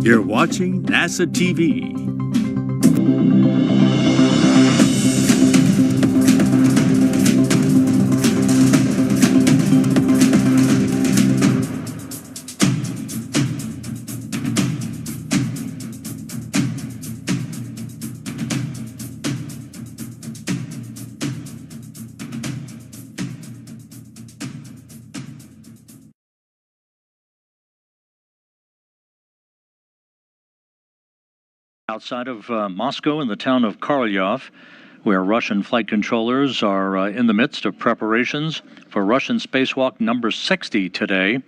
You're watching NASA TV. Outside of Moscow in the town of Korolyov, where Russian flight controllers are in the midst of preparations for Russian spacewalk number 60 today,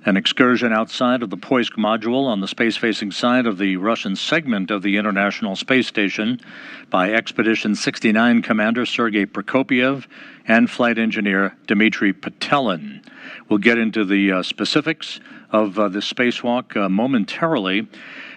an excursion outside of the Poisk module on the space-facing side of the Russian segment of the International Space Station by Expedition 69 Commander Sergey Prokopyev and flight engineer Dmitri Petelin. We'll get into the specifics of the spacewalk momentarily.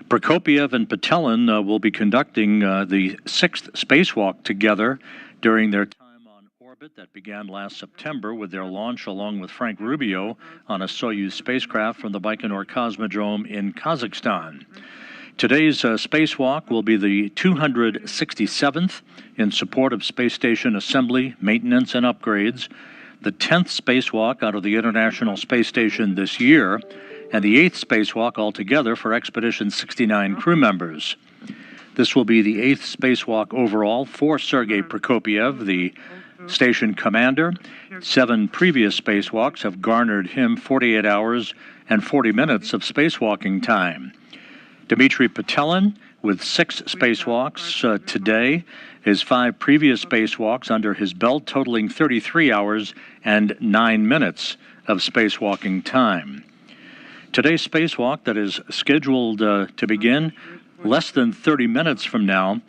Prokopyev and Petelin will be conducting the 6th spacewalk together during their time on orbit that began last September with their launch along with Frank Rubio on a Soyuz spacecraft from the Baikonur Cosmodrome in Kazakhstan. Today's spacewalk will be the 267th in support of space station assembly, maintenance, and upgrades, the 10th spacewalk out of the International Space Station this year, and the 8th spacewalk altogether for Expedition 69 crew members. This will be the 8th spacewalk overall for Sergey Prokopyev, the station commander. 7 previous spacewalks have garnered him 48 hours and 40 minutes of spacewalking time. Dmitri Petelin, with 6 spacewalks today, his 5 previous spacewalks under his belt, totaling 33 hours and 9 minutes of spacewalking time. Today's spacewalk, that is scheduled to begin less than 30 minutes from now,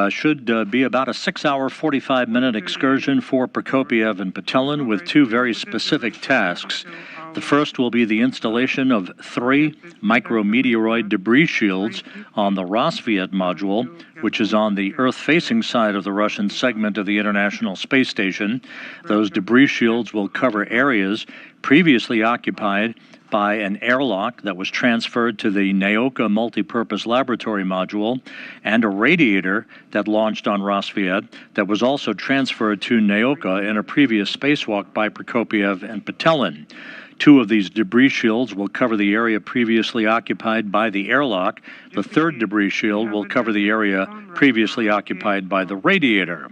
should be about a 6-hour, 45-minute excursion for Prokopyev and Petelin with 2 very specific tasks. The first will be the installation of 3 micrometeoroid debris shields on the Rassvet module, which is on the Earth-facing side of the Russian segment of the International Space Station. Those debris shields will cover areas previously occupied by an airlock that was transferred to the Nauka multipurpose laboratory module and a radiator that launched on Rassvet that was also transferred to Nauka in a previous spacewalk by Prokopyev and Petelin. 2 of these debris shields will cover the area previously occupied by the airlock. The 3rd debris shield will cover the area previously occupied by the radiator.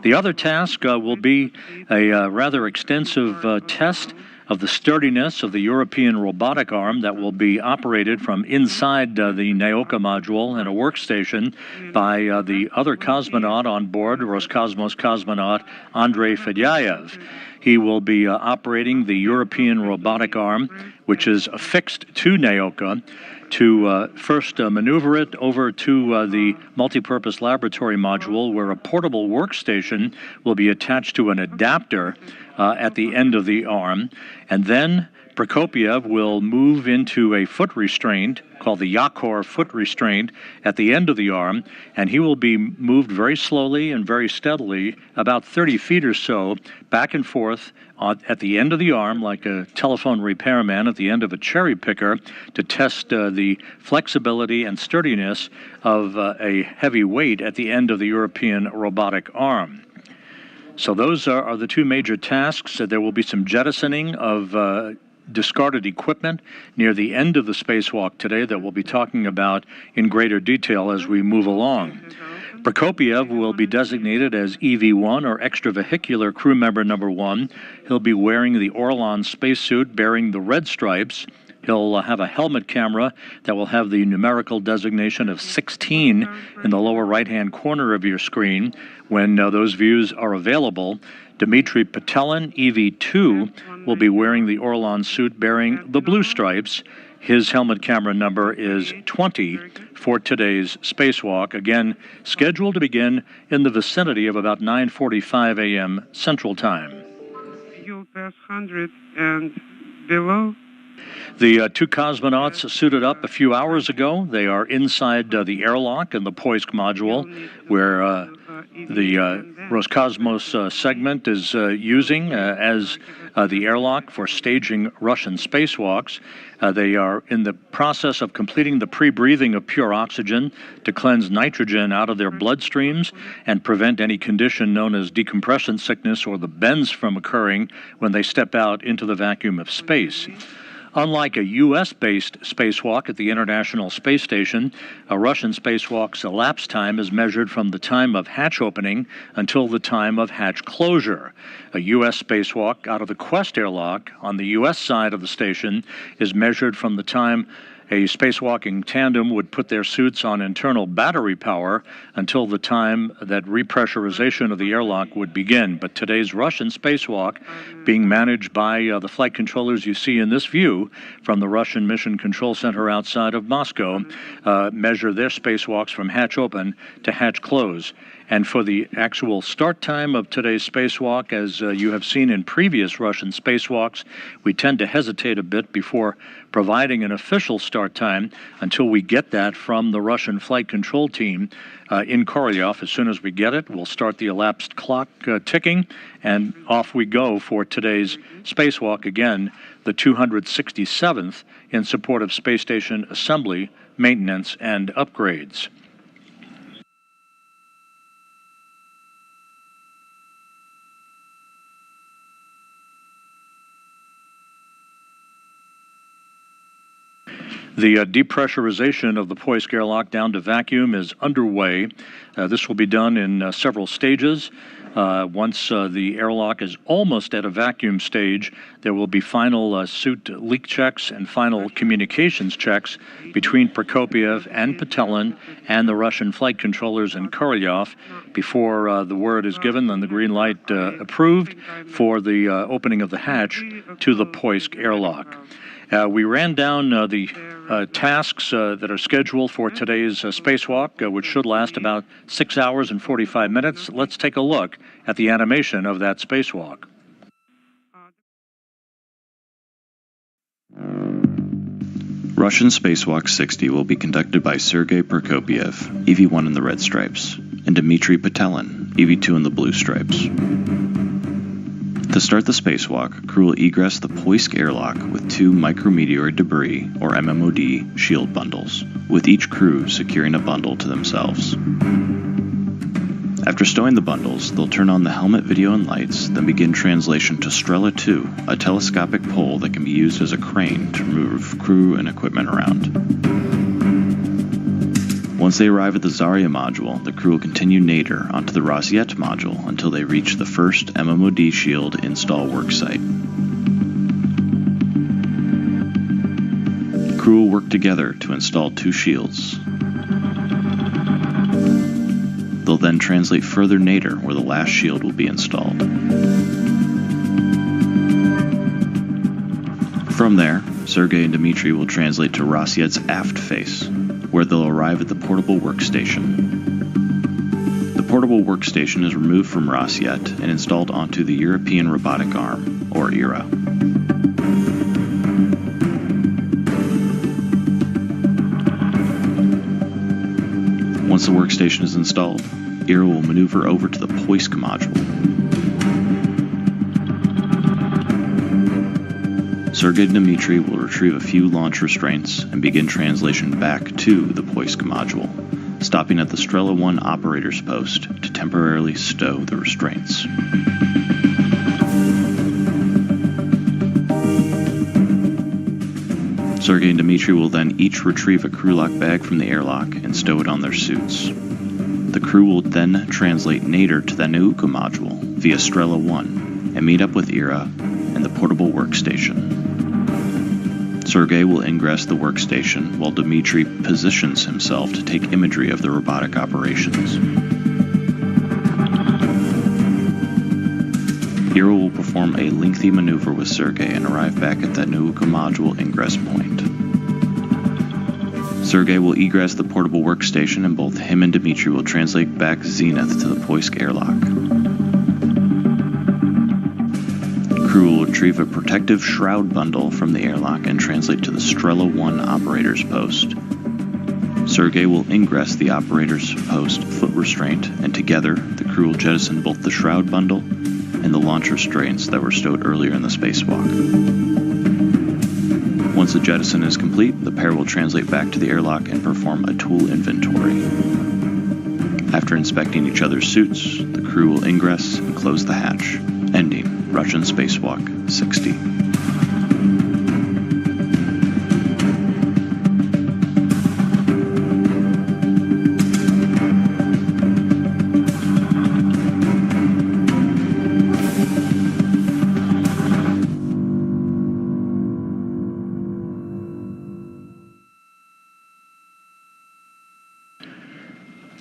The other task will be a rather extensive test of the sturdiness of the European robotic arm that will be operated from inside the Nauka module in a workstation by the other cosmonaut on board, Roscosmos cosmonaut Andrei Fedyaev. He will be operating the European robotic arm, which is affixed to Nauka, to first maneuver it over to the multipurpose laboratory module, where a portable workstation will be attached to an adapter at the end of the arm, and then Prokopyev will move into a foot restraint called the Yakor foot restraint at the end of the arm, and he will be moved very slowly and very steadily, about 30 feet or so, back and forth at the end of the arm, like a telephone repairman at the end of a cherry picker, to test the flexibility and sturdiness of a heavy weight at the end of the European robotic arm. So those are the 2 major tasks. There will be some jettisoning of discarded equipment near the end of the spacewalk today that we'll be talking about in greater detail as we move along. Prokopyev will be designated as EV1, or extravehicular crew member number 1. He'll be wearing the Orlan spacesuit bearing the red stripes. He'll have a helmet camera that will have the numerical designation of 16 in the lower right-hand corner of your screen when those views are available. Dmitri Petelin, EV2, will be wearing the Orlan suit bearing the blue stripes. His helmet camera number is 20 for today's spacewalk, again scheduled to begin in the vicinity of about 9:45 a.m. Central Time. You'll pass 100 and below. The 2 cosmonauts suited up a few hours ago. They are inside the airlock in the Poisk module, where the Roscosmos segment is using as the airlock for staging Russian spacewalks. They are in the process of completing the pre-breathing of pure oxygen to cleanse nitrogen out of their bloodstreams and prevent any condition known as decompression sickness or the bends from occurring when they step out into the vacuum of space. Unlike a U.S.-based spacewalk at the International Space Station, a Russian spacewalk's elapsed time is measured from the time of hatch opening until the time of hatch closure. A U.S. spacewalk out of the Quest airlock on the U.S. side of the station is measured from the time a spacewalking tandem would put their suits on internal battery power until the time that repressurization of the airlock would begin. But today's Russian spacewalk, being managed by the flight controllers you see in this view from the Russian Mission Control Center outside of Moscow, measure their spacewalks from hatch open to hatch close. And for the actual start time of today's spacewalk, as you have seen in previous Russian spacewalks, we tend to hesitate a bit before providing an official start time until we get that from the Russian flight control team in Korolyov. As soon as we get it, we'll start the elapsed clock ticking, and off we go for today's spacewalk, again, the 267th in support of space station assembly, maintenance, and upgrades. The depressurization of the Poisk airlock down to vacuum is underway. This will be done in several stages. Once the airlock is almost at a vacuum stage, there will be final suit leak checks and final communications checks between Prokopyev and Petelin and the Russian flight controllers in Korolyov before the word is given and the green light approved for the opening of the hatch to the Poisk airlock. We ran down the tasks that are scheduled for today's spacewalk, which should last about 6 hours and 45 minutes. Let's take a look at the animation of that spacewalk. Russian Spacewalk 60 will be conducted by Sergey Prokopyev, EV1 in the red stripes, and Dmitri Petelin, EV2 in the blue stripes. To start the spacewalk, crew will egress the Poisk airlock with 2 micrometeor debris, or MMOD, shield bundles, with each crew securing a bundle to themselves. After stowing the bundles, they'll turn on the helmet video and lights, then begin translation to Strela 2, a telescopic pole that can be used as a crane to move crew and equipment around. Once they arrive at the Zarya module, the crew will continue nadir onto the Rassvet module until they reach the first MMOD shield install worksite. The crew will work together to install 2 shields. They'll then translate further nadir where the last shield will be installed. From there, Sergey and Dmitri will translate to Rassvet's aft face, where they'll arrive at the portable workstation. The portable workstation is removed from Rassvet and installed onto the European Robotic Arm, or ERA. Once the workstation is installed, ERA will maneuver over to the Poisk module. Sergey and Dmitri will retrieve a few launch restraints and begin translation back to the Poisk module, stopping at the Strela 1 operator's post to temporarily stow the restraints. Sergey and Dmitri will then each retrieve a crew lock bag from the airlock and stow it on their suits. The crew will then translate nadir to the Nauka module via Strela 1 and meet up with ERA and the portable workstation. Sergey will ingress the workstation while Dmitri positions himself to take imagery of the robotic operations. ERA will perform a lengthy maneuver with Sergey and arrive back at the Nauka module ingress point. Sergey will egress the portable workstation and both him and Dmitri will translate back zenith to the Poisk airlock. Crew will retrieve a protective shroud bundle from the airlock and translate to the Strela 1 operator's post. Sergey will ingress the operator's post foot restraint, and together, the crew will jettison both the shroud bundle and the launch restraints that were stowed earlier in the spacewalk. Once the jettison is complete, the pair will translate back to the airlock and perform a tool inventory. After inspecting each other's suits, the crew will ingress and close the hatch, ending Russian Spacewalk 60.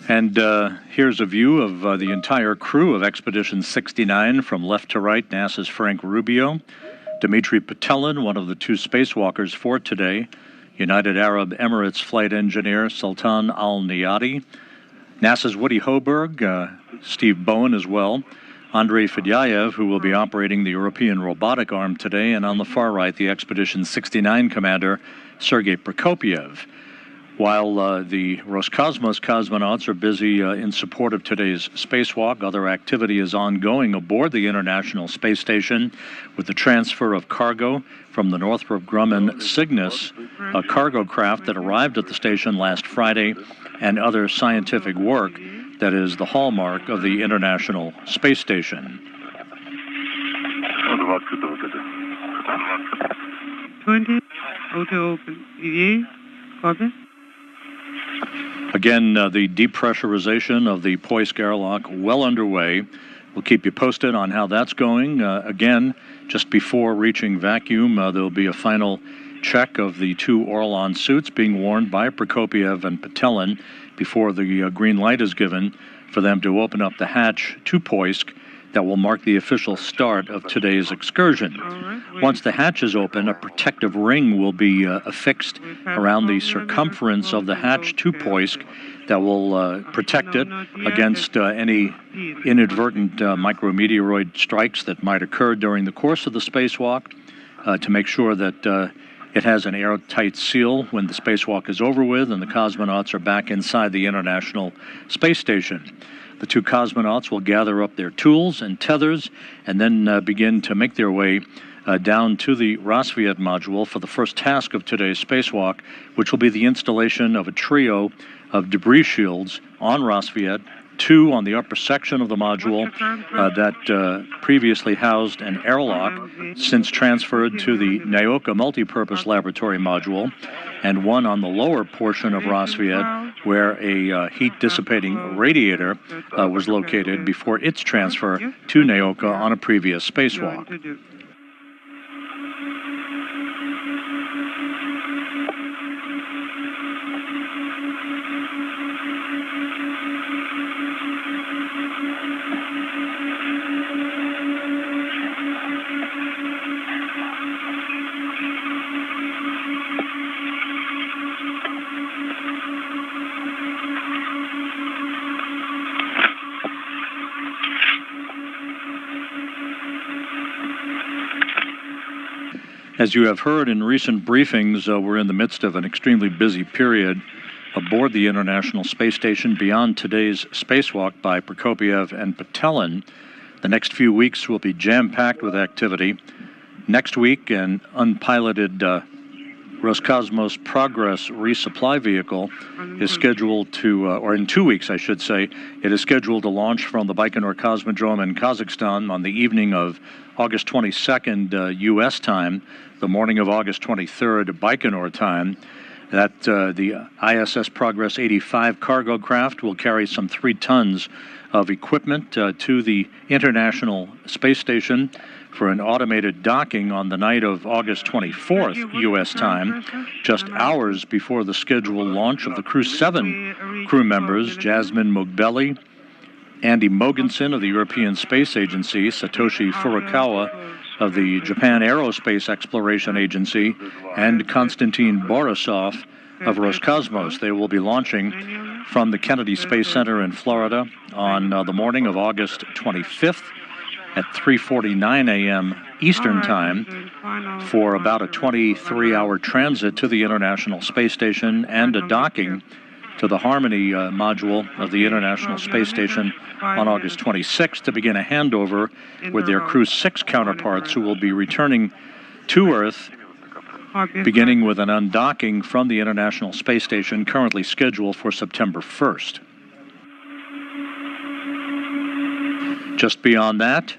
And here's a view of the entire crew of Expedition 69 from left to right. NASA's Frank Rubio, Dmitri Petelin, one of the two spacewalkers for today, United Arab Emirates flight engineer Sultan Al-Niyadi, NASA's Woody Hoberg, Steve Bowen as well, Andrei Fedyaev, who will be operating the European robotic arm today, and on the far right, the Expedition 69 commander, Sergey Prokopyev. While the Roscosmos cosmonauts are busy in support of today's spacewalk, other activity is ongoing aboard the International Space Station with the transfer of cargo from the Northrop Grumman Cygnus, a cargo craft that arrived at the station last Friday, and other scientific work that is the hallmark of the International Space Station. 20, auto open. EVA, copy. Again, the depressurization of the Poisk airlock well underway. We'll keep you posted on how that's going. Again, just before reaching vacuum, there'll be a final check of the two Orlan suits being worn by Prokopyev and Petelin before the green light is given for them to open up the hatch to Poisk that will mark the official start of today's excursion. Once the hatch is open, a protective ring will be affixed around the circumference of the hatch to Poisk that will protect it against any inadvertent micrometeoroid strikes that might occur during the course of the spacewalk, to make sure that it has an airtight seal when the spacewalk is over with and the cosmonauts are back inside the International Space Station. The two cosmonauts will gather up their tools and tethers and then begin to make their way down to the Rassvet module for the first task of today's spacewalk, which will be the installation of a trio of debris shields on Rassvet, two on the upper section of the module that previously housed an airlock, since transferred to the Nauka multipurpose laboratory module, and one on the lower portion of Rassvet, where a heat-dissipating radiator was located before its transfer to Nauka on a previous spacewalk. As you have heard in recent briefings, we're in the midst of an extremely busy period aboard the International Space Station beyond today's spacewalk by Prokopyev and Petelin. The next few weeks will be jam-packed with activity. Next week, an unpiloted Roscosmos Progress resupply vehicle is scheduled to, or in 2 weeks, I should say, it is scheduled to launch from the Baikonur Cosmodrome in Kazakhstan on the evening of August 22nd U.S. time, the morning of August 23rd Baikonur time. That the ISS Progress 85 cargo craft will carry some 3 tons of equipment to the International Space Station for an automated docking on the night of August 24th U.S. time, just hours before the scheduled launch of the Crew 7 crew members, Jasmine Mugbeli, Andy Mogensen of the European Space Agency, Satoshi Furukawa of the Japan Aerospace Exploration Agency, and Konstantin Borisov of Roscosmos. They will be launching from the Kennedy Space Center in Florida on the morning of August 25th at 3:49 a.m. Eastern Time for about a 23-hour transit to the International Space Station and a docking to the Harmony module of the International Space Station on August 26th to begin a handover with their Crew 6 counterparts who will be returning to Earth, beginning with an undocking from the International Space Station currently scheduled for September 1st. Just beyond that,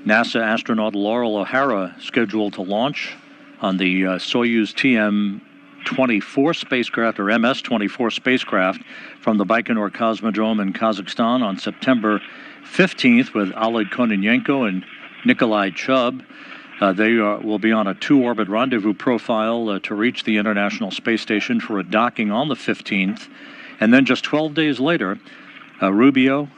NASA astronaut Laurel O'Hara scheduled to launch on the Soyuz TM-24 spacecraft, or MS-24 spacecraft, from the Baikonur Cosmodrome in Kazakhstan on September 15th with Oleg Kononenko and Nikolai Chubb. They will be on a two-orbit rendezvous profile to reach the International Space Station for a docking on the 15th. And then just 12 days later, Rubio,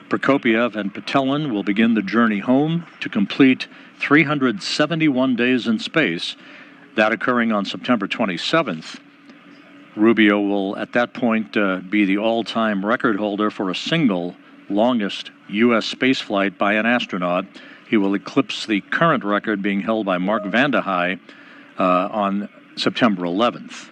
Prokopyev, and Petelin will begin the journey home to complete 371 days in space, that occurring on September 27th. Rubio will, at that point, be the all-time record holder for a single longest U.S. spaceflight by an astronaut. He will eclipse the current record being held by Mark Vande Hei on September 11th.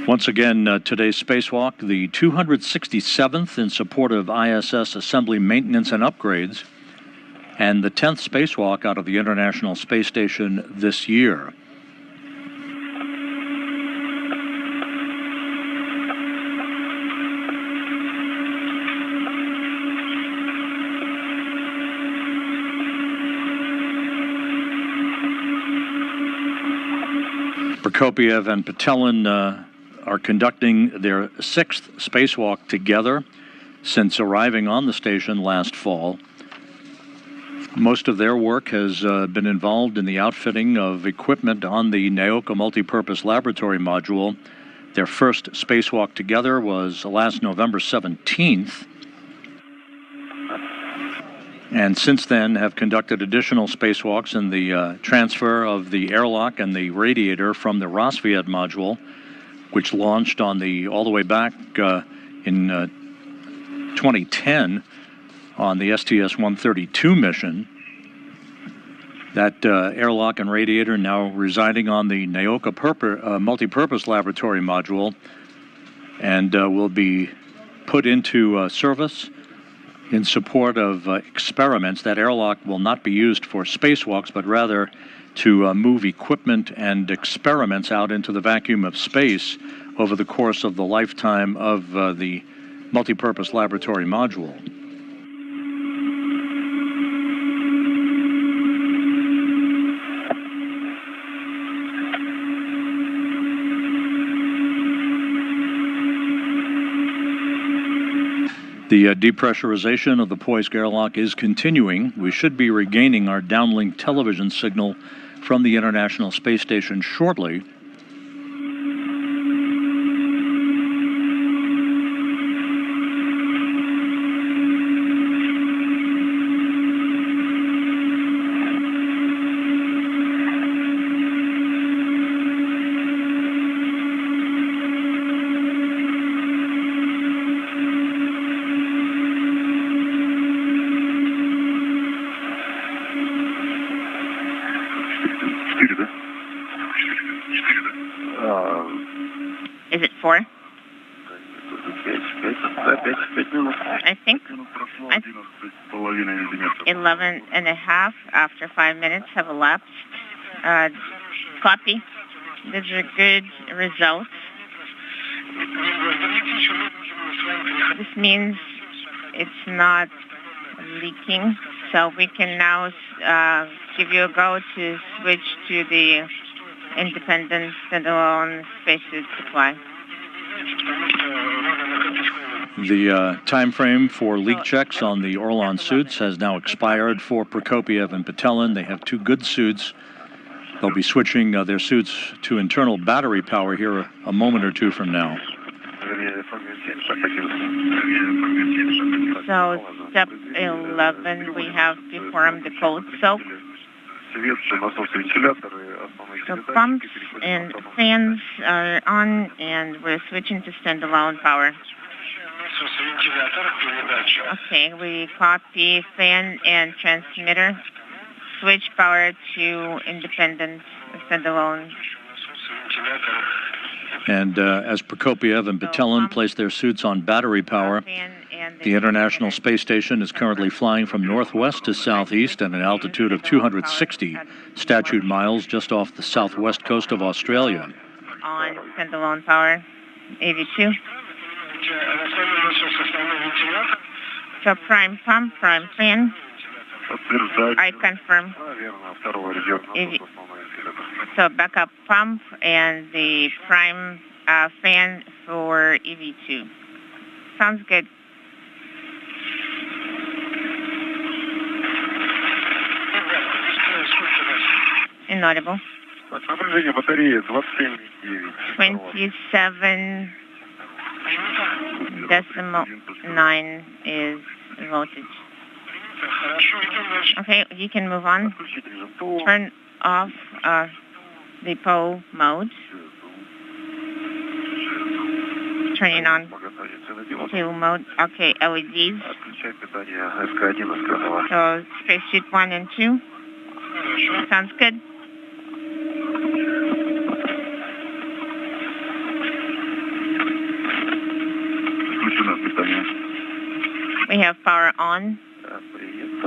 Once again, today's spacewalk, the 267th in support of ISS assembly maintenance and upgrades, and the 10th spacewalk out of the International Space Station this year. Prokopyev and Petelin are conducting their 6th spacewalk together since arriving on the station last fall. Most of their work has been involved in the outfitting of equipment on the Nauka multipurpose laboratory module. Their first spacewalk together was last November 17th, and since then have conducted additional spacewalks in the transfer of the airlock and the radiator from the Rassvet module, which launched on the all the way back in 2010 on the STS-132 mission. That airlock and radiator now residing on the Nauka multipurpose laboratory module, and will be put into service in support of experiments. That airlock will not be used for spacewalks, but rather to move equipment and experiments out into the vacuum of space over the course of the lifetime of the multipurpose laboratory module. The depressurization of the Poisk airlock is continuing. We should be regaining our downlink television signal from the International Space Station shortly. Is it 4? I think 11 and a half after 5 minutes have elapsed. Copy. These are good results. This means it's not leaking, so we can now give you a go to switch to the independent standalone spacesuit supply. The time frame for leak checks on the Orlan suits has now expired for Prokopyev and Petelin. They have 2 good suits They'll be switching their suits to internal battery power here a moment or two from now. So step 11, we have performed the cold soak. So pumps and fans are on, and we're switching to standalone power. Okay, we copy fan and transmitter. Switch power to independent standalone. And as Prokopyev and Petelin place their suits on battery power, the International Space Station is currently flying from northwest to southeast at an altitude of 260 statute miles just off the southwest coast of Australia. On standalone power, 82. So prime pump, prime fan. I confirm. So backup pump and the prime fan for EV2. Sounds good. Inaudible. 27.9 is voltage. Okay, you can move on. Turn off the PO mode. Turning on PO mode. Okay, LEDs. So spacesuit 1 and 2. Sounds good. We have power on.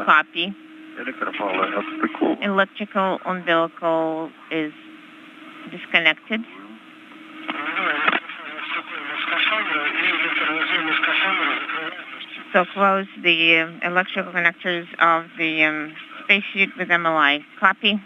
Copy. Electrical umbilical is disconnected. So close the electrical connectors of the spacesuit with MLI. Copy.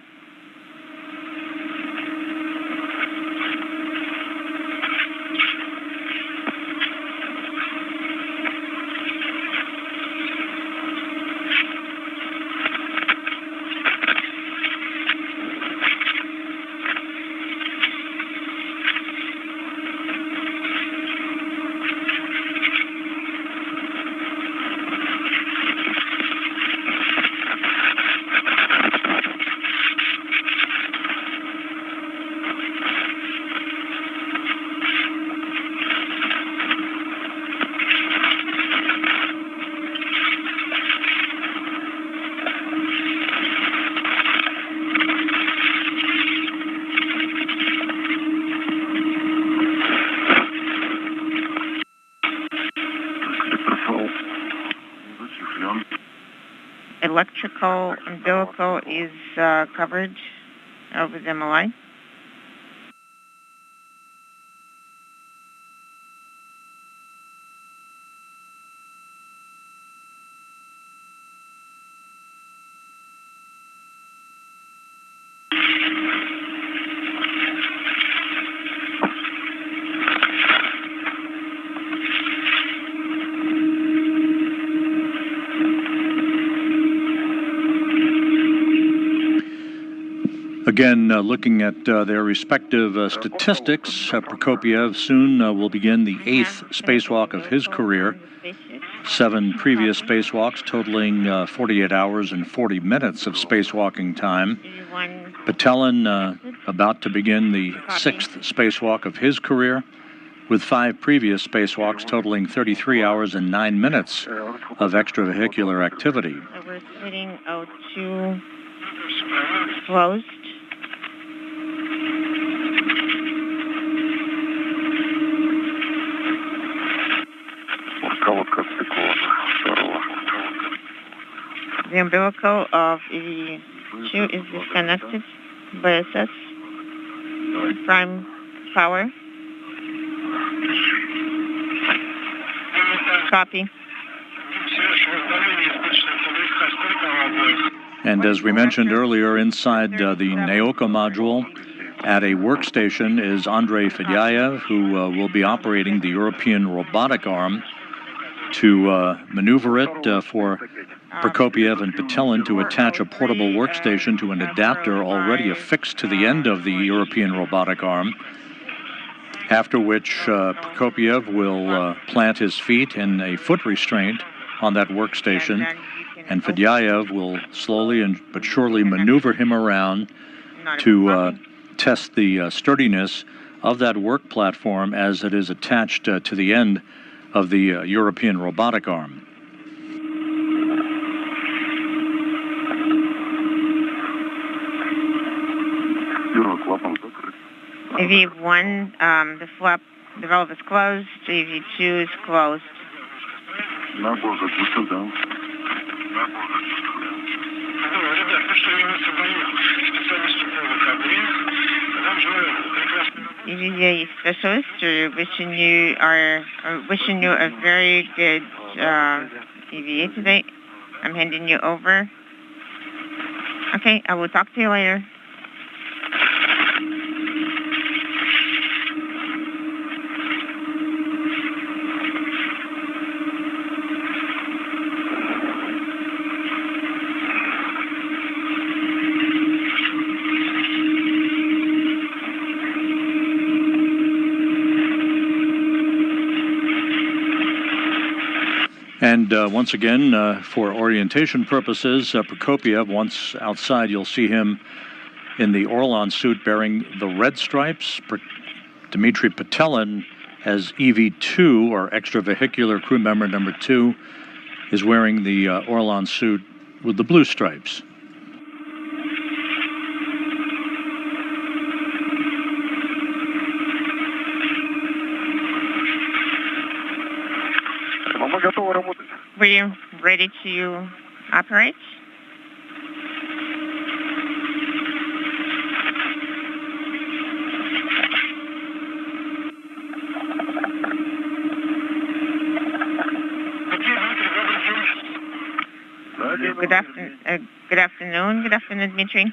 Electrical umbilical is covered with MLI. Again, looking at their respective statistics, Prokopyev soon will begin the 8th spacewalk of his career. 7 previous spacewalks totaling 48 hours and 40 minutes of spacewalking time. Petelin about to begin the 6th spacewalk of his career, with 5 previous spacewalks totaling 33 hours and 9 minutes of extravehicular activity. So we're sitting O2 closed. The umbilical of EV2 is disconnected by SS. Prime power. Copy. And as we mentioned earlier, inside the Nauka module, at a workstation is Andrei Fedyaev, who will be operating the European robotic arm to maneuver it for Prokopyev and Petelin to attach a portable workstation to an adapter already affixed to the end of the European robotic arm, after which Prokopyev will plant his feet in a foot restraint on that workstation, and Fedyaev will slowly but surely maneuver him around to test the sturdiness of that work platform as it is attached to the end of the European robotic arm. EV1, the flap, the valve is closed. EV2 is closed. EVA specialist, wishing you a very good EVA today. I'm handing you over. Okay, I will talk to you later. And once again, for orientation purposes, Prokopyev, once outside, you'll see him in the Orlan suit bearing the red stripes. Dmitri Petelin, as EV2, or extravehicular crew member number 2, is wearing the Orlan suit with the blue stripes. Were you ready to operate? Good afternoon. Good afternoon, Dmitri.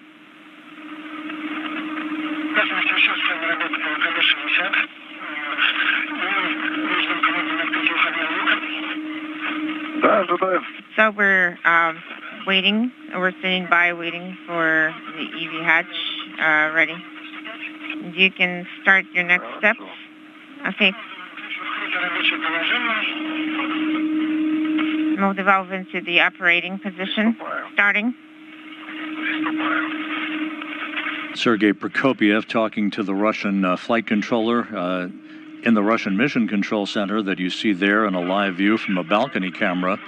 So we're waiting. We're standing by, waiting for the EV hatch ready. You can start your next steps. Okay. Move the valve into the operating position. Starting. Sergey Prokopyev talking to the Russian flight controller in the Russian Mission Control Center that you see there in a live view from a balcony camera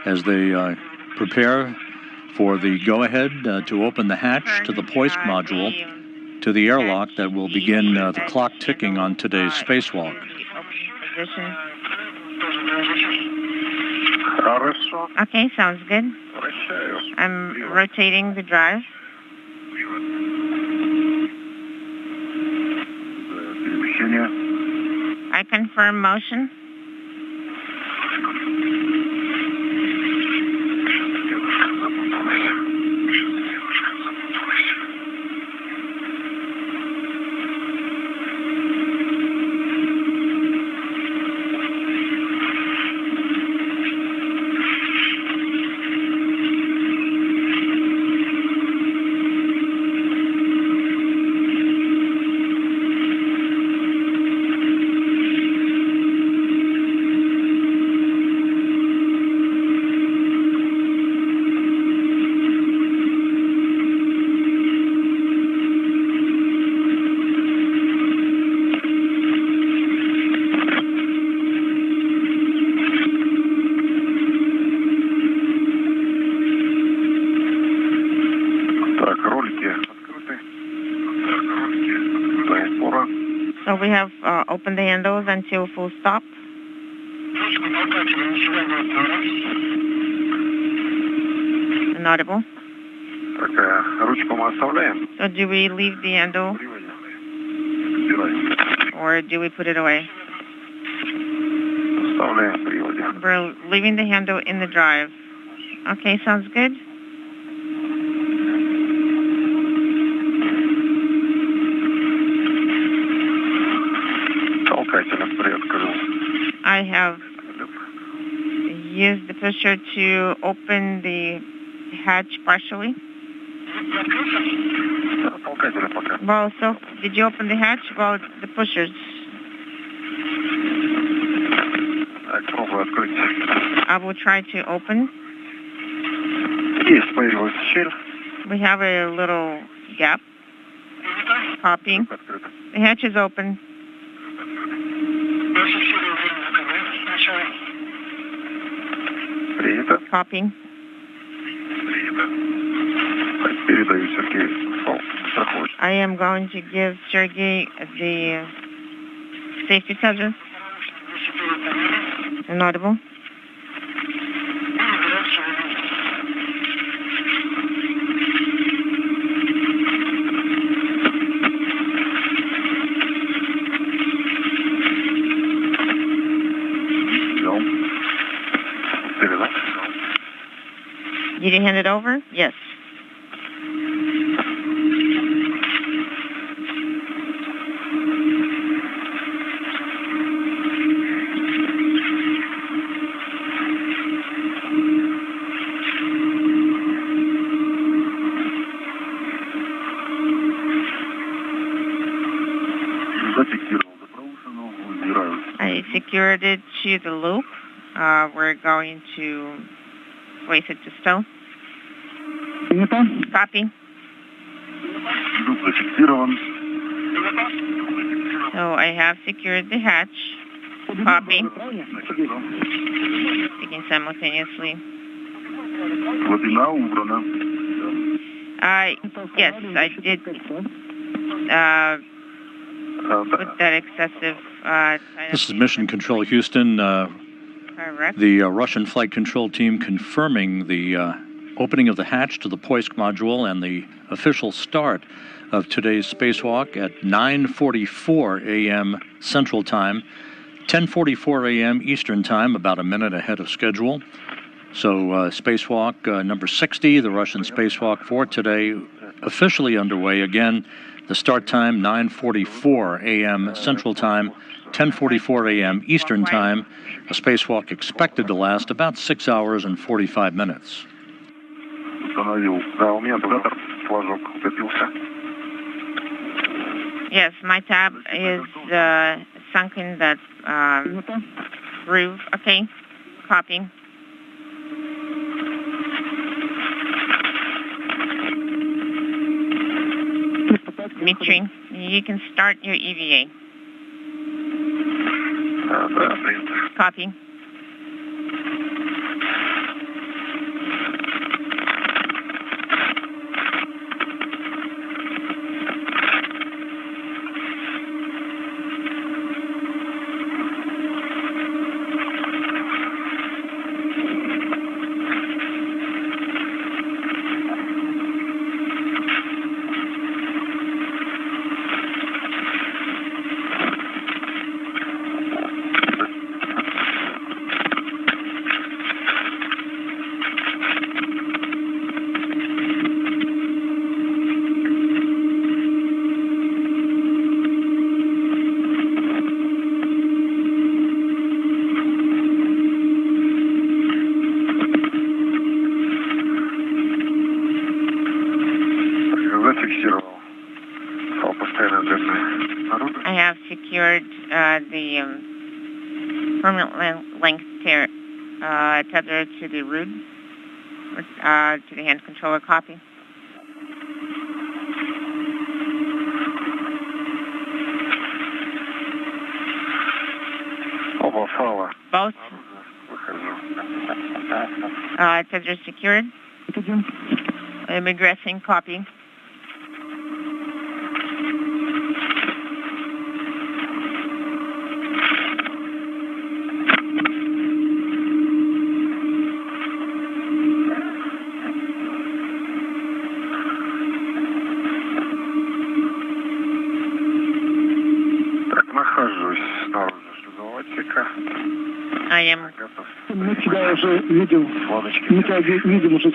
as they prepare for the go-ahead to open the hatch to the Poisk module to the airlock that will begin the clock ticking on today's spacewalk. Okay, sounds good. I'm rotating the drive. I confirm motion. So we have opened the handles until full stop. Inaudible. So do we leave the handle or do we put it away? We're leaving the handle in the drive. Okay, sounds good. I have use the pusher to open the hatch partially. Well, so did you open the hatch? Well, the pushers. I will try to open. We have a little gap. Copying. The hatch is open. Copying. I am going to give Sergey the safety tether. Inaudible. Did you hand it over? Yes. I secured it to the loop. We're going to place it to stow. Copy. So I have secured the hatch. Copy. Speaking simultaneously. Yes, I did put that excessive... This is Mission Control Houston. Correct. The Russian flight control team confirming the opening of the hatch to the Poisk module and the official start of today's spacewalk at 9:44 a.m. Central Time, 10:44 a.m. Eastern Time, about a minute ahead of schedule. So spacewalk number 60, the Russian spacewalk for today, officially underway. Again, the start time 9:44 a.m. Central Time, 10:44 a.m. Eastern Time. A spacewalk expected to last about 6 hours and 45 minutes. Yes, my tab is sunk in that groove. Okay, copying. Dmitri, you can start your EVA. Copy. I have secured the permanent length tether to the root, to the hand controller. Copy. Both tether secured. I'm egressing. Copy. I am.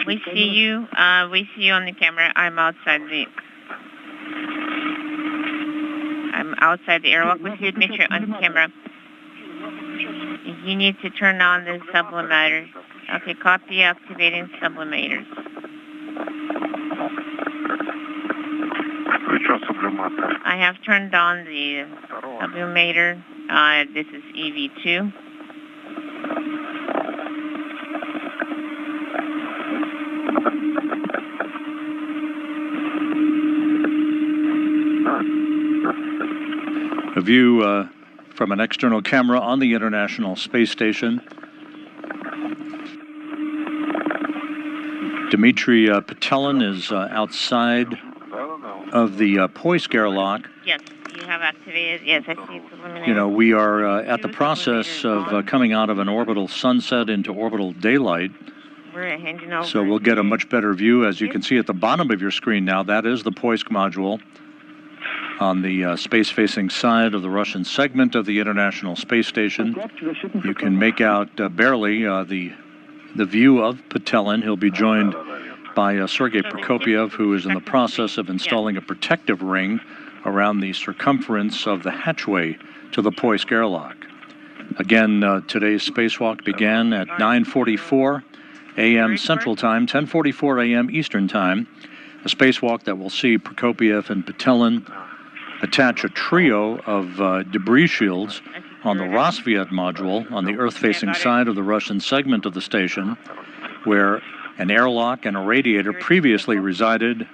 We see you. We see you on the camera. I'm outside the airlock with you, Dmitri, on camera. You need to turn on the sublimator. Okay, copy activating sublimators. I have turned on the sublimator. This is EV2. A view from an external camera on the International Space Station. Dmitri Petelin is outside of the Poisk airlock. Yes, you have activated. Yes, I see it's illuminated. You know, we are at the process of coming out of an orbital sunset into orbital daylight. We're hanging over. So we'll get a much better view. As you can see at the bottom of your screen now, that is the Poisk module on the space-facing side of the Russian segment of the International Space Station. You can make out barely the view of Petelin. He'll be joined by Sergey Prokopyev, who is in the process of installing a protective ring around the circumference of the hatchway to the Poisk airlock. Again, today's spacewalk began at 9:44 a.m. Central Time, 10:44 a.m. Eastern Time, a spacewalk that will see Prokopyev and Petelin attach a trio of debris shields on the Rassvet module on the Earth-facing side of the Russian segment of the station, where an airlock and a radiator previously resided.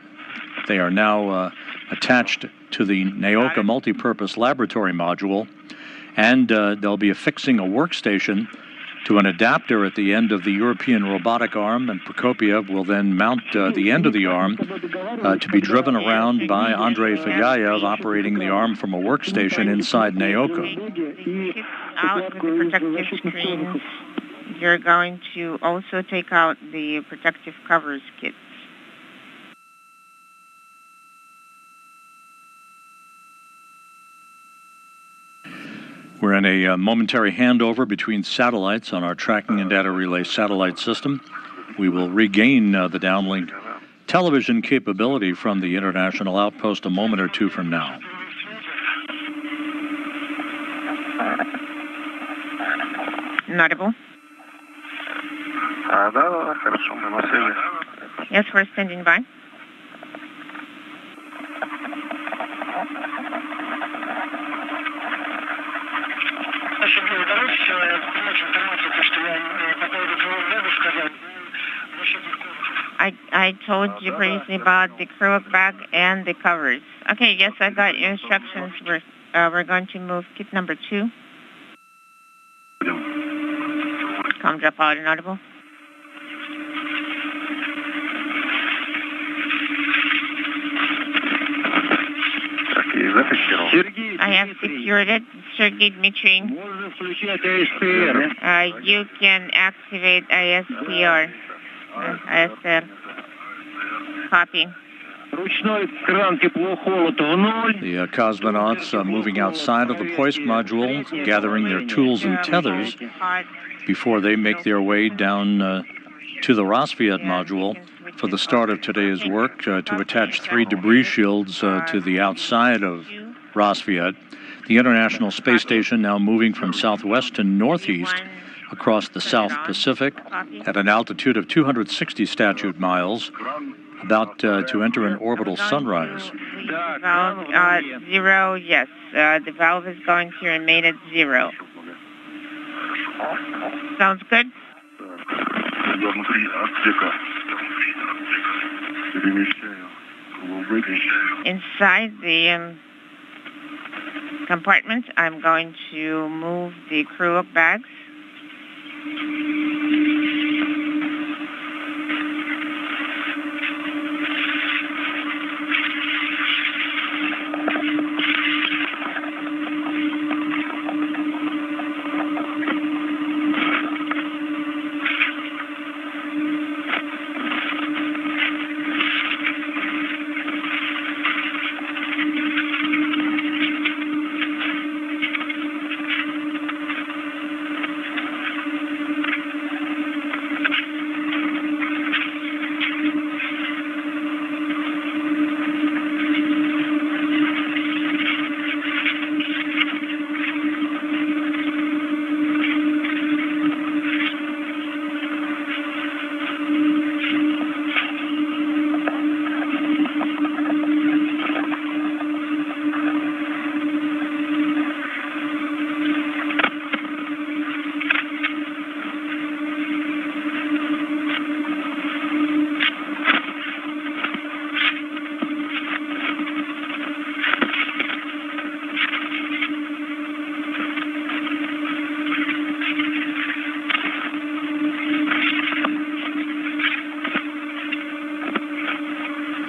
They are now attached to the Nauka multipurpose laboratory module, and they'll be affixing a workstation to an adapter at the end of the European robotic arm, and Prokopyev will then mount the end of the arm to be driven around by Andrei Fedyayev, operating the arm from a workstation inside Nauka. Out with the protective screens. You're going to also take out the protective covers kits. We're in a momentary handover between satellites on our tracking and data relay satellite system. We will regain the downlink television capability from the International Outpost a moment or two from now. Notable. Yes, we're standing by. I told you previously about the acrylic bag and the covers. Okay, yes, I got your instructions. We're going to move kit number 2. Com drop out inaudible. I have secured it. Sergey, Dmitri. You can activate ISPR. ISR. Copy. The cosmonauts moving outside of the Poisk module, gathering their tools and tethers before they make their way down to the Rassvet module for the start of today's work to attach 3 debris shields to the outside of Rassvet. The International Space Station now moving from southwest to northeast across the South Pacific at an altitude of 260 statute miles, about to enter an orbital sunrise. Valve 0, yes. The valve is going to remain at 0. Sounds good? Inside the compartment, I'm going to move the acrylic bags.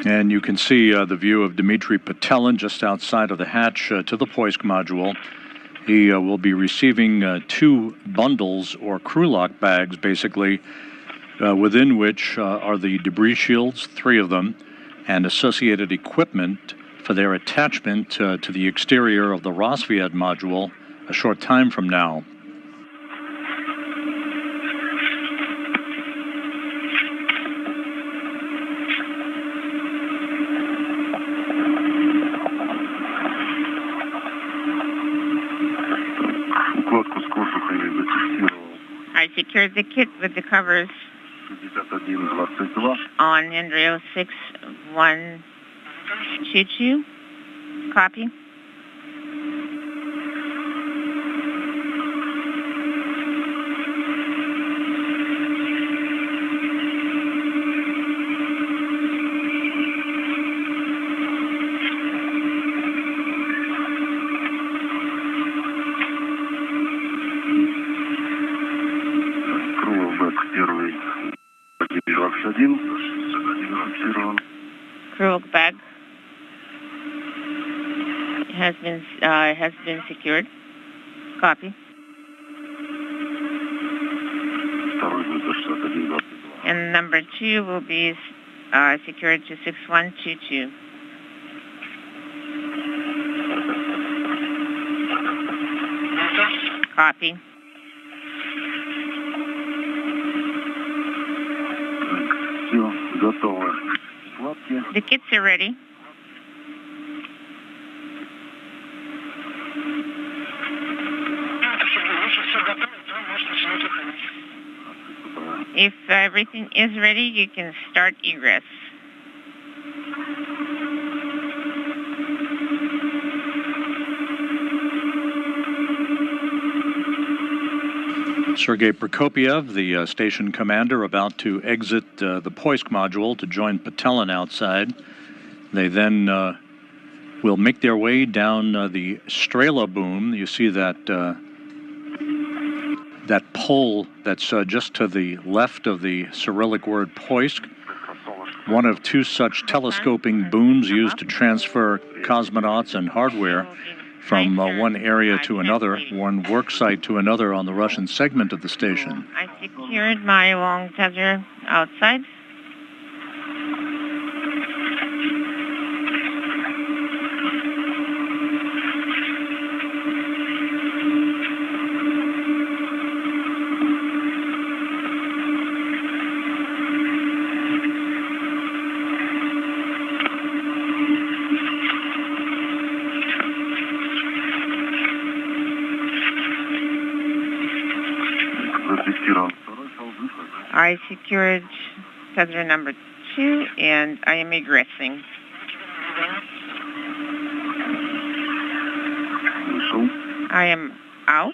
And you can see the view of Dmitri Petelin just outside of the hatch to the Poisk module. He will be receiving 2 bundles or crew lock bags, basically, within which are the debris shields, 3 of them, and associated equipment for their attachment to the exterior of the Rassvet module a short time from now. I secured the kit with the covers on embryo 6122. Copy. Crew bag has been secured. Copy. And number 2 will be secured to 6122. Copy. The kits are ready. If everything is ready, you can start egress. Sergey Prokopyev, the station commander, about to exit the Poisk module to join Petelin outside. They then will make their way down the Strela boom. You see that that pole that's just to the left of the Cyrillic word Poisk. One of 2 such telescoping booms used to transfer cosmonauts and hardware from one area to another, one work site to another on the Russian segment of the station. I secured my long tether outside. I secured tether number 2, and I am egressing. I am out.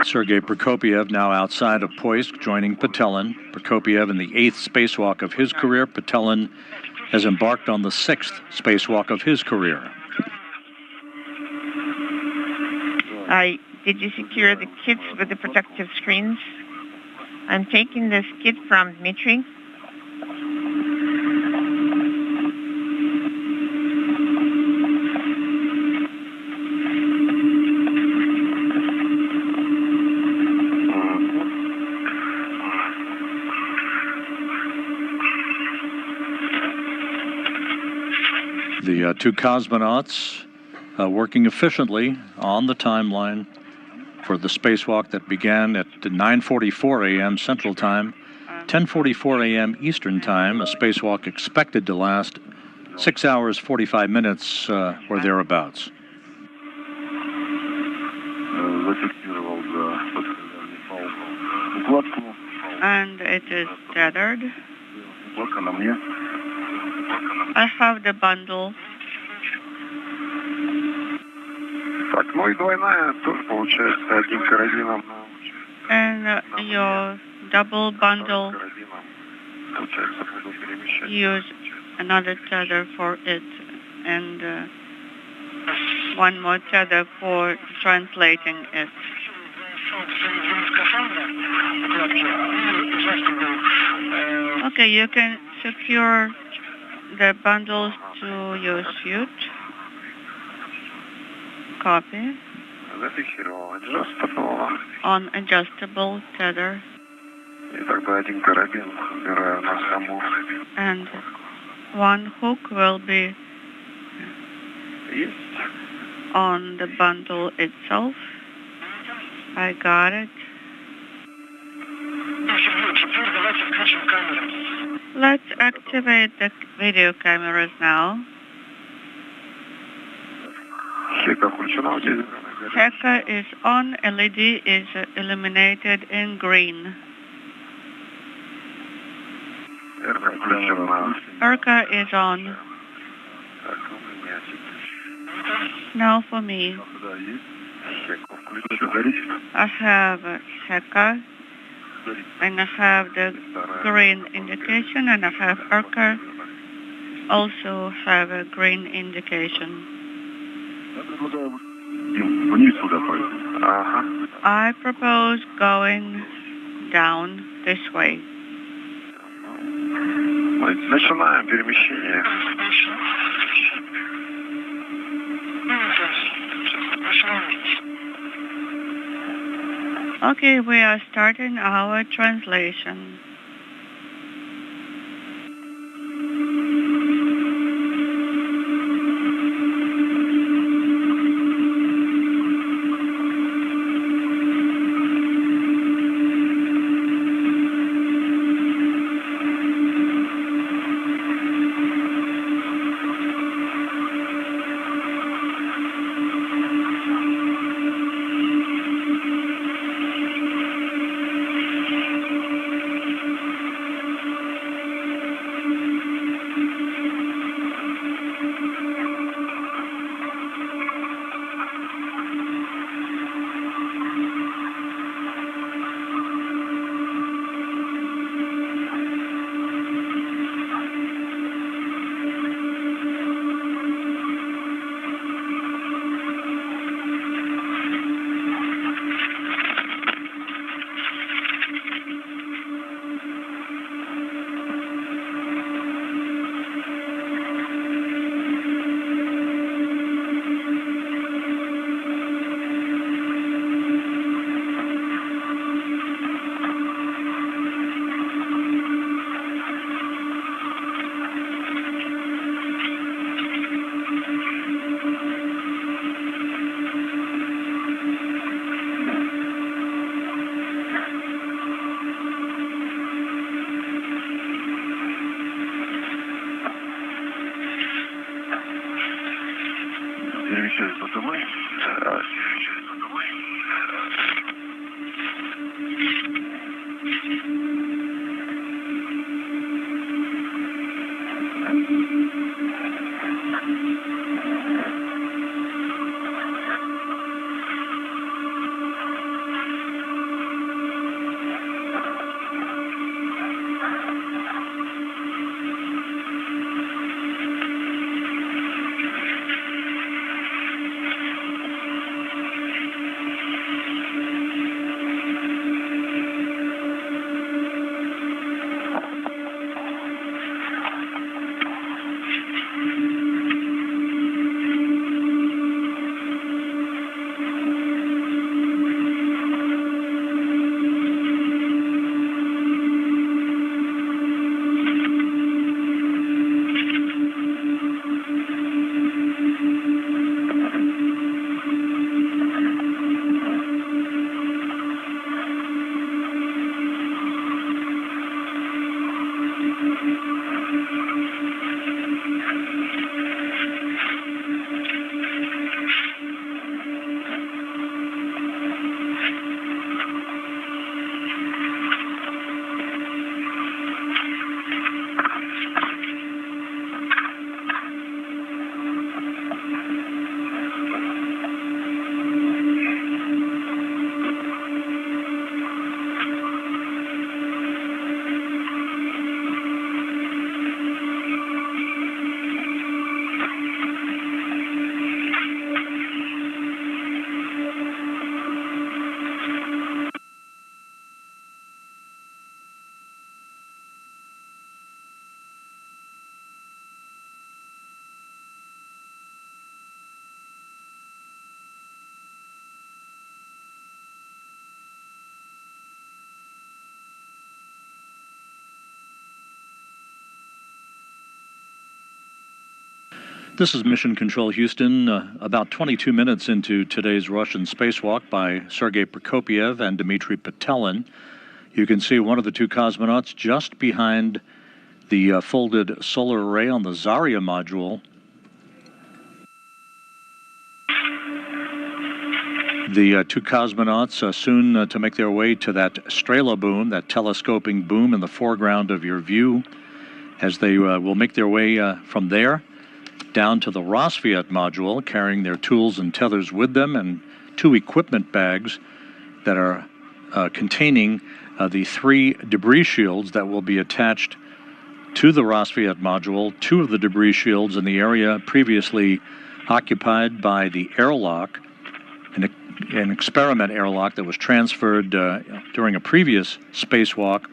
Sergey Prokopyev now outside of Poisk, joining Petelin. Prokopyev in the 8th spacewalk of his career. Petelin has embarked on the 6th spacewalk of his career. Did you secure the kits with the protective screens? I'm taking this kit from Dmitri. The 2 cosmonauts working efficiently on the timeline for the spacewalk that began at 9:44 a.m. Central Time, 10:44 a.m. Eastern Time, a spacewalk expected to last 6 hours, 45 minutes or thereabouts. And it is tethered. I have the bundle. And your double bundle, use another tether for it, and one more tether for translating it. Okay, you can secure the bundles to your suit. Copy. On adjustable tether. And one hook will be on the bundle itself. I got it. Let's activate the video cameras now. Heka is on, LED is illuminated in green. Erka is on. Now for me. I have Heka, and I have the green indication, and I have Erka also have a green indication. I propose going down this way. Начинаем перемещение. Okay, we are starting our translation. This is Mission Control Houston, about 22 minutes into today's Russian spacewalk by Sergey Prokopyev and Dmitri Petelin. You can see one of the two cosmonauts just behind the folded solar array on the Zarya module. The two cosmonauts soon to make their way to that Strela boom, that telescoping boom in the foreground of your view, as they will make their way from there down to the Rassvet module, carrying their tools and tethers with them, and two equipment bags that are containing the three debris shields that will be attached to the Rassvet module. Two of the debris shields in the area previously occupied by the airlock, an experiment airlock that was transferred during a previous spacewalk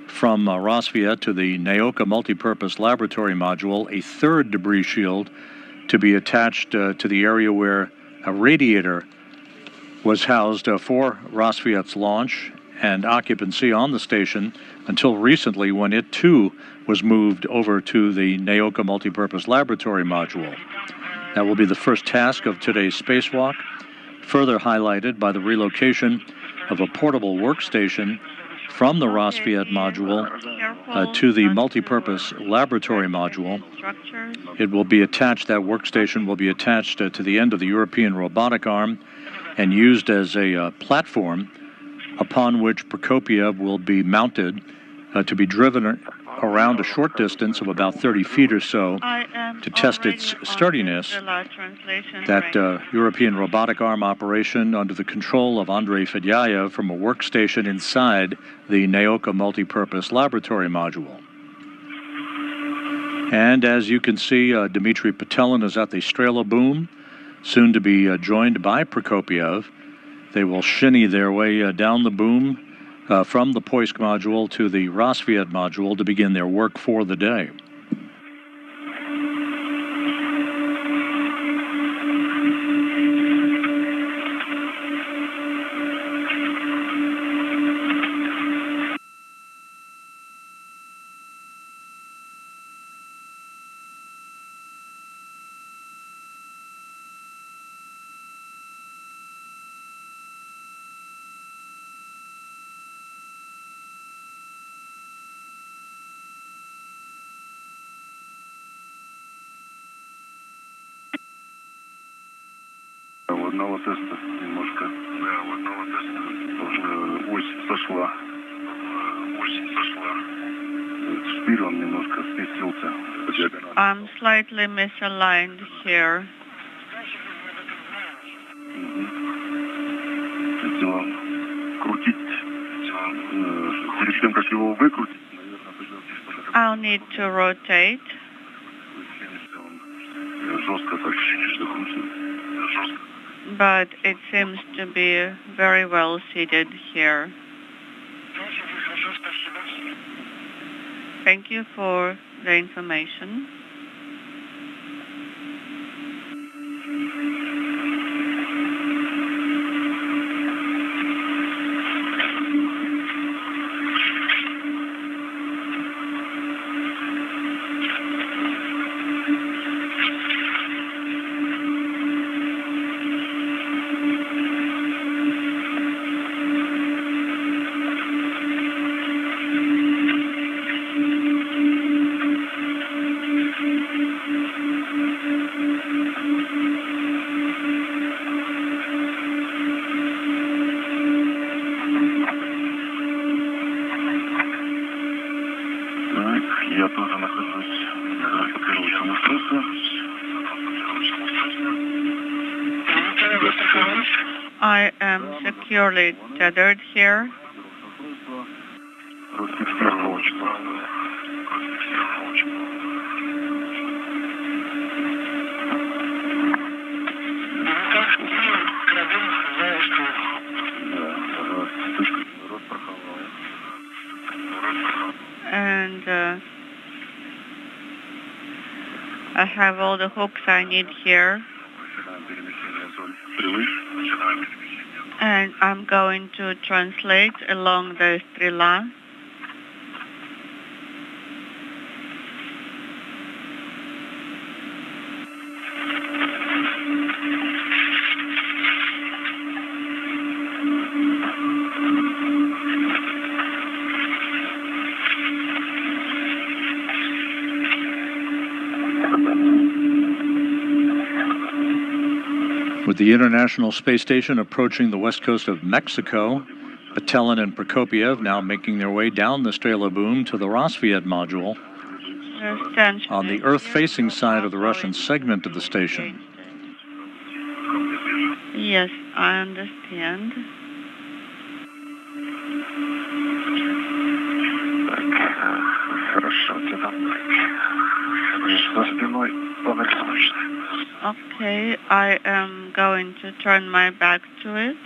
from Rassvet to the Nauka multipurpose laboratory module. A third debris shield to be attached to the area where a radiator was housed for Rassvet's launch and occupancy on the station until recently, when it too was moved over to the Nauka multipurpose laboratory module. That will be the first task of today's spacewalk, further highlighted by the relocation of a portable workstation from the Rassvet module to the multipurpose laboratory module. It will be attached, that workstation will be attached to the end of the European robotic arm and used as a platform upon which Prokopyev will be mounted to be driven around a short distance of about 30 feet or so to test its sturdiness. That European robotic arm operation under the control of Andrei Fedyayev from a workstation inside the Nauka multipurpose laboratory module. And as you can see, Dmitri Petelin is at the Strela boom, soon to be joined by Prokopyev. They will shinny their way down the boom from the Poisk module to the Rassvet module to begin their work for the day. Одного теста немножко, да, одного теста уже ось сошла. Шпиль он немножко сместился по диагонали. I'm slightly misaligned here. Хотела крутить, перед тем, как его выкрутить, наверное, придется... I'll need to rotate. Жестко так закрутил. But it seems to be very well seated here. Thank you for the information. Я тоже нахожусь на покрывающем насосе. I am securely tethered here. And I have all the hooks I need here. And I'm going to translate along the Strela. With the International Space Station approaching the west coast of Mexico, Petelin and Prokopyev now making their way down the Strela boom to the Rassvet module on the Earth-facing side of the Russian segment of the station. Yes, I understand. Okay, I am going to turn my back to it.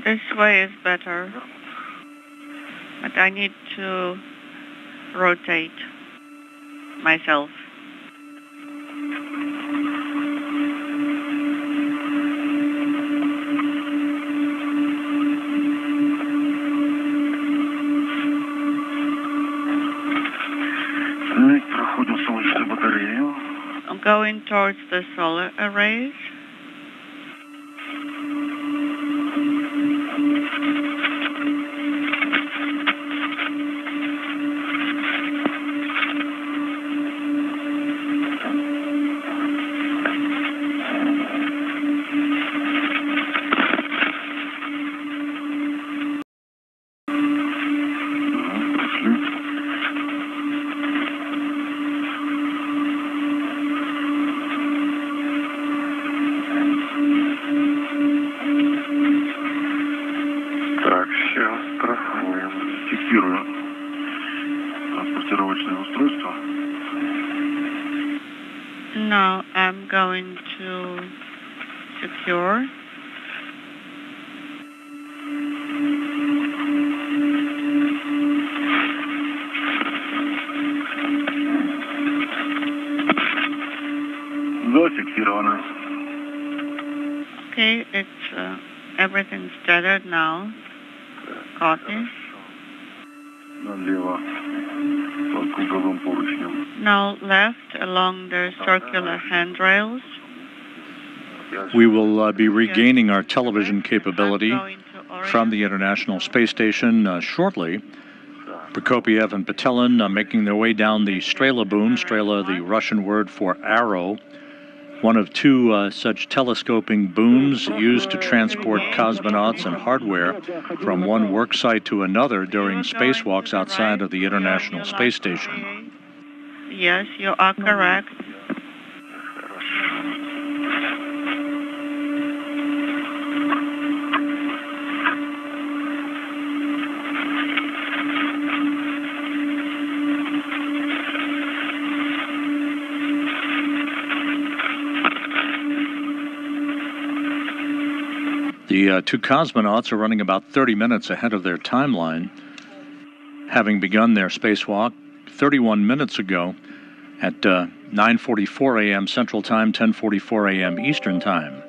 This way is better, but I need to rotate myself. I'm going towards the solar arrays. Now I'm going to secure. Okay, it's everything's tethered now. Copy. Now left along the circular handrails. We will be regaining our television capability from the International Space Station shortly. Prokopyev and Petelin making their way down the Strela boom. Strela, the Russian word for arrow. One of two such telescoping booms used to transport cosmonauts and hardware from one work site to another during spacewalks outside of the International Space Station. Yes, you are correct. The two cosmonauts are running about 30 minutes ahead of their timeline, having begun their spacewalk 31 minutes ago at 9:44 a.m. Central Time, 10:44 a.m. Eastern Time.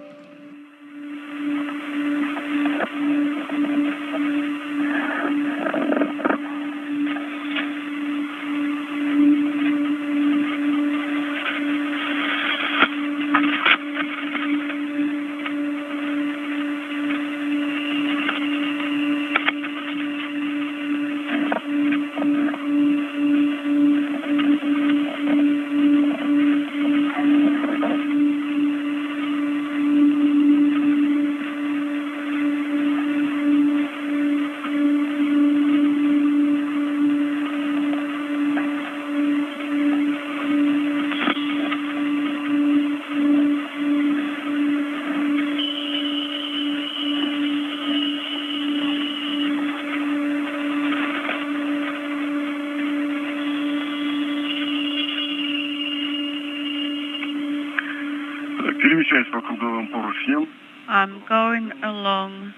Перемещаюсь по круговым поручням. I'm going along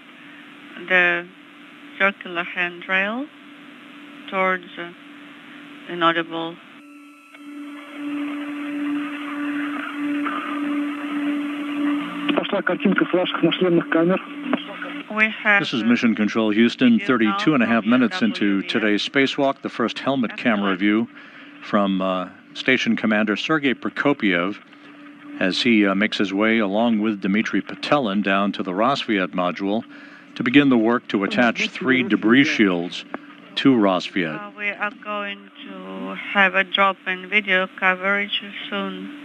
the circular handrail towards inaudible. Пошла картинка флажков нашлемных камер. This is Mission Control Houston, 32.5 minutes into today's spacewalk. The first helmet camera view from Station Commander Sergey Prokopyev as he makes his way along with Dmitri Petelin down to the Rassvet module to begin the work to attach 3 debris shields to Rassvet. We are going to have a drop-in video coverage soon.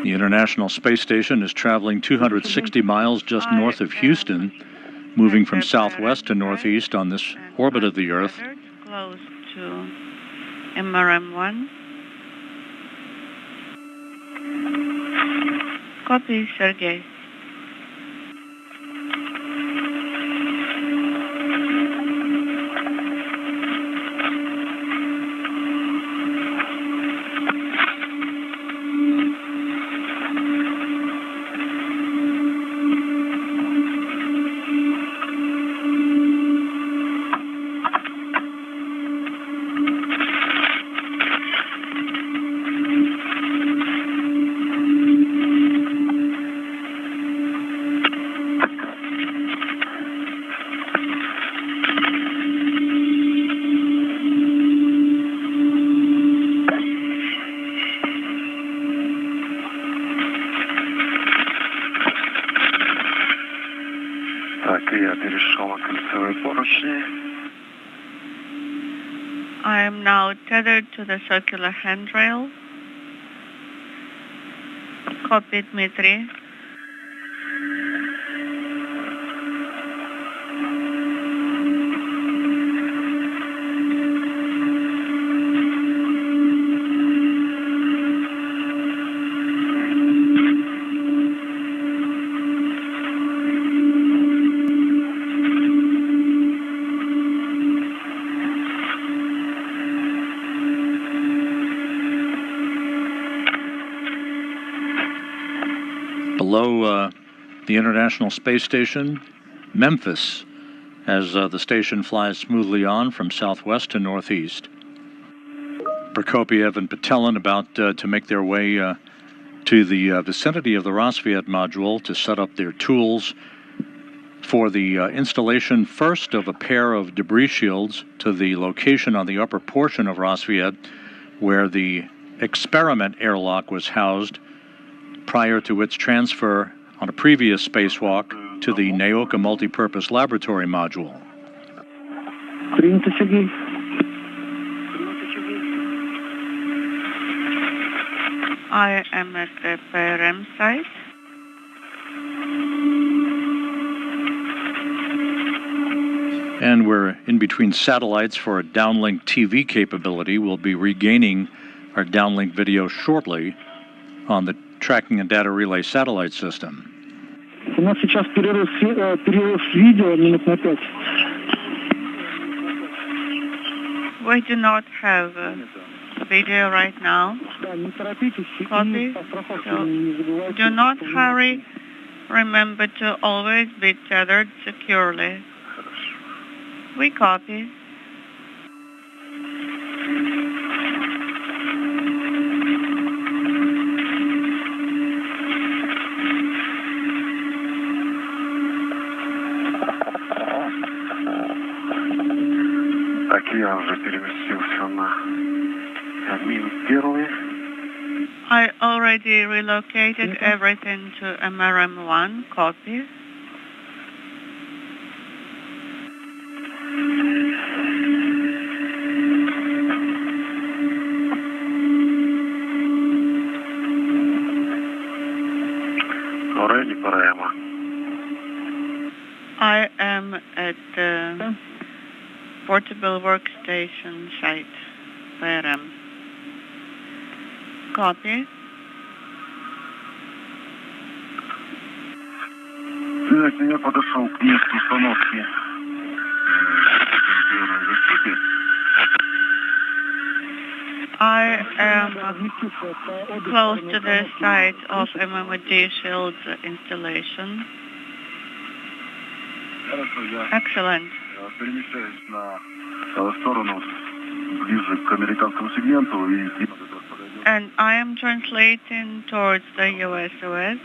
The International Space Station is traveling 260 miles just north of Houston, moving from southwest to northeast on this orbit of the Earth. Close to MRM-1. Copy, Sergey. I am now tethered to the circular handrail. Copy, Dmitri. Below the International Space Station, Memphis, as the station flies smoothly on from southwest to northeast. Prokopyev and Petelin about to make their way to the vicinity of the Rassvet module to set up their tools for the installation first of a pair of debris shields to the location on the upper portion of Rassvet where the experiment airlock was housed prior to its transfer on a previous spacewalk to the Nauka multipurpose laboratory module. Принято, Сергей. I am at the PRM site. And we're in between satellites for a downlink TV capability. We'll be regaining our downlink video shortly on the Tracking and Data Relay satellite system. У нас сейчас перерыв видео минут на 5. We do not have video right now. Не торопитесь. Copy. So, do not hurry. Remember to always be tethered securely. We copy. Я уже переместился на Мин-1. I already relocated everything to MRM-1. Copy. Already Parema. I am at the portable workstation site, PRM. Copy. Так, я подошел к месту установки защиты. I am close to the site of MMD shield installation. Хорошо, я Excellent. перемещаюсь на сторону ближе к американскому сегменту и And I am translating towards the USOS,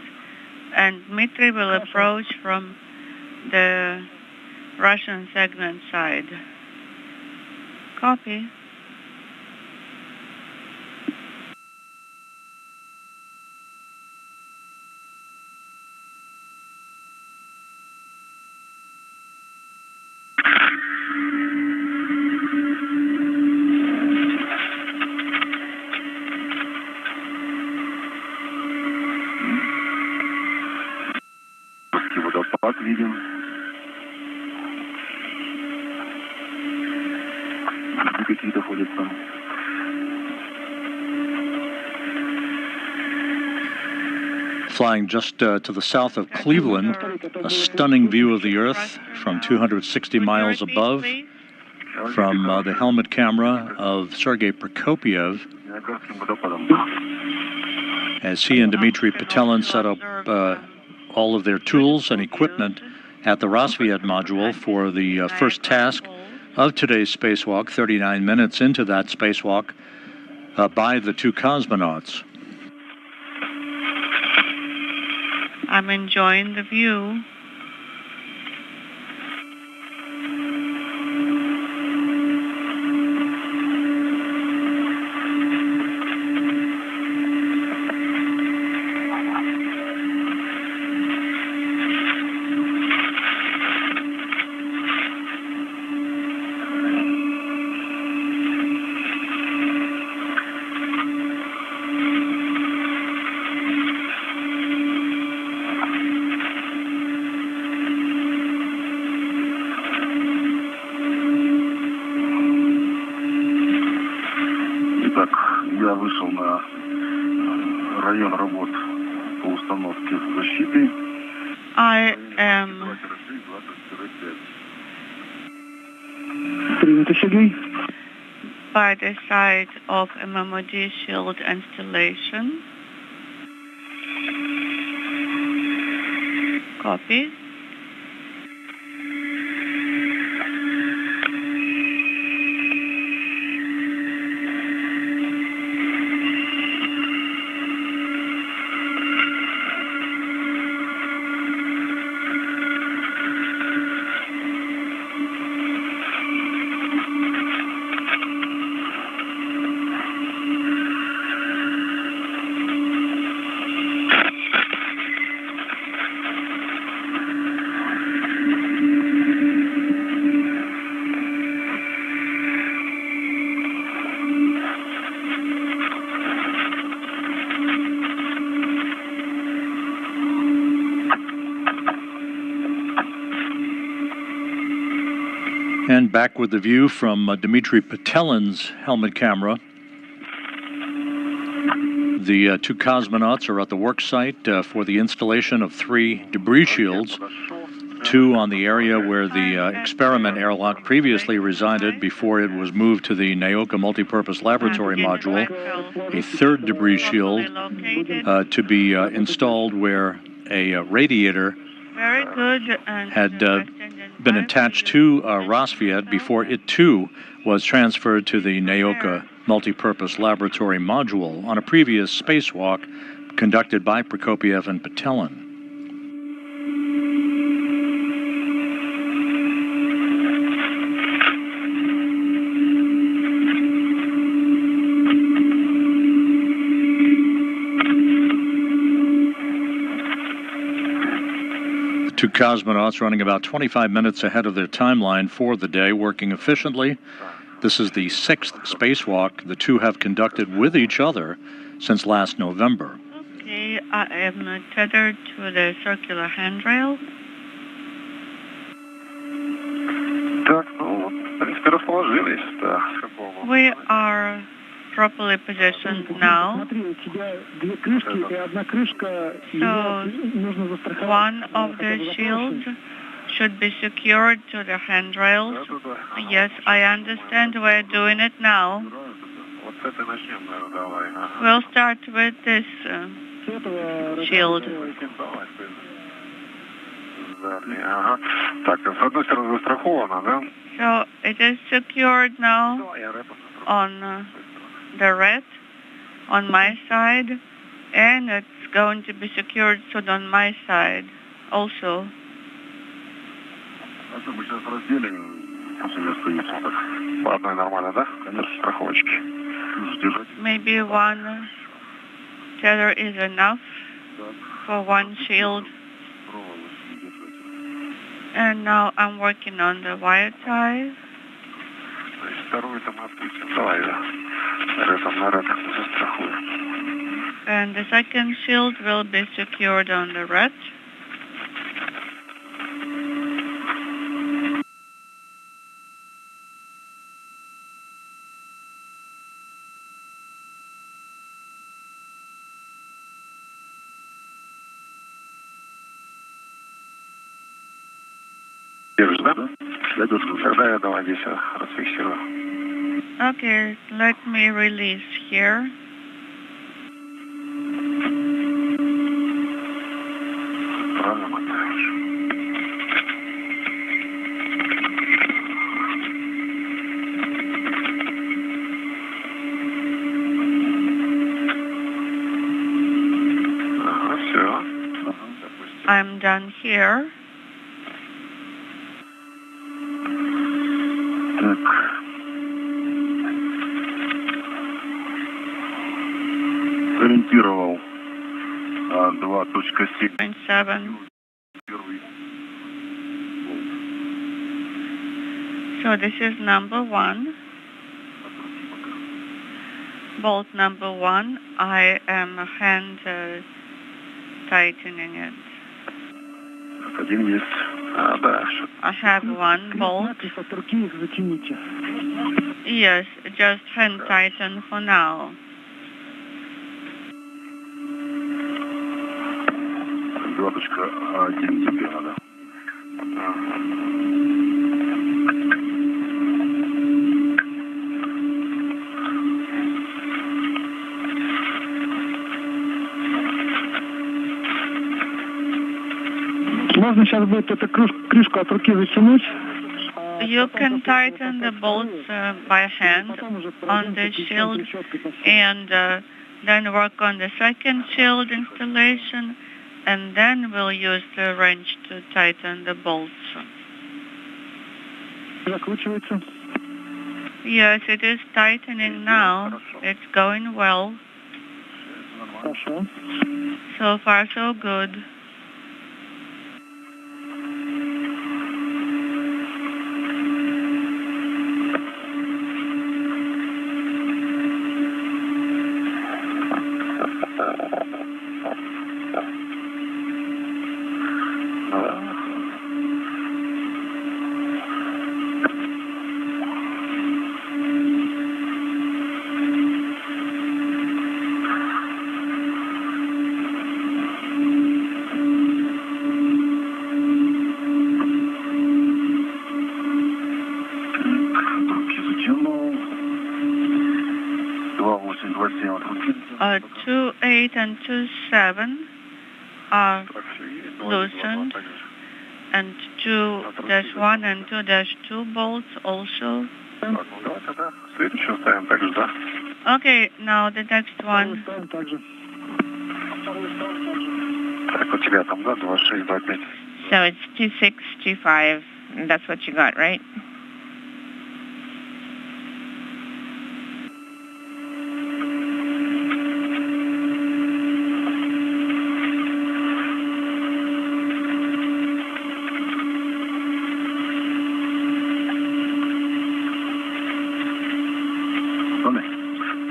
and Dmitri will approach from the Russian segment side. Copy. водопад видим. Какие-то ходят там. Flying just to the south of Cleveland, a stunning view of the Earth from 260 miles above, from the helmet camera of Sergey Prokopyev, as he and Dmitri Petelin set up all of their tools and equipment at the Rassvet module for the first task of today's spacewalk, 39 minutes into that spacewalk by the two cosmonauts. I'm enjoying the view. Я вышел на район работ по установке защиты. I am by the side of MMD shield installation. Copy. And back with the view from Dmitri Petelin's helmet camera. The two cosmonauts are at the work site for the installation of 3 debris shields, 2 on the area where the experiment airlock previously resided before it was moved to the Nauka multipurpose laboratory module, a 3rd debris shield to be installed where a radiator had been attached to Rassvet before it too was transferred to the Nauka multipurpose laboratory module on a previous spacewalk conducted by Prokopyev and Petelin. Two cosmonauts running about 25 minutes ahead of their timeline for the day, working efficiently. This is the 6th spacewalk the two have conducted with each other since last November. Okay, I am tethered to the circular handrail. Так, ну, в принципе, расположились, да. We are properly positioned now. Смотри, у тебя две крышки и одна крышка, So, нужно застраховать. one of the shields should be secured to the handrails. Yes, I understand. We're doing it now. Вот с этой начнем, наверное, давай. We'll start with this shield. Ага. Так, с одной стороны застраховано, да? So, it is secured now on the red on my side, and it's going to be secured soon on my side also. Мы сейчас разделим, по одной нормально, да? Страховочки. Maybe one tether is enough for one shield. And now I'm working on the wire tie. Вторую там отпустим. Давай, да. На red застрахуем. And the second shield will be secured on the red. Держишь, да? Я держу. Тогда я давай здесь расфиксирую. Okay, let me release here. Правильно мотаешь. Ага, все. I'm done here. Так. Ориентировал 2.7. 7. So this is number 1. Bolt number 1. I am hand tightening it. Один есть. Да. I have one bolt. От руки их затяните. Yes, just hand tighten for now. 2.1 теперь надо. Можно сейчас будет эту крышку от руки затянуть. You can tighten the bolts by hand on the shield and then work on the second shield installation, and then we'll use the wrench to tighten the bolts. Закручивается. Yes, it is tightening now. It's going well. Хорошо. So far, so good. Ага. 2.8 and 2.7 are loosened, and 2-1 and 2-2 bolts also. Давай тогда следующую ставим так же, да? Okay, now the next one. Также. Так, у тебя там, да, 26, 25. So it's 2625. That's what you got, right?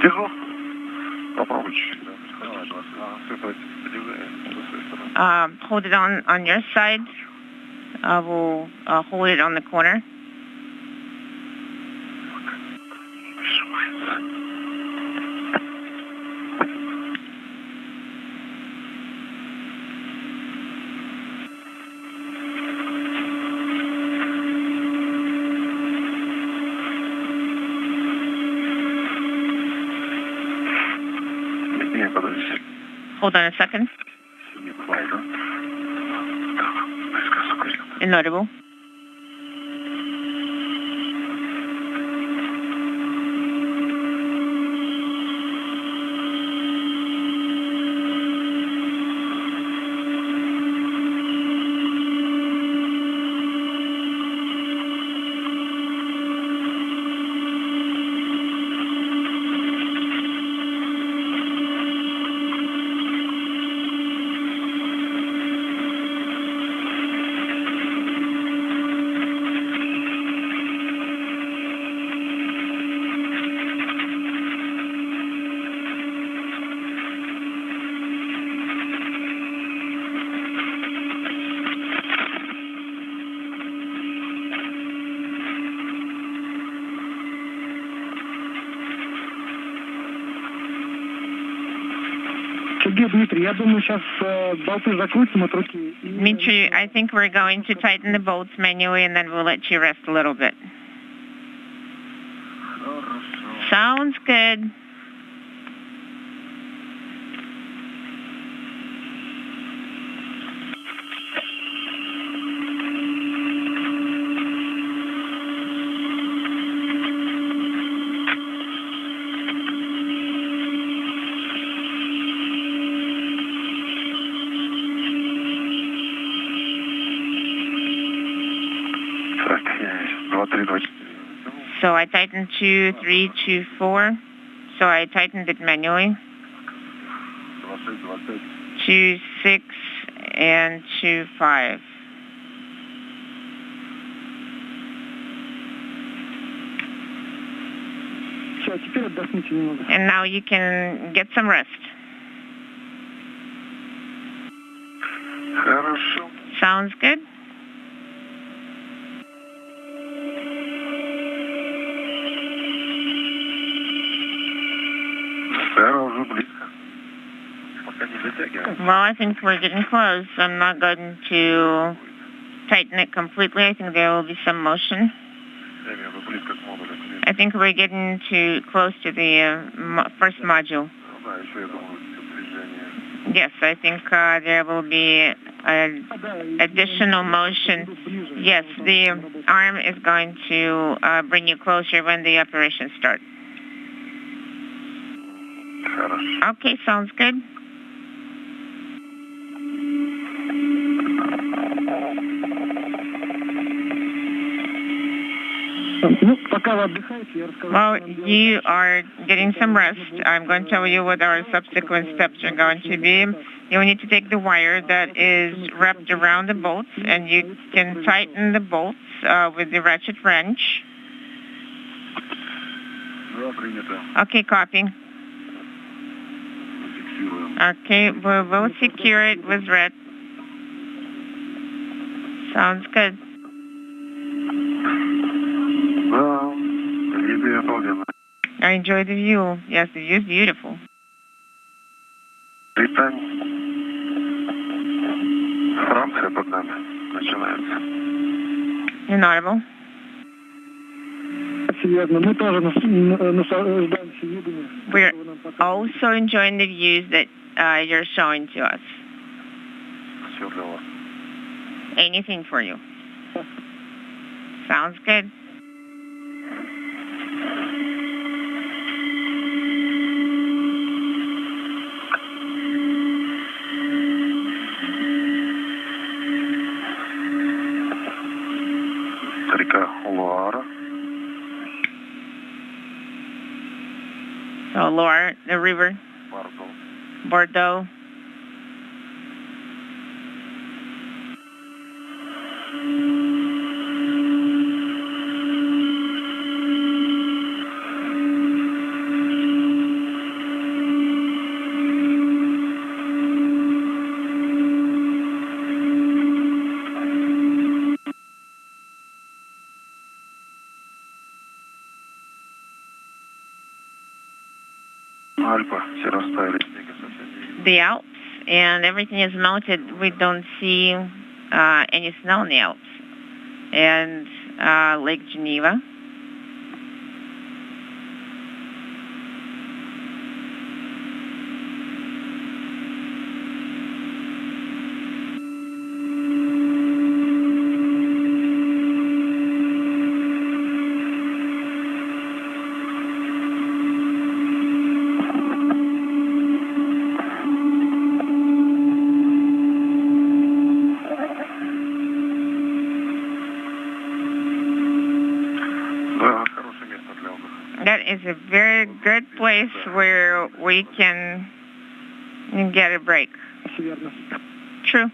Держу. Попробуй чуть-чуть. Hold it on your side. We'll hold it on the corner. Hold on a second. Inaudible. Дмитрий, я думаю, сейчас болты закрутим от руки. Dmitri, I think we're going to tighten the bolts manually and then we'll let you rest a little bit. Sounds good. So I tightened 2, 3, 2, 4. So I tightened it manually. 2, 6, and 2, 5. Все, теперь отдохните немного. And now you can get some rest. Хорошо. Sounds good? Уже близко. Пока не затягиваем. Well, I think we're getting close. I'm not going to tighten it completely. I think there will be some motion. Близко к модулю. I think we're getting too close to the first module. Да, еще я думаю, движение. Yes, I think there will be additional motion. Yes, the arm is going to bring you closer when the operation starts. Хорошо. Okay, sounds good. Ну, пока вы отдыхаете, я расскажу. Well, you are getting some rest. I'm going to tell you what our subsequent steps are going to be. You need to take the wire that is wrapped around the bolts, and you can tighten the bolts with the ratchet wrench. Okay, copy. Okay, we'll secure it with red. Sounds good. I enjoy the view. Yes, the view is beautiful. Франция под нами начинается. Inaudible. Серьезно, мы тоже наслаждаемся видами. We're also enjoying the views that you're showing to us. Все для вас. Anything for you. Sounds good. So Loire, the river. Bordeaux. The Alps, and everything is melted. We don't see any snow in the Alps. And Lake Geneva. is a very good place where we can get a break. True.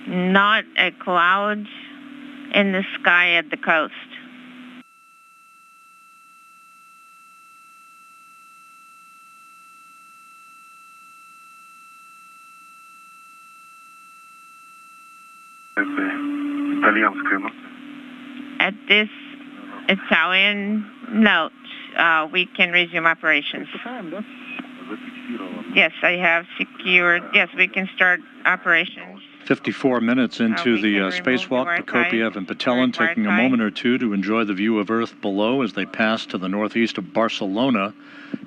Not a cloud in the sky at the coast. At this Italian note, we can resume operations. Yes, I have secured. Yes, we can start operations. 54 minutes into the spacewalk, Prokopyev and Petelin taking a moment or two to enjoy the view of Earth below as they pass to the northeast of Barcelona,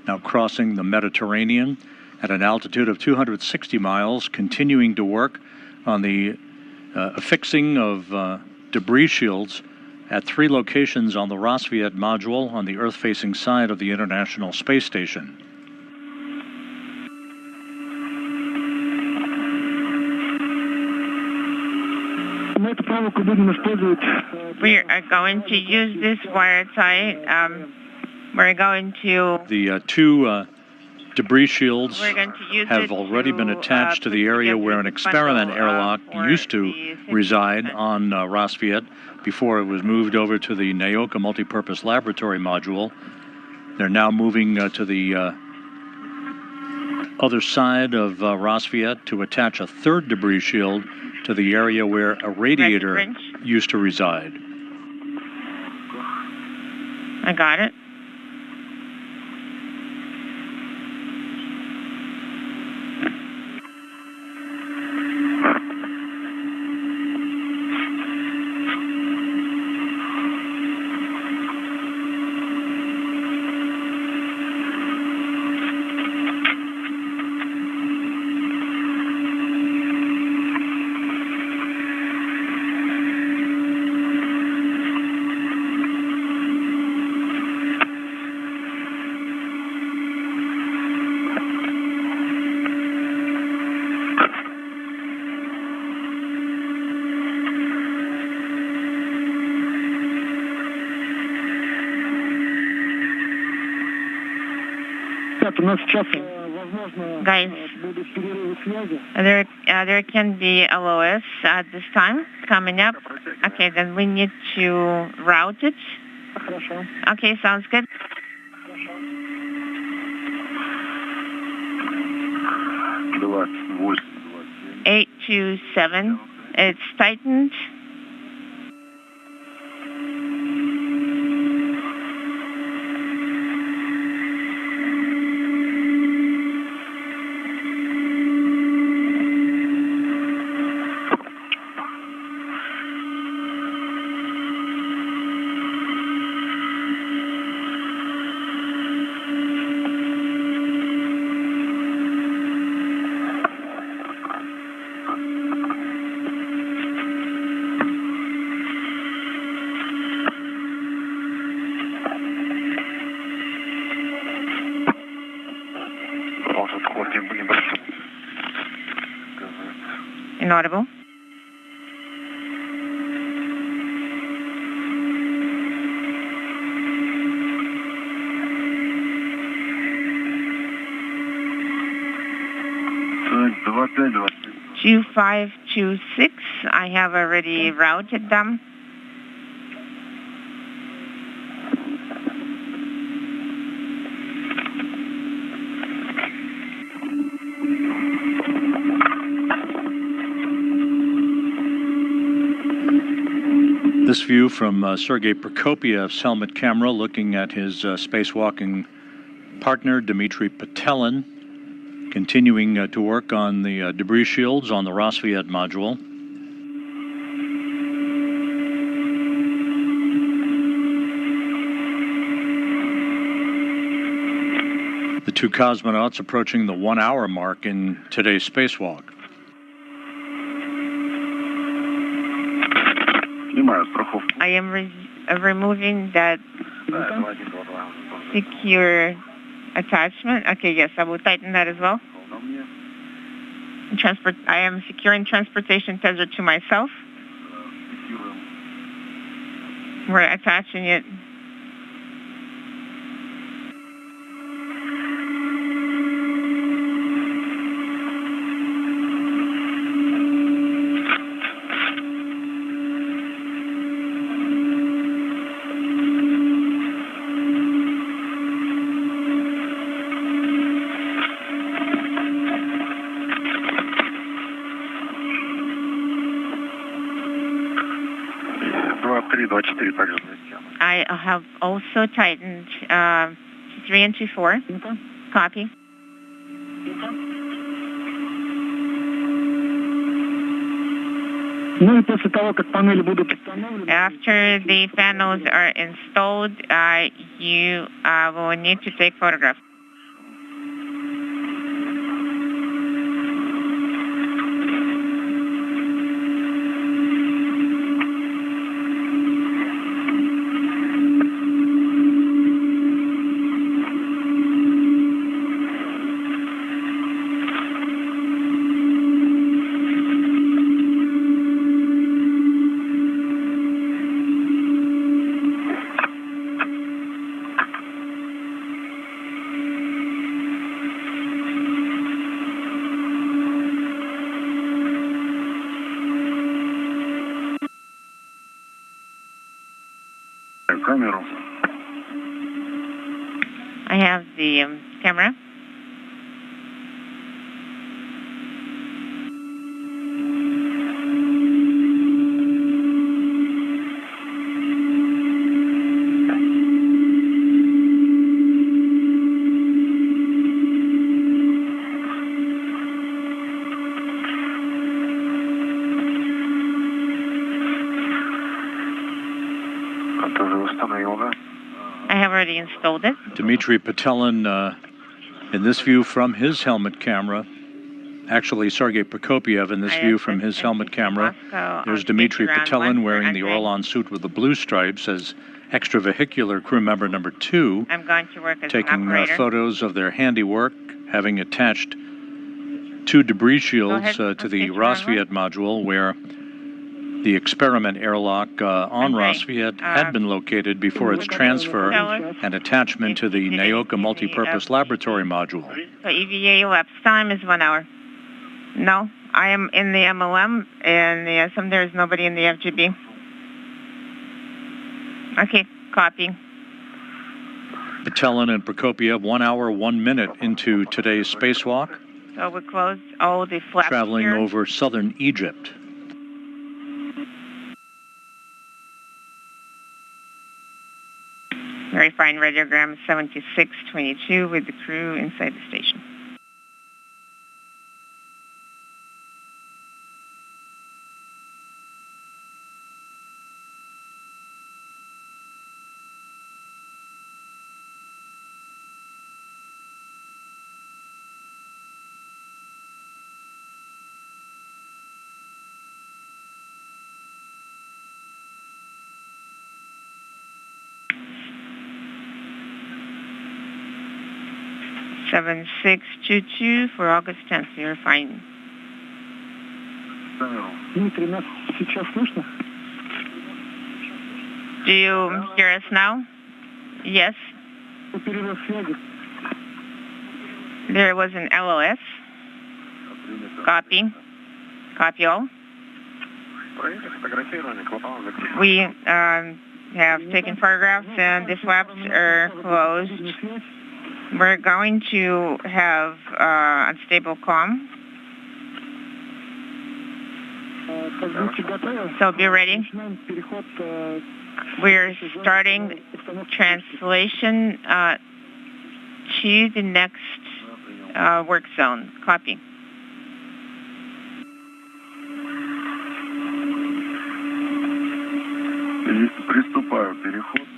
now crossing the Mediterranean at an altitude of 260 miles, continuing to work on the affixing of debris shields at 3 locations on the Rassvet module on the Earth-facing side of the International Space Station. We are going to use this wire tie. We're going to... The 2 debris shields have already been attached to the area where an experiment airlock used to reside on Rassvet before it was moved over to the Nauka multipurpose laboratory module. They're now moving to the other side of Rassvet to attach a 3rd debris shield to the area where a radiator used to reside. I got it. Guys, there can be LOS at this time coming up. Okay, then we need to route it. Okay, sounds good. Eight to 7. It's tightened. Inaudible. Two 526. I have already routed them. This view from Sergey Prokopiev's helmet camera, looking at his spacewalking partner, Dmitri Petelin, continuing to work on the debris shields on the Rassvet module. The 2 cosmonauts approaching the 1-hour mark in today's spacewalk. I am removing that secure attachment. Okay, yes, I will tighten that as well. I am securing transportation tether to myself. We're attaching it. I have also tightened 3 and 2-4. Copy. After the panels are installed, you will need to take photographs. I have the camera. I have already installed it. Dmitri Petelin, in this view from his helmet camera, actually Sergey Prokopyev in this view from his helmet camera. There's Dmitri Petelin wearing the Orlan suit with the blue stripes as extravehicular crew member number 2. I'm going to work as taking an operator. photos of their handiwork, having attached 2 debris shields to the Rassvet module where the experiment airlock on Rassvet had been located before its transfer and attachment to the Nauka multipurpose laboratory module. So EVA elapsed time is 1 hour. No, I am in the MLM, and there's nobody in the FGB. Okay, copy. Petelin and Prokopyev, 1 hour, 1 minute into today's spacewalk. So we closed all the flaps traveling here. over southern Egypt. Verifying radiogram 7622 with the crew inside the station. Seven 622 for August 10th. You're fine. Дмитрий, нас сейчас слышно? Do you hear us now? Yes. Перерыв связи. There was an LOS. Copy. Copy all. We have taken photographs and the flaps are closed. We're going to have unstable comm. So be ready. We're starting translation to the next work zone. Copy.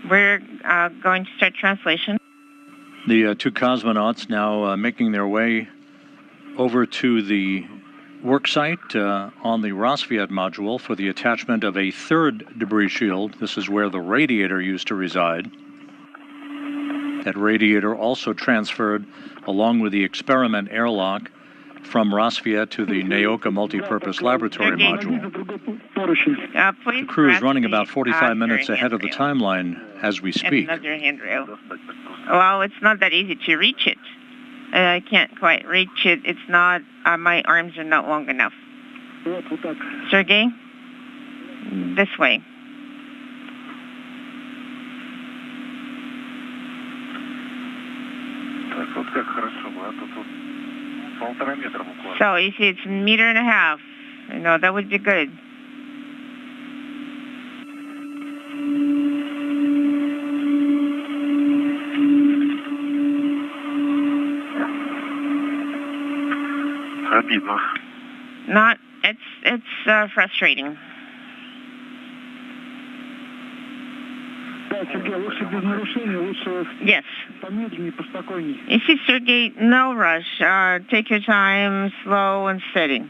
We're going to start translation. The 2 cosmonauts now making their way over to the work site on the Rassvet module for the attachment of a 3rd debris shield. This is where the radiator used to reside. That radiator also transferred along with the experiment airlock from Rassvet to the Nauka multipurpose laboratory module. The crew is running about 45 minutes ahead of the timeline as we speak. Another handrail. Well, it's not that easy to reach it. I can't quite reach it. It's not, my arms are not long enough. Sergey, this way. So you see it's 1.5 meters. You know, that would be good. Not, it's frustrating. Yes. You see, Sergey, no rush. Take your time, slow and steady.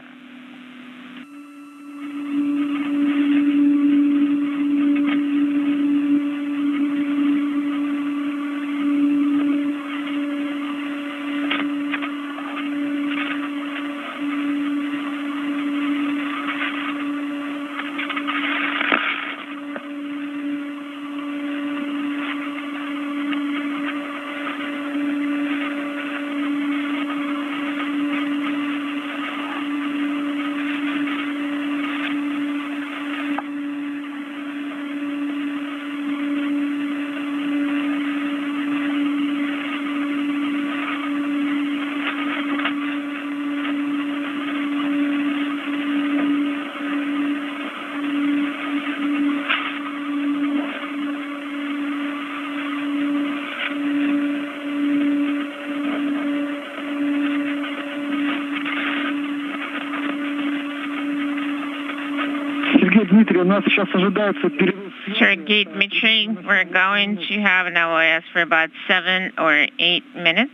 Sergey, Dmitri, we're going to have an LOS for about 7 or 8 minutes.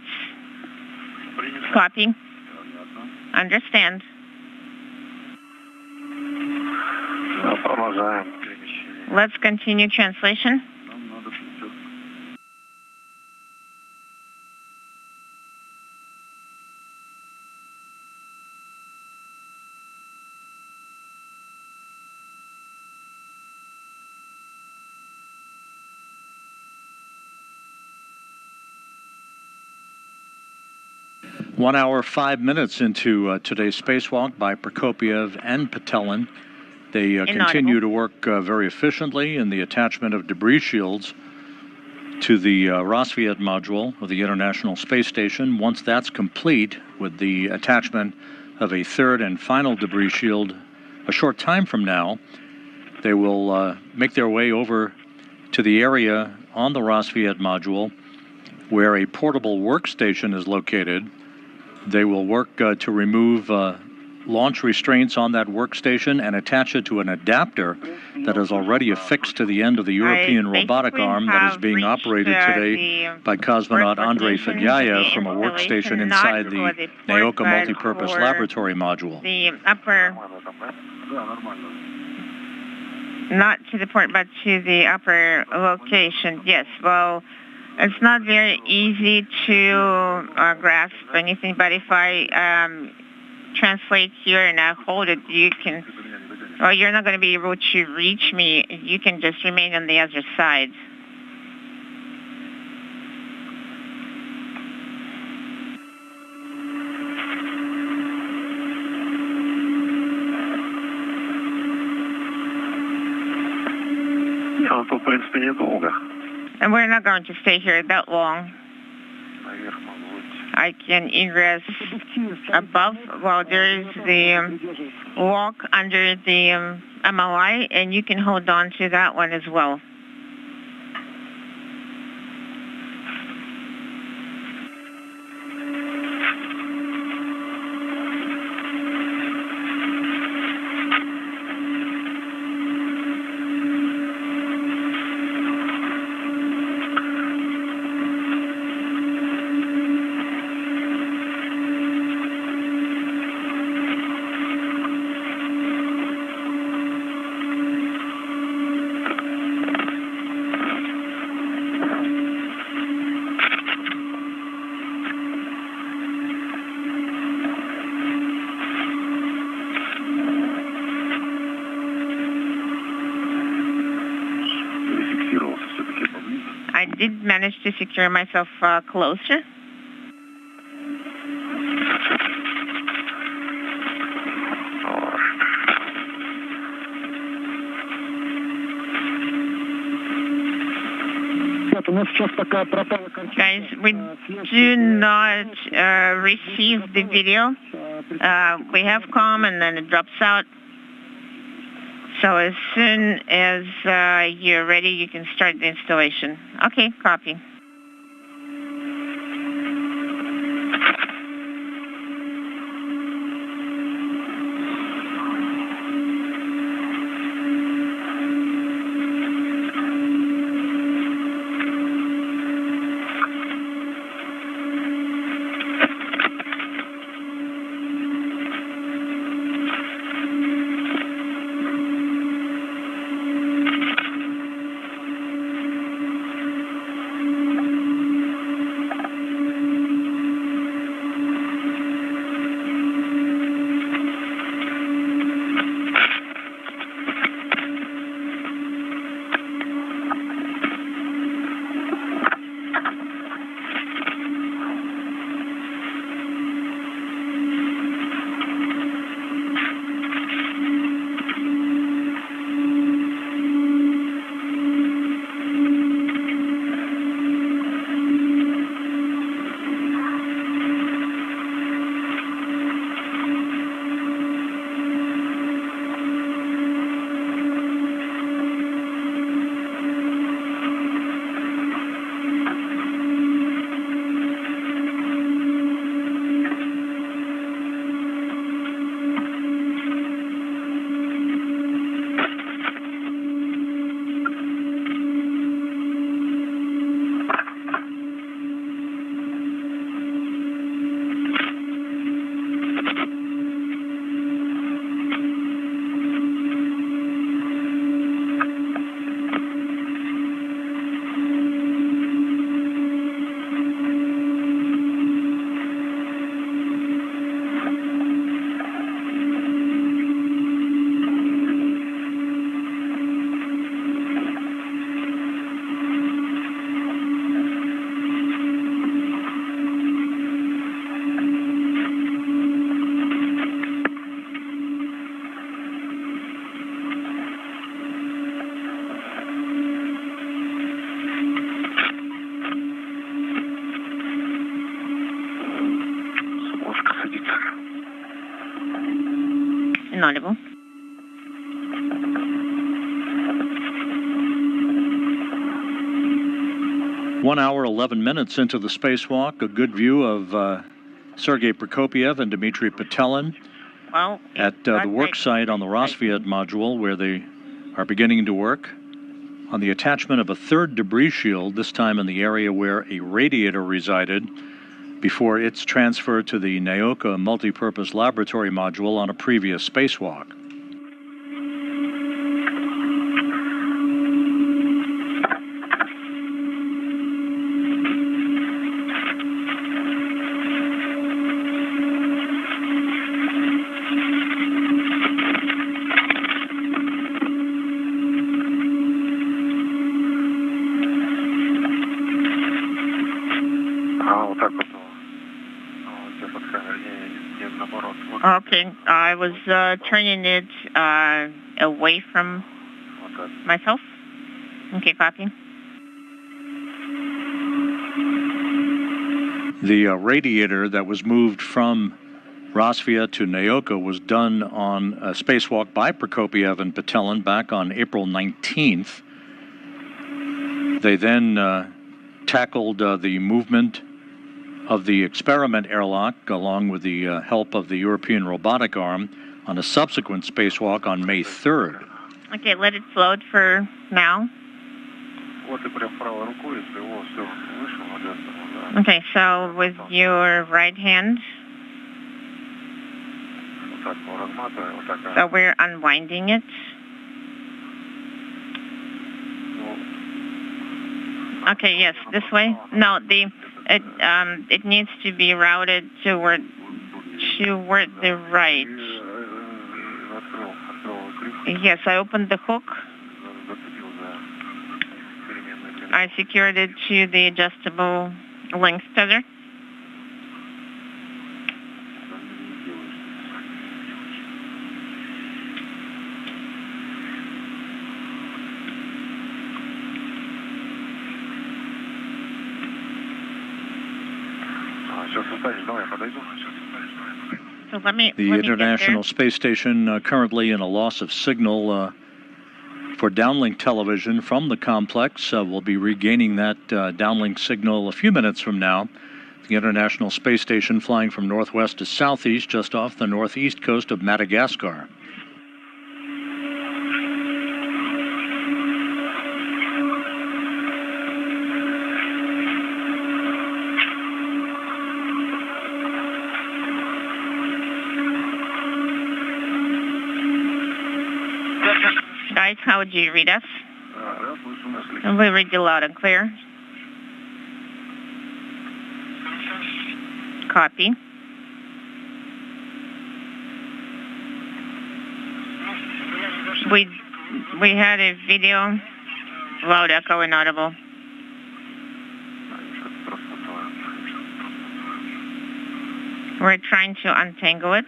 Copy. Understand. Let's continue translation. One hour, 5 minutes into today's spacewalk by Prokopyev and Petelin. They continue to work very efficiently in the attachment of debris shields to the Rassvet module of the International Space Station. Once that's complete, with the attachment of a third and final debris shield a short time from now, they will make their way over to the area on the Rassvet module where a portable workstation is located. They will work to remove launch restraints on that workstation and attach it to an adapter that is already affixed to the end of the European robotic arm that is being operated today by cosmonaut Andrei Fedyayev from a workstation inside the Nauka multipurpose laboratory module. The upper, not to the port, but to the upper location. Yes, well, it's not very easy to grasp anything, but if I translate here and I hold it, you can, well, you're not going to be able to reach me. You can just remain on the other side. And we're not going to stay here that long. I can ingress above. Well, there is the walk under the MLI, and you can hold on to that one as well. did manage to secure myself closer. Guys, we do not receive the video. We have comm and then it drops out. So as soon as you're ready, you can start the installation. Okay, copy. Inaudible. One hour, 11 minutes into the spacewalk, a good view of Sergey Prokopyev and Dmitri Petelin at the work site on the Rassvet module, where they are beginning to work on the attachment of a third debris shield, this time in the area where a radiator resided, before its transfer to the Nauka multipurpose laboratory module on a previous spacewalk. Okay, I was turning it away from myself. Okay, copy. The radiator that was moved from Rassvet to Nauka was done on a spacewalk by Prokopyev and Petelin back on April 19th. They then tackled the movement of the experiment airlock, along with the help of the European robotic arm, on a subsequent spacewalk on May 3rd. Okay, let it float for now. Okay, so with your right hand. So we're unwinding it. Okay, yes, this way. No, it needs to be routed toward the right. Yes, I opened the hook. I secured it to the adjustable link tether. So let me International Space Station currently in a loss of signal for downlink television from the complex. We'll be regaining that downlink signal a few minutes from now. The International Space Station flying from northwest to southeast just off the northeast coast of Madagascar. Guys, how would you read us? We read you loud and clear. Copy. We had a video, loud, echo, inaudible. We're trying to untangle it.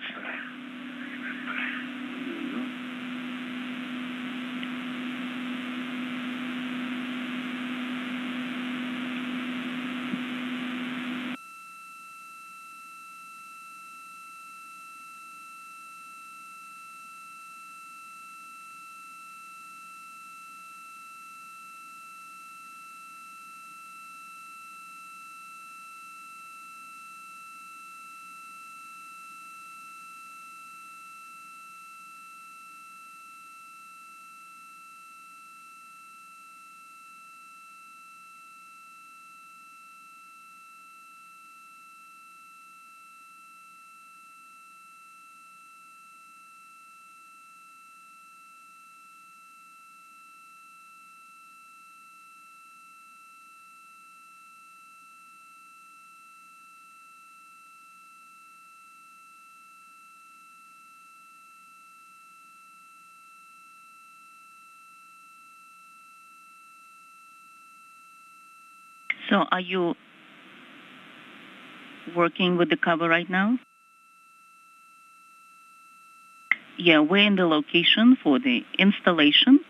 So are you working with the cover right now? Yeah, we're in the location for the installation.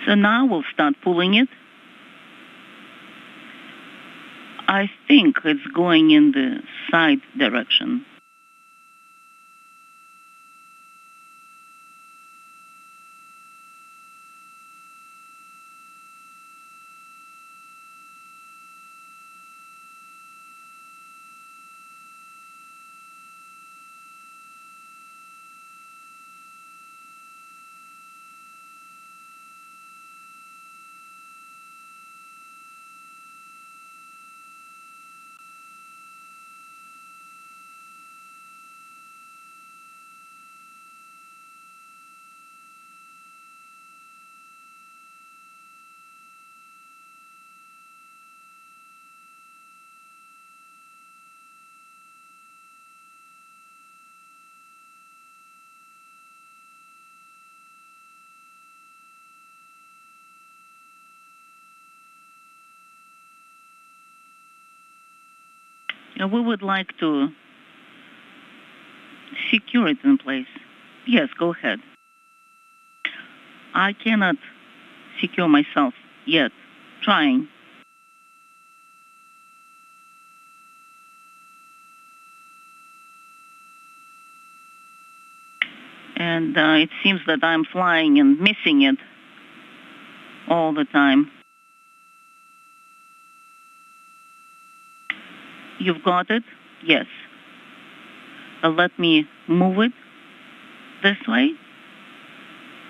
So now we'll start pulling it. I think it's going in the side direction. We would like to secure it in place. Yes, go ahead. I cannot secure myself yet. Trying. And it seems that I'm flying and missing it all the time. You've got it? Yes. Let me move it this way.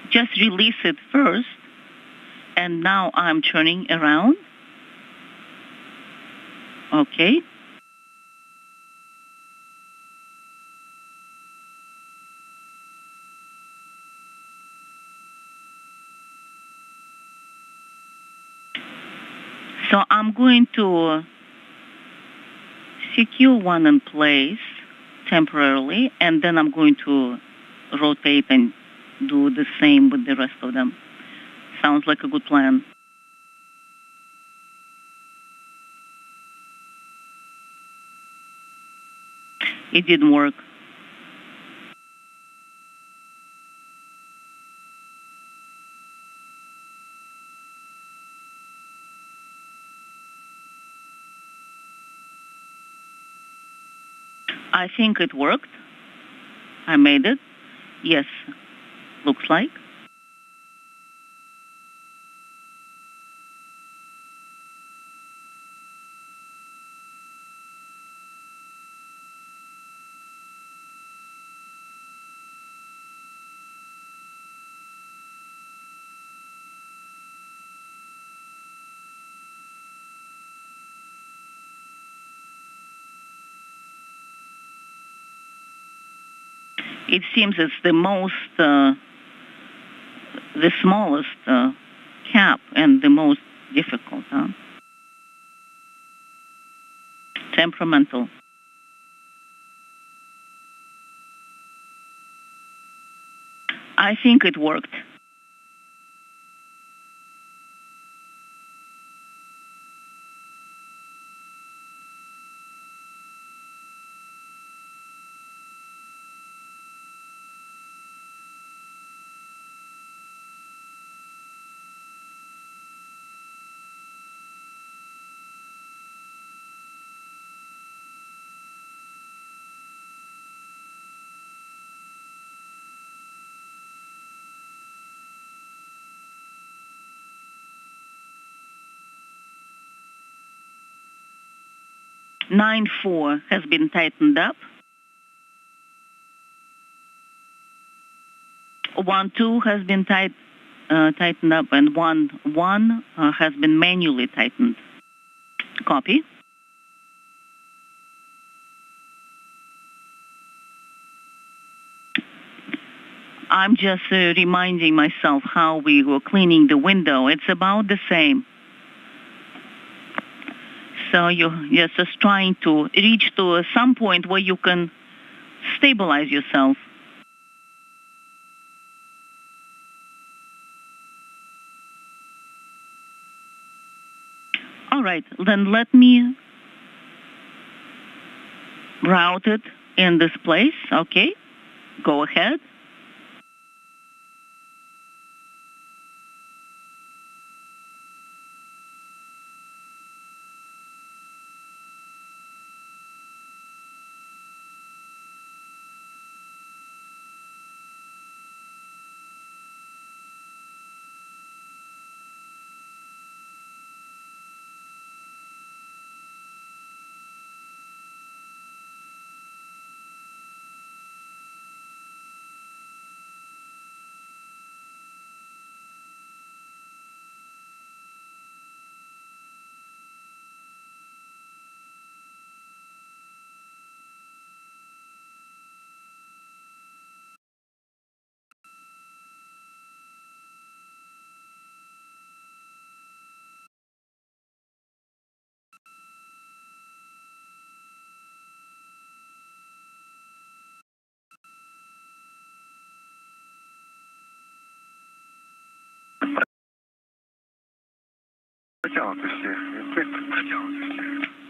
Just release it first. And now I'm turning around. Okay. So I'm going to secure one in place temporarily, and then I'm going to rotate and do the same with the rest of them. Sounds like a good plan. It didn't work. I think it worked. I made it. Yes, looks like. It seems it's the smallest cap and the most difficult. Temperamental. I think it worked. Nine 4 has been tightened up. 1 2 has been tightened up, and 1 1 has been manually tightened. Copy. I'm just reminding myself how we were cleaning the window. It's about the same. So you're just trying to reach to some point where you can stabilize yourself. All right, then let me route it in this place. Okay, go ahead.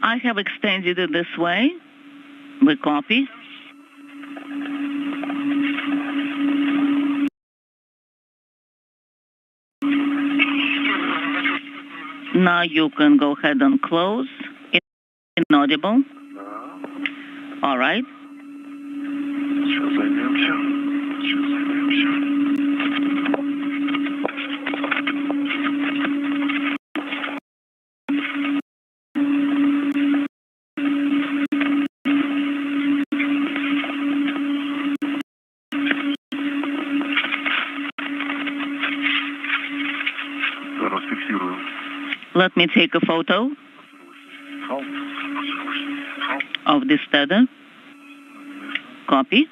I have extended it this way. We copy. Now you can go ahead and close. Inaudible. All right. Let me take a photo of this tether. Copy.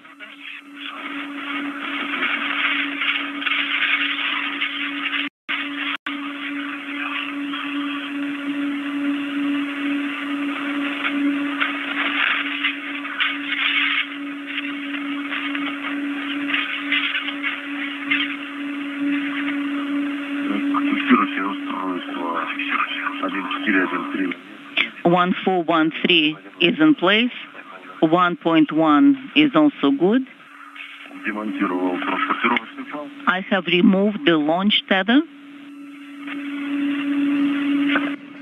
устройство 1413. 1413 is in place. 1.1 is also good. Демонтировал транспортировочный пал. I have removed the launch tether.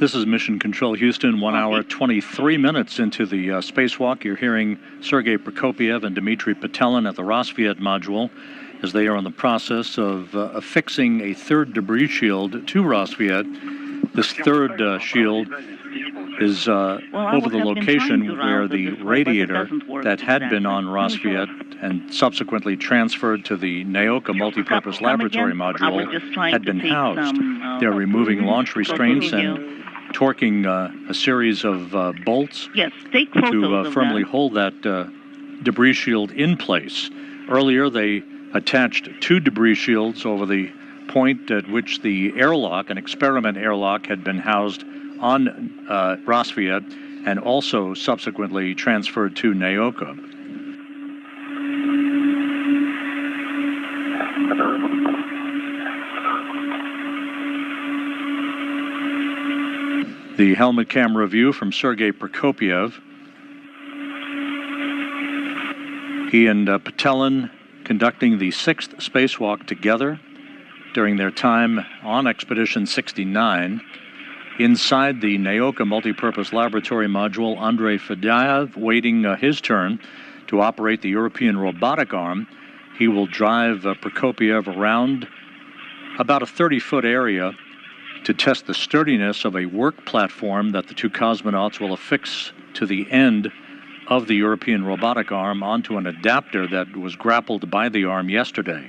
This is Mission Control Houston, 1 hour, 23 minutes into the spacewalk. You're hearing Sergey Prokopyev and Dmitri Petelin at the Rassvet module as they are in the process of affixing a third debris shield to Rassvet. This third shield is over the location where the radiator that had been on Rassvet and subsequently transferred to the Nauka multipurpose laboratory module had been housed. They're removing launch restraints and torquing a series of bolts to firmly hold that debris shield in place. Earlier, they attached 2 debris shields over the point at which the airlock, an experiment airlock, had been housed on Rassvet and also subsequently transferred to Nauka. The helmet camera view from Sergey Prokopyev. He and Petelin conducting the 6th spacewalk together during their time on Expedition 69. Inside the Nauka multipurpose laboratory module, Andrei Fedyaev waiting his turn to operate the European robotic arm. He will drive Prokopyev around about a 30-foot area to test the sturdiness of a work platform that the 2 cosmonauts will affix to the end of the European robotic arm onto an adapter that was grappled by the arm yesterday.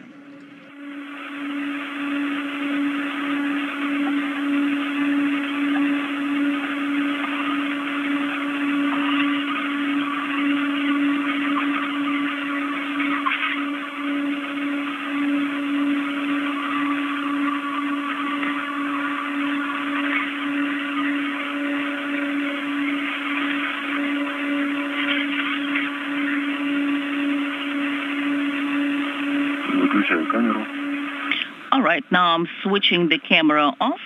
All right, now I'm switching the camera off.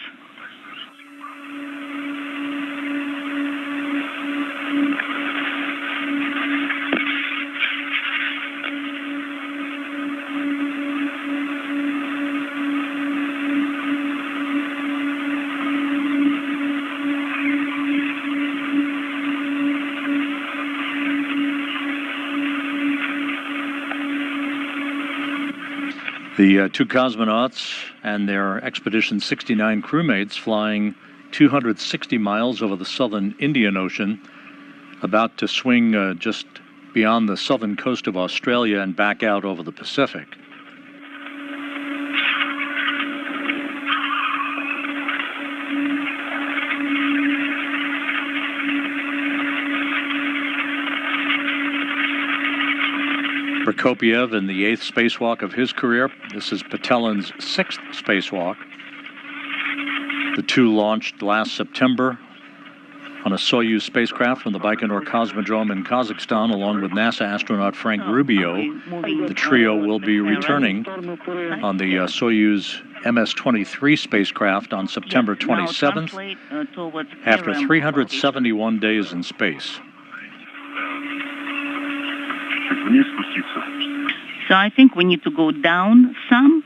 The 2 cosmonauts and their Expedition 69 crewmates flying 260 miles over the southern Indian Ocean, about to swing just beyond the southern coast of Australia and back out over the Pacific. Prokopyev in the 8th spacewalk of his career. This is Petelin's 6th spacewalk. The 2 launched last September on a Soyuz spacecraft from the Baikonur Cosmodrome in Kazakhstan, along with NASA astronaut Frank Rubio. The trio will be returning on the Soyuz MS-23 spacecraft on September 27th after 371 days in space. So I think we need to go down some.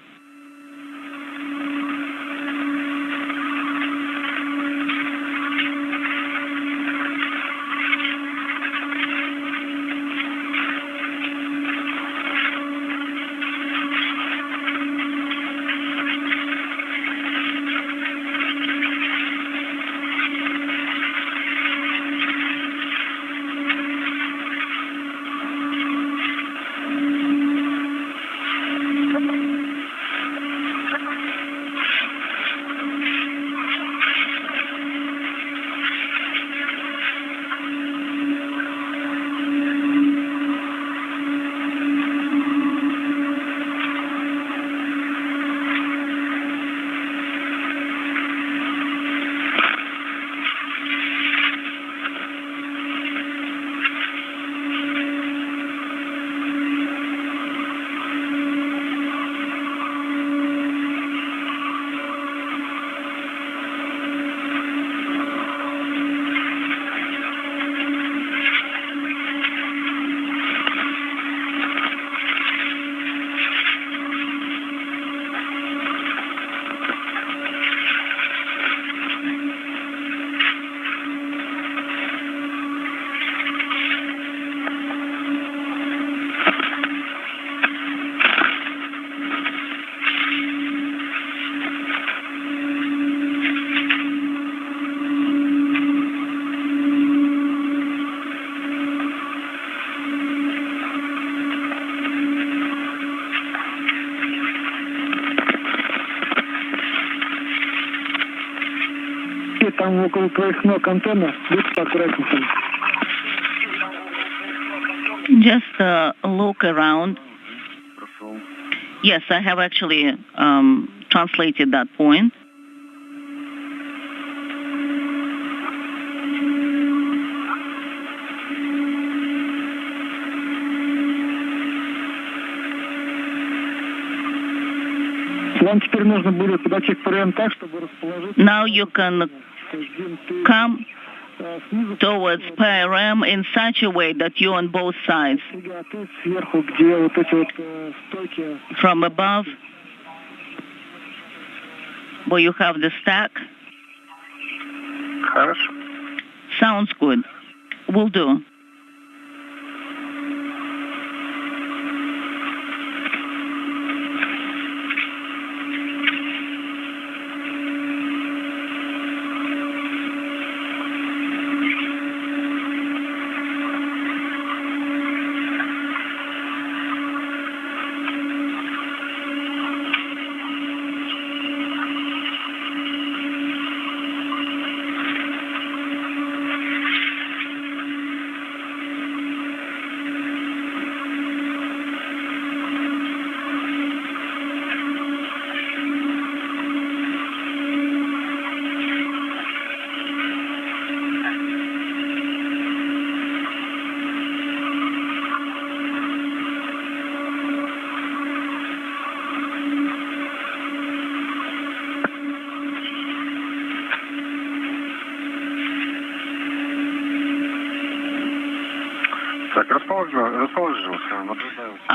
Сергей, там около твоих ног антенна. Будь поаккуратнее там. Just look around. Yes, I have actually translated that point. Вам теперь нужно будет подойти к ПРМ так, чтобы расположить... Now you can come towards PRM in such a way that you're on both sides. Сверху, где вот эти вот стойки... From above, where you have the stack. Хорошо. Sounds good. Will do.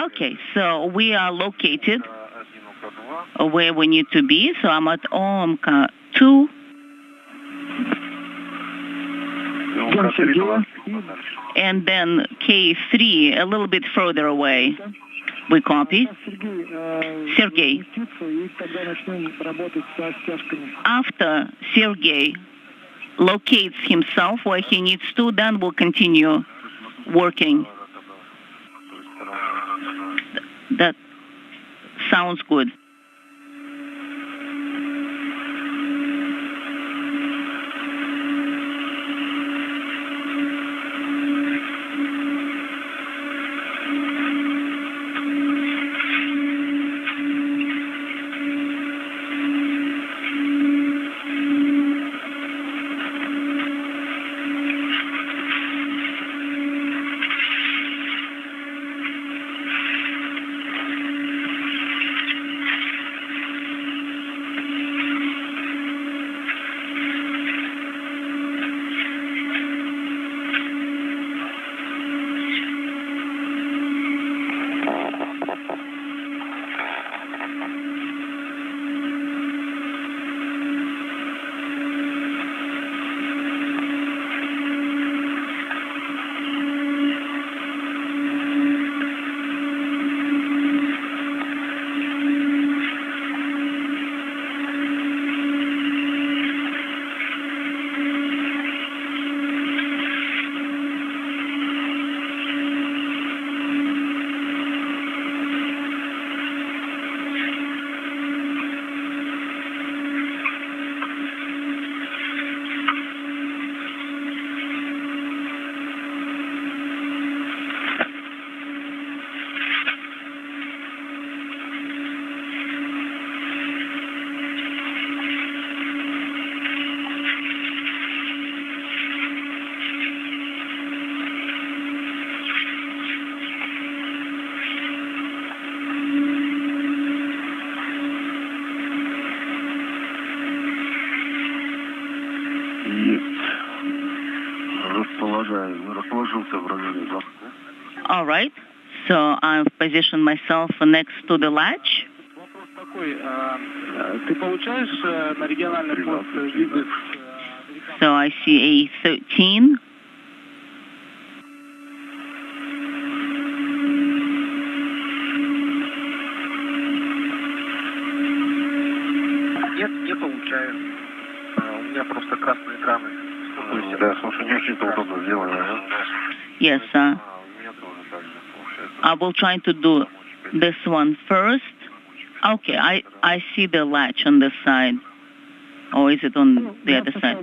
Okay, so we are located where we need to be. So I'm at Omka 2. And then K3, a little bit further away. We copy. Sergey. After Sergey locates himself where he needs to, then we'll continue working. That sounds good. All right. So I've positioned myself next to the latch. So I see A13. Нет, не получаю. У меня просто красные экраны. Да, слушай, не очень-то удобно сделано. Yes, sir. I will try to do this one first. Okay, I see the latch on this side. Or is it on the other side?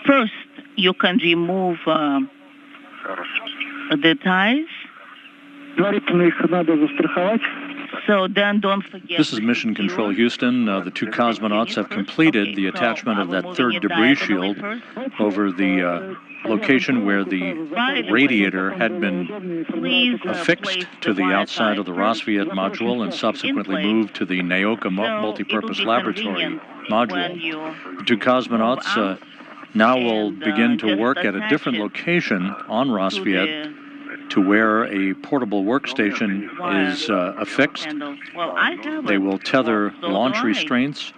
First, you can remove the ties. So then don't forget. This is Mission Control Houston. The two cosmonauts have completed the attachment of that third debris shield over the location where the radiator had been affixed to the outside of the Rassvet module and subsequently moved to the Nauka multipurpose laboratory module. The two cosmonauts now will begin to work at a different location on Rassvet to where a portable workstation is affixed. They will tether launch restraints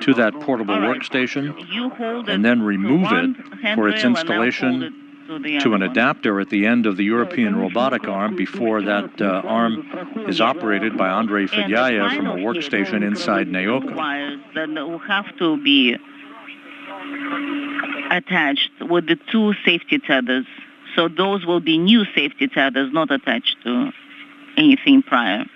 to that portable workstation and then remove it for its installation to an adapter at the end of the European robotic arm before that arm is operated by Andrei Fedyayev from a workstation inside Nauka. That will have to be attached with the two safety tethers. So those will be new safety tethers, not attached to anything prior.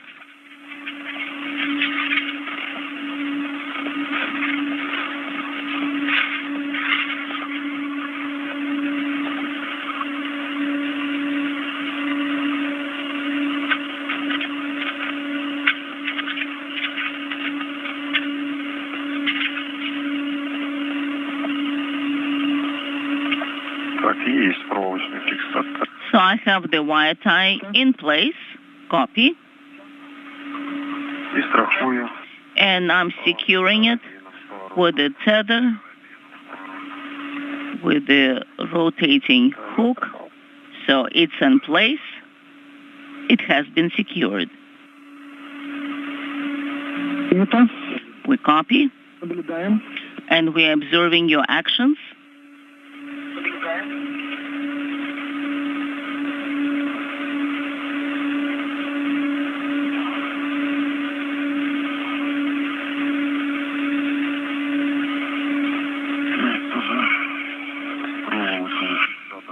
So I have the wire tie in place, copy, and I'm securing it with the tether, with the rotating hook, so it's in place. It has been secured. We copy, and we're observing your actions.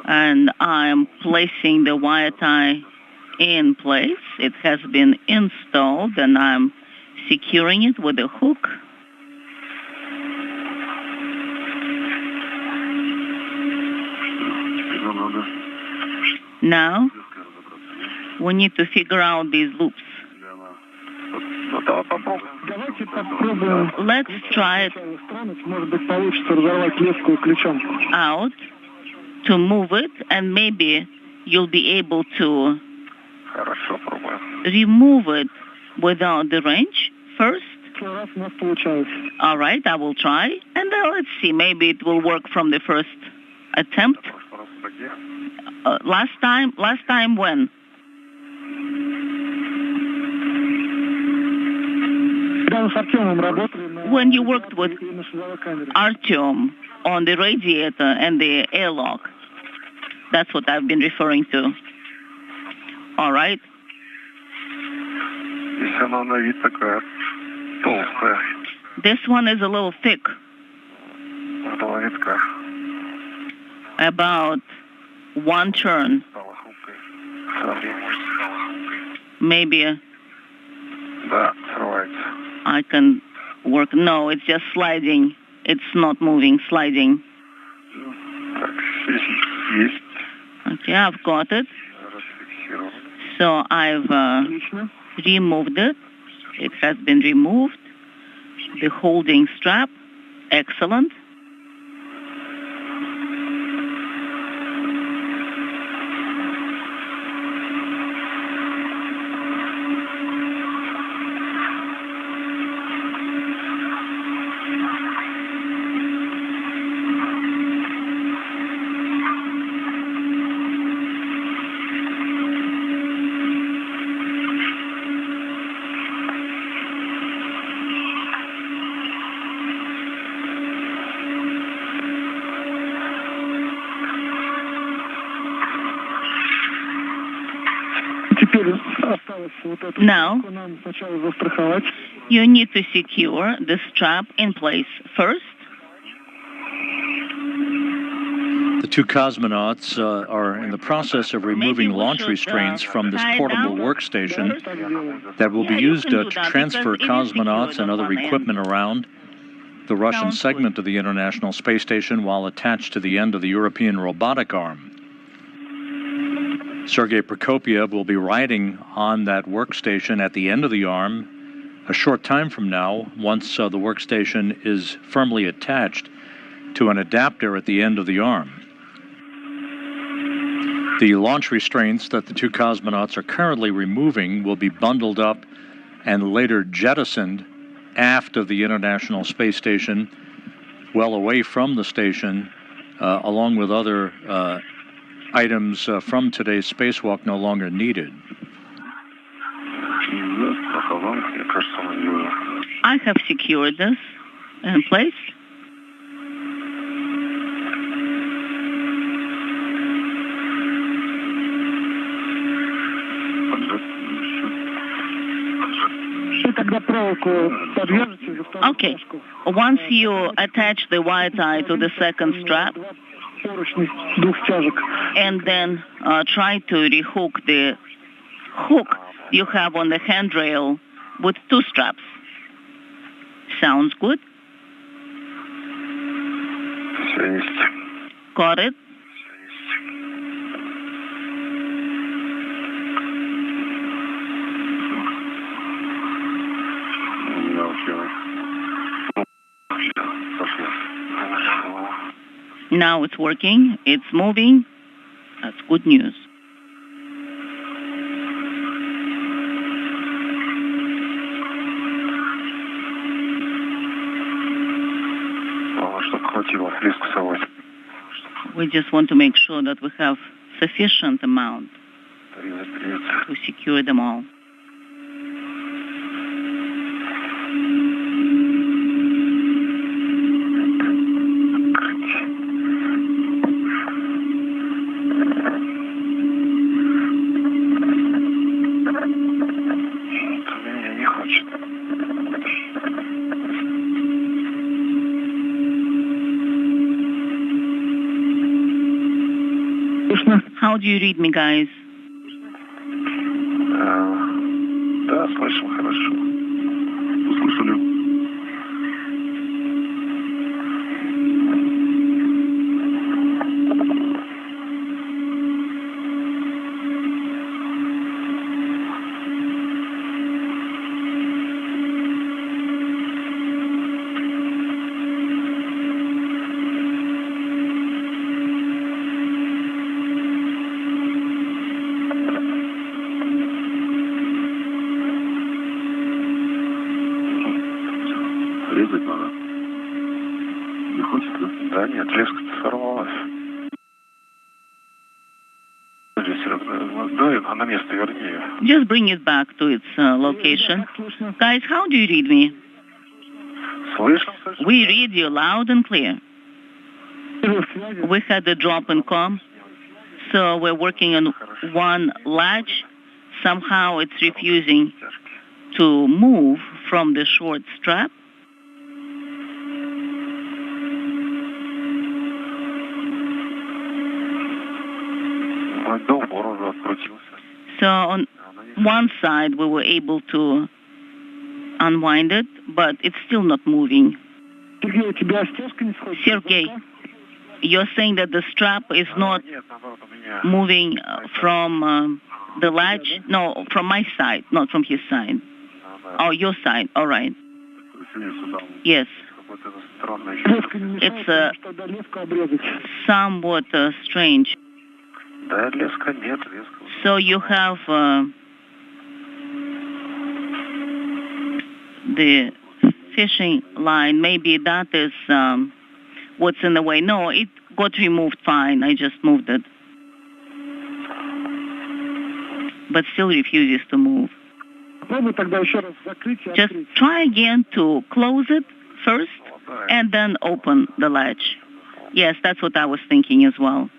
And I'm placing the wire tie in place. It has been installed, and I'm securing it with a hook. Now, we need to figure out these loops. Let's try it out to move it, and maybe you'll be able to remove it without the wrench first. All right, I will try, and then let's see. Maybe it will work from the first attempt. Last time when? When you worked with Artyom on the radiator and the airlock. That's what I've been referring to. All right. This one is a little thick. About one turn. Maybe I can work. No, it's just sliding. It's not moving, sliding. Okay, I've got it. So I've removed it. It has been removed. The holding strap, excellent. Now, you need to secure the strap in place first. The two cosmonauts are in the process of removing launch restraints from this portable workstation that will be used to transfer cosmonauts and other equipment around the Russian Sounds segment of the International Space Station while attached to the end of the European robotic arm. Sergey Prokopyev will be riding on that workstation at the end of the arm a short time from now, once the workstation is firmly attached to an adapter at the end of the arm. The launch restraints that the two cosmonauts are currently removing will be bundled up and later jettisoned aft of the International Space Station, well away from the station, along with other items from today's spacewalk no longer needed. I have secured this in place. Okay, once you attach the white eye to the second strap, and then try to rehook the hook you have on the handrail with two straps. Sounds good? Got it? Now it's working, it's moving. That's good news. We just want to make sure that we have sufficient amount to secure them all. How do you read me, guys? Да, слышим хорошо. Услышали. Резать надо. Не хочется? Да нет, леска сорвалась. Да, на место верни ее. Just bring it back to its location. Guys, how do you read me? Слышно? We read you loud and clear. We had a drop in comm, so we're working on one latch. Somehow it's refusing to move from the short strap. So on one side we were able to unwind it, but it's still not moving. Sergey, you're saying that the strap is not moving from the latch? No, from my side, not from his side. Oh, your side, all right. Yes. It's somewhat strange. So you have the fishing line. Maybe that is what's in the way. No, it got removed fine. I just moved it. But still refuses to move. Just try again to close it first and then open the latch. Yes, that's what I was thinking as well.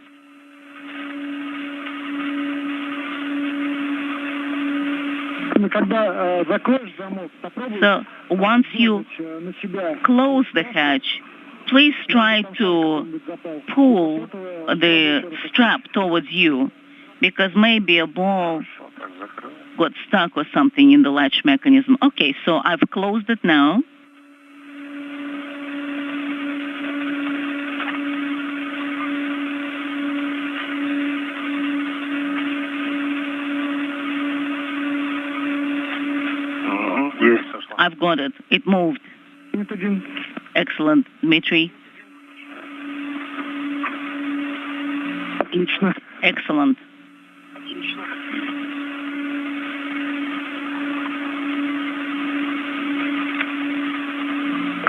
So once you close the hatch, please try to pull the strap towards you, because maybe a ball got stuck or something in the latch mechanism. Okay, so I've closed it now. I've got it. It moved. Минус 1. Excellent, Dmitri. Отлично. Excellent.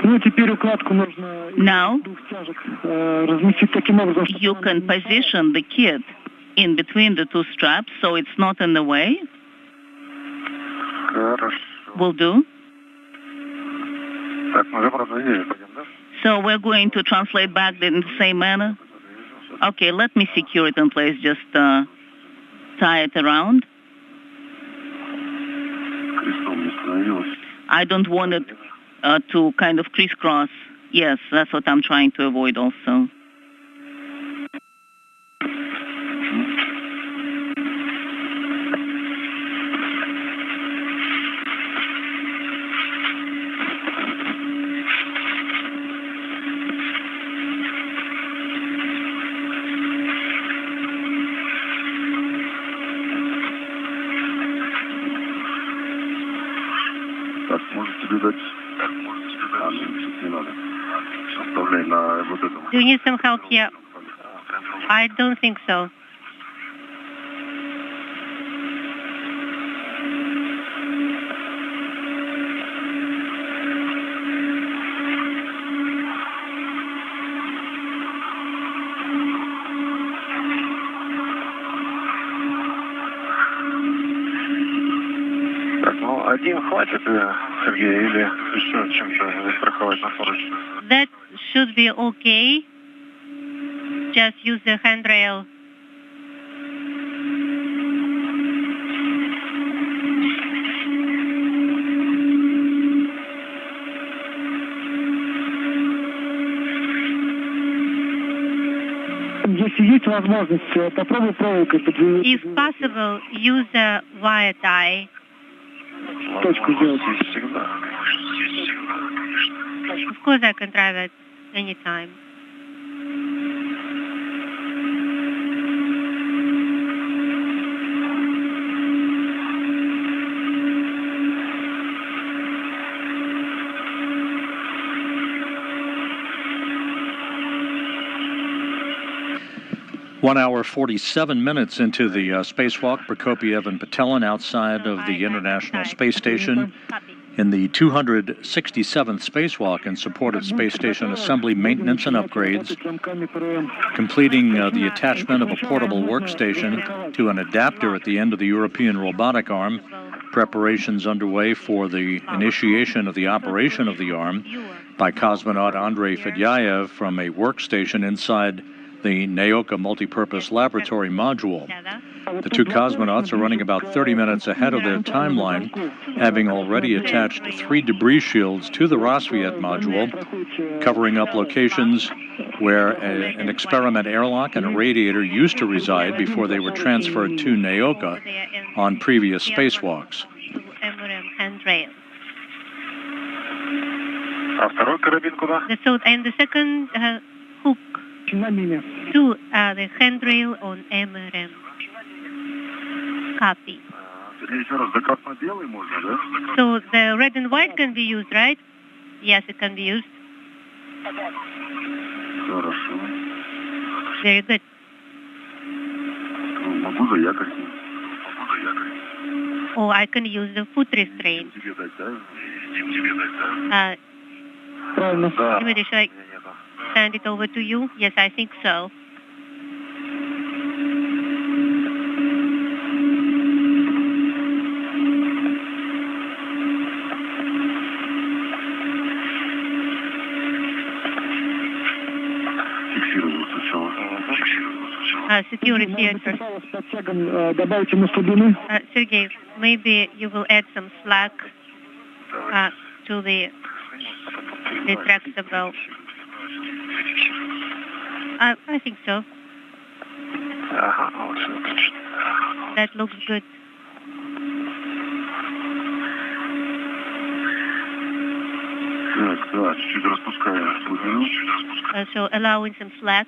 Ну, теперь укладку нужно Now двух стяжек разместить таким образом, чтобы you can position the kit in between the two straps so it's not in the way. Хорошо. Will do. Так, мы же просто здесь пойдем, да? So we're going to translate back in the same manner. Okay, let me secure it in place. Just tie it around. Крестом не становилось. I don't want it to kind of crisscross. Yes, that's what I'm trying to avoid also. Так, может тебе дать... А, нет, не надо. Оставляй на вот этом. Do you need some help here? I don't think so. Так, ну, один хватит, Сергей, или еще чем-то застраховать на случай? That should be okay. Just use the handrail. Если есть возможность, попробуй проволокой подвинуть. If possible, use a wire tie. Точку сделать. Здесь всегда. Of course, I can try that anytime. One hour, 47 minutes into the spacewalk, Prokopyev and Petelin outside of the International Space Station in the 267th spacewalk in support of space station assembly, maintenance, and upgrades, completing the attachment of a portable workstation to an adapter at the end of the European robotic arm. Preparations underway for the initiation of the operation of the arm by cosmonaut Andrei Fedyaev from a workstation inside the Nauka multipurpose laboratory module. The two cosmonauts are running about 30 minutes ahead of their timeline, having already attached 3 debris shields to the Rassvet module, covering up locations where an experiment airlock and a radiator used to reside before they were transferred to Nauka on previous spacewalks. Handrail. А второй карабин куда? And the second hook На мине. to the handrail on MRM. Copy. Еще раз, до красно-белый можно, да? So the red and white can be used, right? Yes, it can be used. Хорошо. Very good. Ну, могу заякорить. Or I can use the foot restraint. Тебе дать, да? Тебе дать, да? Правильно. Да. Dmitri, should I hand it over to you? Yes, I think so. Security entrance. Добавить ему студины. Sergey, maybe you will add some slack to the retractable. I think so. That looks good. Так, да, чуть-чуть распускаю глубину. So allowing some slack.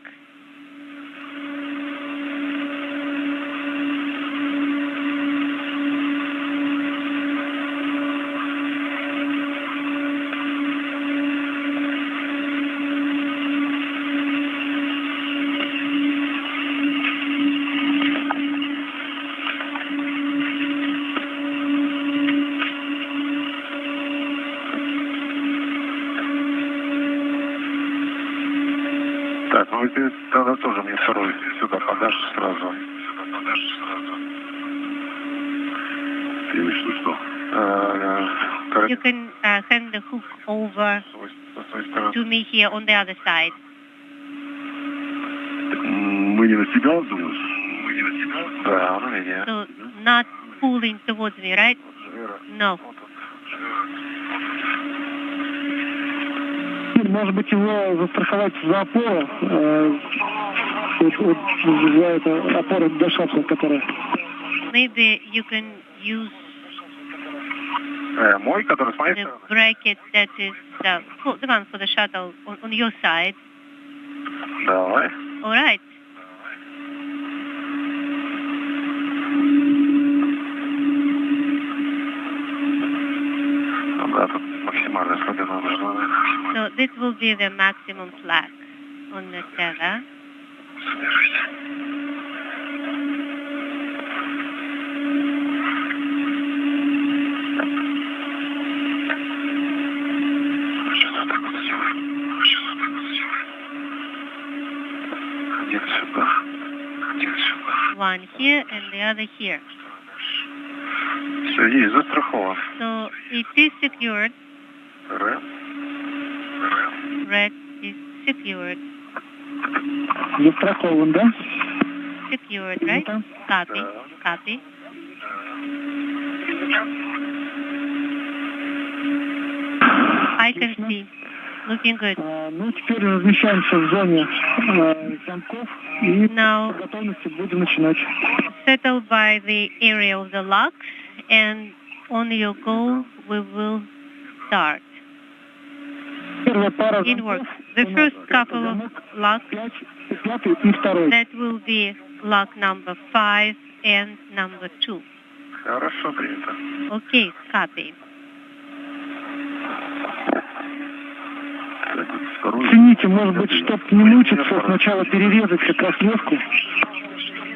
Так, ну и ты тогда тоже мне второй сюда подашь сразу. Ты имеешь в виду что? You can hand the hook over to me here on the other side. Мы не на тебя, думаешь? Мы не на тебя? Да, на меня. So not pulling towards me, right? No. Может быть, его застраховать за опору, за это опору для шаттла, которая... Maybe you can use мой, который с моей the стороны? bracket that is the one for the shuttle on your side. Давай. All right. Да, тут максимальная слабина нужна. So this will be the maximum slack on the tether. One here and the other here. Все, есть, застрахован. So it is secured. Red is secured. Застрахован, да? Secured, right? Copy. Copy. I can see. Looking good. Ну, теперь размещаемся в зоне замков и Now, по готовности будем начинать. settle by the area of the locks, and on your go, we will start. Первая пара In work. The first couple of locks, пятый и второй. that will be lock number 5 and number 2. Хорошо, принято. Okay, copy. Цените, может быть, чтобы не мучиться, сначала перерезать как раз леску.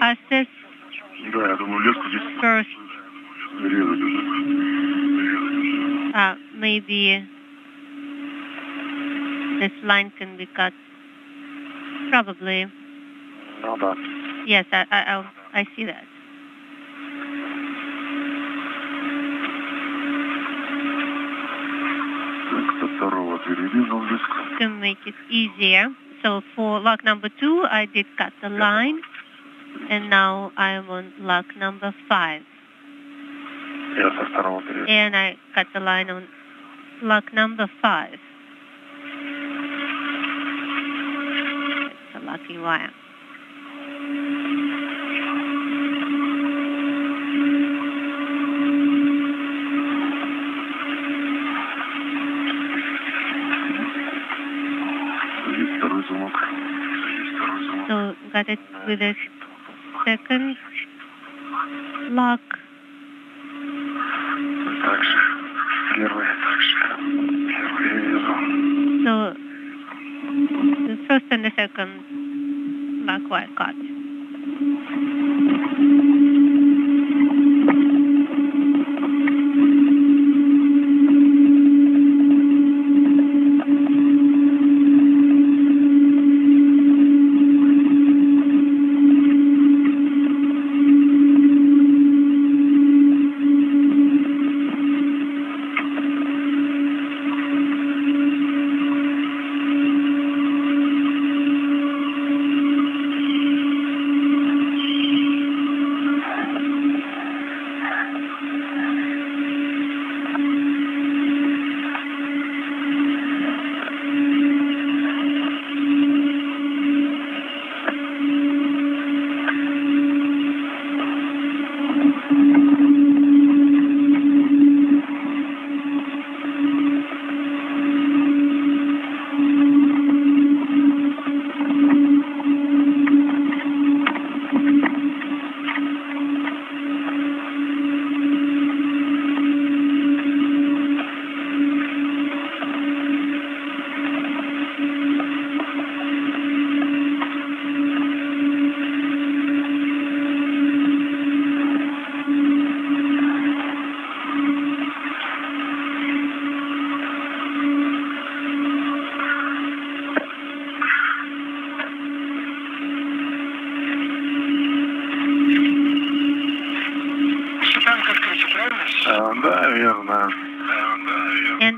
Assess Да, я думаю, леску здесь first, резать уже. maybe this line can be cut. Probably. Ну да. Yes, I see that. Со второго перерезал леску. To make it easier. So for lock number 2, I did cut the line, and now I am on lock number 5. Я со второго перерезал. And I cut the line on lock number 5. It's a lucky wire. So got it with a second lock. Также. Первый также. Первый перерезал. So the first and the second lock wire cut.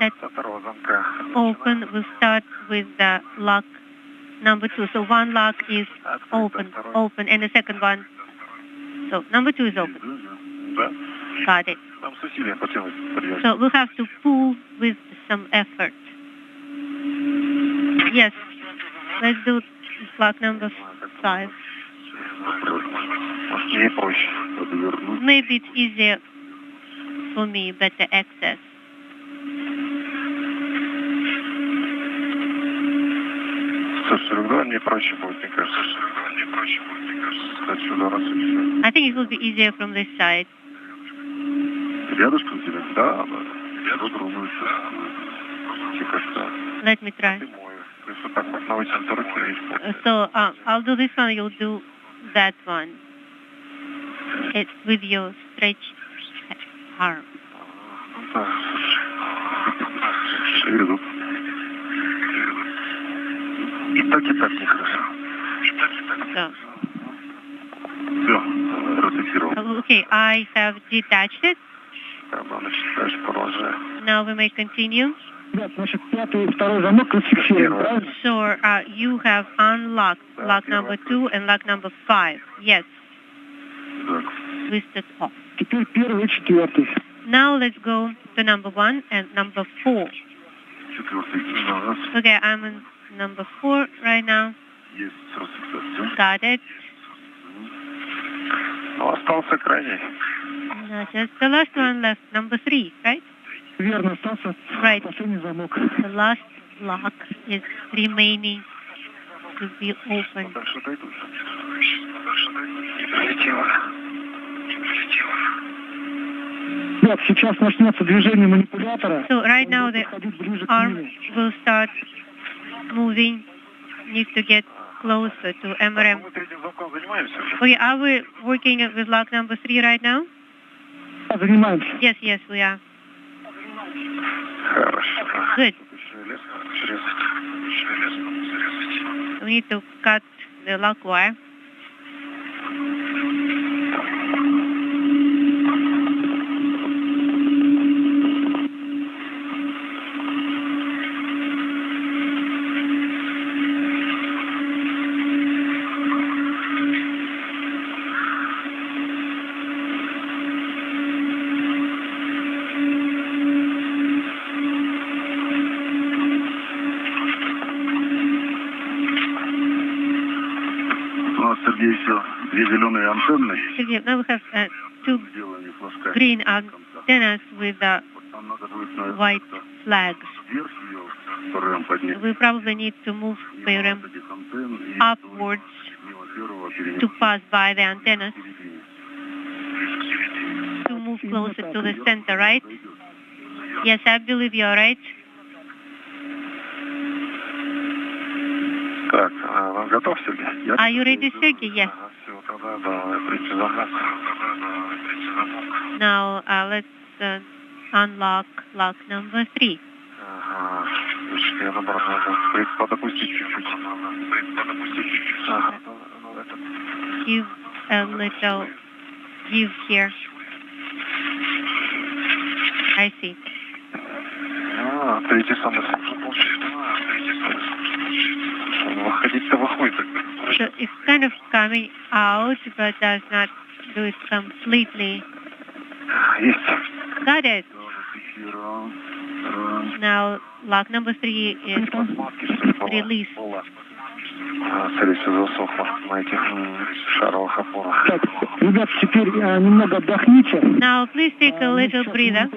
that's open, we'll start with the lock number 2. So one lock is open, and the second one. So number 2 is open. Got it. So we'll have to pull with some effort. Yes. Let's do lock number 5. Maybe it's easier for me, better access. I think it will be easier from this side. Let me try. So I'll do this one, you'll do that one. It's with your stretched arm. So, okay, I have detached it. Now we may continue. So you have unlocked lock number 2 and lock number 5. Yes. Twisted off. Now let's go to number 1 and number 4. Okay, I'm in number 4 right now. Got it. No, just the last one left, number 3, right? Right. The last lock is remaining to be opened. So right now the arm will start moving. Need to get closer to MRM. Okay, are we working with lock number 3 right now? Yes, we are. Good. We need to cut the lock wire. Sergey, now we have 2 green antennas with white flags. We probably need to move PRM upwards to pass by the antennas to move closer to the center, right? Yes, I believe you're right. Are you ready, Sergey? Yes. Now let's unlock lock number 3. Give a little give here. I see. So it's kind of coming out, but does not do it completely. Got it. Now lock number 3 is released. Now please take a little breather.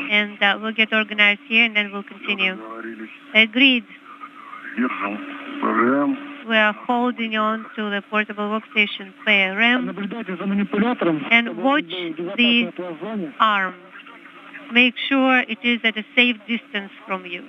And we'll get organized here and then we'll continue. Agreed. We are holding on to the portable workstation PRM and watch the arm. Make sure it is at a safe distance from you.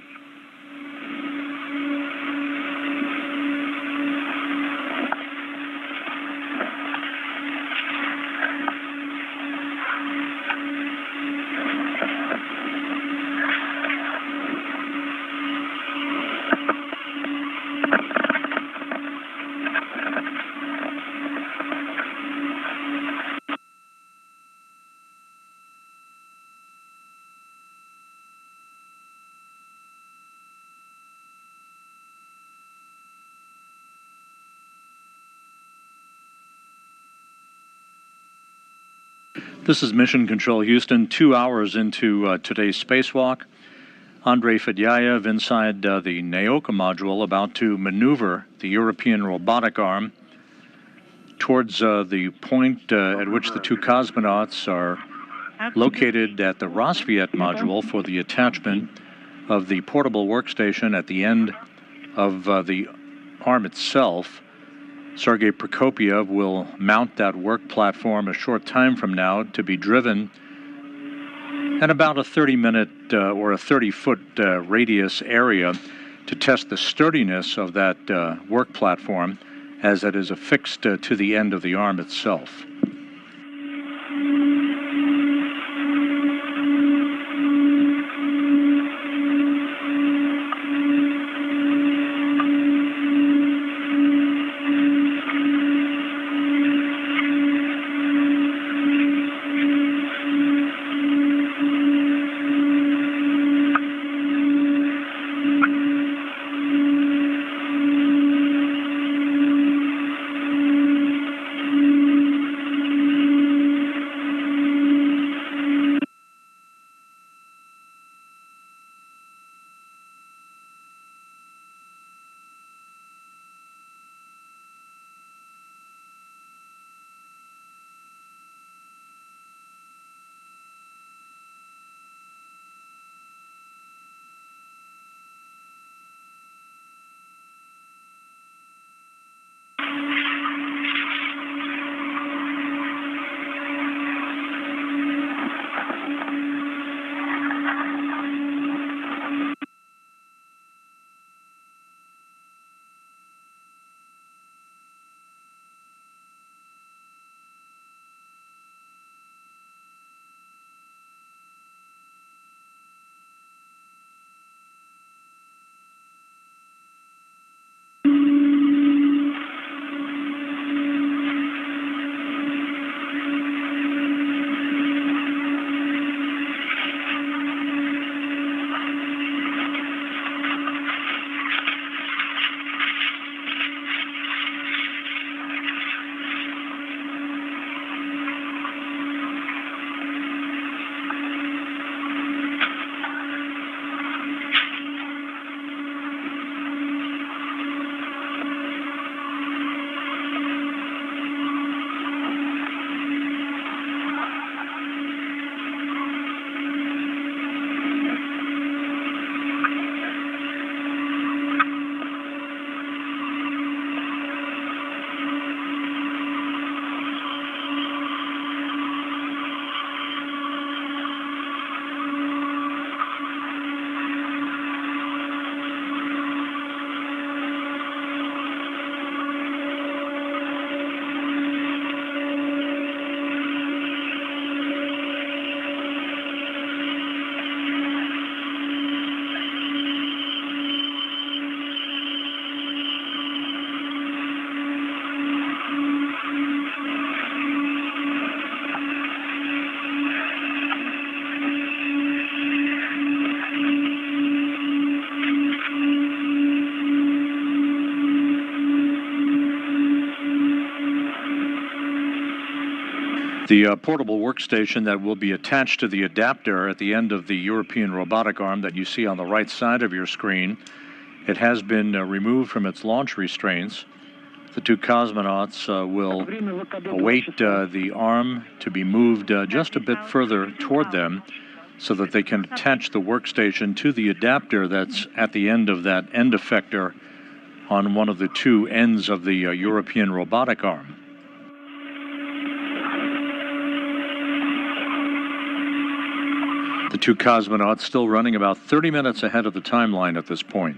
This is Mission Control Houston, 2 hours into today's spacewalk. Andrei Fedyayev inside the Nauka module, about to maneuver the European robotic arm towards the point at which the two cosmonauts are located at the Rassvet module for the attachment of the portable workstation at the end of the arm itself. Sergey Prokopyev will mount that work platform a short time from now to be driven at about a 30-minute or a 30-foot radius area to test the sturdiness of that work platform as it is affixed to the end of the arm itself. The portable workstation that will be attached to the adapter at the end of the European robotic arm that you see on the right side of your screen, it has been removed from its launch restraints. The two cosmonauts will await the arm to be moved just a bit further toward them so that they can attach the workstation to the adapter that's at the end of that end effector on one of the two ends of the European robotic arm. The two cosmonauts still running about 30 minutes ahead of the timeline at this point.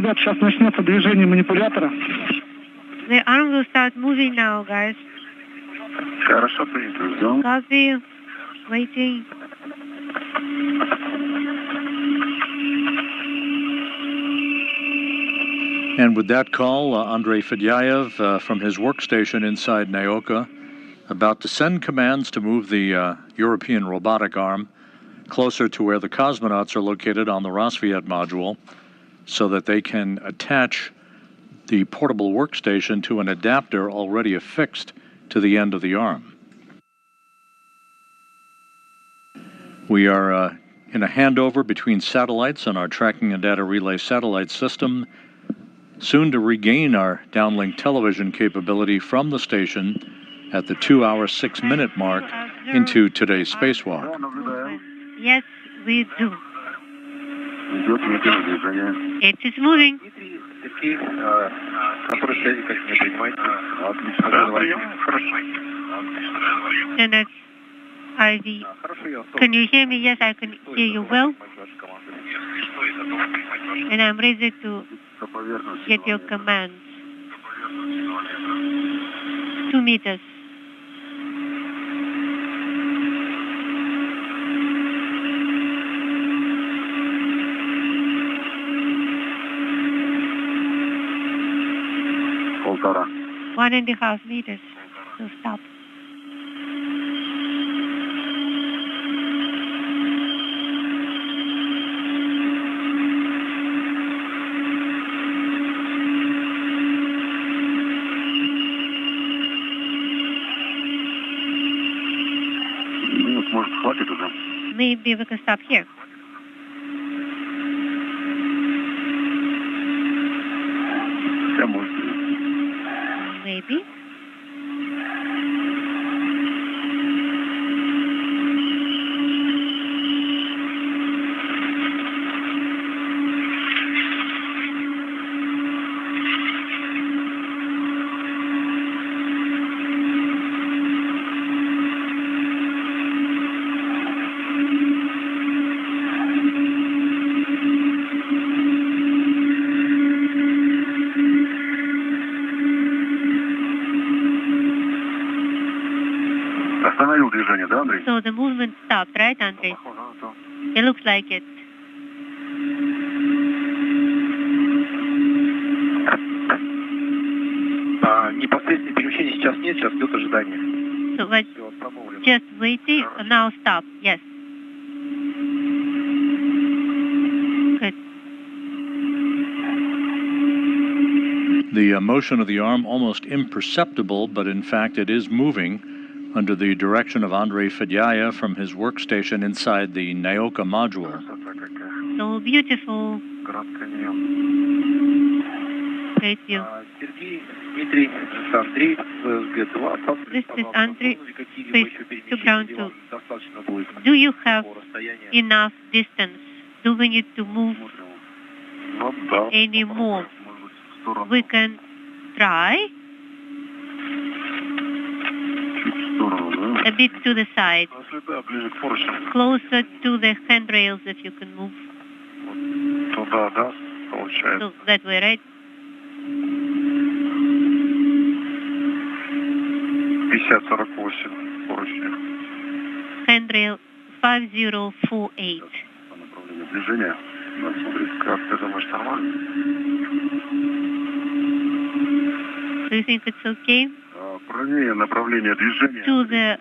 Ребят, сейчас начнется движение манипулятора. The arm will start moving now, guys. Хорошо, принято. Ждем. Copy. Waiting. And with that call, Andrei Fedyaev from his workstation inside Nauka, about to send commands to move the European robotic arm closer to where the cosmonauts are located on the Rassvet module so that they can attach the portable workstation to an adapter already affixed to the end of the arm. We are in a handover between satellites on our tracking and data relay satellite system, soon to regain our downlink television capability from the station at the 2-hour, 6-minute mark into today's spacewalk. Yes, we do. It is moving. And that's IV. Can you hear me? Yes, I can hear you well. And I'm ready to get your commands. 2 meters. Полтора. 1.5 meters. So stop. Может, хватит уже? Maybe we can stop here. Да, может. Maybe. Остановил движение, да, Андрей? So the movement stopped, right, Andrei? It looks like it. Непосредственное перемещение сейчас нет, сейчас идет ожидание. So but just waiting. Now stop. Yes. Good. The motion of the arm almost imperceptible, but in fact it is moving under the direction of Andrei Fedyaev from his workstation inside the Nauka module. So beautiful. Great view. Sergey, Dmitri, Андрей, This is Andrei, space to ground 2. Do you have enough distance? Do we need to move any more? We can try a bit to the side, closer to the handrails if you can move. So that way, right? 50-48 поручня. Handrail 5048. Движение. Как ты думаешь, нормально? Do you think it's okay? Правее направление движения. To the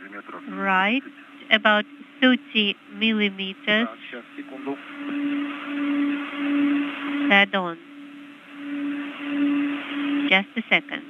right, about 30 millimeters. Head on. Just a second.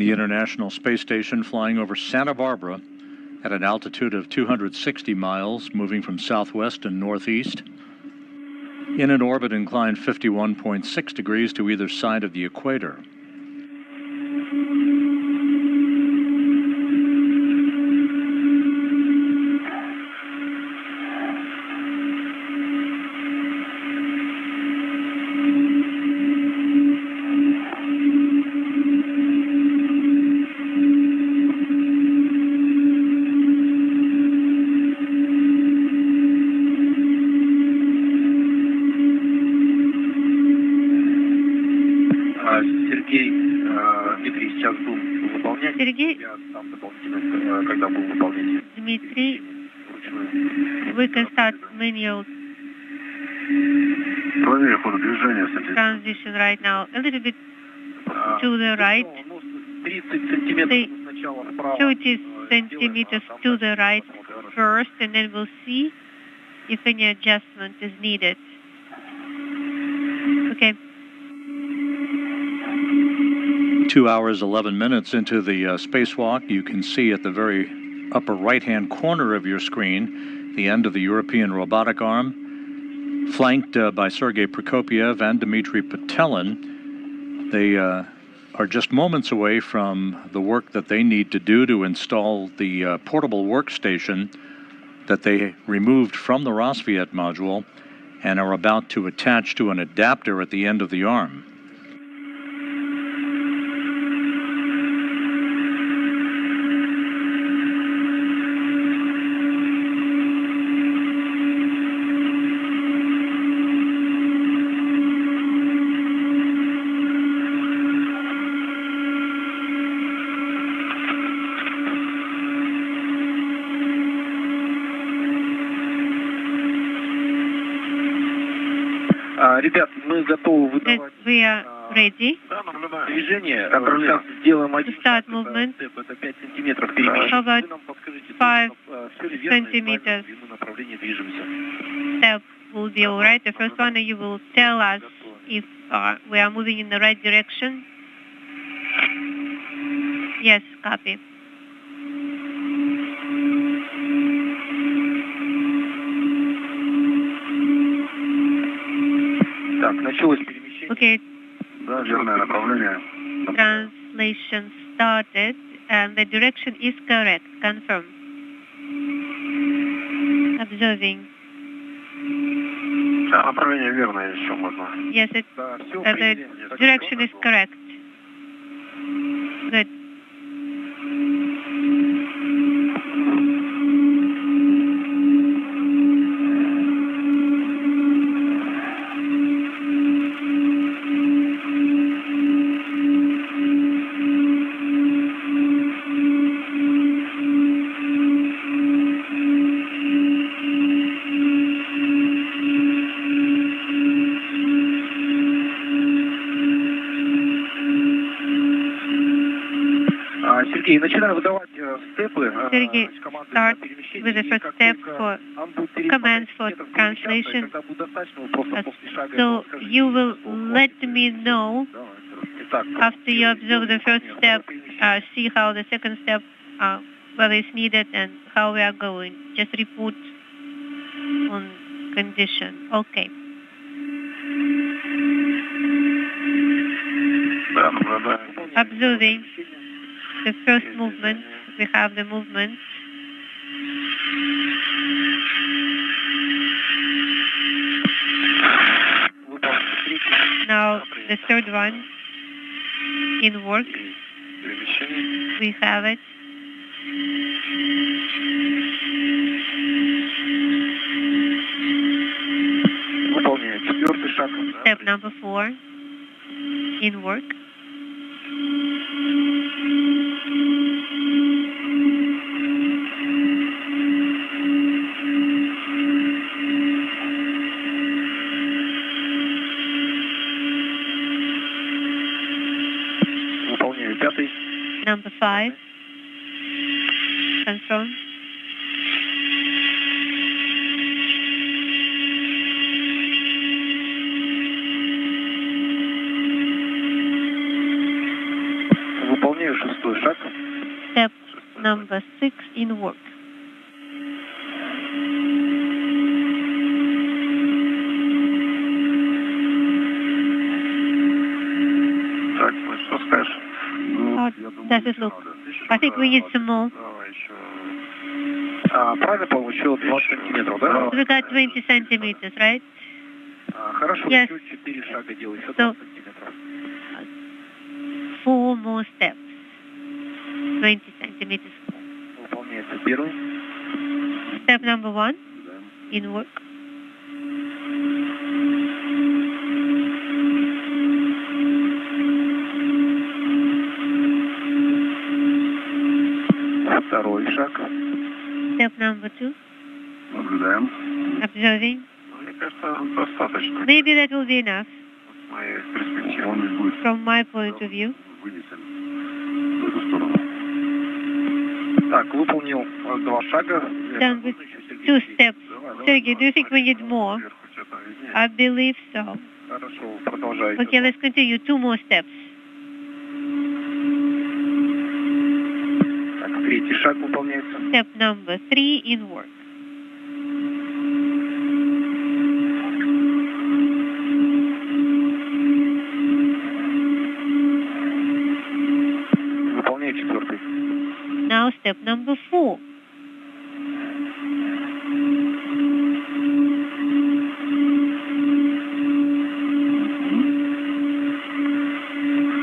the International Space Station flying over Santa Barbara at an altitude of 260 miles, moving from southwest and northeast, in an orbit inclined 51.6 degrees to either side of the equator. Sergey, Dmitri, we can start manual transition right now. A little bit to the right. Say 30 centimeters to the right first, and then we'll see if any adjustment is needed. Okay. 2 hours, 11 minutes into the spacewalk, you can see at the very upper right-hand corner of your screen the end of the European robotic arm, flanked by Sergey Prokopyev and Dmitri Petelin. They are just moments away from the work that they need to do to install the portable workstation that they removed from the Rassvet module and are about to attach to an adapter at the end of the arm. Ребят, мы готовы выдавать We are ready движение. Сейчас сделаем один to start movement. это 5 сантиметров перемещения. How about Вы нам подскажите, 5 все ли верно, centimeters в длину направления движемся. step will be all right. The first one, you will tell us if we are moving in the right direction. Yes, copy. Так, началось перемещение. Okay, Да, верное направление. translation started, and the direction is correct. Confirm. Observing. Да, направление верное, еще можно. Yes, Да, все the direction is correct. Good. Сергей, начинаю выдавать степы. Sergey, start with the first step for commands for translation. So you will let me know after you observe the first step, see how the second step, whether it's needed and how we are going. Just report on condition. Okay. Observing the first movement, we have the movement. Now the third one, in work, we have it. Step number 4, in work. Number 5, confirm. Step number 6 in work. How does it look? I think we need some more. Правильно понял, еще 20 сантиметров, да? We got 20 centimeters, right? Хорошо, Yes. еще 4 шага делай, еще So, 20 сантиметров. 4 more steps. 20 centimeters. Выполняется первый. Step number 1 in work. Второй шаг. Step number 2. Наблюдаем. Observing. Мне кажется, достаточно. Maybe that will be enough С моей перспективы он будет from my point of view. вынесен в эту сторону. Так, выполнил 2 шага. Done with 2 steps. Sergey, do you think we need more? I believe so. Хорошо, продолжайте. Okay, let's continue. 2 more steps. Так, третий шаг выполняется. Step number 3 in work. Выполняю четвертый. Now step number 4.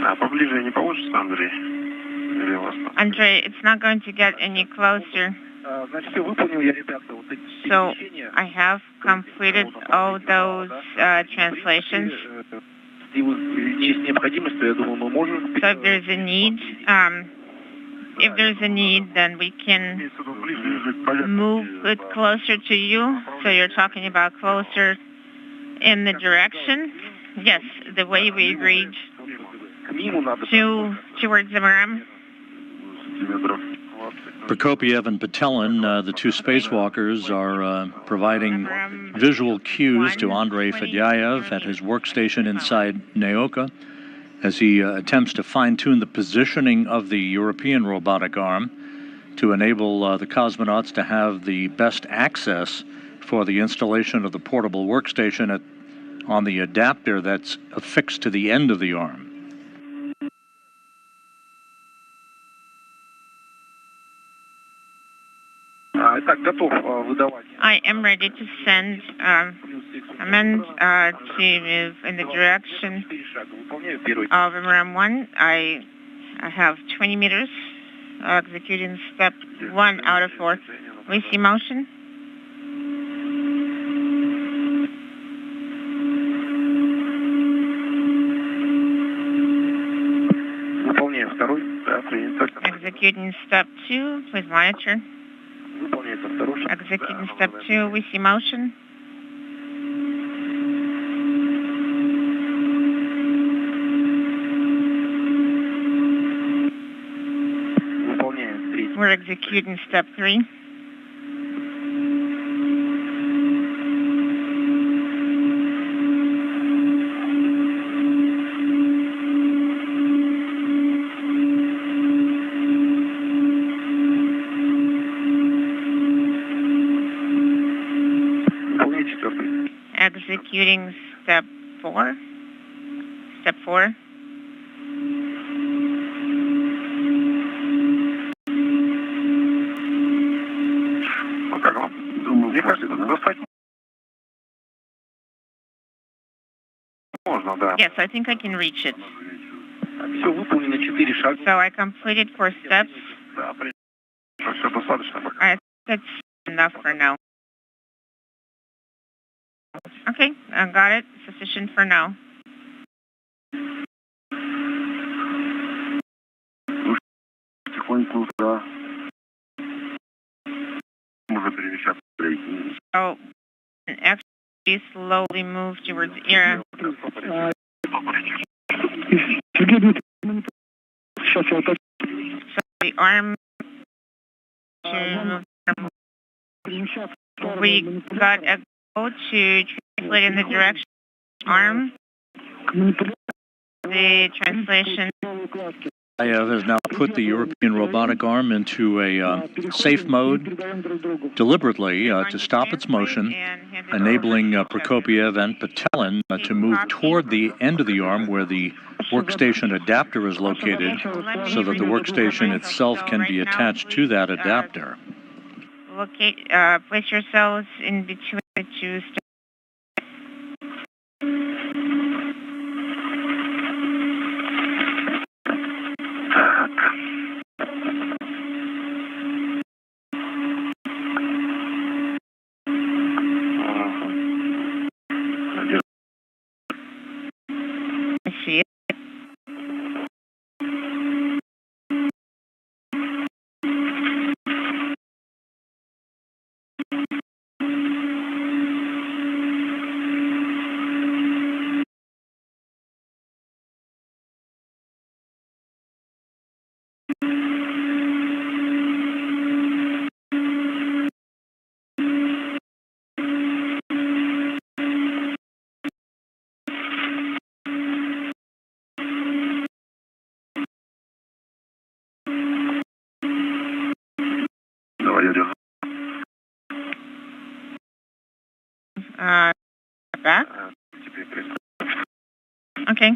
А поближе не получится, Андрей? Или у вас там? Andre, it's not going to get any closer. Значит, все выполнил я, ребята, вот эти So перемещения. I have completed all those translations. Если есть необходимость, то я думаю, мы можем... So if there's a need, then we can move it closer to you. So you're talking about closer in the direction. Yes, the way we agreed towards the ram. Prokopyev and Petelin, the two spacewalkers, are providing visual cues to Andrei Fedyaev at his workstation inside Nauka as he attempts to fine-tune the positioning of the European robotic arm to enable the cosmonauts to have the best access for the installation of the portable workstation on the adapter that's affixed to the end of the arm. I am ready to send command to move in the direction of ram 1. I have 20 meters, executing step 1 out of 4. We see motion. Executing step 2 with monitor. Executing step 2, we see motion. We're executing step 3. Executing step 4. Step 4. Yes, I think I can reach it. So I completed 4 steps. I think that's enough for now. Okay, I got it. Sufficient for now. So, actually slowly move towards ERA. So the arm to we got a go to translate in the direction arm. The translation Prokopyev has now put the European robotic arm into a safe mode deliberately to stop its motion, enabling Prokopyev and Petelin to move toward the end of the arm where the workstation adapter is located so that the workstation itself can be attached to that adapter. Place yourselves in between the two. Back? Okay.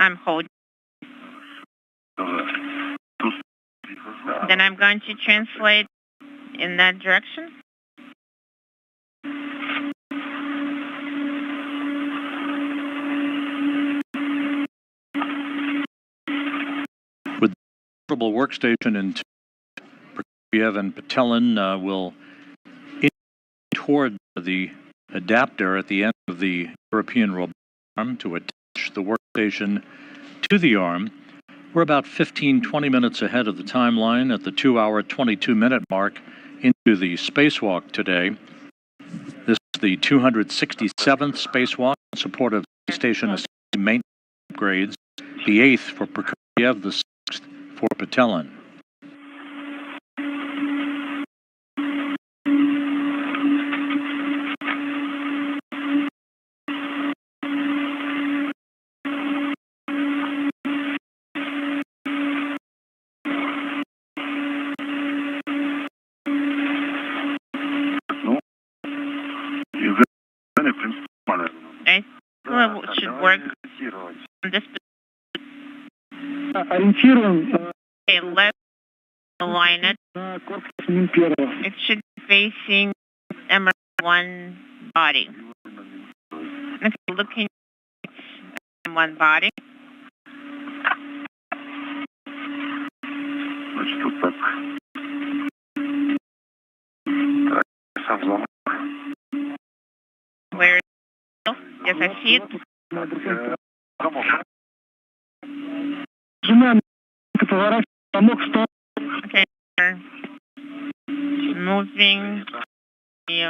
I'm holding. Then I'm going to translate in that direction. With the portable workstation in Prokopyev and Petelin will in toward the adapter at the end of the European robot arm to attach the workstation to the arm. We're about 15-20 minutes ahead of the timeline at the 2-hour, 22-minute mark into the spacewalk today. This is the 267th spacewalk in support of space station maintenance upgrades, the 8th for Prokopyev, the 6th for Petelin. Well, it should work on this. Okay, let's align it. It should be facing M1 body. Okay, looking at M1 body. Where is it? Yes, I see it. Okay, moving the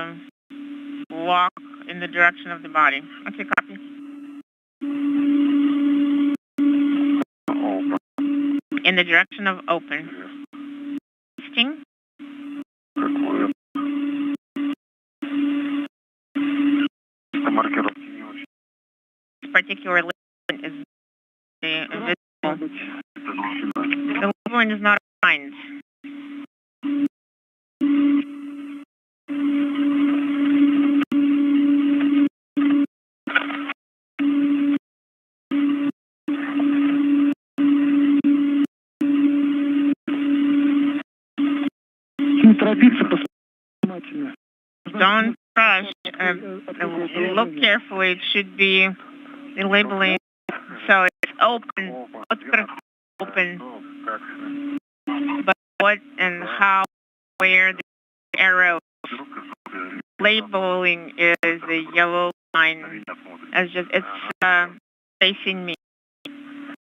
walk in the direction of the body. Okay, copy. In the direction of open. Sting. This particular label is invisible. The label is not aligned. Don't rush. Look carefully. It should be the labeling. So it's open. Open. But what and how, where the arrow labeling is a yellow line. It's facing me.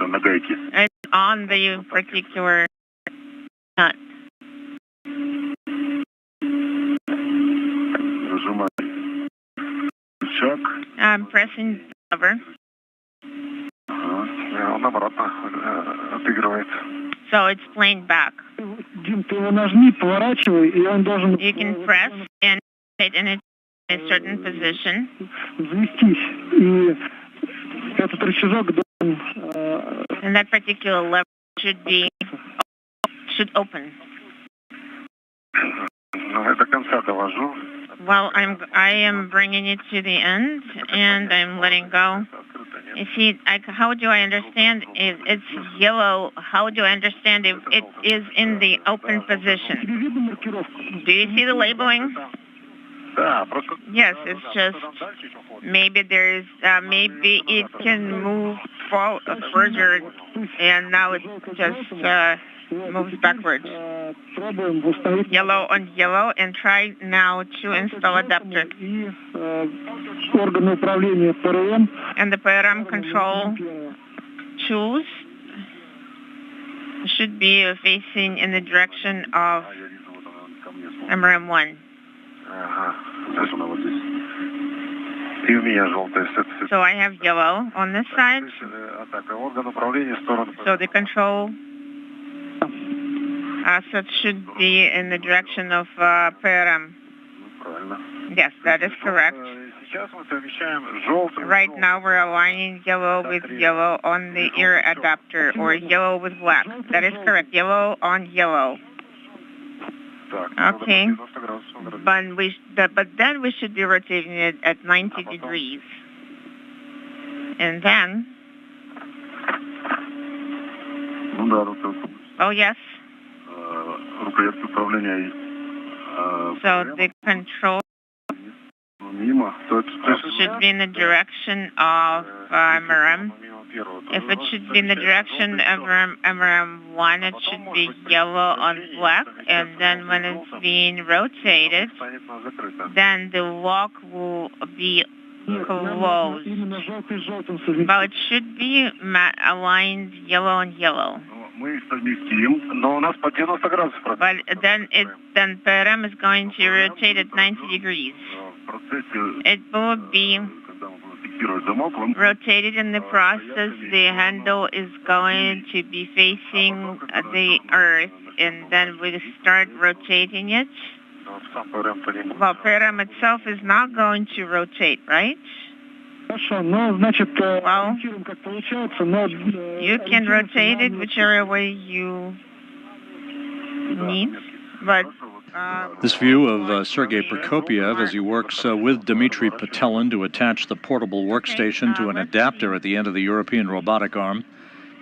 It's on the particular nut. I'm pressing the lever. Он обратно отыгрывает. So it's playing back. Дим, ты его нажми, поворачивай, и он должен... You can press and hit in a certain position. Завестись. И этот рычажок должен... And that particular lever should open. Ну, до конца довожу. Well, I am bringing it to the end, and I'm letting go. You see, how do I understand if it's yellow? How do I understand if it is in the open position? Do you see the labeling? Yes, it's just maybe there is maybe it can move further, and now it just moves backwards. Yellow on yellow, and try now to install adapter. And the PRM control tools should be facing in the direction of MRM1. So I have yellow on this side. So the control asset should be in the direction of PRM. Yes, that is correct. Right now we're aligning yellow with yellow on the ear adapter, or yellow with black. That is correct. Yellow on yellow. Okay. But then we should be rotating it at 90 degrees. And then... Oh, yes. So the control should be in the direction of MRM. If it should be in the direction of MRM1, it should be yellow on black, and then when it's being rotated, then the lock will be closed. Well, it should be aligned yellow on yellow. But then PRM is going to rotate at 90 degrees. It will be rotated in the process. The handle is going to be facing the earth, and then we start rotating it. Well, PRM itself is not going to rotate, right? Well, you can rotate it whichever way you need, but... This view of Sergey Prokopyev as he works with Dmitri Petelin to attach the portable workstation to an adapter at the end of the European robotic arm.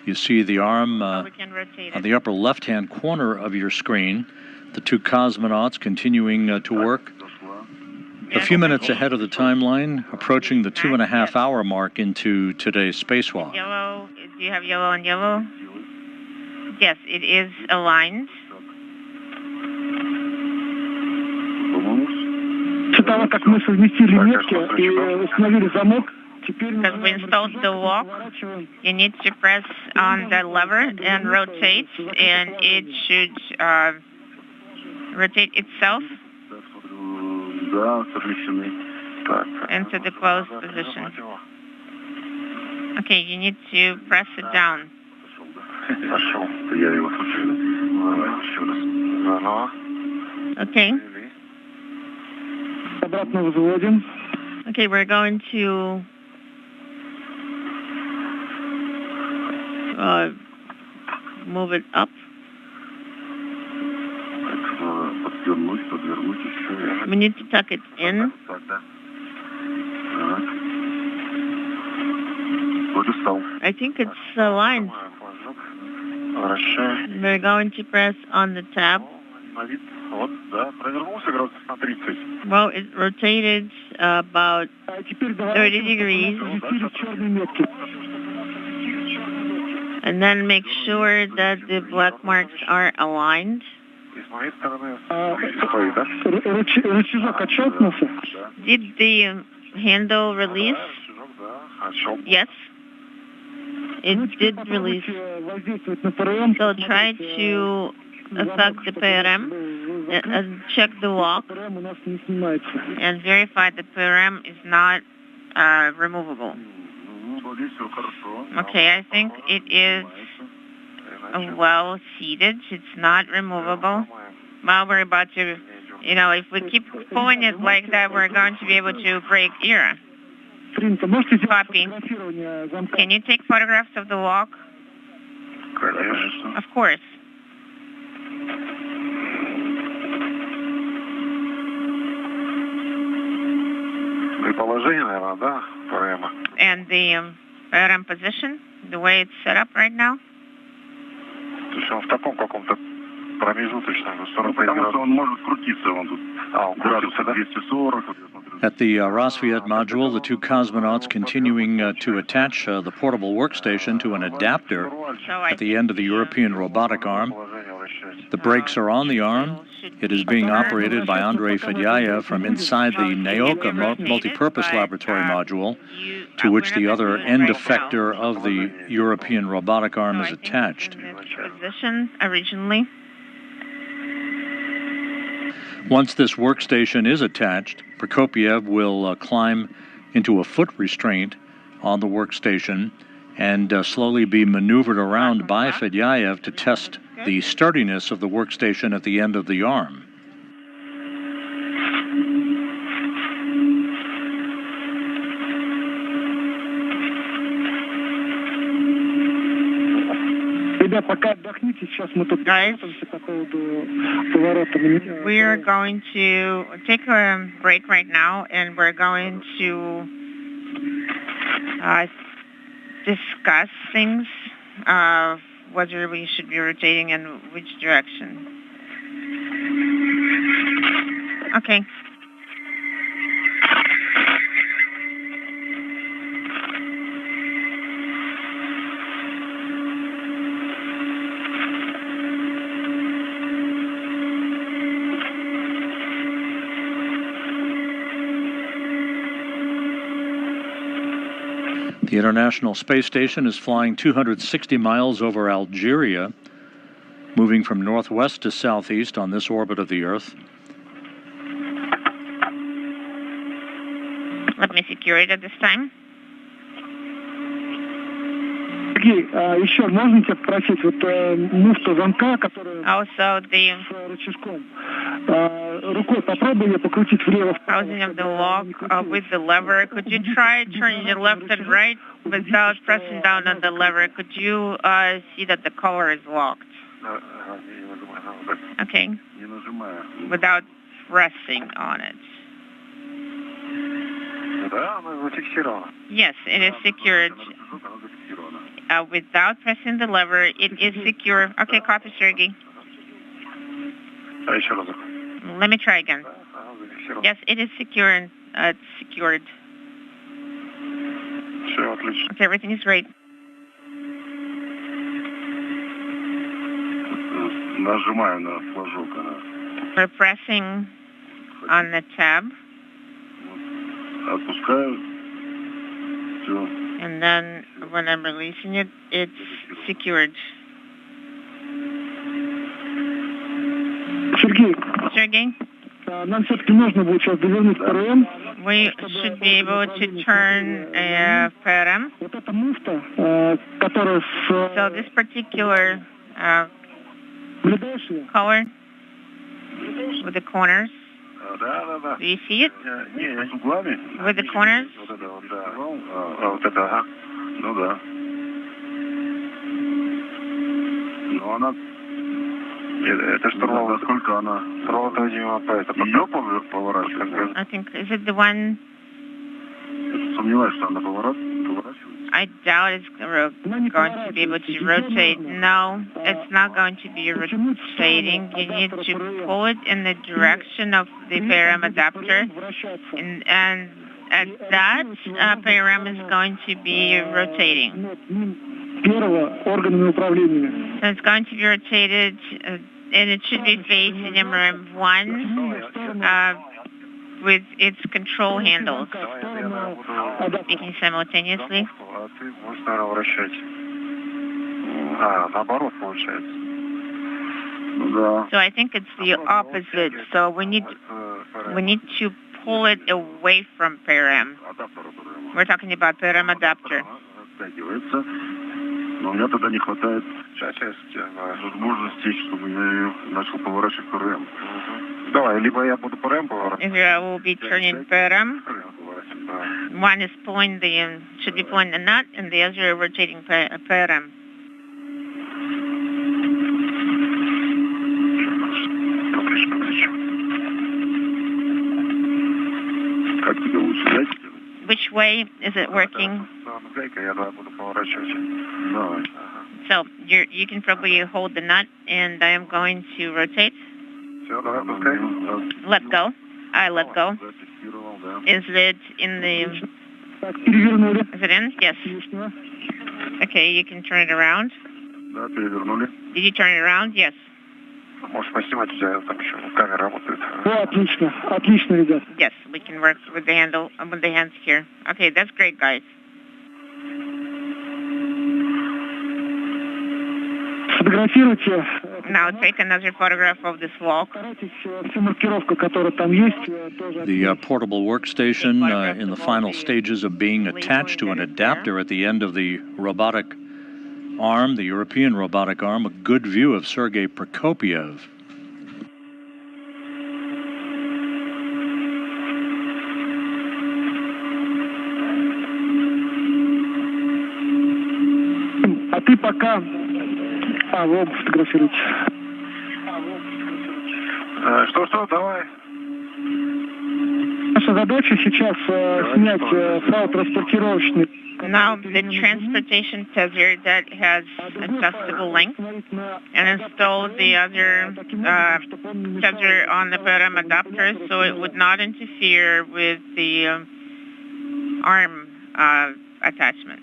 You see the arm on the upper left-hand corner of your screen. The two cosmonauts continuing to work. A few minutes ahead of the timeline, approaching the 2.5-hour mark into today's spacewalk. Yellow, do you have yellow on yellow? Yes, it is aligned. Because we installed the lock, you need to press on the lever and rotate, and it should rotate itself into the closed position. Okay, you need to press it down. Okay. Okay, we're going to move it up. We need to tuck it in. I think it's aligned. We're going to press on the tab. Well, it rotated about 30 degrees. And then make sure that the black marks are aligned. Did the handle release? Yes. It did release. So try to affect the PRM and check the lock and verify the PRM is not removable. Okay, I think it is well seated. It's not removable. Well, we're about to, if we keep pulling it like that, we're going to be able to break ERA. Copy. Can you take photographs of the lock? Of course. And the PRM position, the way it's set up right now? At the Rassvet module, the two cosmonauts continuing to attach the portable workstation to an adapter at the end of the European robotic arm. The brakes are on the arm. It is being operated by Andrei Fedyaev from inside the Nauka multipurpose laboratory module, to which the other end effector of the European robotic arm is attached. Position originally. Once this workstation is attached, Prokopyev will climb into a foot restraint on the workstation and slowly be maneuvered around by Fedyaev to test the sturdiness of the workstation at the end of the arm. Guys, we are going to take a break right now, and we're going to discuss things, whether we should be rotating and which direction. Okay. The International Space Station is flying 260 miles over Algeria, moving from northwest to southeast on this orbit of the Earth. Let me secure it at this time. Sergey, еще можно тебя попросить муфту замка, которая Also, the рычажком. Рукой попробуй ее покрутить влево. housing of the lock with the lever. Could you try turning it left and right without pressing down on the lever? Could you see that the collar is locked? Okay. Without pressing on it. Yes, it is secured. Without pressing the lever, it is secure. Okay, copy, Sergey. Let me try again. Yes, it is secure and it's secured. Okay, everything is right. We're pressing on the tab. And then when I'm releasing it, it's secured. Sergey? Нам все-таки нужно будет сейчас довернуть ПРМ. We should be able to turn PRM. Вот эта муфта, которая So this particular color with the corners. Do you see it? With the corners? I think, is it the one? I doubt it's going to be able to rotate. No, it's not going to be rotating. You need to pull it in the direction of the PRM adapter. And at that, PRM is going to be rotating. So it's going to be rotated, and it should be facing MRM 1 with its control handles. Speaking simultaneously. So I think it's the opposite. So we need to pull it away from PRM. We're talking about PRM adapter. Оттягивается. Но у меня тогда не хватает возможности, чтобы я ее начал поворачивать ПРМ. Давай, либо я буду ПРМ поворачивать. If you will be turning PRM, one is should be pulling the nut, and the other rotating PRM. Как тебе лучше, знаете? Which way is it working? So you can probably hold the nut, and I am going to rotate. Let go. I let go. Is it in the? Is it in? Yes. Okay, you can turn it around. Did you turn it around? Yes. Отлично, отлично, ребят. Yes, we can work with the handle, with the hands here. Okay, that's great, guys. Сфотографируйте. Now take another photograph of this walk. The portable workstation in the final stages of being attached to an adapter at the end of the robotic arm, the European robotic arm. A good view of Sergey Prokopyev. А ты пока... вы фотографируете. Что, давай. Наша задача сейчас снять файл транспортировочный. Now the transportation tether that has adjustable length and install the other tether on the PRM adapter so it would not interfere with the arm attachment.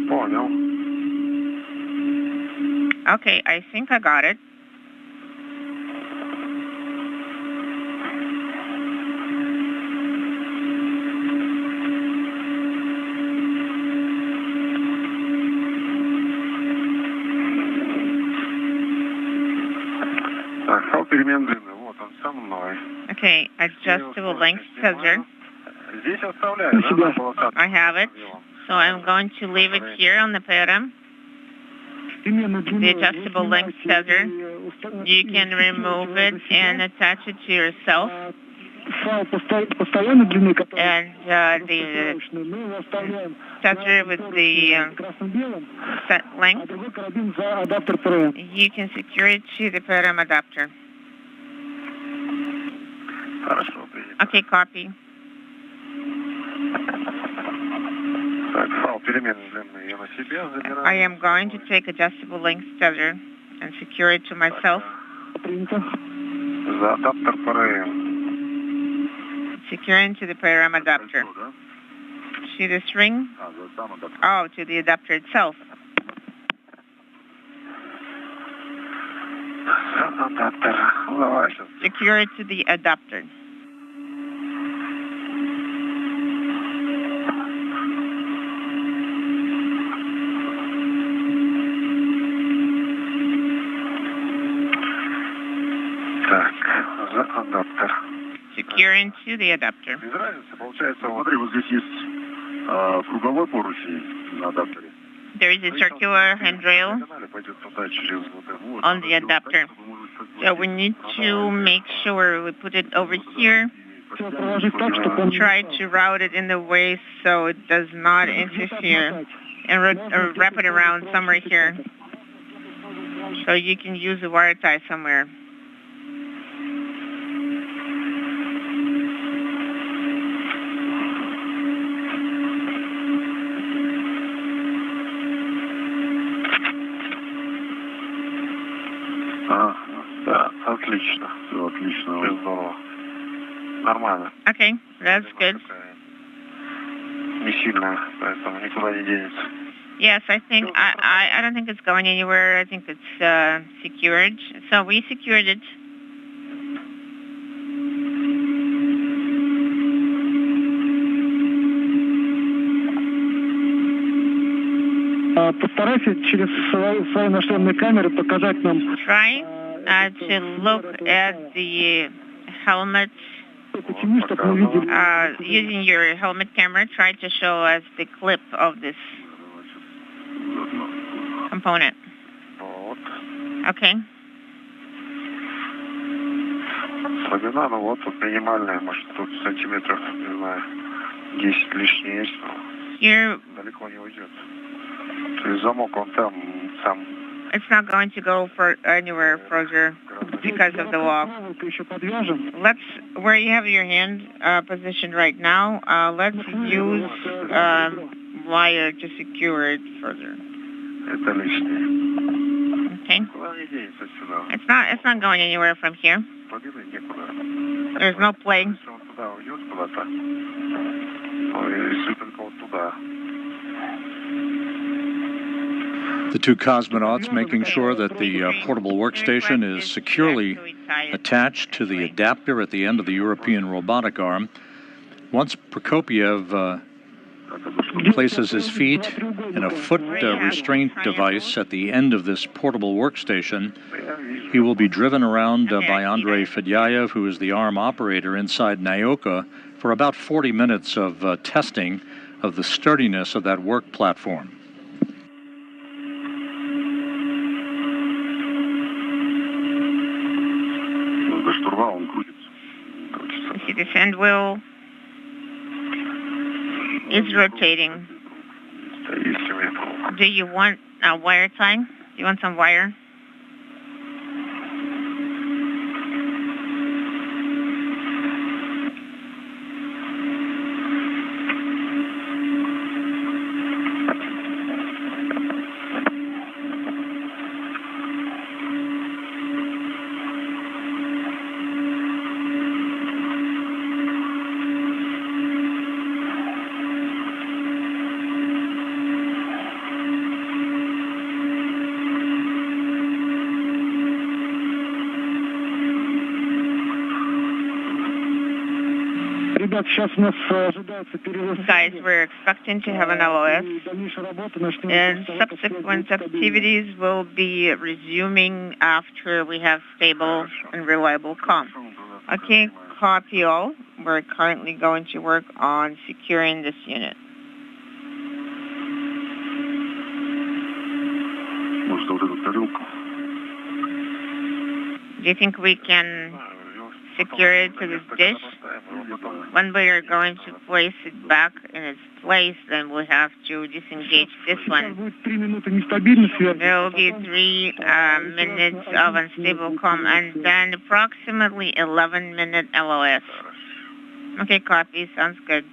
Понял. Okay, I think I got it. Перемен длины, вот он со мной. Okay, adjustable length tether. Здесь оставляю, да? I have it. So I'm going to leave it here on the PRM. The adjustable length tether. You can remove it and attach it to yourself. And the tether with the set length, you can secure it to the PRM adapter. Okay, copy. I am going to take adjustable length tether and secure it to myself. Securing to the PRM adapter. To the string? Oh, to the adapter itself. Secure it to the adapter. Secure into the adapter. There is a circular handrail on the adapter. So we need to make sure we put it over here. Try to route it in the way so it does not interfere. And wrap it around somewhere here. So you can use a wire tie somewhere. Отлично, все отлично, здорово. Нормально. Okay, that's good. Не сильно, поэтому никуда не денется. Yes, I think I don't think it's going anywhere. I think it's secured. So we secured it. Постарайся через свои нашлемные камеры показать нам. Try to look at the helmet. Using your helmet camera, try to show us the clip of this component. Okay. Слабина, ну вот тут минимальная, может тут сантиметров, не знаю, 10 лишнее есть, но Here, далеко не уйдет. То есть замок, он там сам. it's not going to go for anywhere further because of the lock. Let's, where you have your hand positioned right now, let's use wire to secure it further. Это лишнее. Okay. Куда не денется сюда? It's not going anywhere from here. Подвинуть некуда. There's no play. Если он туда уйдет куда-то, ну, если только вот туда. The two cosmonauts making sure that the portable workstation is securely attached to the adapter at the end of the European robotic arm. Once Prokopyev places his feet in a foot restraint device at the end of this portable workstation, he will be driven around by Andrei Fedyaev, who is the arm operator inside Nauka, for about 40 minutes of testing of the sturdiness of that work platform. You see this hand wheel is rotating. Do you want a wire tie? Do you want some wire? Guys, we're expecting to have an LOS, and subsequent activities will be resuming after we have stable and reliable comm. Okay, copy all. We're currently going to work on securing this unit. Do you think we can secure it to this dish? When we are going to place it back in its place, then we have to disengage this one. There will be 3 minutes of unstable comm and then approximately 11-minute LOS. Okay, copy. Sounds good.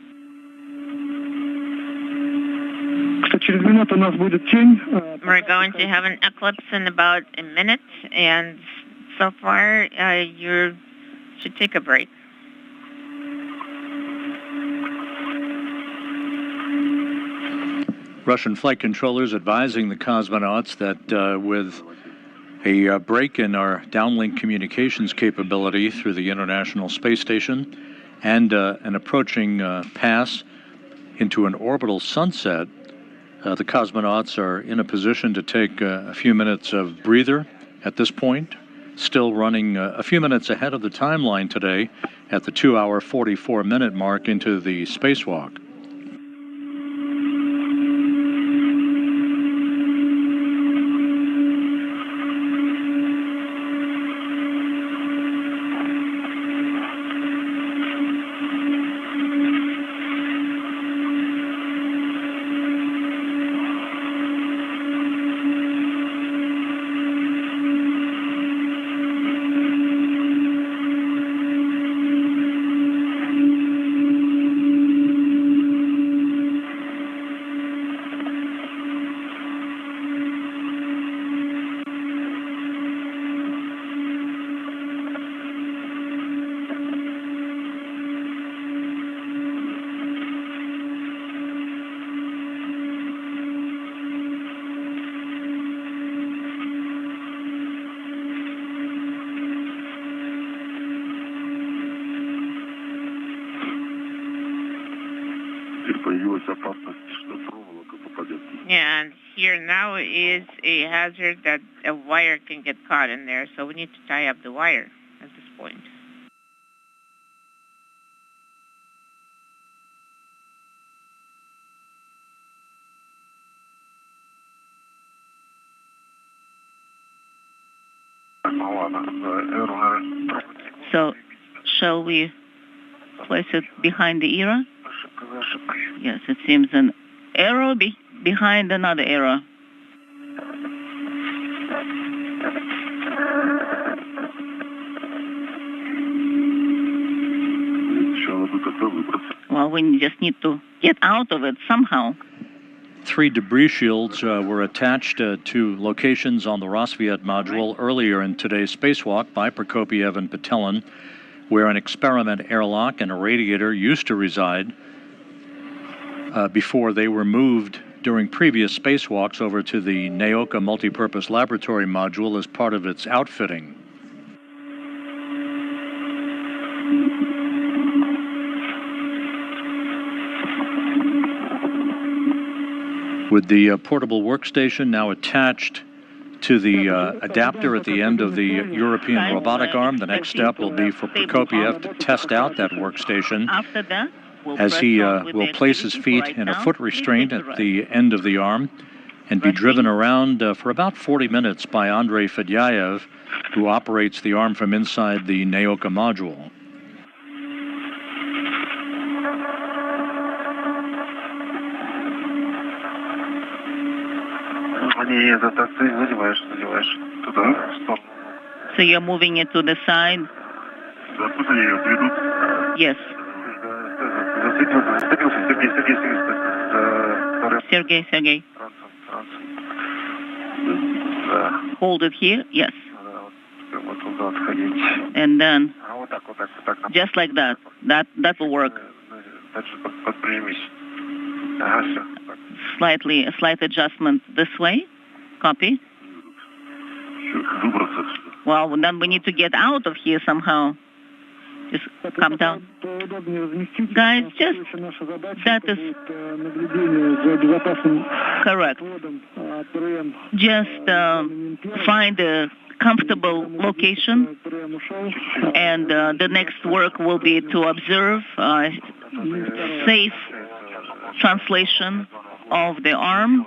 We're going to have an eclipse in about a minute, and so far you should take a break. Russian flight controllers advising the cosmonauts that with a break in our downlink communications capability through the International Space Station and an approaching pass into an orbital sunset, the cosmonauts are in a position to take a few minutes of breather at this point, still running a few minutes ahead of the timeline today at the 2-hour, 44-minute mark into the spacewalk. Yeah, and here now is a hazard that a wire can get caught in there, so we need to tie up the wire at this point. So, shall we place it behind the ERA? Yes, it seems an arrow behind another arrow. Well, we just need to get out of it somehow. 3 debris shields were attached to locations on the Rassvet module earlier in today's spacewalk by Prokopyev and Petelin, where an experiment airlock and a radiator used to reside before they were moved during previous spacewalks over to the Nauka multipurpose laboratory module as part of its outfitting. With the portable workstation now attached to the adapter at the end of the European robotic arm, the next step will be for Prokopyev to test out that workstation as he will place his feet in a foot restraint at the end of the arm and be driven around for about 40 minutes by Andrei Fedyaev, who operates the arm from inside the Nauka module. So you're moving it to the side? Yes. Sergey. Hold it here? Yes. And then, just like that. That will work. A slight adjustment this way. Copy. Well, then we need to get out of here somehow. Just come down. Guys, just, that is correct. Just find a comfortable location, and the next work will be to observe safe translation of the arm.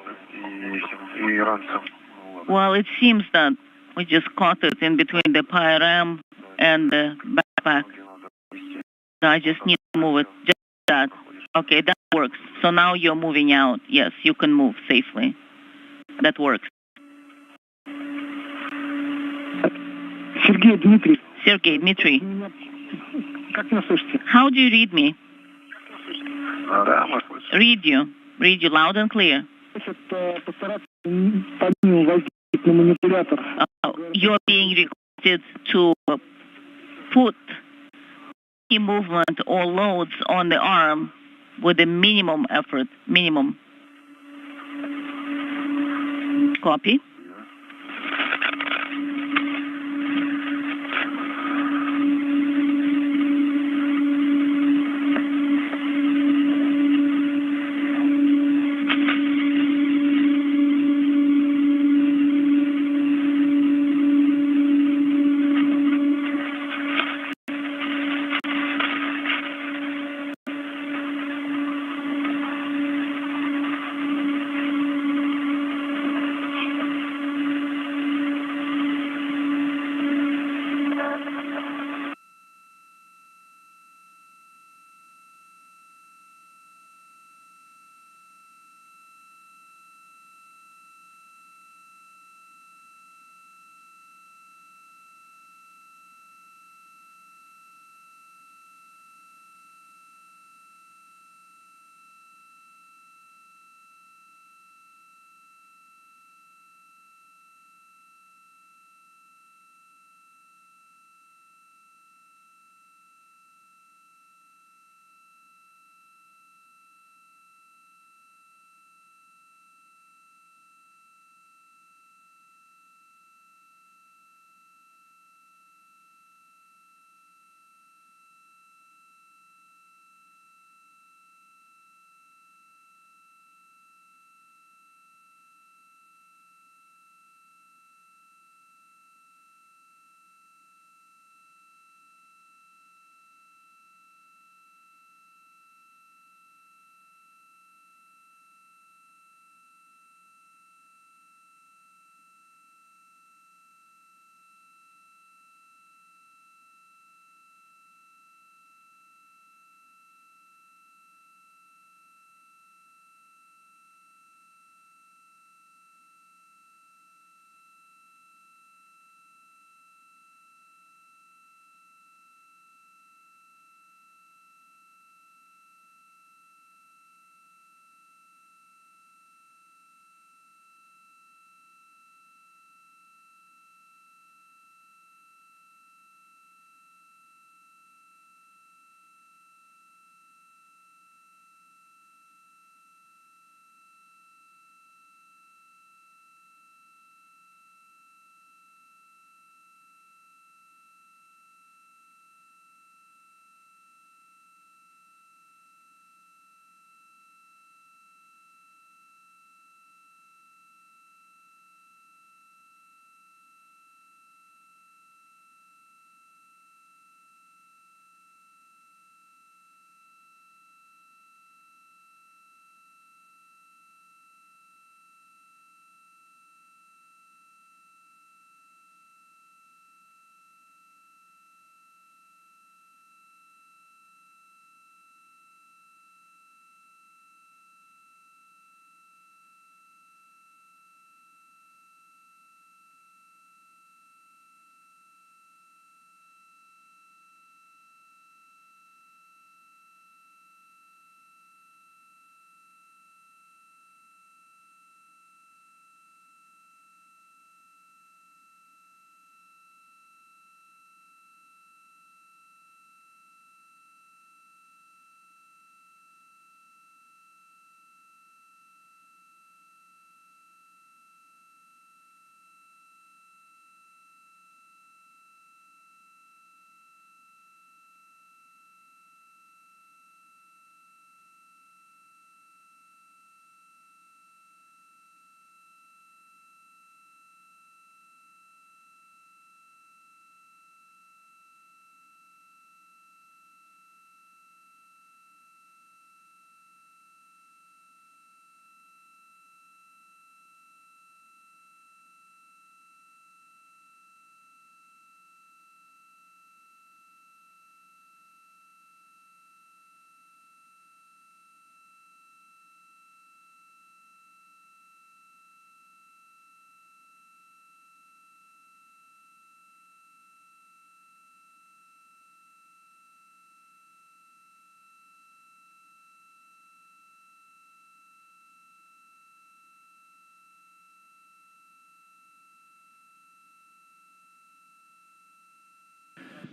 Well, it seems that we just caught it in between the pyram and the backpack. I just need to move it, just that. Okay, that works. So now you're moving out. Yes, you can move safely. That works. Sergey, Dmitri. How do you read me? Read you loud and clear. You're being requested to put any movement or loads on the arm with a minimum effort. Minimum. Copy.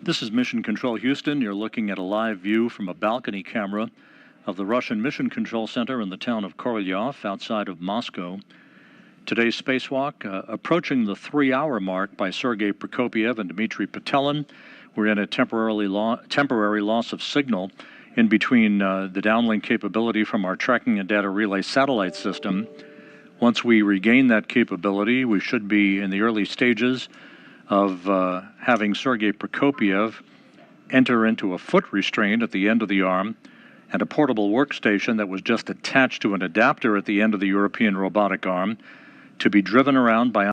This is Mission Control Houston. You're looking at a live view from a balcony camera of the Russian Mission Control Center in the town of Korolyov outside of Moscow. Today's spacewalk approaching the 3-hour mark by Sergey Prokopyev and Dmitri Petelin. We're in a temporary loss of signal in between the downlink capability from our tracking and data relay satellite system. Once we regain that capability, we should be in the early stages of having Sergey Prokopyev enter into a foot restraint at the end of the arm and a portable workstation that was just attached to an adapter at the end of the European robotic arm to be driven around by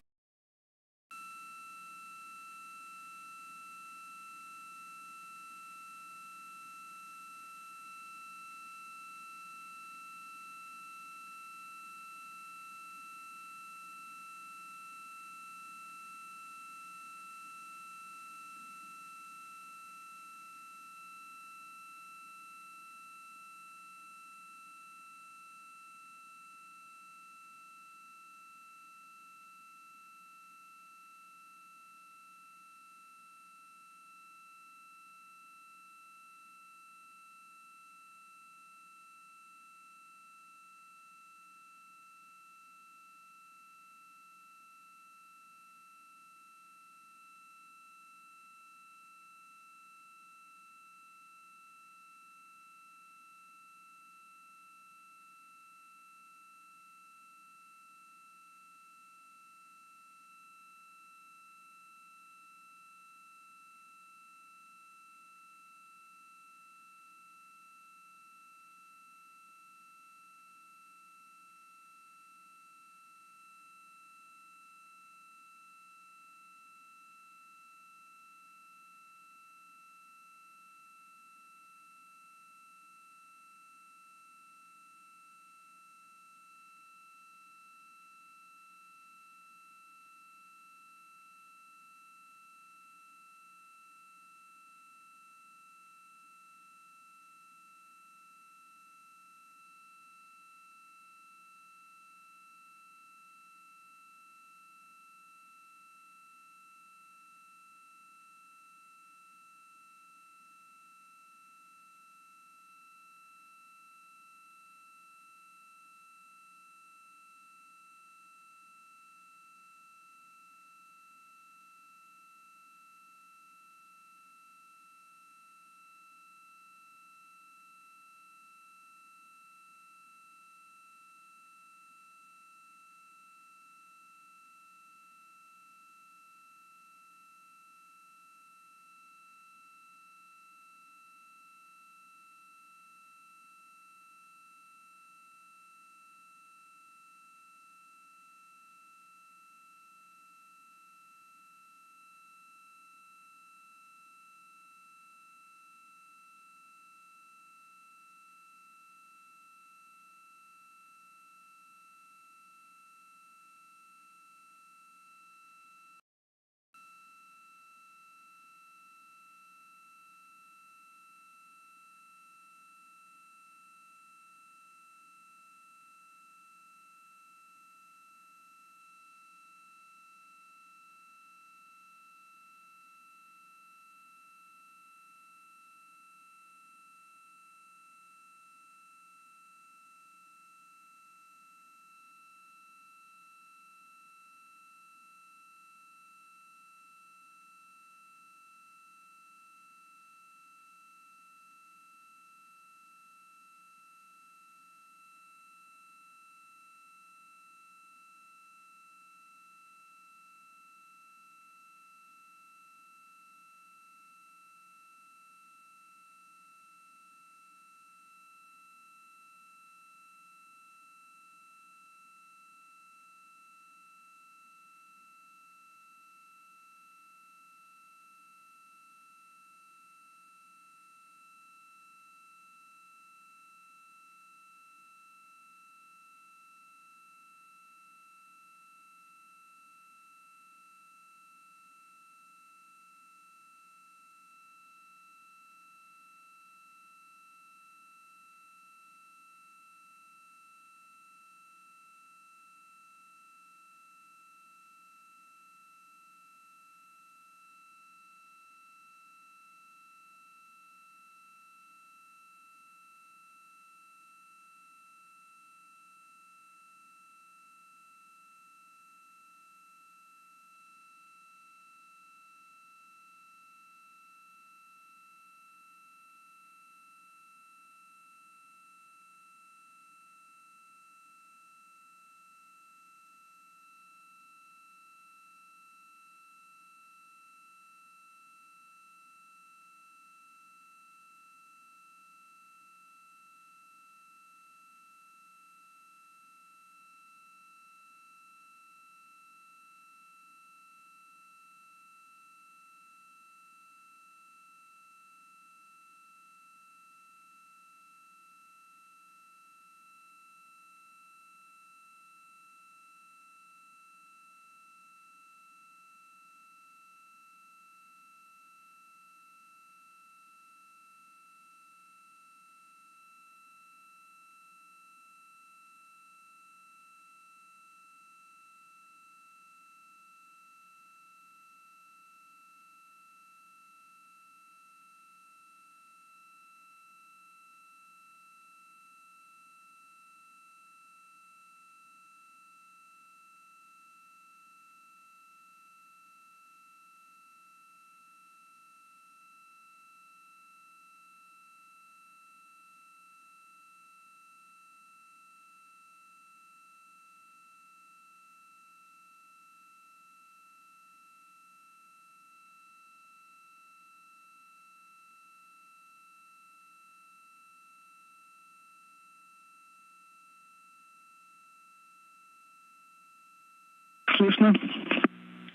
слышно.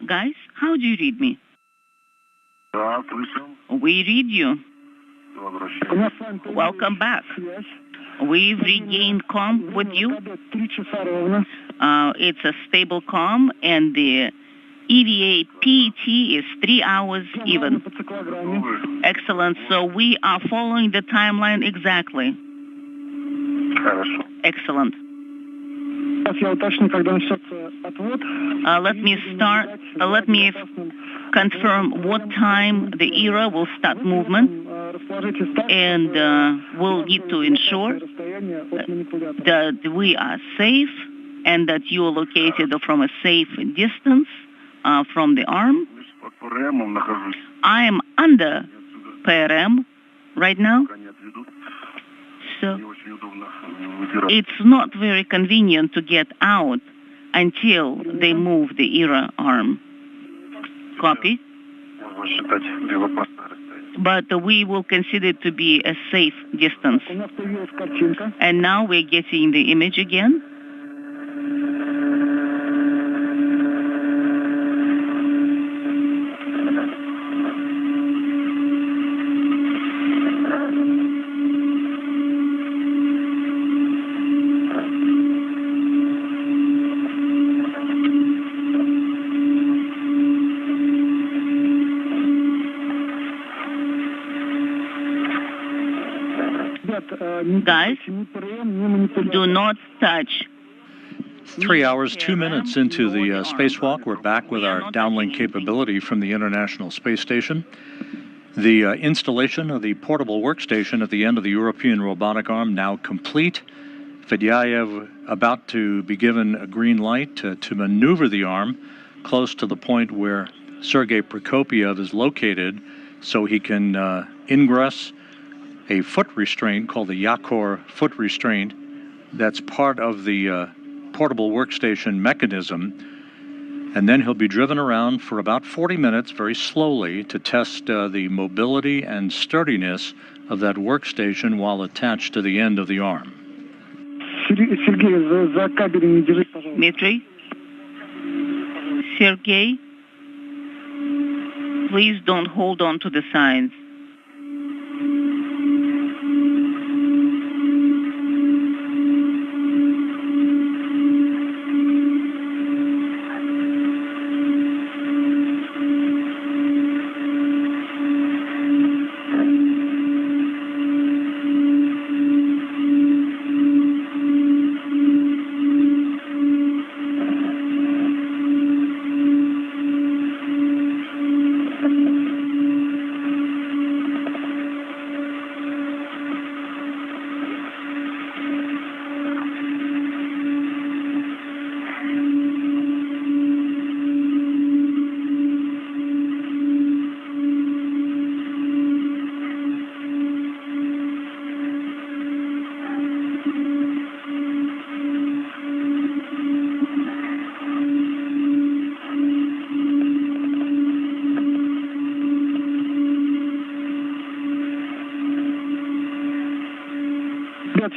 Guys, how do you read me? Да, слышал. We read you. У нас с вами Welcome back. связь. We've regained comm with you. Время 3 часа ровно. It's a stable comm, and the EVA PET is 3 hours even. По циклограмме. Excellent. So we are following the timeline exactly. Хорошо. Excellent. Сейчас я уточню, когда начнется отвод. Let me confirm what time the ERA will start movement, and we'll need to ensure that we are safe and that you are located from a safe distance from the arm. Под ПРМом нахожусь. I am under PRM right now, Пока не отведут. so Не очень удобно выбирать. it's not very convenient to get out until they move the ERA arm. Copy? Можно считать безопасное расстояние. But we will consider it to be a safe distance. У нас появилась картинка. And now we're getting the image again. Guys, do not touch. 3 hours, 2 minutes into the spacewalk, we're back with our downlink capability from the International Space Station. The installation of the portable workstation at the end of the European robotic arm now complete. Fedyaev about to be given a green light to maneuver the arm close to the point where Sergey Prokopyev is located so he can ingress a foot restraint called the Yakor foot restraint that's part of the portable workstation mechanism. And then he'll be driven around for about 40 minutes very slowly to test the mobility and sturdiness of that workstation while attached to the end of the arm. Сергей, за кабелем не держись, пожалуйста. Dmitri? Sergey? Please don't hold on to the signs.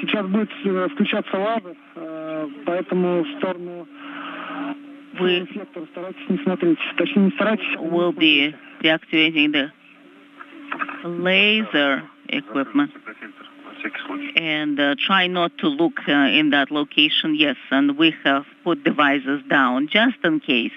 Сейчас будет включаться лазер, поэтому в сторону сектора старайтесь не смотреть. Точнее, не старайтесь. We'll be deactivating the laser equipment and try not to look in that location. Yes, and we have put devices down just in case.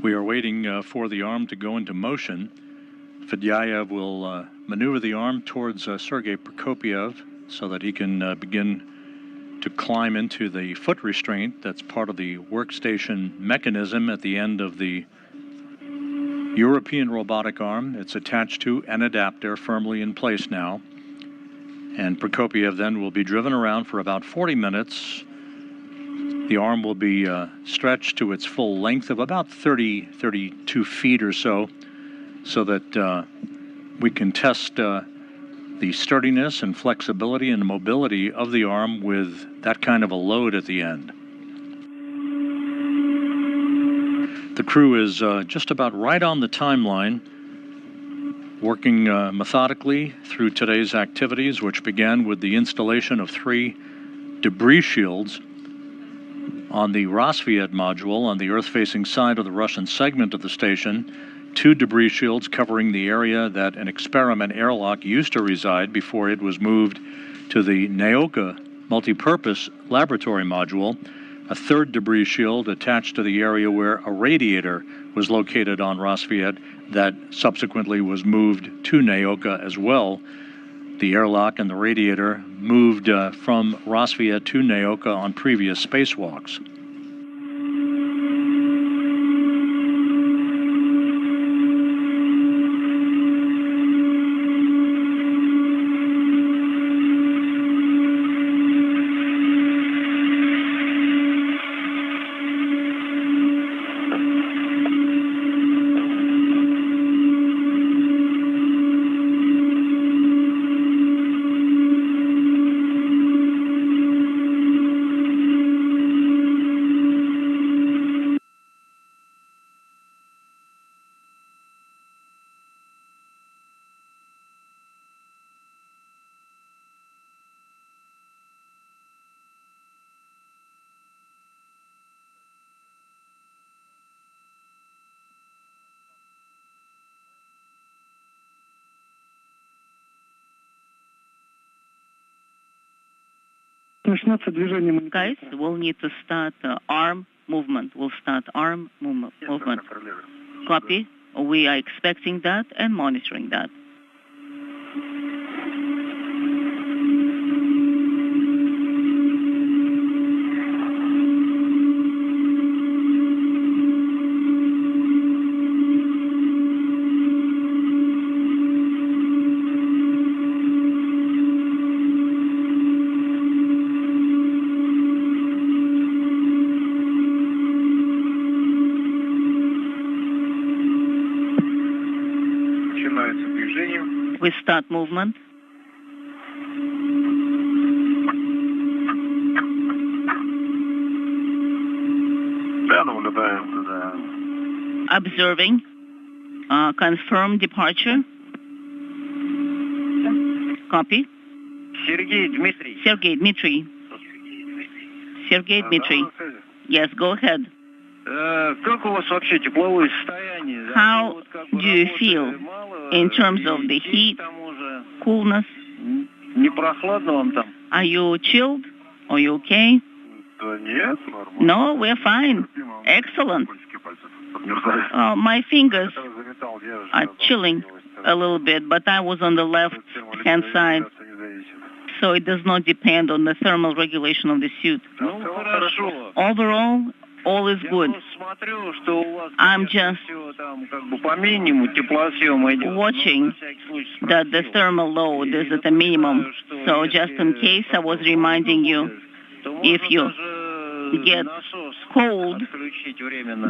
We are waiting for the arm to go into motion. Fedyaev will maneuver the arm towards Sergey Prokopyev so that he can begin to climb into the foot restraint that's part of the workstation mechanism at the end of the European robotic arm. It's attached to an adapter firmly in place now. And Prokopyev then will be driven around for about 40 minutes. The arm will be stretched to its full length of about 32 feet or so that we can test the sturdiness and flexibility and mobility of the arm with that kind of a load at the end. The crew is just about right on the timeline, working methodically through today's activities, which began with the installation of 3 debris shields on the Rassvet module on the Earth-facing side of the Russian segment of the station. 2 debris shields covering the area that an experiment airlock used to reside before it was moved to the Nauka multipurpose laboratory module. A 3rd debris shield attached to the area where a radiator was located on Rassvet that subsequently was moved to Nauka as well. The airlock and the radiator moved from Rassvet to Nauka on previous spacewalks. Guys, we'll need to start arm movement. We'll start arm movement. Copy. We are expecting that and monitoring that. We start movement. Observing. Confirm departure. Copy. Sergey, Dmitri. Sergey, Dmitri. Sergey, Dmitri. Yes, go ahead. How do you feel in terms of the heat, coolness? Are you chilled? Are you okay? No, we're fine. Excellent. My fingers are chilling a little bit, but I was on the left-hand side, so it does not depend on the thermal regulation of the suit. Overall, all is good. I'm just watching that the thermal load is at a minimum. So just in case, I was reminding you, if you get cold,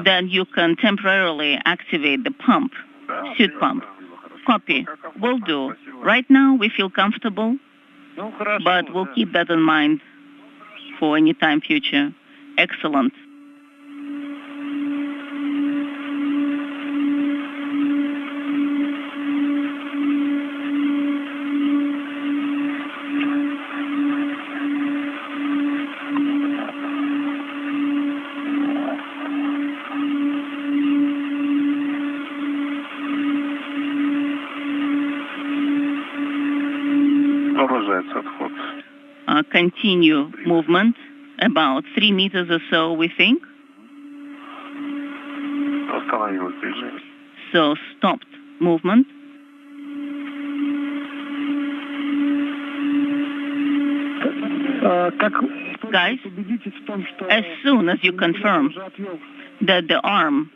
then you can temporarily activate the pump, suit pump. Copy. Will do. Right now, we feel comfortable, but we'll keep that in mind for any time future. Excellent. Continue movement, about 3 meters or so, we think. So stopped movement. Guys, as soon as you confirm that the arm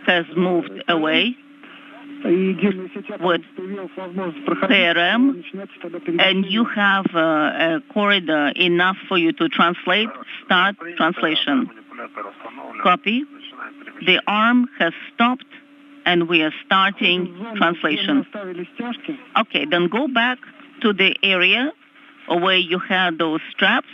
has moved away with PRM and you have a corridor enough for you to translate, start translation. Copy. The arm has stopped and we are starting translation. Okay, then go back to the area where you had those straps.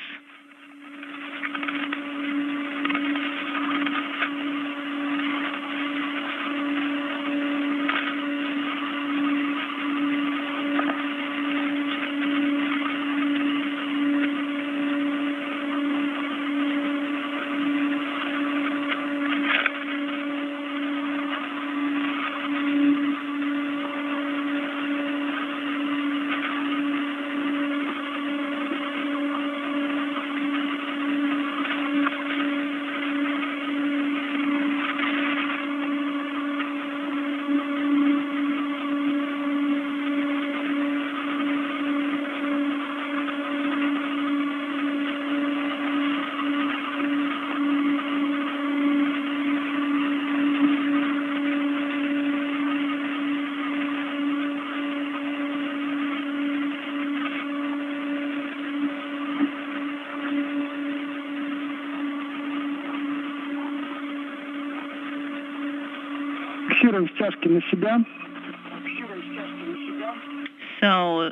So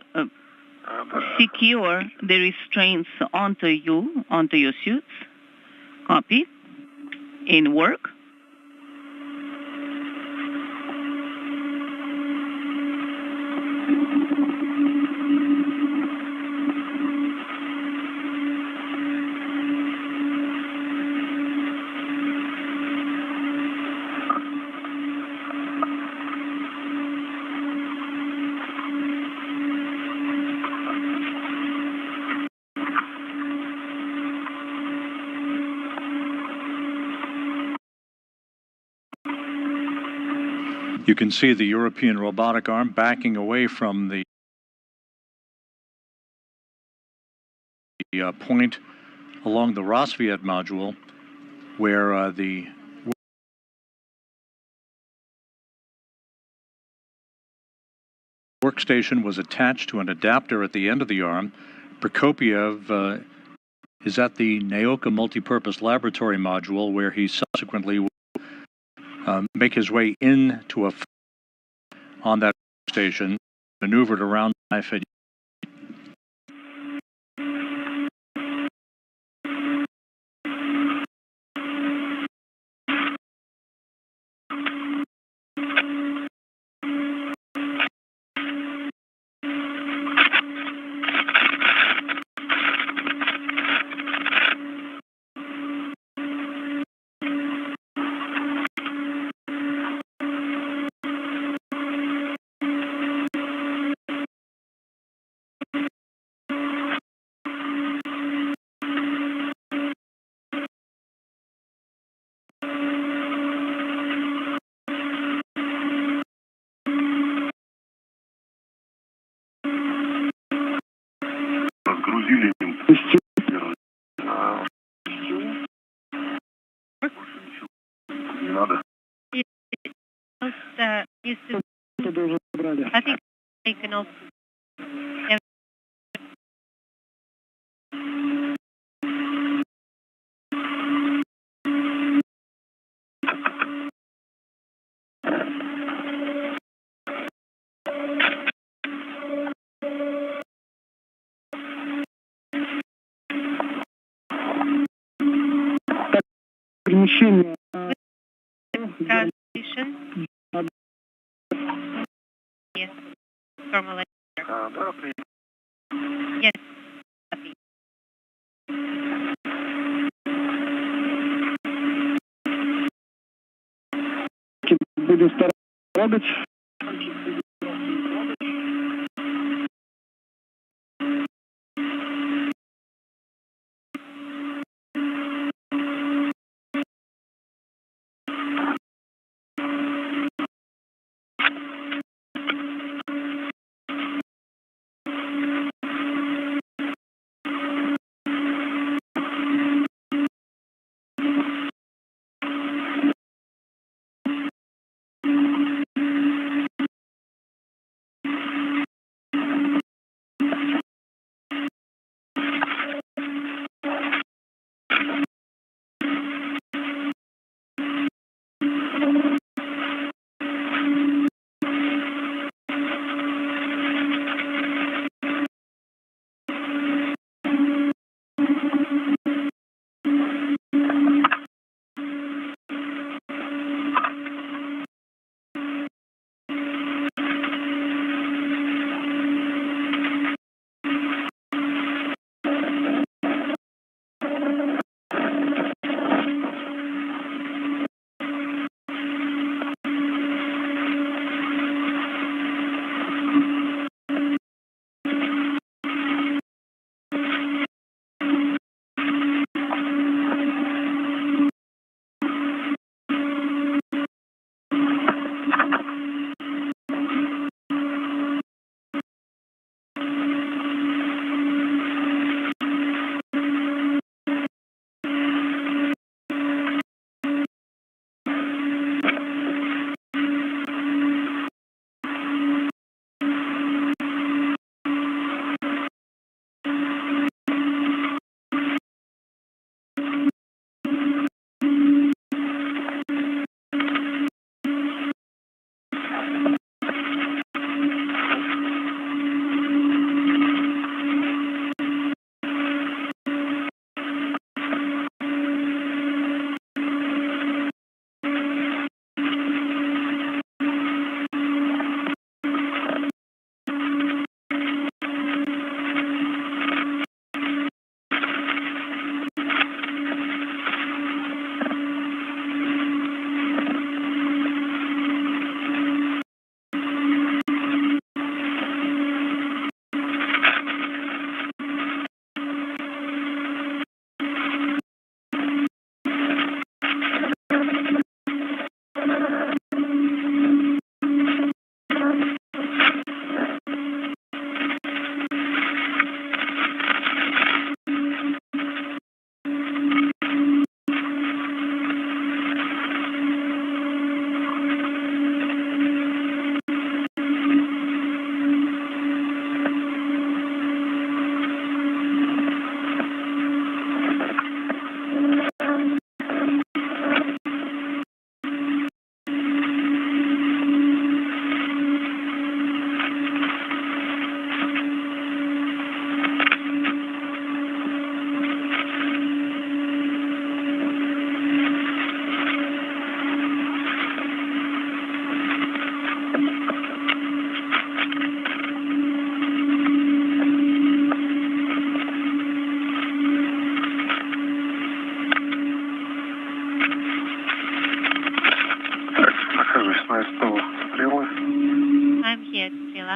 secure the restraints onto you, onto your suits. Copy. In work. You can see the European robotic arm backing away from the point along the Rassvet module where the workstation was attached to an adapter at the end of the arm. Prokopyev is at the Nauka multipurpose laboratory module where he subsequently will make his way into a on that station, maneuvered around knife head. I think taken off. Transition. Yes. Formula. Yes. Будем стараться.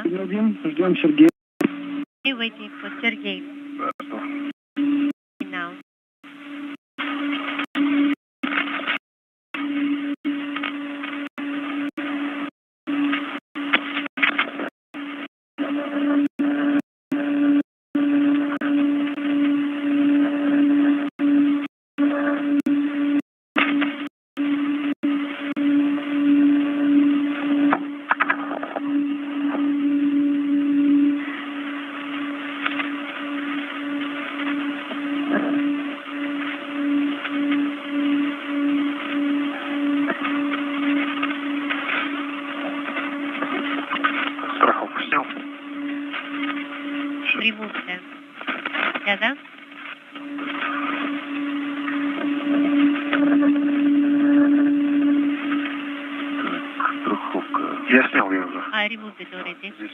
Nauka. Ждем Сергея. Waiting for Sergey. Now. Remove them. Together. Я снял ее уже. I removed it already. Здесь.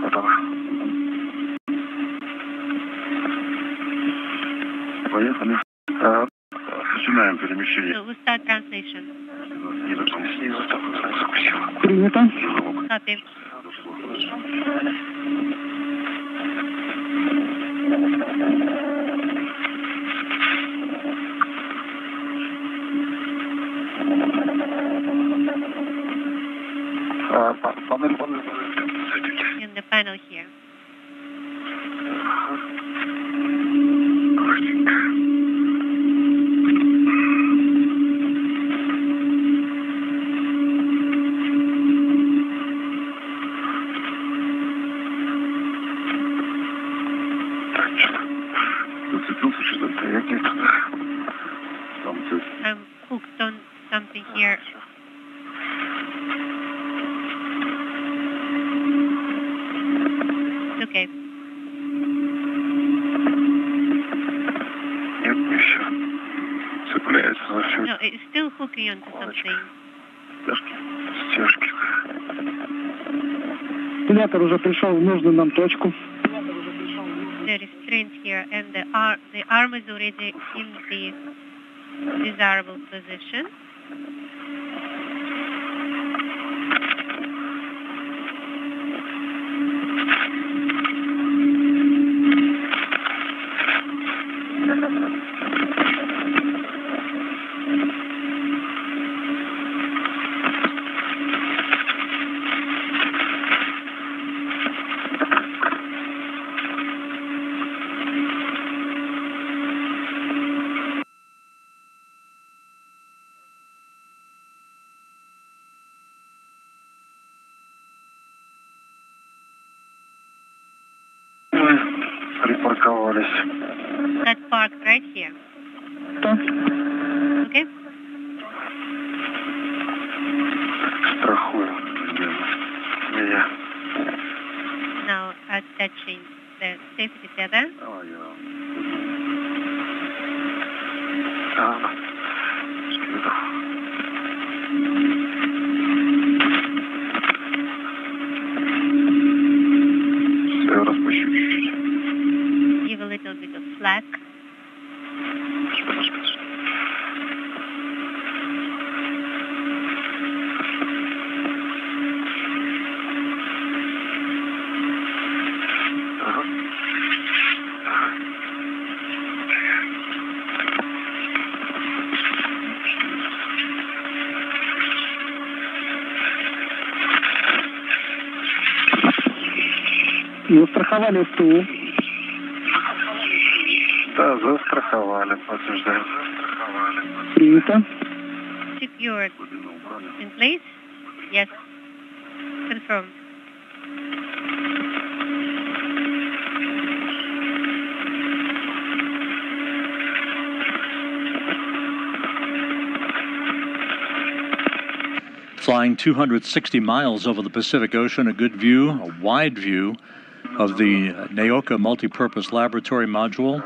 Вот она. Поехали. Начинаем перемещение. So we start translation. Принято. Copy. In the panel here. I'm hooked on something here. It's okay. No, it's still hooking onto something. Пилятор уже пришел в нужную нам точку. The restraint here and the arm is already in the desirable position. That parked right here. Okay? Now attaching the safety tether. Give a little bit of slack. Застраховали СТУ. Да, застраховали, подтверждаем. Принято. Secured. In place? Yes. Confirmed. Flying 260 miles over the Pacific Ocean, a good view, a wide view of the Nauka multipurpose laboratory module.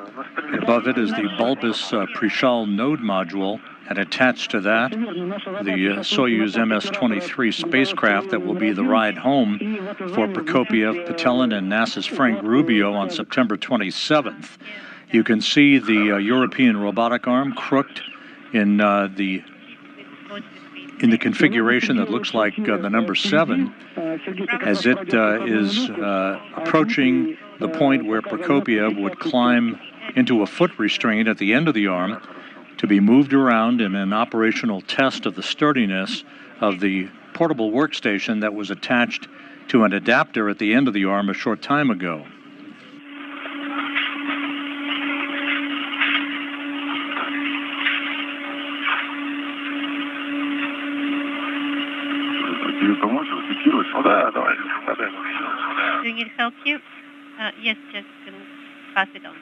Above it is the bulbous Prishal node module, and attached to that, the Soyuz MS-23 spacecraft that will be the ride home for Prokopyev, Petelin, and NASA's Frank Rubio on September 27th. You can see the European robotic arm crooked in the in the configuration that looks like the number 7, as it is approaching the point where Prokopyev would climb into a foot restraint at the end of the arm to be moved around in an operational test of the sturdiness of the portable workstation that was attached to an adapter at the end of the arm a short time ago. Do you need help here? Yes, just pass it on.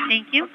Thank you.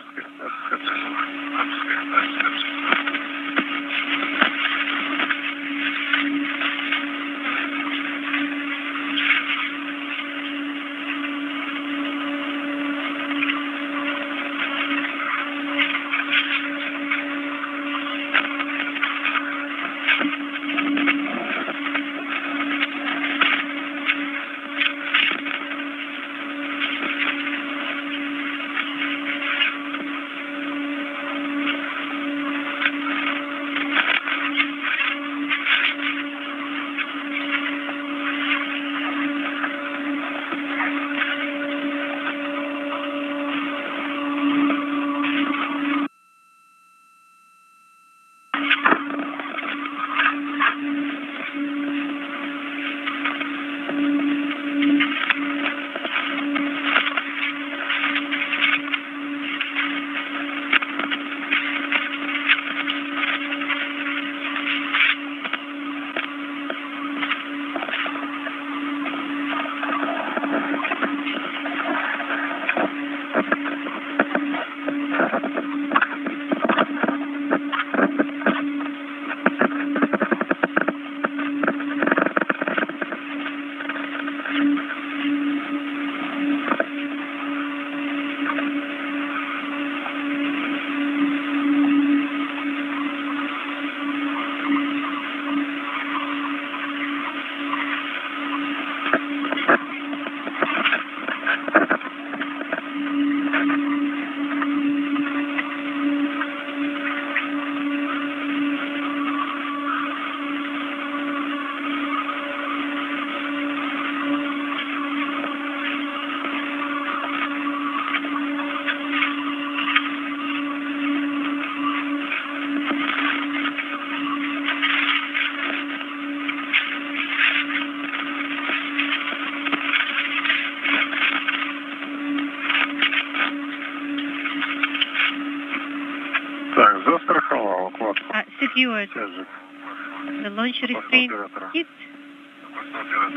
Secured. The launch restraint kit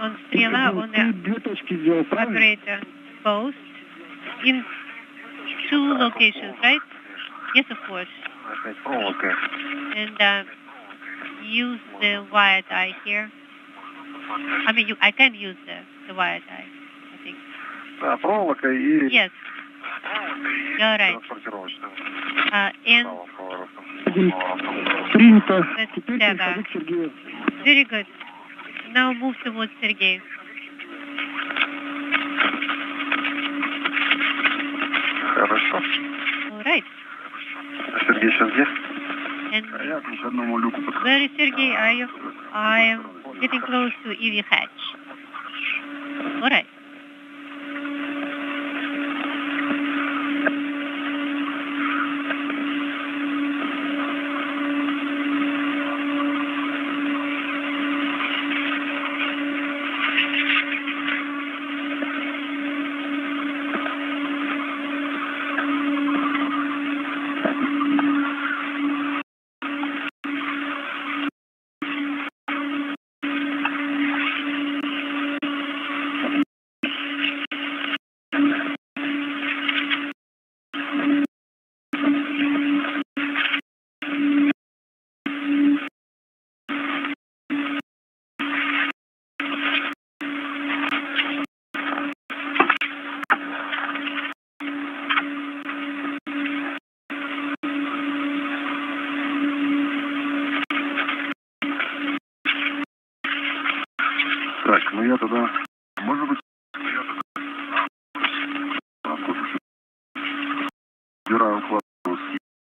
on Strela on the operator post in 2 locations, right? Yes, of course. And use the wire tie here. I mean, I can use the wire tie, I think. Yes. You're right. And very good. Now move towards Sergey. All right. And where is Sergey? Are you? I am getting close to EVA hatch. All right.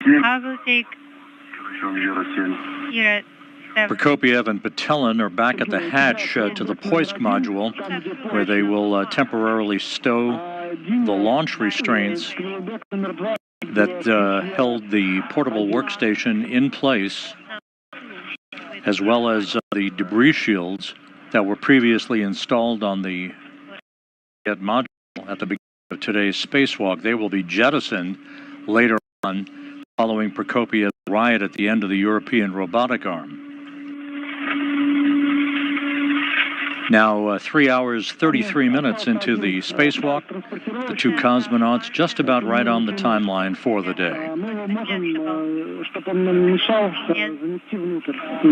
I will take Here at Prokopyev and Petelin are back at the hatch to the Poisk module, where they will temporarily stow the launch restraints that held the portable workstation in place, as well as the debris shields that were previously installed on the module at the beginning of today's spacewalk. They will be jettisoned later on, following Prokopiev's riot at the end of the European robotic arm. Now, 3 hours, 33 minutes into the spacewalk, the two cosmonauts just about right on the timeline for the day.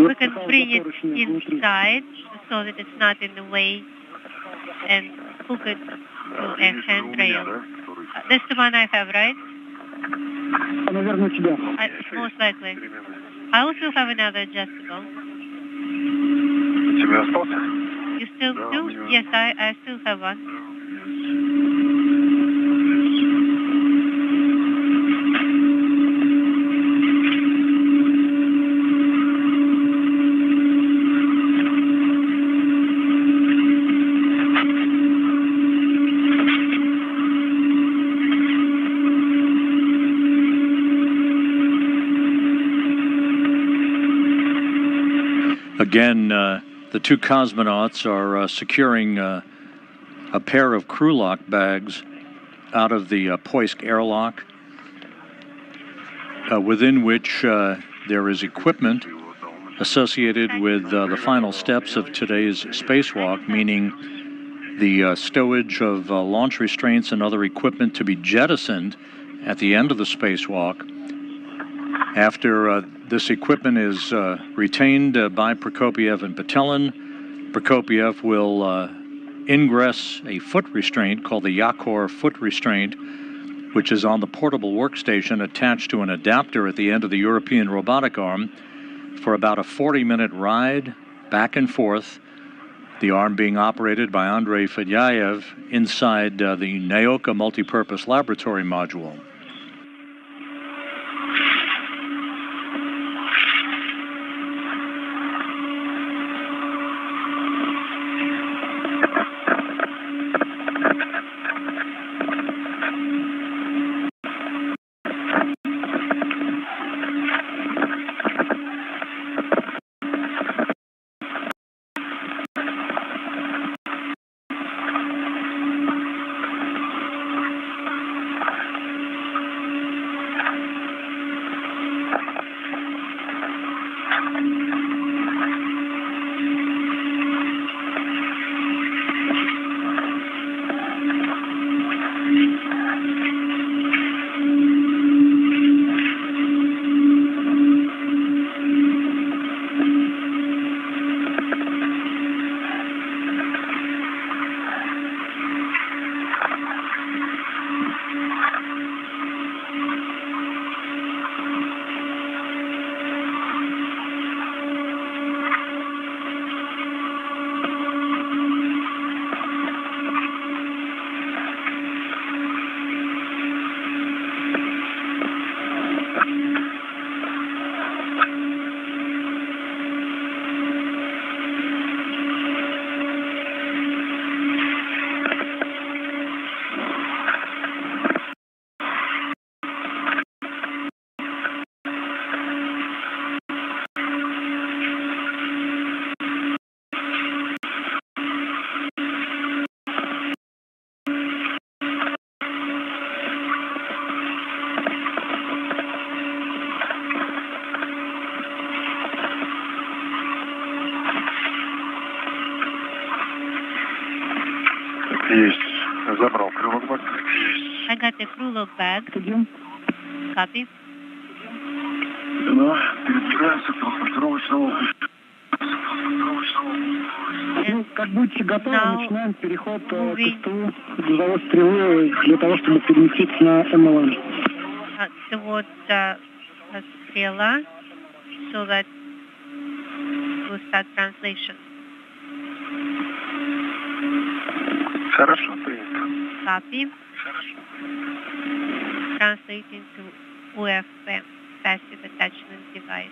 We can bring it inside so that it's not in the way and hook it to a handrail. That's the one I have, right? Most likely. I also have another adjustable. You still do? Yes, I still have one. Again, the two cosmonauts are securing a pair of crew lock bags out of the Poisk airlock, within which there is equipment associated with the final steps of today's spacewalk, meaning the stowage of launch restraints and other equipment to be jettisoned at the end of the spacewalk. After this equipment is retained by Prokopyev and Petelin, Prokopyev will ingress a foot restraint called the Yakor foot restraint, which is on the portable workstation attached to an adapter at the end of the European robotic arm, for about a 40-minute ride back and forth, the arm being operated by Andrei Fedyaev inside the Nauka multipurpose laboratory module. I got the crew lock bag. Copy. Как будете готовы, начинаем переход к СТУ грузовой стрелы для того, чтобы переместить на МЛН. Towards Strela, so that we'll start translation. Хорошо, принято. Copy. Translating to UFM. passive attachment device.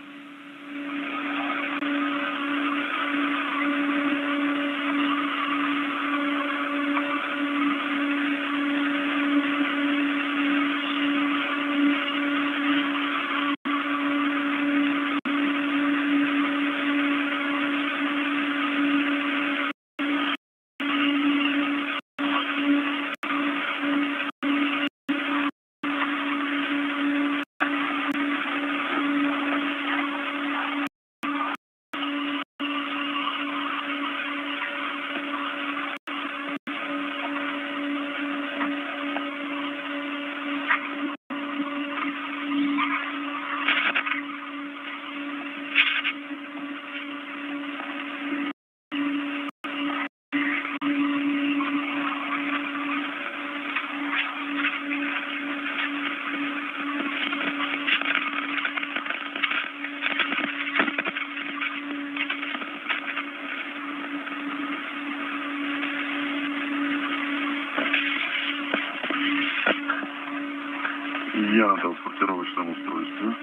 Я на транспортировочном устройстве.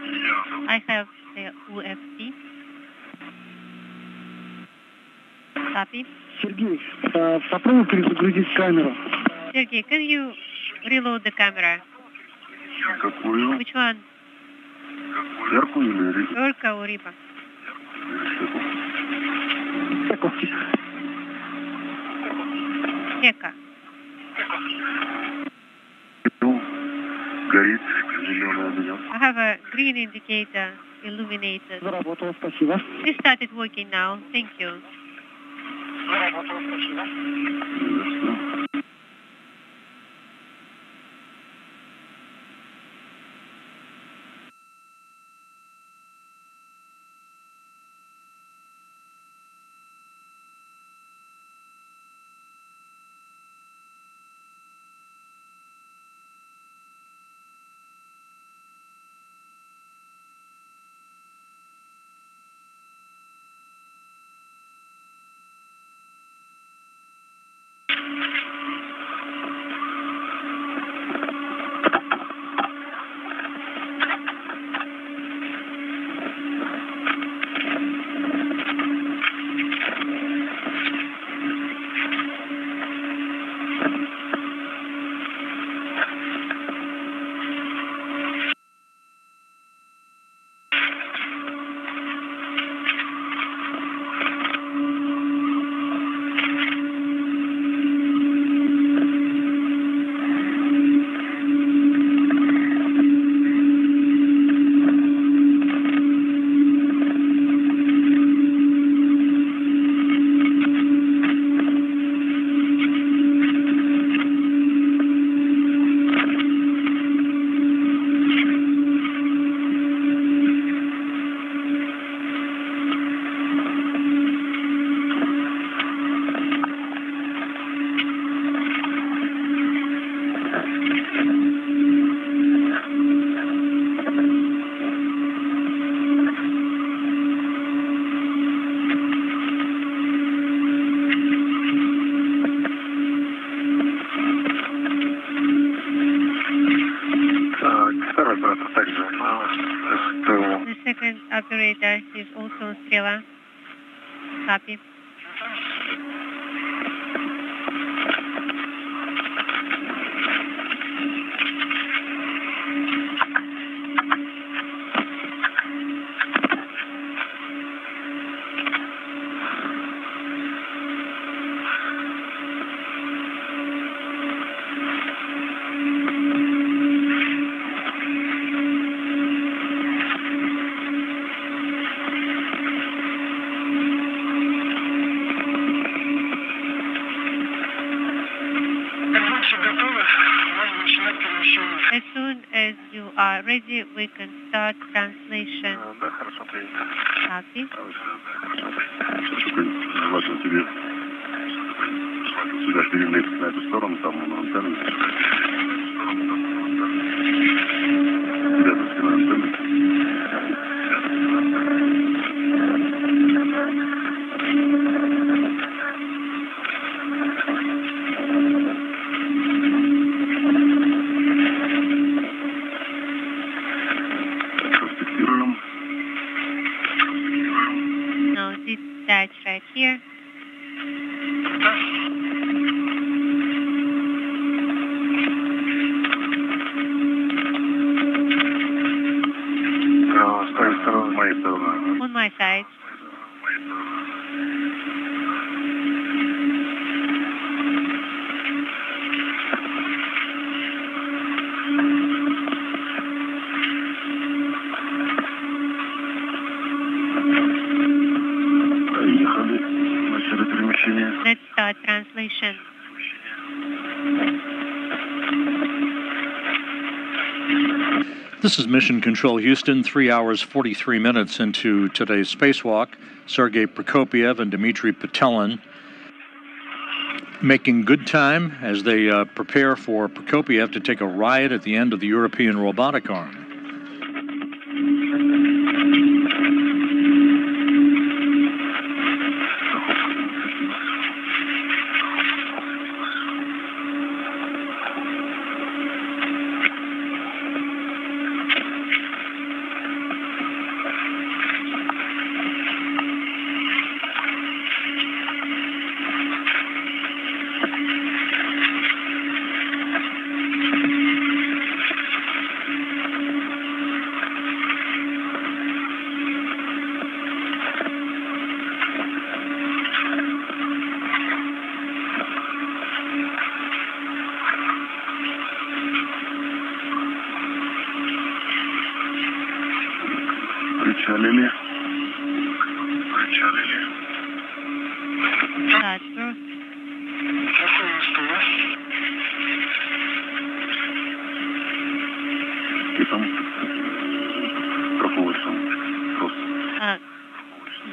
I have the UFC. Copy. Сергей, попробуй перезагрузить камеру. Sergey, can you reload the camera? Какую? Which one? Яркую или рису? Orca or Riba? Heka. Горит зеленый огонек. I have a green indicator illuminated. Заработало, спасибо. It started working now. Thank you. Заработало, спасибо. The second operator is also on Strela. Copy. As soon as you are ready, we can start translation. Copy. Желательно тебе сюда перенести на эту сторону, там на антенну. Рядом с антенной. That's right here. On my side. Let's start translation. This is Mission Control Houston, 3 hours 43 minutes into today's spacewalk. Sergey Prokopyev and Dmitri Petelin making good time as they prepare for Prokopyev to take a ride at the end of the European robotic arm.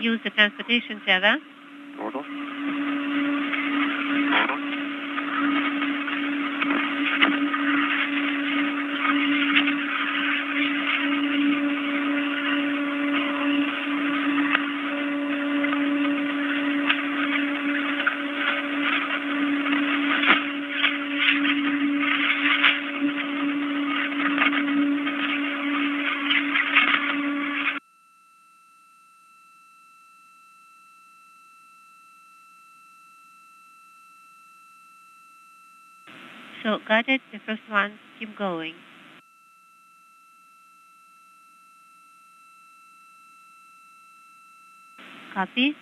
Use the transportation tether. So, got it? The first one, keep going. Copy?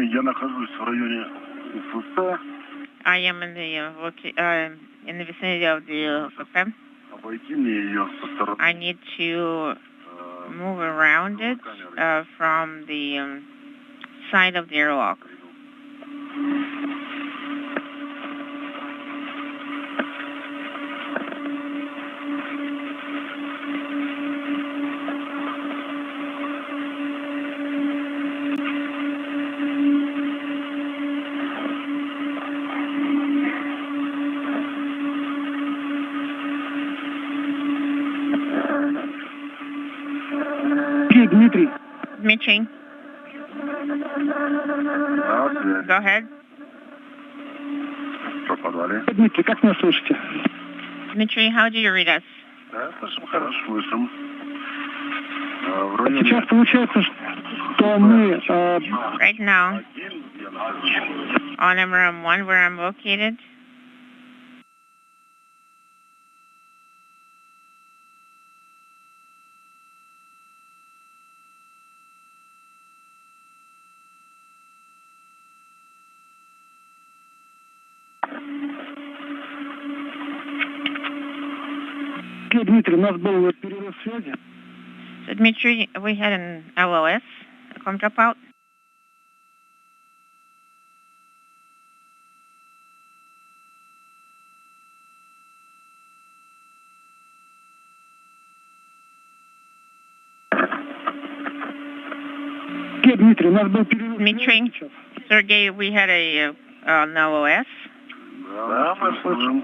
Я нахожусь в районе УФП. I am in the vicinity of the UFP. Обойти мне ее со стороны. I need to move around it from the side of the airlock. Дмитрий. Dmitri, go ahead. Что в подвале? Дмитрий, как меня слышите? Dmitri, how do you read us? Да, хорошо, слышим. В районе... Сейчас получается, что мы... Right now, on MRM1, where I'm located. Дмитрий, у нас был перерыв связи. So, Dmitri, we had an LOS, a com dropout. Dmitri, Sergey, we had an OS. Да, мы слышим.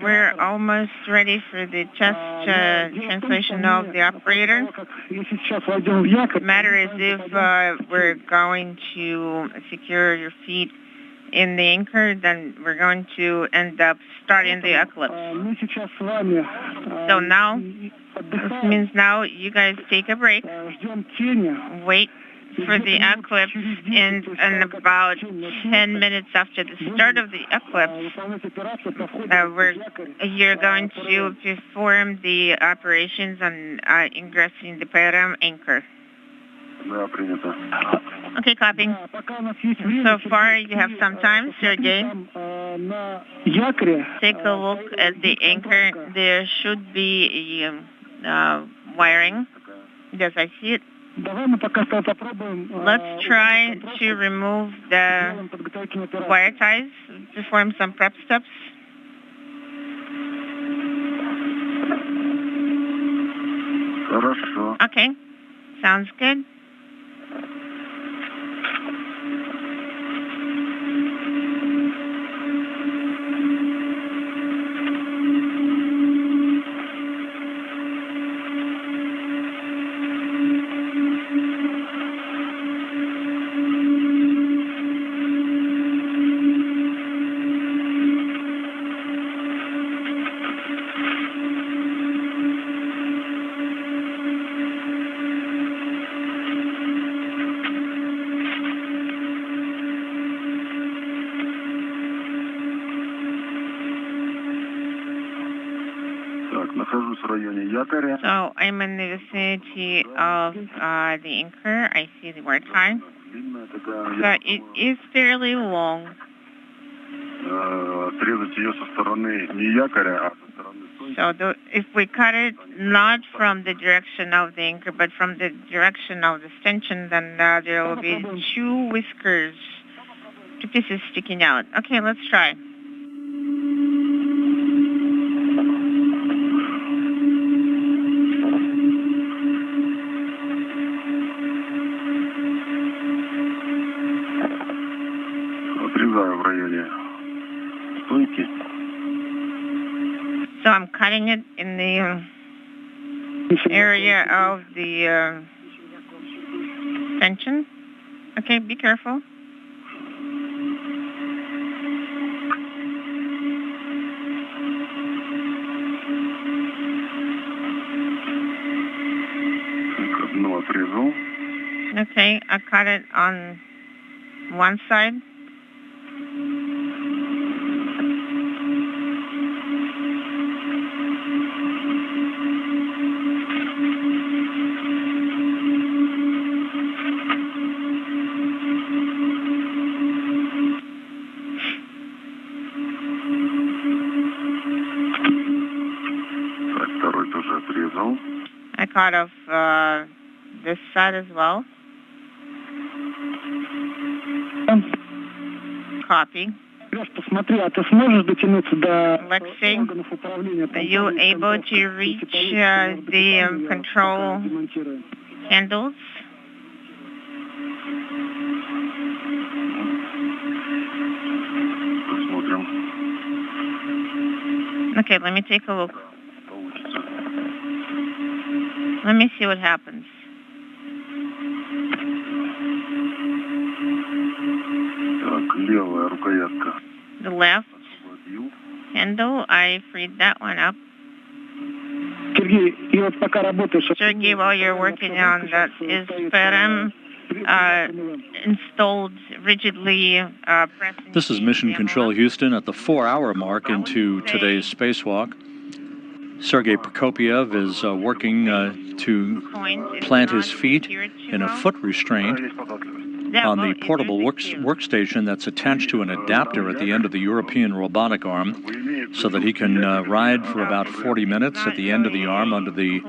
We're almost ready for the test translation of the operator. The matter is if we're going to secure your feet in the anchor, then we're going to end up starting the eclipse. So now, this means now you guys take a break, wait for the eclipse, and about 10 minutes after the start of the eclipse, you're going to perform the operations on ingressing the PRM anchor. Okay, copying. So far, you have some time, Sergey. Take a look at the anchor. There should be wiring. Yes, I see it. Let's try to remove the wire ties, perform some prep steps. Okay, sounds good. So I'm in the vicinity of the anchor. I see the wire tie. So it is fairly long. So if we cut it not from the direction of the anchor, but from the direction of the stanchion, then there will be two whiskers, two pieces sticking out. Okay, let's try. So I'm cutting it in the area of the tension. Okay, be careful. Okay, I cut it on one side. I cut off this side as well. Copy. Let's see. Are you able to reach the control handles? Okay, let me take a look. Let me see what happens. The left handle, I freed that one up. Sergey, while you're working on that, is PRM installed rigidly pressing? This is Mission Control Houston at the 4-hour mark into today's spacewalk. Sergey Prokopyev is working to plant his feet in a foot restraint on the portable workstation that's attached to an adapter at the end of the European robotic arm so that he can ride for about 40 minutes at the end of the arm under the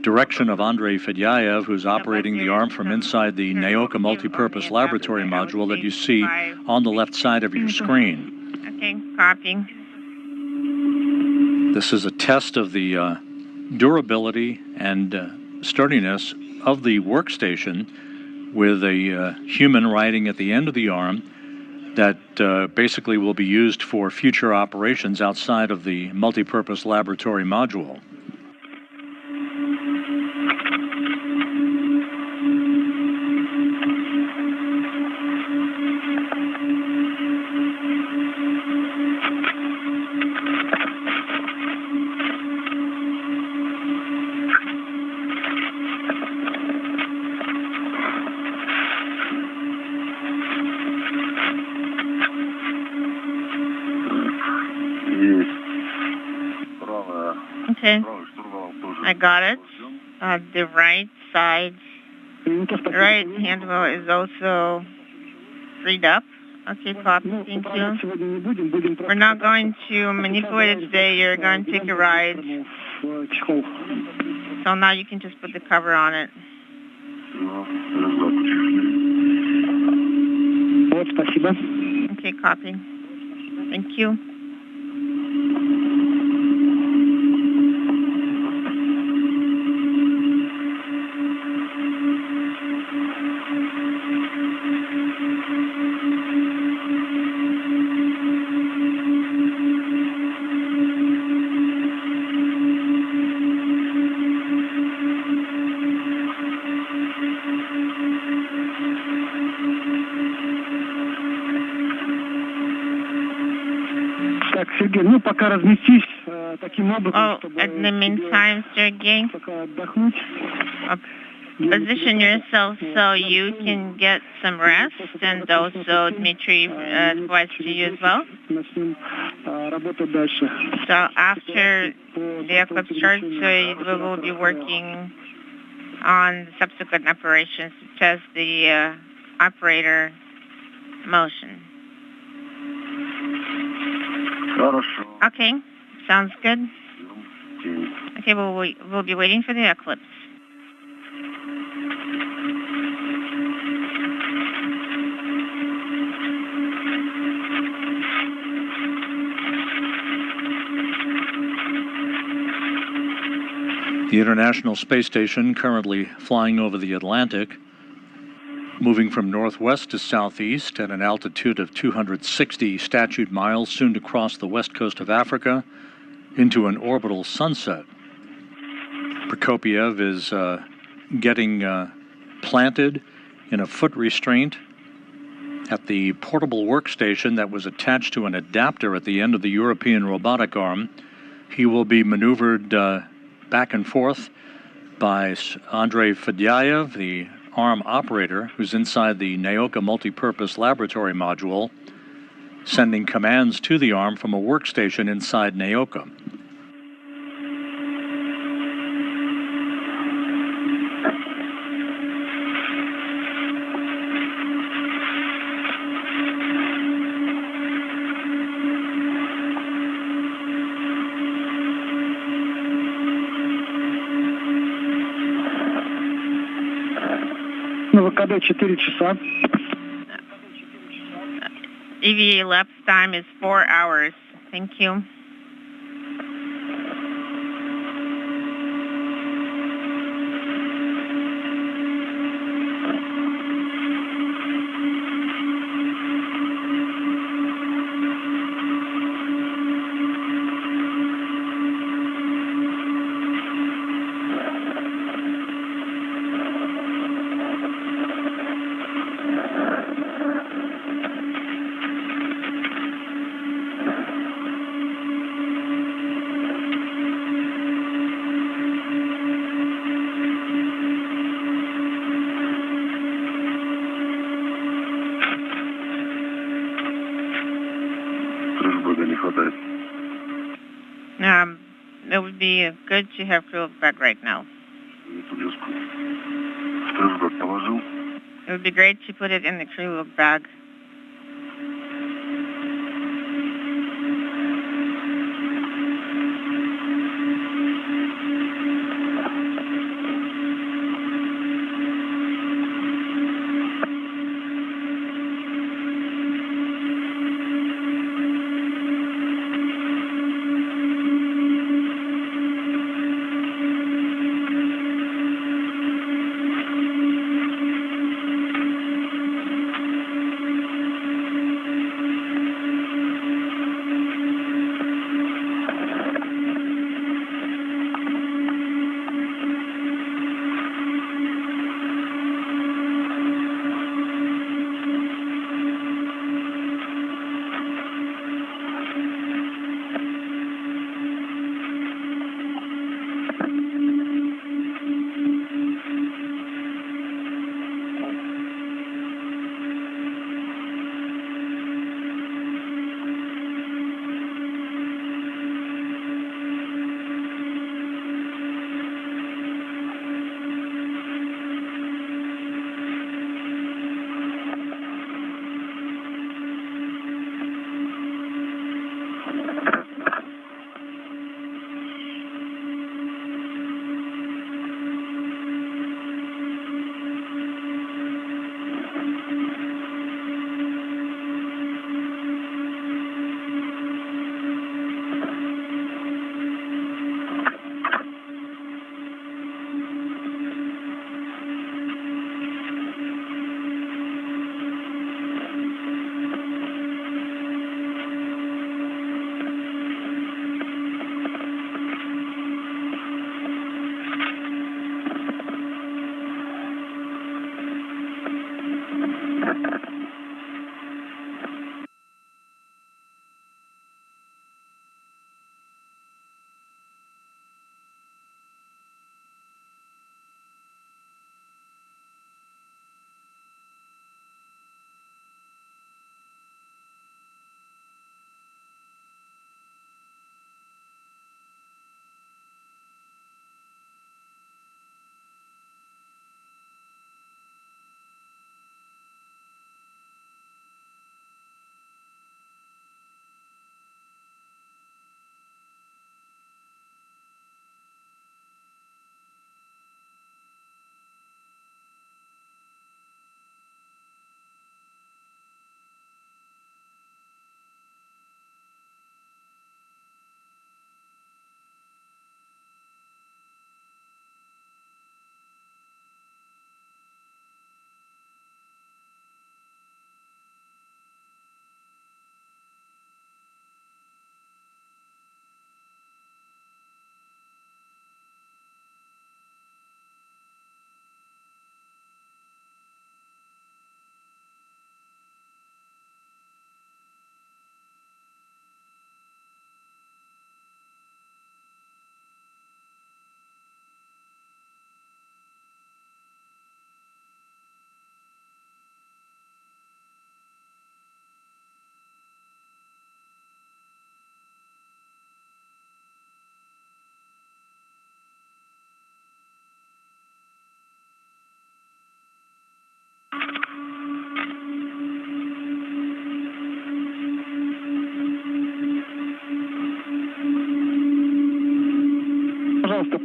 direction of Andrei Fedyaev, who's operating the arm from inside the Nauka multipurpose laboratory module that you see on the left side of your screen. Okay, copying. This is a test of the durability and sturdiness of the workstation with a human riding at the end of the arm that basically will be used for future operations outside of the multipurpose laboratory module. Okay, I got it. The right side, right handle is also freed up. Okay, copy, thank you. We're not going to manipulate it today. You're going to take a ride. So now you can just put the cover on it. Okay, copy. Thank you. Сергей, ну пока разместись таким образом, чтобы... in the meantime, Sergey, position yourself so you can get some rest, and also Dmitri, advice to you as well. So after the eclipse starts, we will be working on subsequent operations to test the operator motion. Okay, sounds good. Okay, we'll be waiting for the eclipse. The International Space Station currently flying over the Atlantic, moving from northwest to southeast at an altitude of 260 statute miles, soon to cross the west coast of Africa into an orbital sunset. Prokopyev is getting planted in a foot restraint at the portable workstation that was attached to an adapter at the end of the European robotic arm. He will be maneuvered back and forth by Andrei Fedyaev, the arm operator, who's inside the Nauka multipurpose laboratory module, sending commands to the arm from a workstation inside Nauka. ВКД 4 часа. EVA elapsed time is 4 hours. Thank you. It would be good to have crew back right now. It would be great to put it in the crew bag.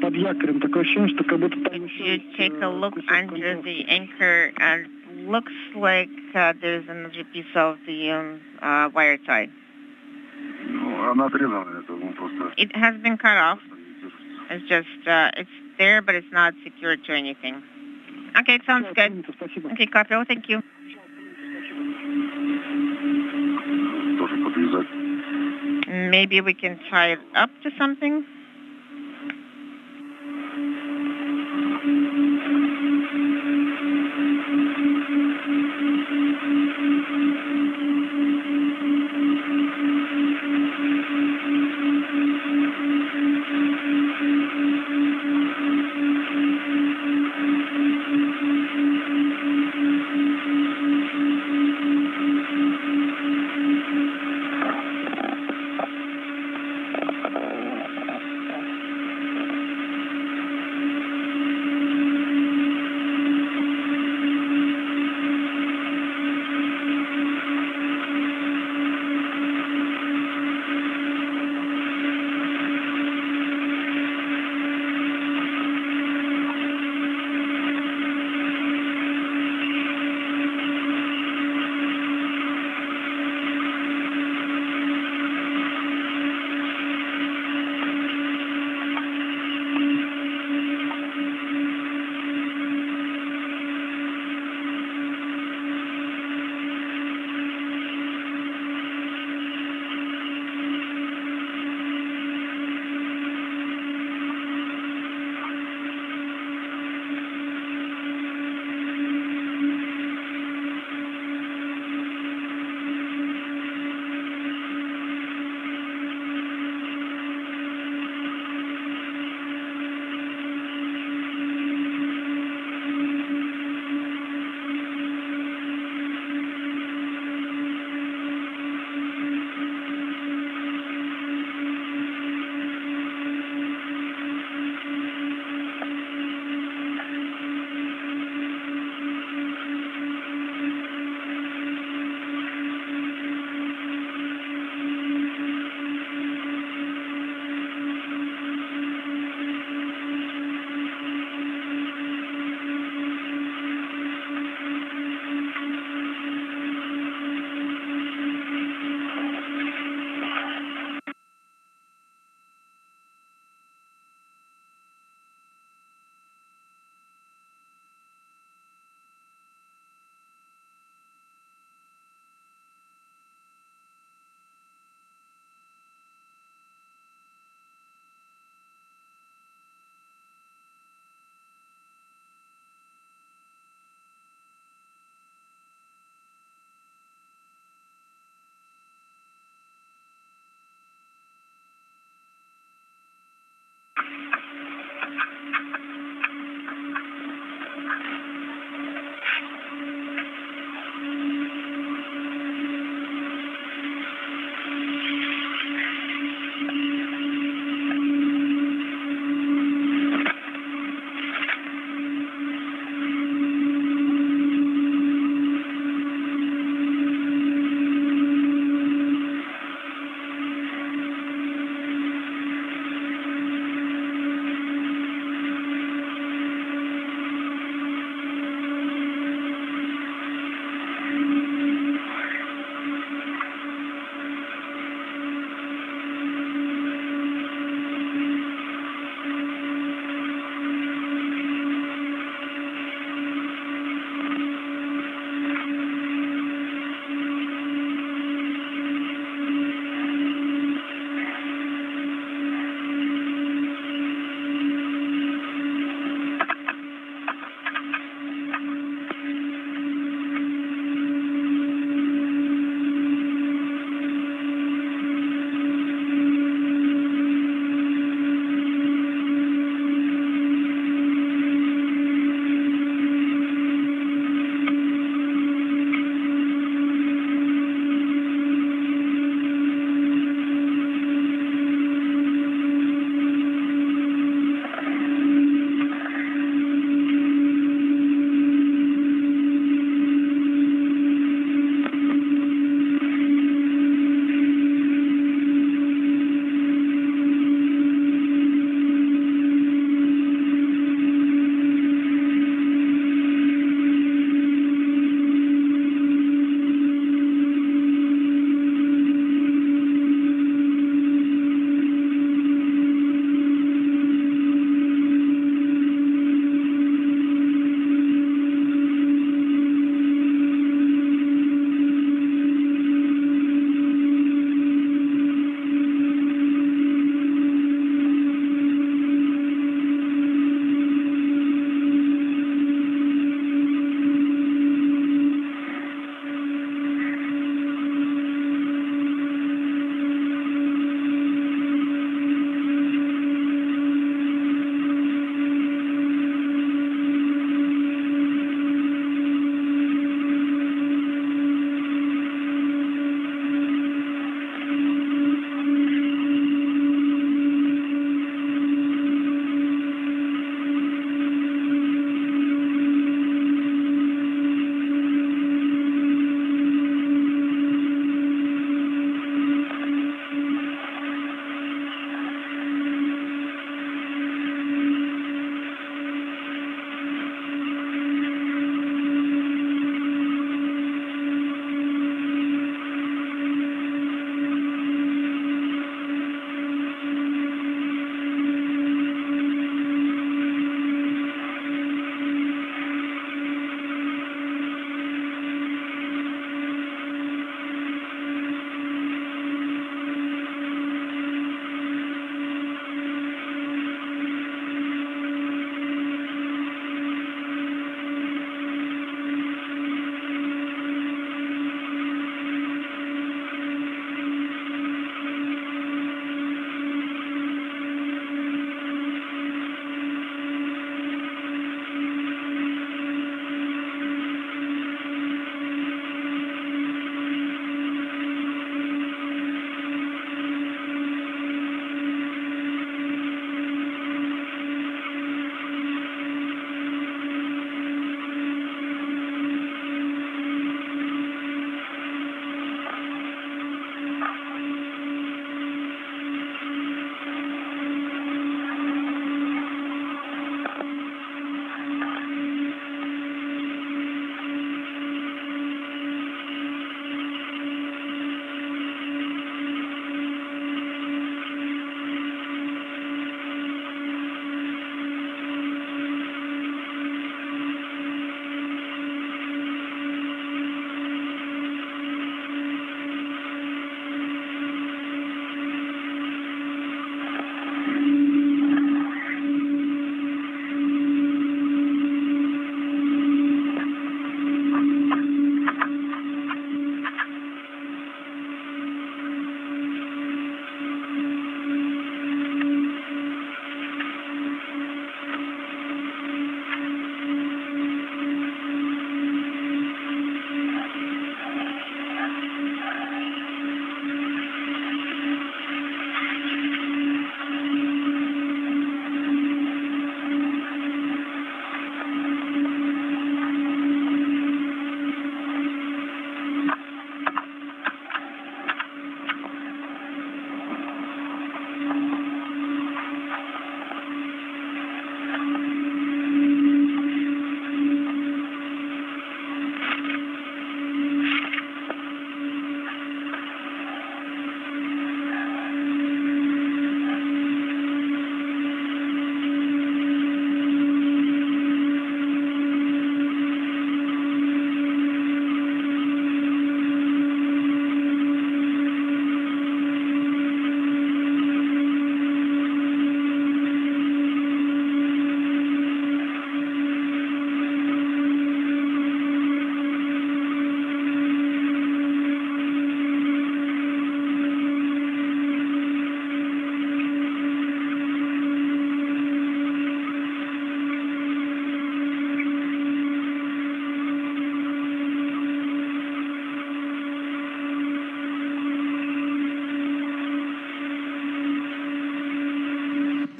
под якорем. Такое ощущение, что как будто там If you take a look under the anchor, looks like there's another piece of the wire tie. Ну, она отрезана, это просто... It has been cut off. It's just, it's there, but it's not secured to anything. Okay, it sounds good. Okay, copy. Oh, thank you. Тоже подвязать. Maybe we can tie it up to something.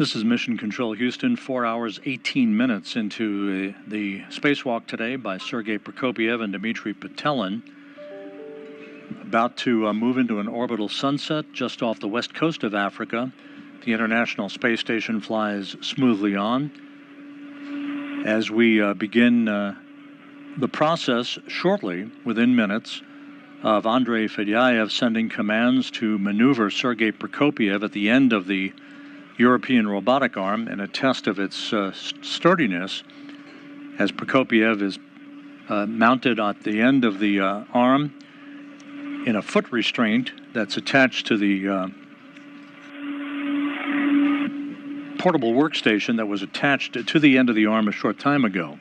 This is Mission Control Houston, 4 hours, 18 minutes into the spacewalk today by Sergey Prokopyev and Dmitri Petelin. About to move into an orbital sunset just off the west coast of Africa. The International Space Station flies smoothly on. As we begin the process shortly, within minutes, of Andrei Fedyaev sending commands to maneuver Sergey Prokopyev at the end of the European robotic arm in a test of its sturdiness, as Prokopyev is mounted at the end of the arm in a foot restraint that's attached to the portable workstation that was attached to the end of the arm a short time ago.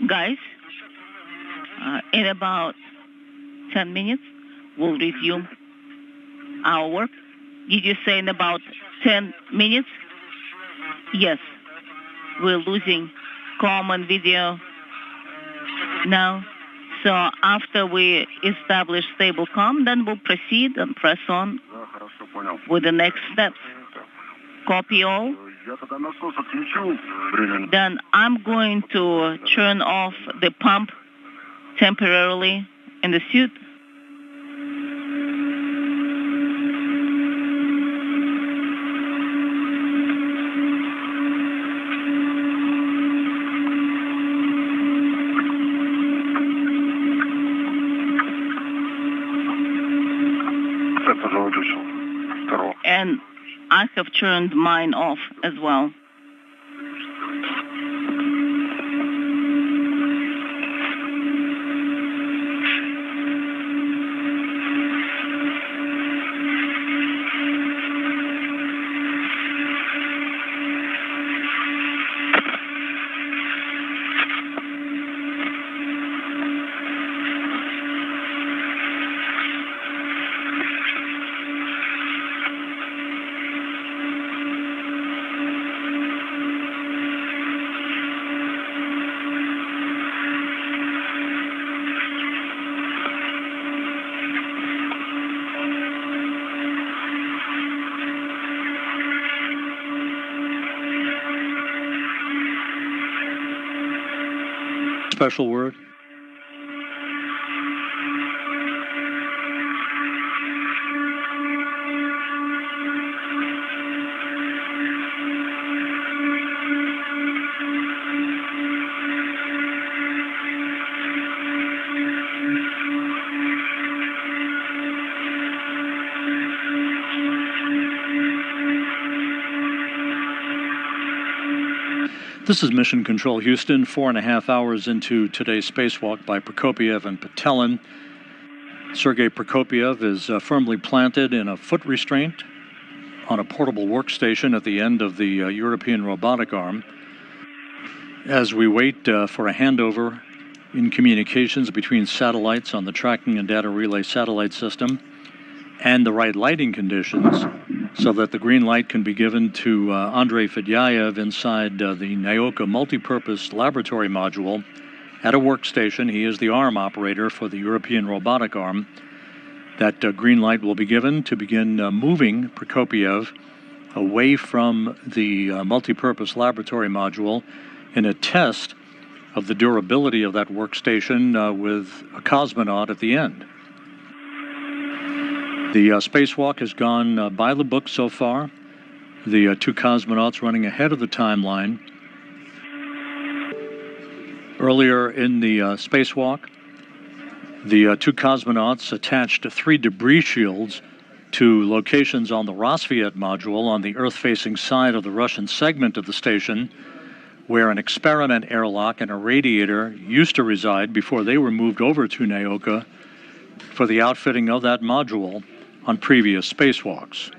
Guys, in about 10 minutes, we'll resume our work. Did you say in about 10 minutes? Yes. We're losing comm and video now. So after we establish stable comm, then we'll proceed and press on with the next steps. Copy all. Then I'm going to turn off the pump temporarily in the suit. And I have turned mine off as well. Special word? This is Mission Control Houston, 4.5 hours into today's spacewalk by Prokopyev and Petelin. Sergey Prokopyev is firmly planted in a foot restraint on a portable workstation at the end of the European robotic arm. As we wait for a handover in communications between satellites on the tracking and data relay satellite system and the right lighting conditions so that the green light can be given to Andrei Fedyaev inside the Nauka multipurpose laboratory module at a workstation. He is the arm operator for the European robotic arm. That green light will be given to begin moving Prokopyev away from the multipurpose laboratory module in a test of the durability of that workstation with a cosmonaut at the end. The spacewalk has gone by the book so far. The two cosmonauts running ahead of the timeline. Earlier in the spacewalk, the two cosmonauts attached 3 debris shields to locations on the Rassvet module on the Earth-facing side of the Russian segment of the station, where an experiment airlock and a radiator used to reside before they were moved over to Nauka for the outfitting of that module on previous spacewalks.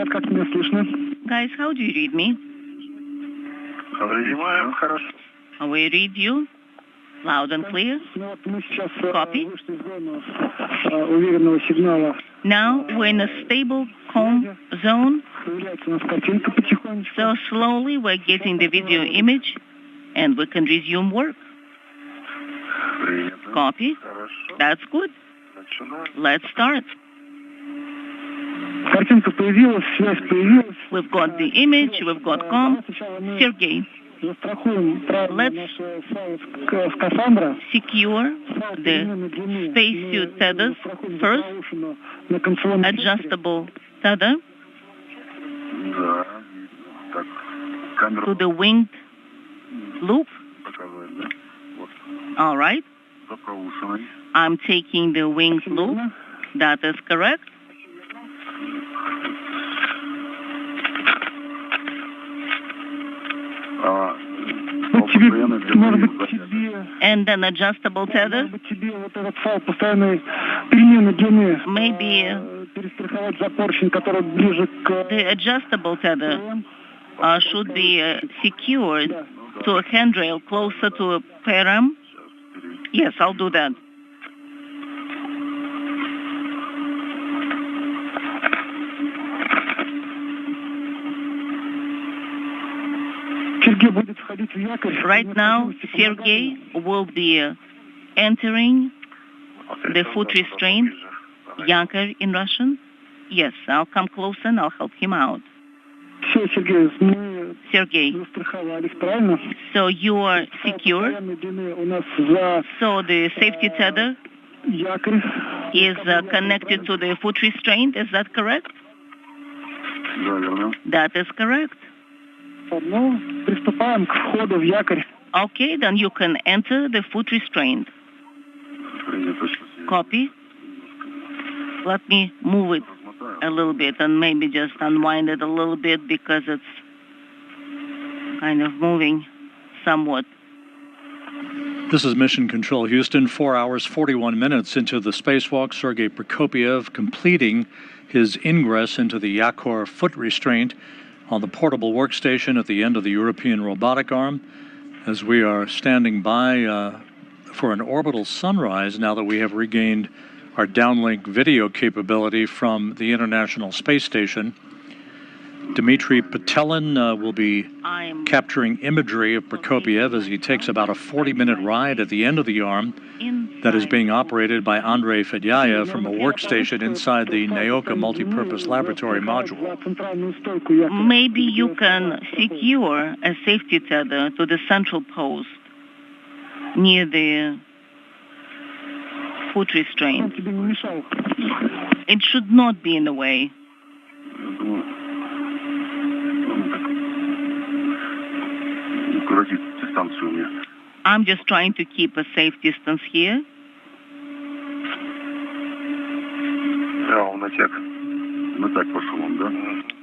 Ребят, как меня слышно? Guys, how do you read me? Принимаем, хорошо. We read you loud and clear. Ну вот мы сейчас Copy. вышли из зоны уверенного сигнала. Now we're in a stable, calm zone. Появляется у нас картинка потихонечку. So slowly we're getting the video image and we can resume work. Принято. Copy. Хорошо. That's good. Начинаем. Let's start. Картинка появилась, связь появилась. We've got the image, we've got com. Сначала мы Sergey, застрахуем правильно Let's наши файлы скафандра. secure the spacesuit tethers first. На концевом Adjustable tether Да. Так, камеру to the winged loop. показывает, да? Вот. All right. За проушиной. I'm taking the winged loop. That is correct. Тебе, может быть, тебе, And an adjustable tether. может быть, тебе вот этот файл постоянной перемены длины Maybe перестраховать за поршень, который ближе к... the adjustable tether should be secured to a handrail closer to a param. Yes, I'll do that. Сергей будет входить в якорь. Right now, Sergey will be entering the foot restraint, yakor in Russian. Yes, I'll come closer and I'll help him out. Все, Сергей, мы Sergey, застраховались, правильно? so you are secure. Постоянной длины у нас за So the safety tether якорь. is connected to the foot restraint. Is that correct? Да, верно. That is correct. Ну, приступаем к входу в якорь. Okay, then you can enter the foot restraint. Принято. Copy. Let me move it a little bit and maybe just unwind it a little bit because it's kind of moving somewhat. This is Mission Control Houston, 4 hours, 41 minutes into the spacewalk. Sergey Prokopyev completing his ingress into the Yakor foot restraint on the portable workstation at the end of the European robotic arm, as we are standing by for an orbital sunrise now that we have regained our downlink video capability from the International Space Station. Dmitri Petelin will be capturing imagery of Prokopyev as he takes about a 40-minute ride at the end of the arm that is being operated by Andrei Fedyayev from a workstation inside the Nauka multipurpose laboratory module. Maybe you can secure a safety tether to the central post near the foot restraint. It should not be in the way. I'm just trying to keep a safe distance here.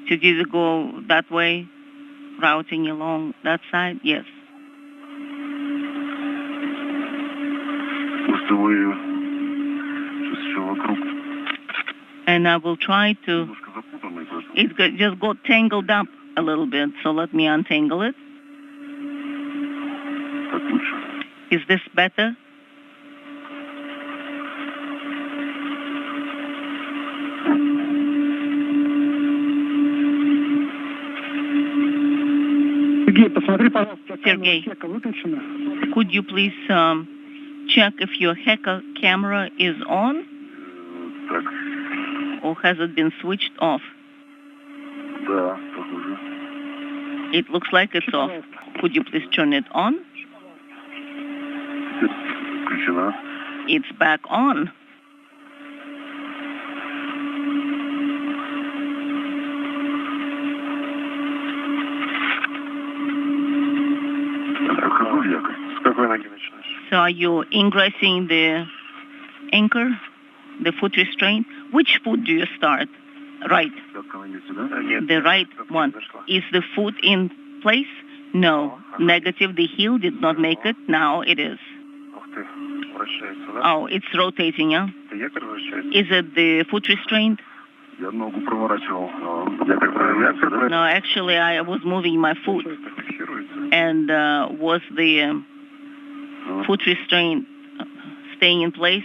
So did you go that way, routing along that side? Yes. And I will try to... It just got tangled up a little bit, so let me untangle it. Is this better? Sergey, could you please check if your hacker camera is on? Or has it been switched off? It looks like it's off. Could you please turn it on? It's back on. So are you ingressing the anchor, the foot restraint? Which foot do you start? Right. The right one. Is the foot in place? No. Negative. The heel did not make it. Now it is. Oh, it's rotating, yeah? Is it the foot restraint? No, actually, I was moving my foot, and was the foot restraint staying in place?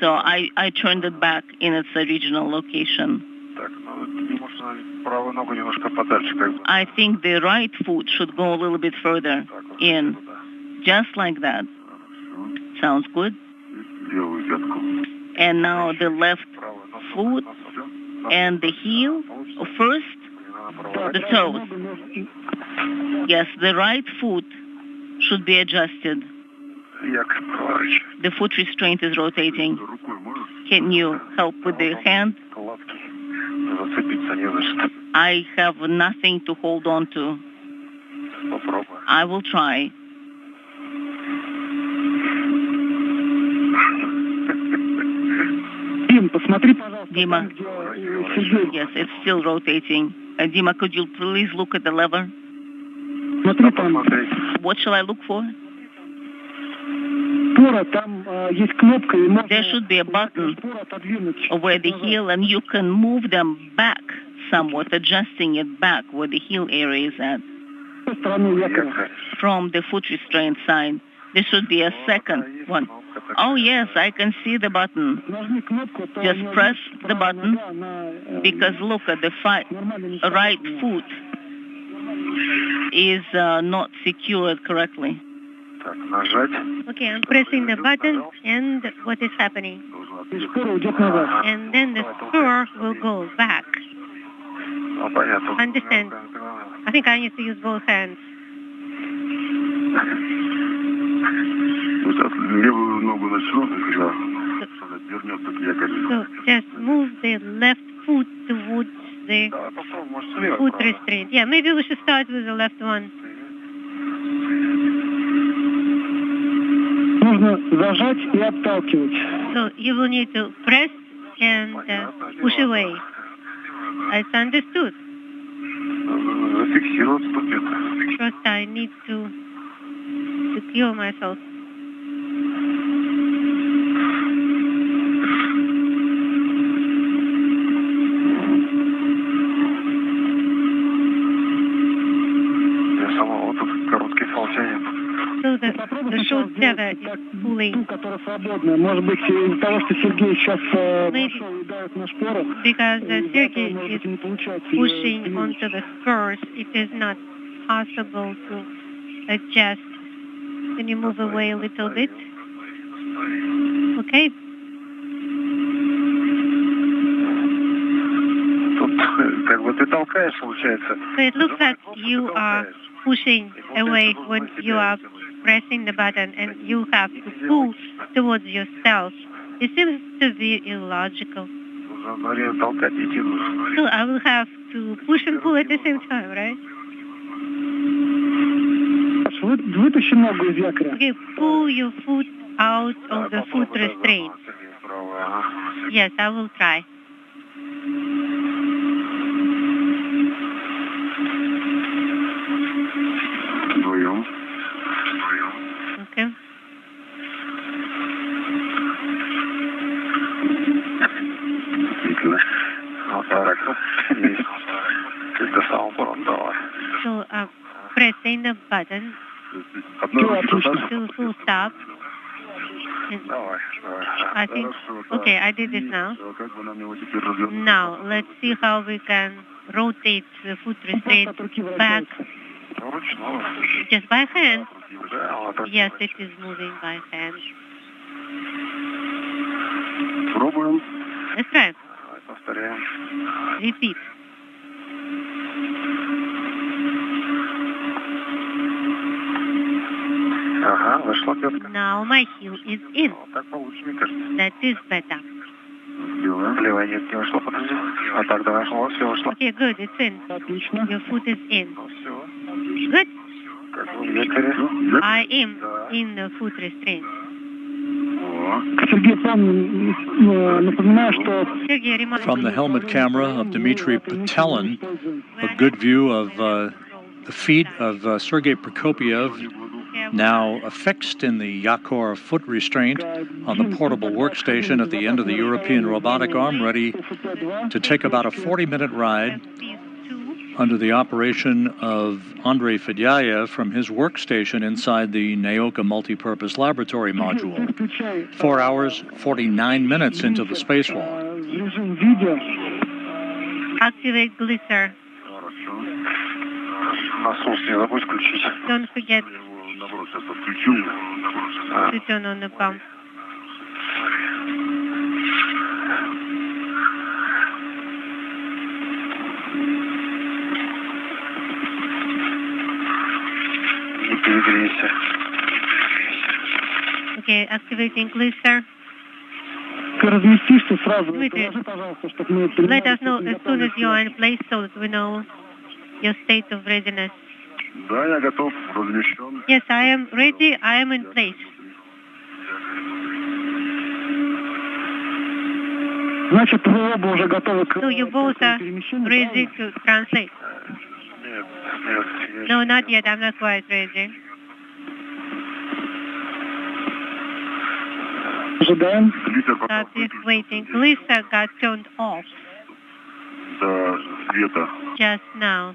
So I turned it back in its original location. I think the right foot should go a little bit further in, just like that. Sounds good. And now the left foot and the heel. First, the toes. Yes, the right foot should be adjusted. The foot restraint is rotating. Can you help with the hand? I have nothing to hold on to. I will try. Dima, yes, it's still rotating. Dima, could you please look at the lever? What shall I look for? There should be a button where the heel, and you can move them back somewhat, adjusting it back where the heel area is at. From the foot restraint side, there should be a second one. Oh yes, I can see the button. Just press the button, because look at the right foot is not secured correctly. Okay, I'm pressing the button, and what is happening? And then the spur will go back. Understand? I think I need to use both hands. So just move the left foot towards the foot restraint. Yeah, maybe we should start with the left one. So you will need to press and push away. It's understood. First I need to secure myself. So the short tether is pulling. Because Sergey is pushing onto the spurs, it is not possible to adjust. Can you move away a little bit? Okay. So it looks like you are pushing away when you are pressing the button, and you have to pull towards yourself. It seems to be illogical. So I will have to push and pull at the same time, right? Okay, pull your foot out of the foot restraint. Yes, I will try. Okay. So pressing the button to full stop. I think, okay, I did it now. Now, let's see how we can rotate the foot restraint back. Just by hand. Yes, it is moving by hand. Let's try. Repeat. Now my heel is in. That is better. Okay, good, it's in. Your foot is in. Good. I am in the foot restraint. From the helmet camera of Dmitri Petelin, a good view of the feet of Sergey Prokopyev now affixed in the Yakor foot restraint on the portable workstation at the end of the European robotic arm, ready to take about a 40-minute ride under the operation of Andrei Fedyayev from his workstation inside the Nauka multipurpose laboratory module. 4 hours, 49 minutes into the spacewalk. Activate glisser. Don't forget to turn on the pump. Okay, activating glisser. Dmitri, let us know as soon as you are in place so that we know your state of readiness. Yes, I am ready. I am in place. So you both are ready to translate? No, not yet. I'm not quite ready. Waiting. Glisser got turned off just now.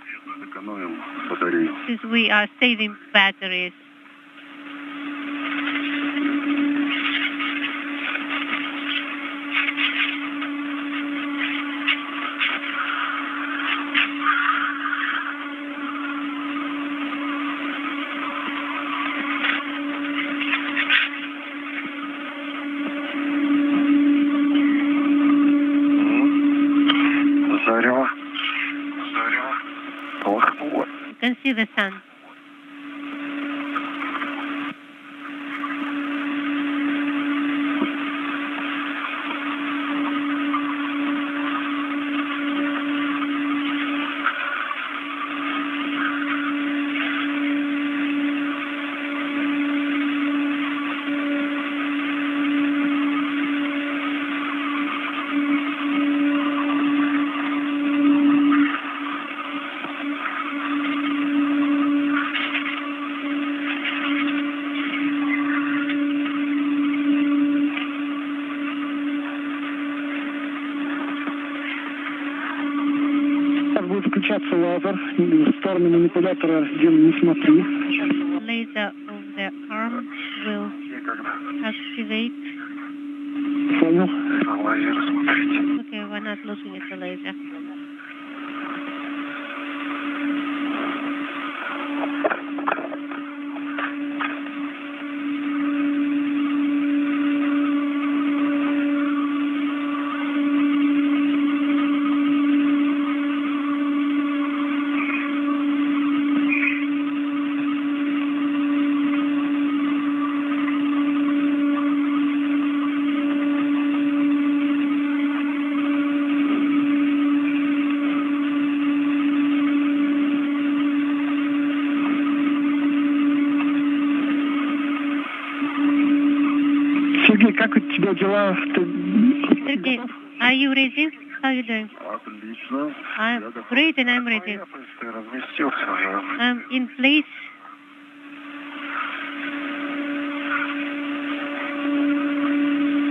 Since we are saving batteries. You can see the sun. Лазер в сторону манипулятора не смотри. Laser of the arm will activate. Понял. Okay, we're not looking at the laser. Sergey, как у тебя дела? Sergey, are you ready? How are you doing? Отлично. I'm great and I'm ready. Ты разместился уже. I'm in place.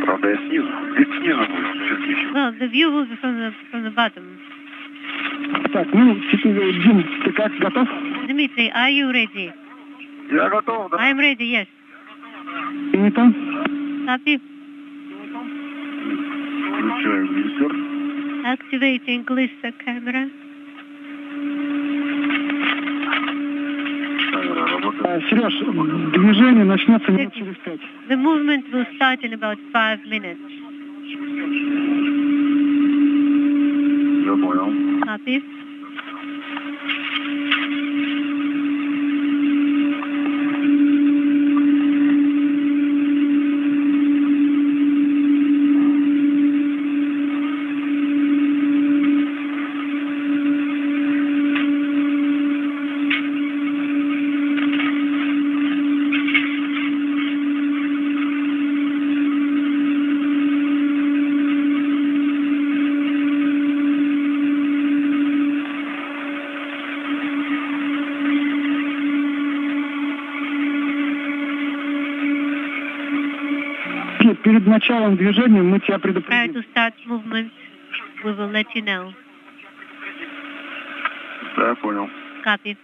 Правда, я снизу. Ведь снизу будет, Сергей. Well, the view will be from the bottom. Так, ну, теперь, Дим, ты как, готов? Dmitri, are you ready? Я готов, да. I'm ready, yes. Принято. Copy. Включаю глиссер. Activating glisser camera. Камера работает. Сереж, движение начнется минут через 5. The movement will start in about 5 minutes. Я понял. Copy. перед началом движения мы тебя Prior предупредим. to start movement, we will let you know. Да, я понял. Copy.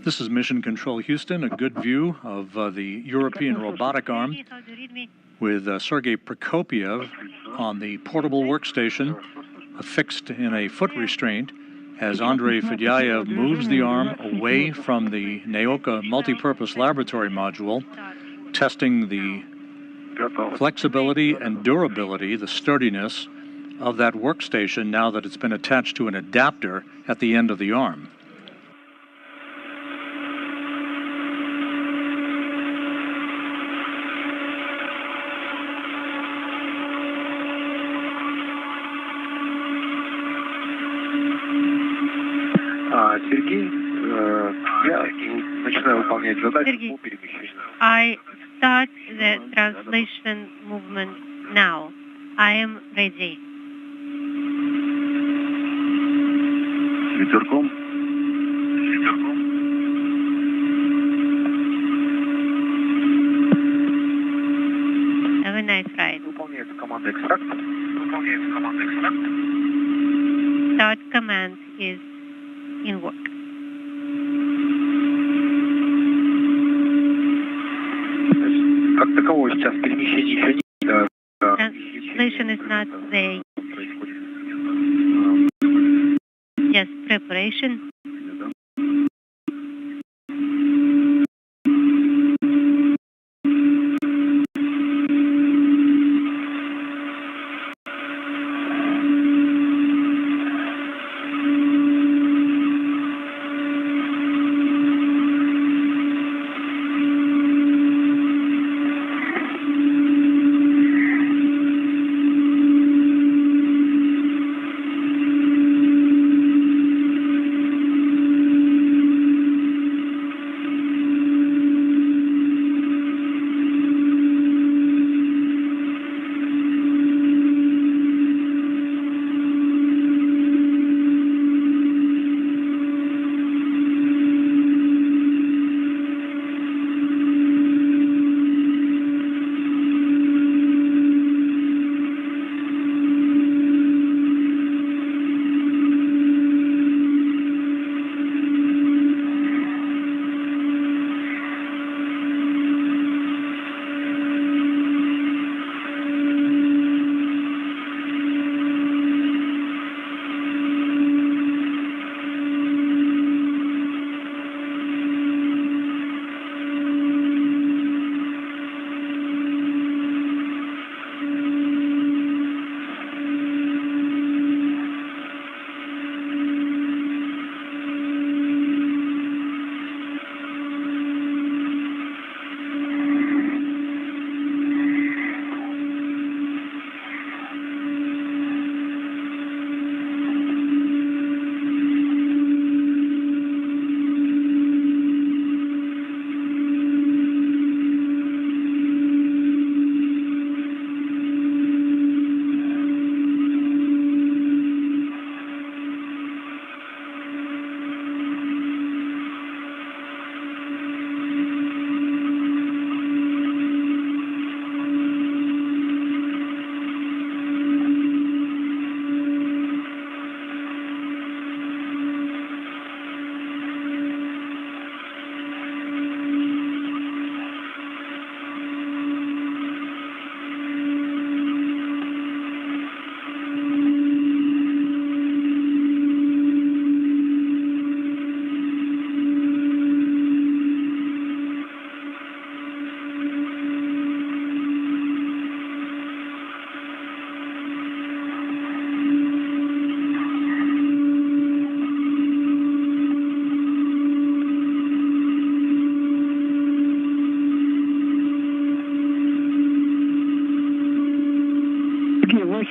This is Mission Control Houston, a good view of the European robotic arm with Sergey Prokopyev on the portable workstation affixed in a foot restraint as Andrei Fedyaev moves the arm away from the Nauka multipurpose laboratory module, testing the flexibility and durability, the sturdiness of that workstation now that it's been attached to an adapter at the end of the arm. Sergey, я начинаю выполнять задачу по перемещению. I start the translation movement now. I am ready. Ветерком. Have a nice ride. Выполняется команда экстракт. Start command is in work. Как такового сейчас перемещения еще нет. Translation is not there. Just preparation.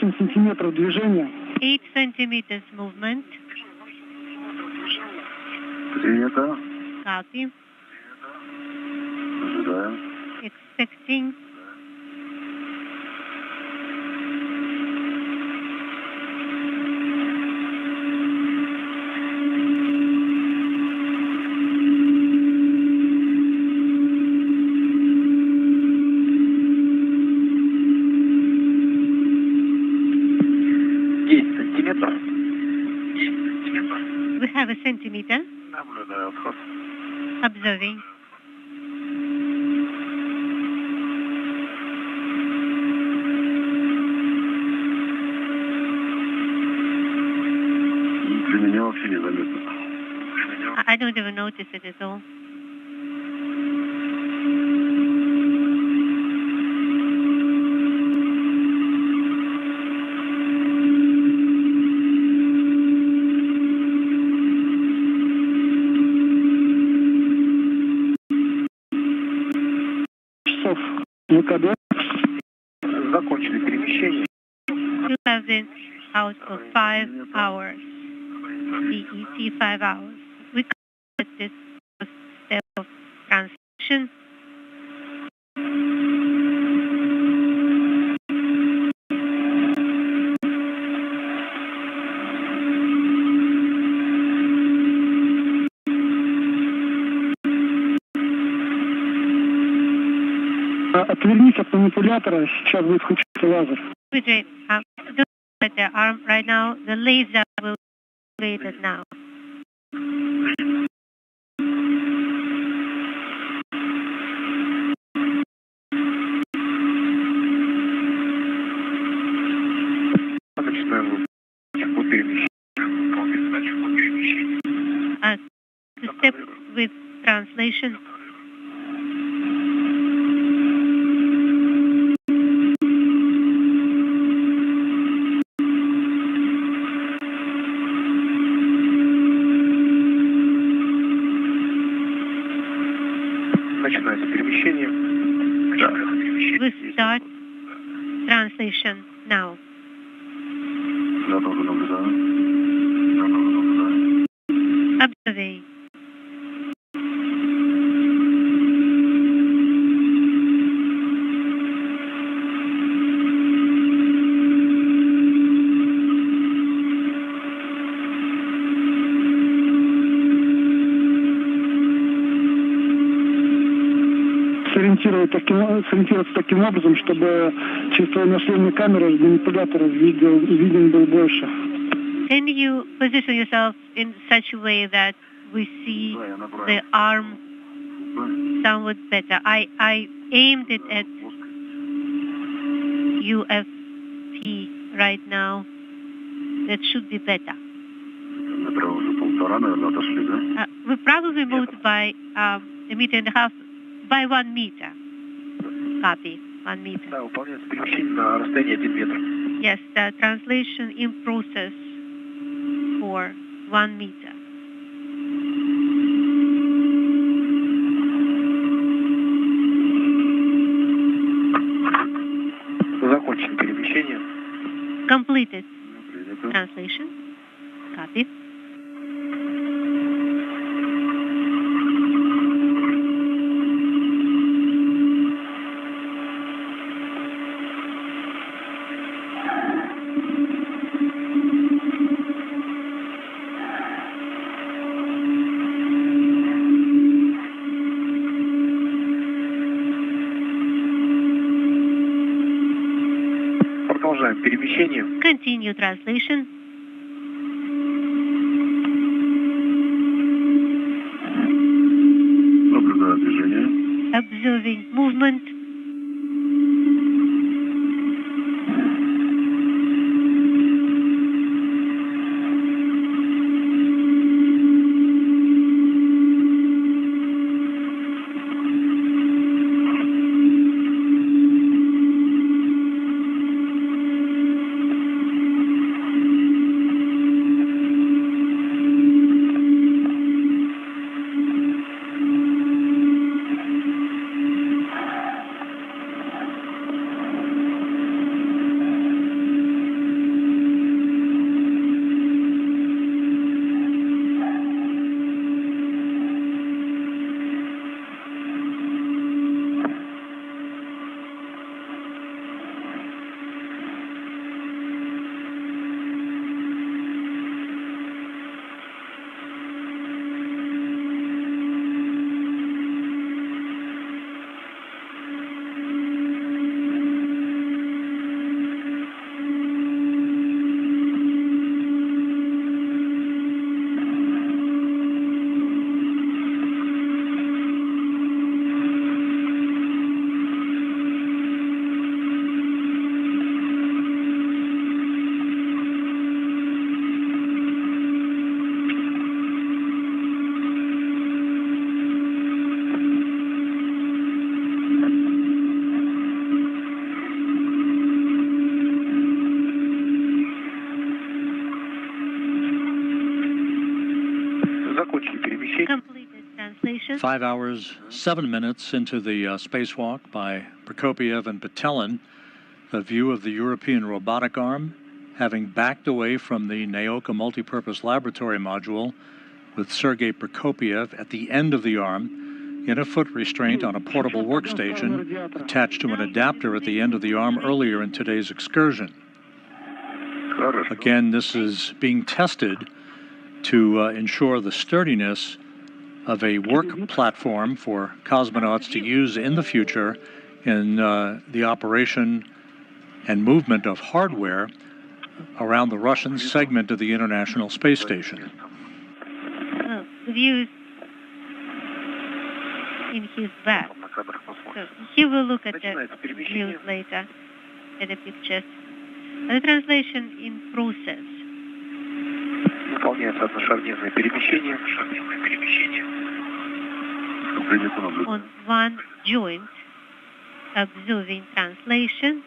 8 сантиметров движения. 8 centimeters movement. Принято. Copy. Ожидаем. Expecting. We have a centimeter. Наблюдаю отход. Observing. Для меня вообще незаметно. I don't even notice it at all. Часов. ВКД. Закончили перемещение. 2000 out of 5 hours. CET 5 hours. We complete this first step of translation. Отвернись от манипулятора, сейчас будет включиться лазер. Dmitri, don't let the arm right now. The laser will be created now. Начинаем по перемещению. Выполнить задачу по перемещению. To step with translation. Начинается перемещение. Начинается перемещение. We start translation now. Я тоже наблюдаю. Я тоже наблюдаю. Observing. Сориентироваться таким образом, чтобы через твою наследную камеру манипулятор виден был больше. Can you position yourself in such a way that we see the arm somewhat better? I aimed it at UFT right now. That should be better. Метра уже полтора, наверное, отошли, да? We probably moved by a meter and a half, by 1 meter. Copy, 1 meter. Да, выполняется перемещение на расстоянии 1 метр. Yes, the translation in process for 1 meter. Закончили перемещение. Completed translation. Copy. Продолжаем перемещение. Continue translation. Наблюдаю движение. Observing movement. translation. 5 hours, 7 minutes into the spacewalk by Prokopyev and Petelin, a view of the European robotic arm, having backed away from the Nauka multipurpose laboratory module, with Sergey Prokopyev at the end of the arm, in a foot restraint on a portable workstation attached to an adapter at the end of the arm earlier in today's excursion. Again, this is being tested to ensure the sturdiness of a work platform for cosmonauts to use in the future in the operation and movement of hardware around the Russian segment of the International Space Station. Well, the view is in his back. So he will look at the views later, at the pictures. The translation in process. On one joint, observing translation.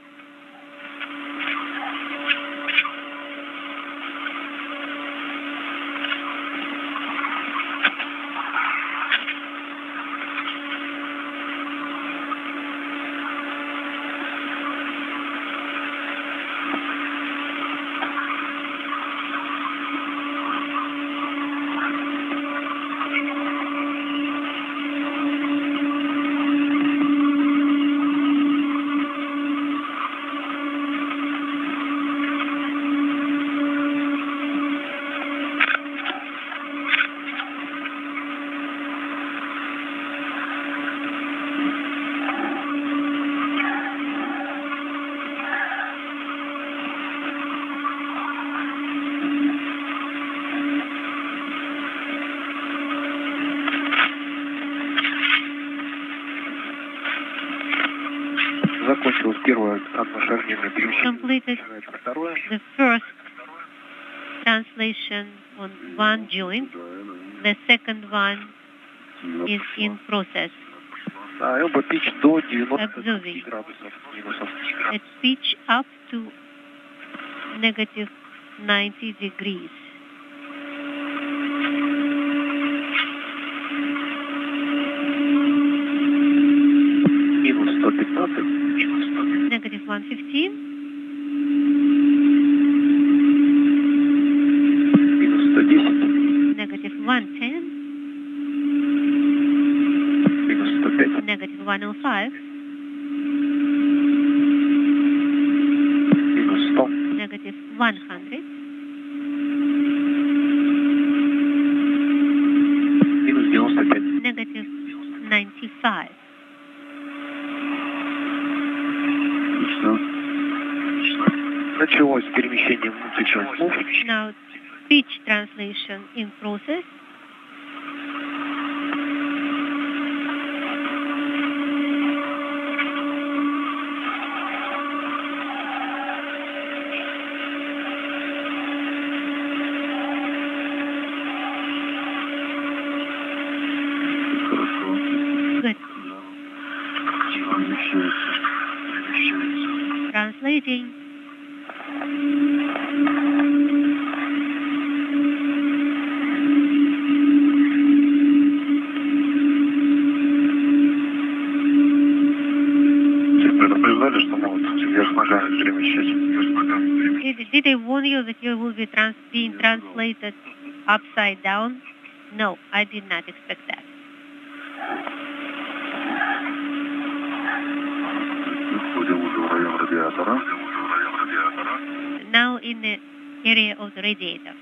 Completed the first translation on one joint. The second one is in process. Observing at pitch up to negative 90 degrees. Negative 115. Negative 110. Negative 105. Negative 100. Negative 95. Now, pitch translation in process. Good. Translating. Did I warn you that you will be being translated upside down? No, I did not expect that. Now in the area of the radiator.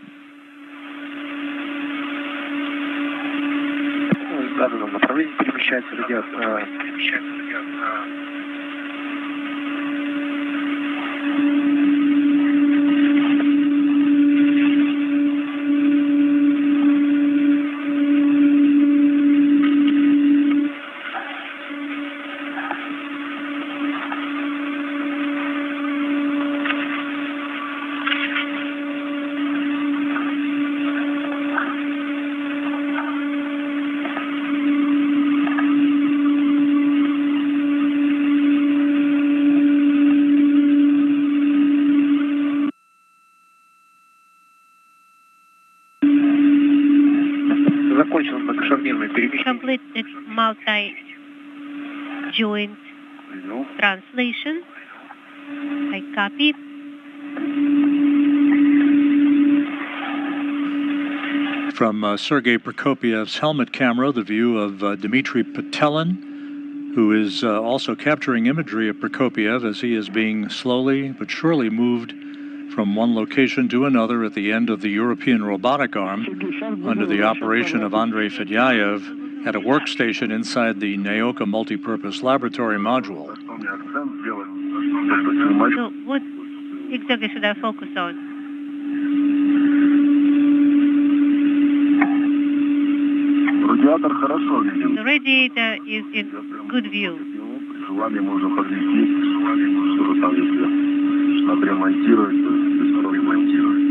multi-joint translation. I copy. From Sergey Prokopiev's helmet camera, the view of Dmitri Petelin, who is also capturing imagery of Prokopyev as he is being slowly but surely moved from one location to another at the end of the European robotic arm under the operation of Andrei Fedyaev at a workstation inside the Nauka multipurpose laboratory module. So what exactly should I focus on? The radiator is in good view.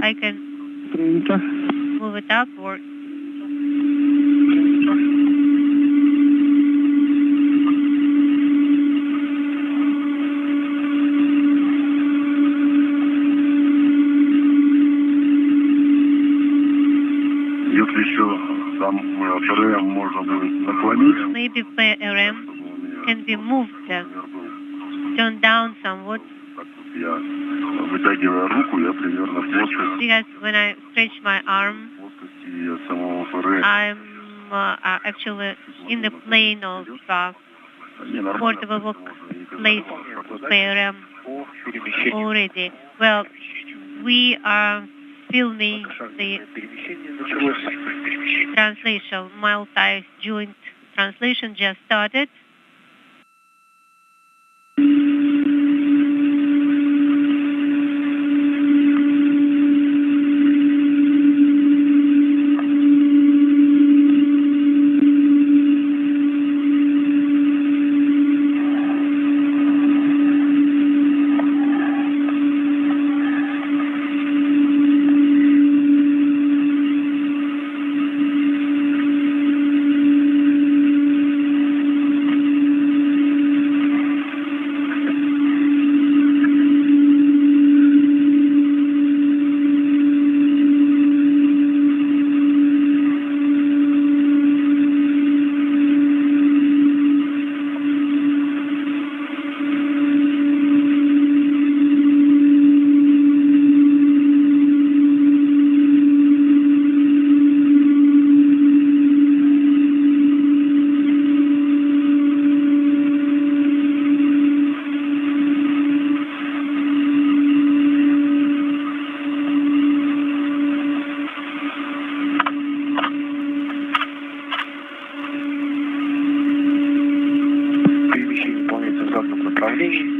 I can move it upward. Maybe PRM can be moved, turned down somewhat. Because when I stretch my arm, I'm actually in the plane of portable place PRM already. Well, we are filming the translation, multi-joint translation just started.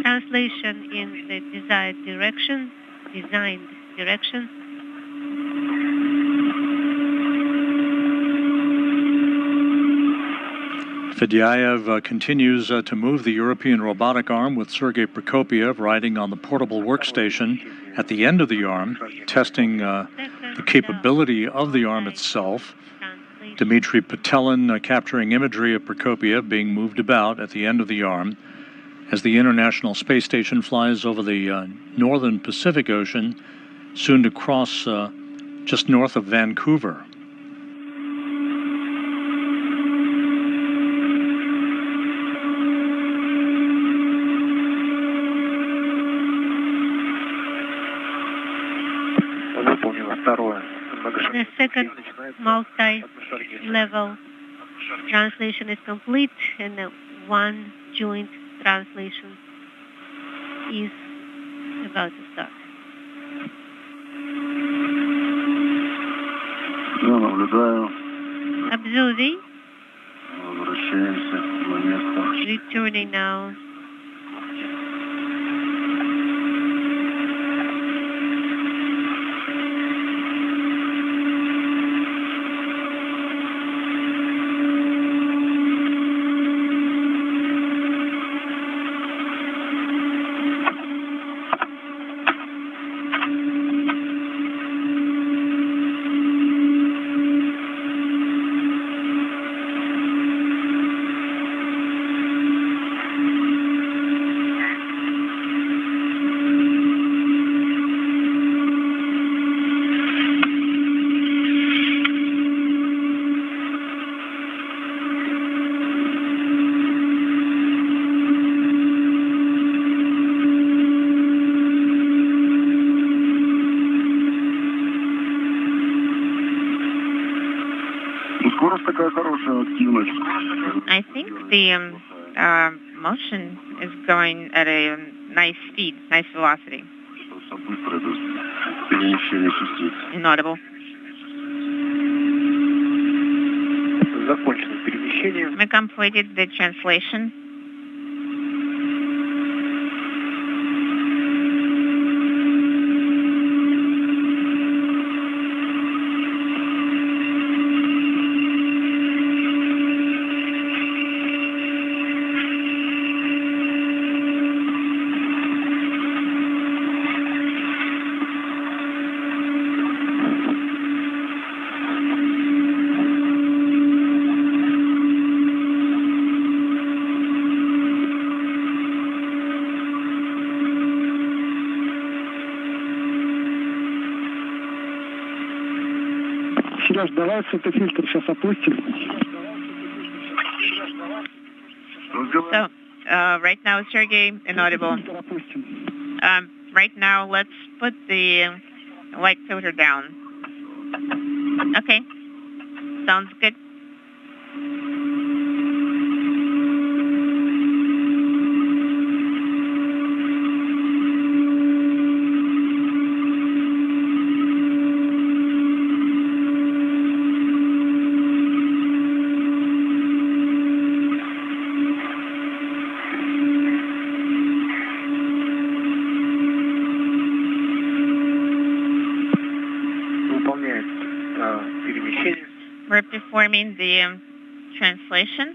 Translation in the designed direction. Fedyaev continues to move the European robotic arm with Sergey Prokopyev riding on the portable workstation at the end of the arm, testing the capability of the arm itself. Dmitri Petelin capturing imagery of Prokopyev being moved about at the end of the arm as the International Space Station flies over the northern Pacific Ocean, soon to cross just north of Vancouver. The second multi-level translation is complete, and the one joint translation is about to start. Observing. Returning now. I think the motion is going at a nice speed, nice velocity. Inaudible. We completed the translation. Сереж, давай светофильтр сейчас опустим. So, right now, Sergey, inaudible. Right now, let's put the light filter down. Okay. Sounds good. We're performing the translation.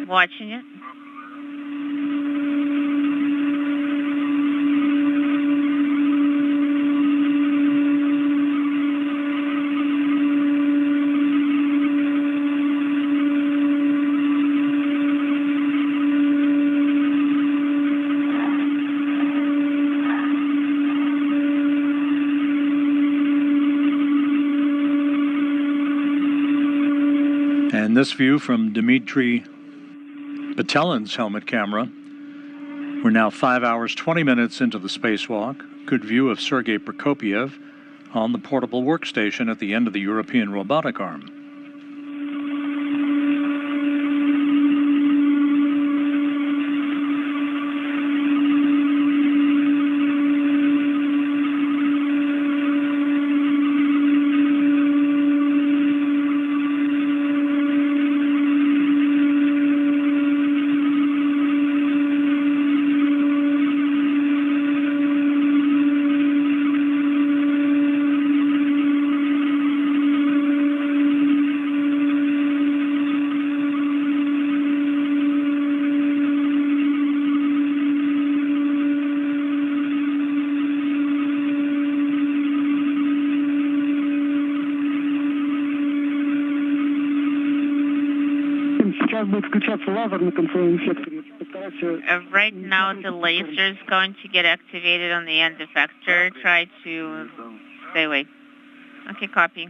Watching it. And this view from Dmitri Petelin's helmet camera. We're now 5 hours, 20 minutes into the spacewalk. Good view of Sergey Prokopyev on the portable workstation at the end of the European robotic arm. Right now, the laser is going to get activated on the end effector. Try to stay away. Okay, copy.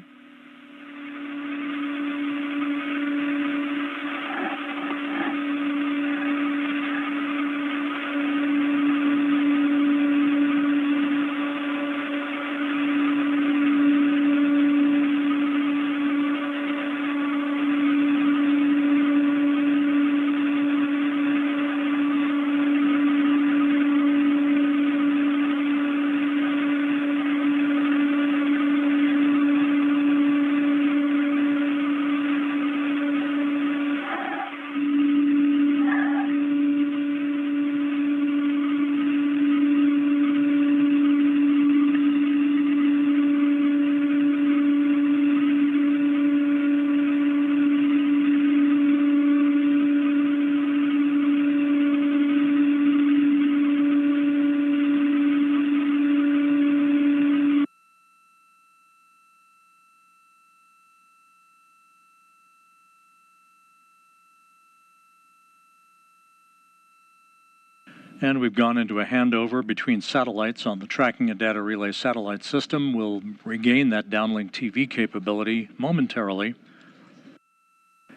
And we've gone into a handover between satellites on the tracking and data relay satellite system. We'll regain that downlink TV capability momentarily.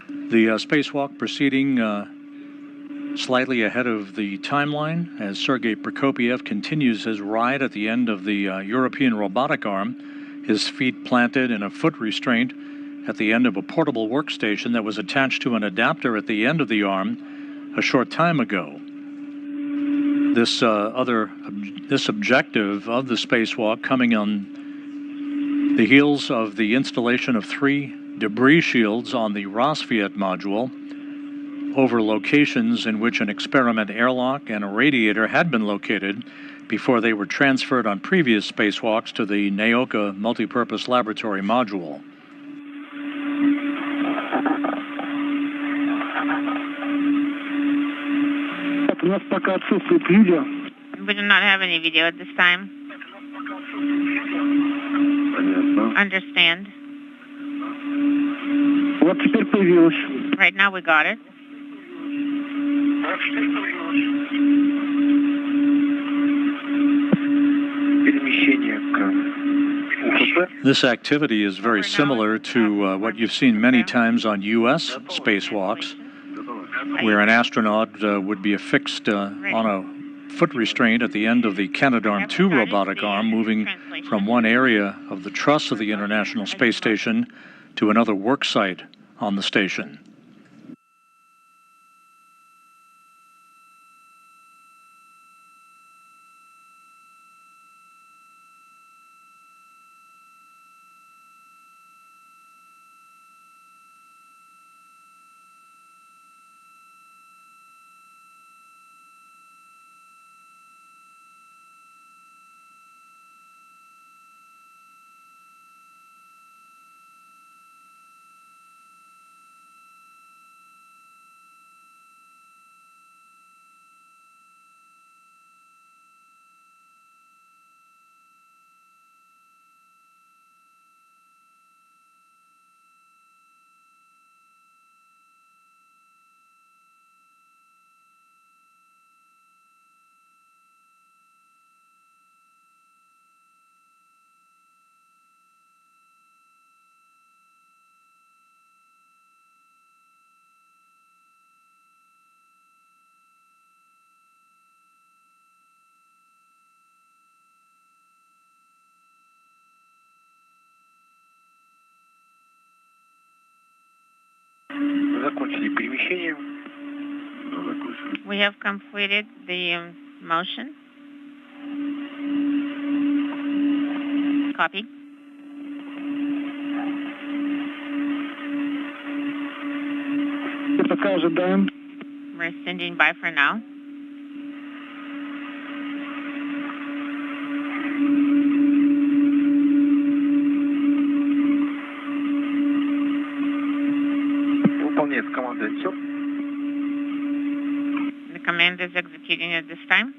The spacewalk proceeding slightly ahead of the timeline as Sergey Prokopyev continues his ride at the end of the European robotic arm. his feet planted in a foot restraint at the end of a portable workstation that was attached to an adapter at the end of the arm a short time ago. This objective of the spacewalk coming on the heels of the installation of 3 debris shields on the Rassvet module over locations in which an experiment airlock and a radiator had been located before they were transferred on previous spacewalks to the Nauka multipurpose laboratory module. We do not have any video at this time. Understand. Right now we got it. This activity is very similar to what you've seen many times on U.S. spacewalks, where an astronaut would be affixed on a foot restraint at the end of the Canadarm2 robotic arm, moving from one area of the truss of the International Space Station to another work site on the station. We have completed the motion. Copy. We're standing by for now. The command is executing at this time.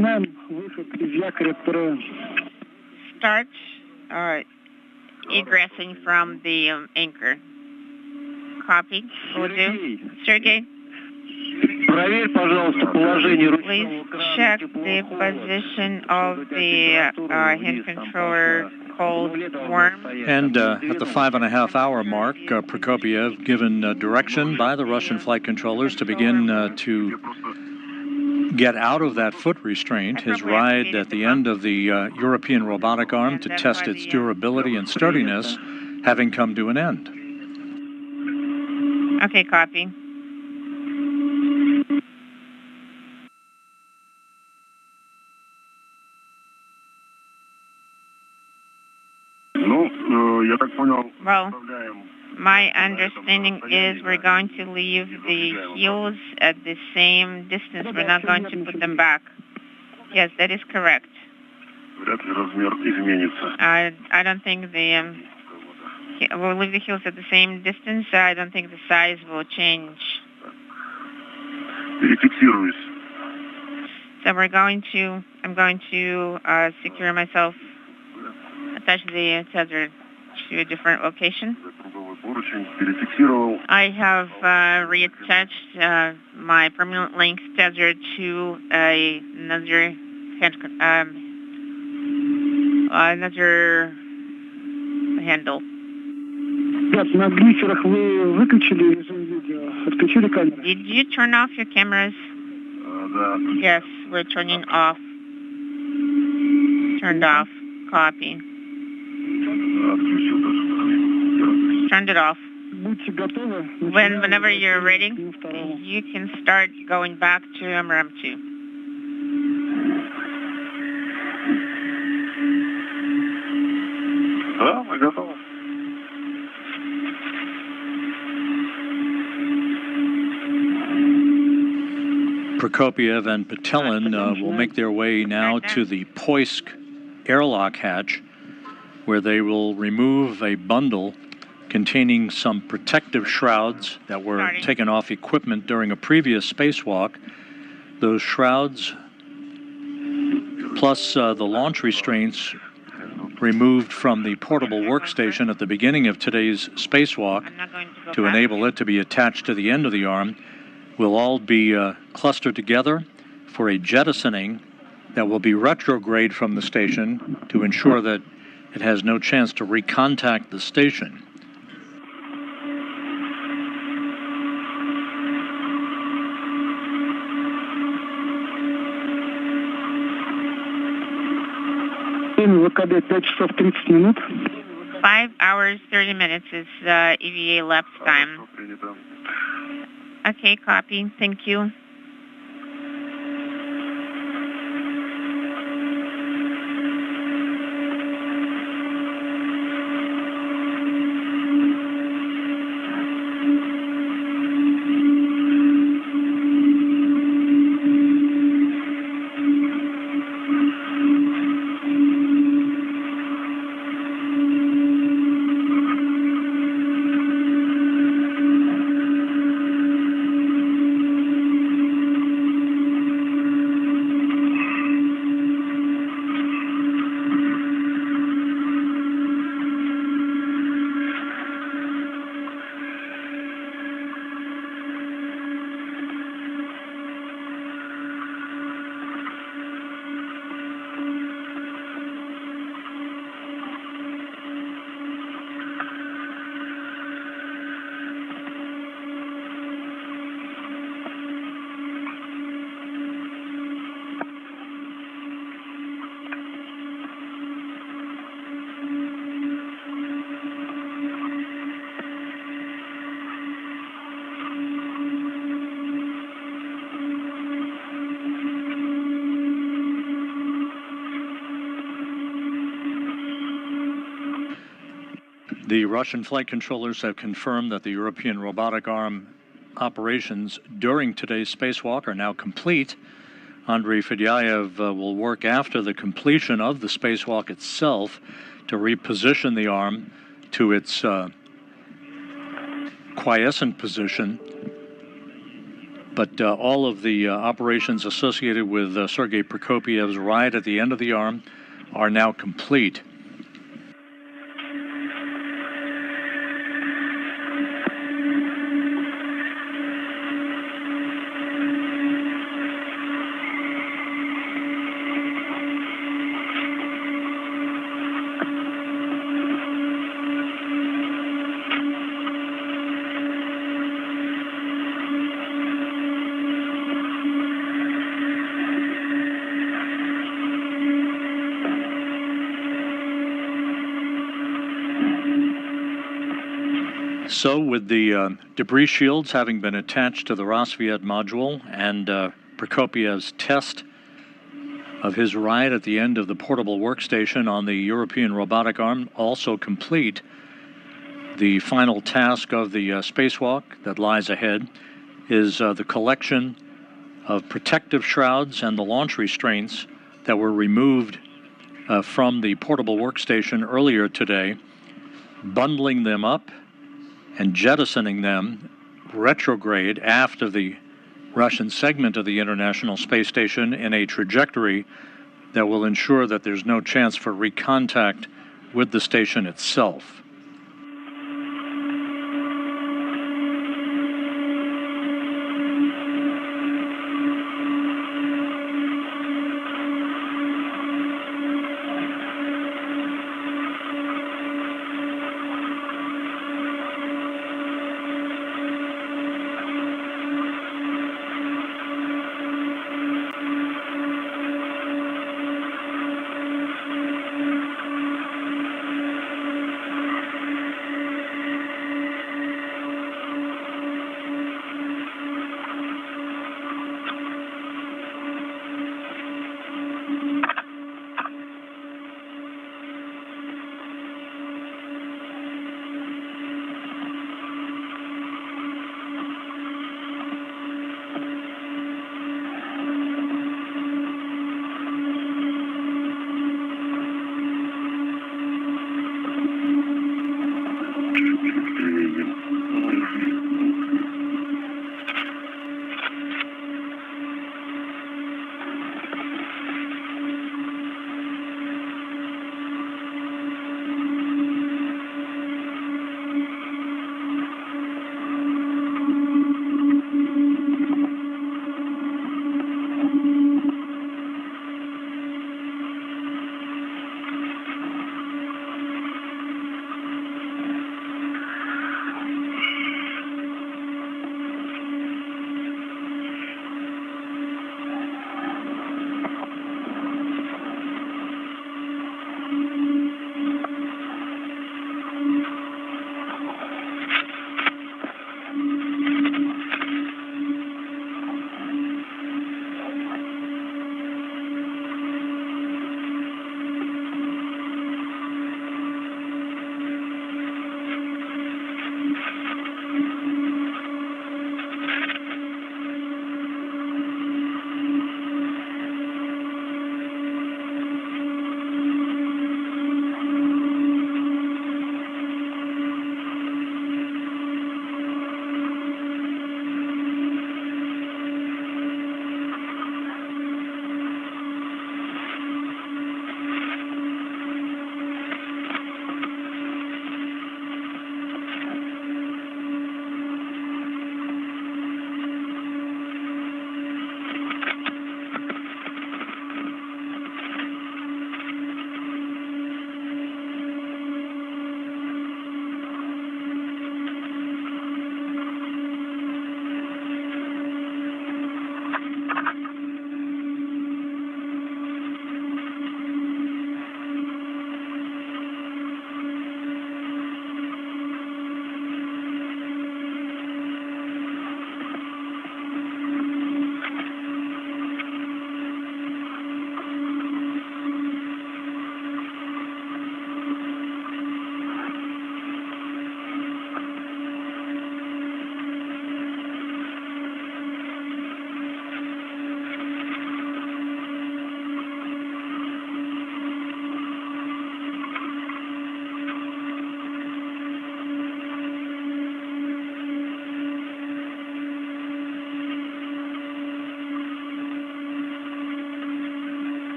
Начинаем выход из якоря ПР. Start egressing from the anchor. Copy. Will do. Sergey, Проверь, пожалуйста, положение please check the position of the hand controller cold worm. And at the 5.5 hour mark, Prokopyev given direction by the Russian flight controllers to begin to get out of that foot restraint, his ride at the end of the European robotic arm to test its durability and sturdiness having come to an end. Okay, copy. Well, my understanding is we're going to leave the heels at the same distance. We're not going to put them back. Yes, that is correct. I don't think we'll leave the heels at the same distance. I don't think the size will change. So I'm going to secure myself, attach the tether to a different location. I have reattached my permanent length tether to another handle. Did you turn off your cameras? Yes, we're turning off. Turned off. Copy. Turned it off. Whenever you're ready, you can start going back to MRAM 2. Prokopyev and Petelin will make their way now to the Poisk airlock hatch, where they will remove a bundle containing some protective shrouds that were taken off equipment during a previous spacewalk. Those shrouds, plus the launch restraints removed from the portable workstation at the beginning of today's spacewalk to enable it to be attached to the end of the arm, will all be clustered together for a jettisoning that will be retrograde from the station to ensure that it has no chance to recontact the station. 5 hours, 30 minutes is EVA lapse time. Okay, copy. Thank you. The Russian flight controllers have confirmed that the European robotic arm operations during today's spacewalk are now complete. Andrei Fedyaev will work after the completion of the spacewalk itself to reposition the arm to its quiescent position. But all of the operations associated with Sergey Prokopiev's ride at the end of the arm are now complete. So with the debris shields having been attached to the Rassvet module and Prokopiev's test of his ride at the end of the portable workstation on the European robotic arm also complete, the final task of the spacewalk that lies ahead is the collection of protective shrouds and the launch restraints that were removed from the portable workstation earlier today, bundling them up and jettisoning them retrograde aft of the Russian segment of the International Space Station in a trajectory that will ensure that there's no chance for recontact with the station itself.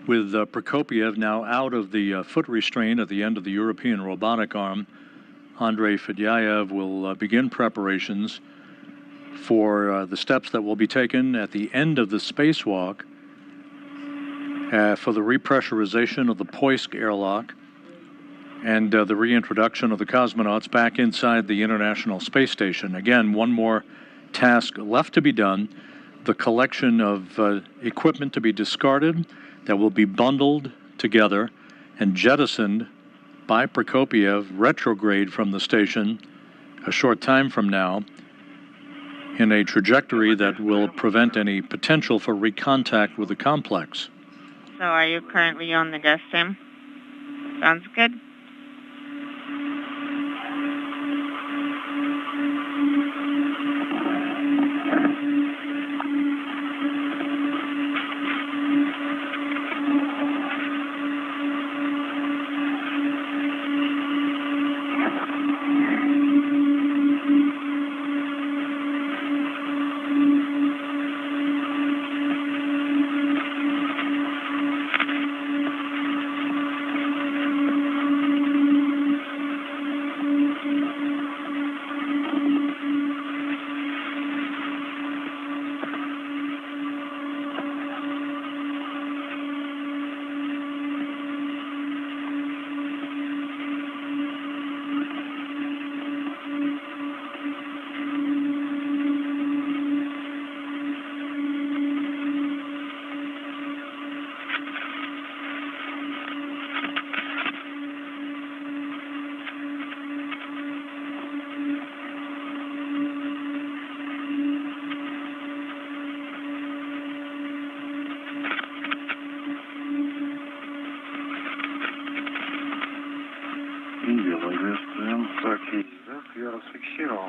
With Prokopyev now out of the foot restraint at the end of the European robotic arm, Andrei Fedyaev will begin preparations for the steps that will be taken at the end of the spacewalk for the repressurization of the Poisk airlock and the reintroduction of the cosmonauts back inside the International Space Station. Again, one more task left to be done, the collection of equipment to be discarded that will be bundled together and jettisoned by Prokopyev retrograde from the station a short time from now in a trajectory that will prevent any potential for recontact with the complex. So are you currently on the desk, Sam? Sounds good.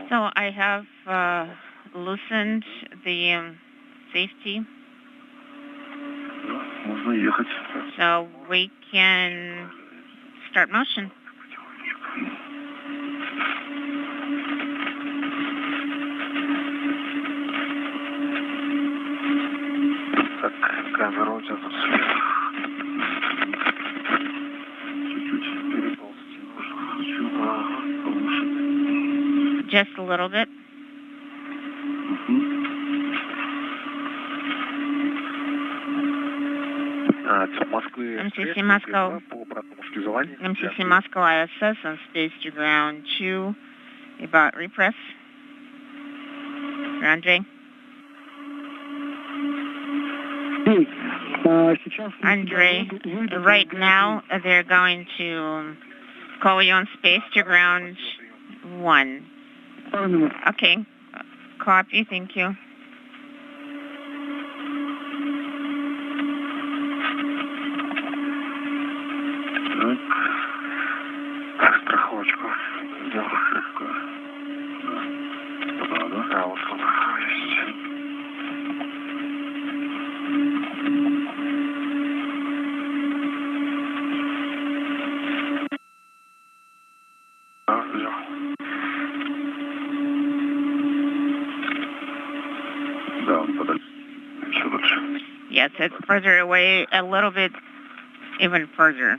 So I have loosened the safety. So we can start motion. Just a little bit. MCC Moscow. MCC Moscow ISS on space to ground 2. About repress. Andrei. Andrei, right now they're going to call you on space to ground 1. Okay. Copy. Thank you. Yes, it's further away, a little bit, even further.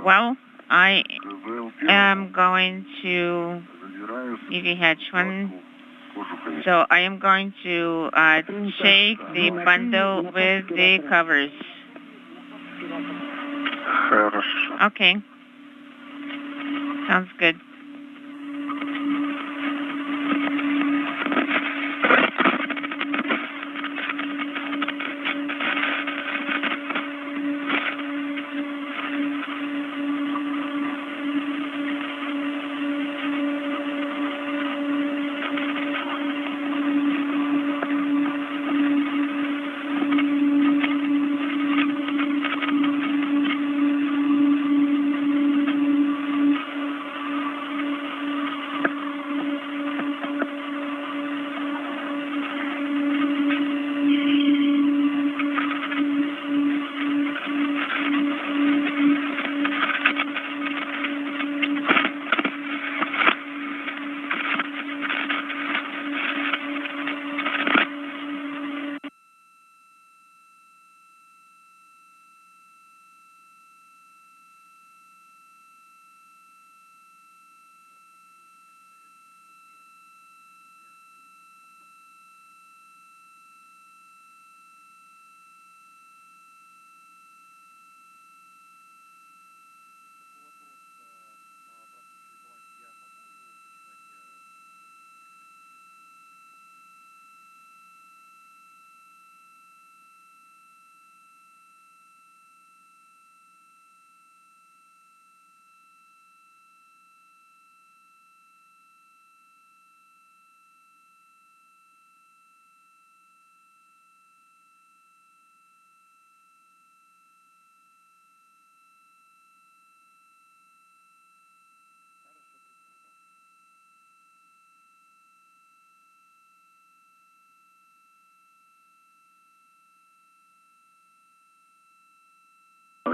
Well, I am going to EVA hatch 1. So I am going to take the bundle with the covers. Okay. Sounds good.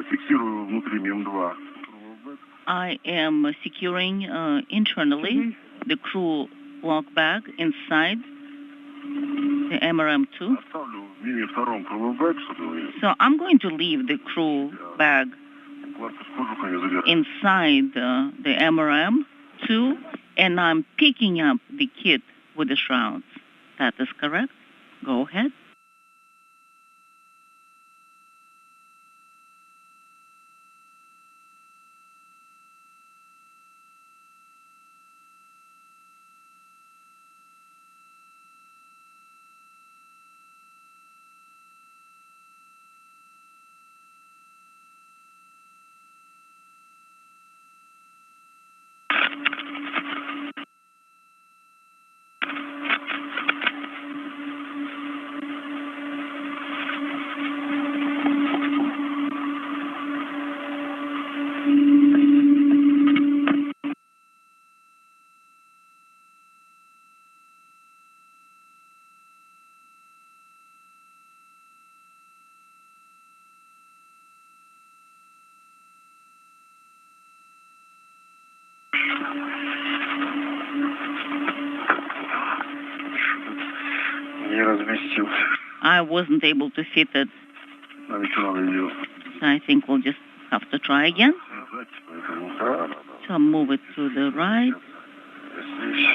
Фиксирую внутри МИМ-2. I am securing internally the crew lock bag inside the MRM2. Оставлю в МИМе-2 крыловой бэк, чтобы So I'm going to leave the crew bag укладку с кожухом не забирать. inside the MRM2, and I'm picking up the kit with the shrouds. That is correct. Go ahead. Не разместился. I wasn't able to fit it, Надо что надо делать? so I think we'll just have to try again. Поэтому да. So move it to the right Здесь,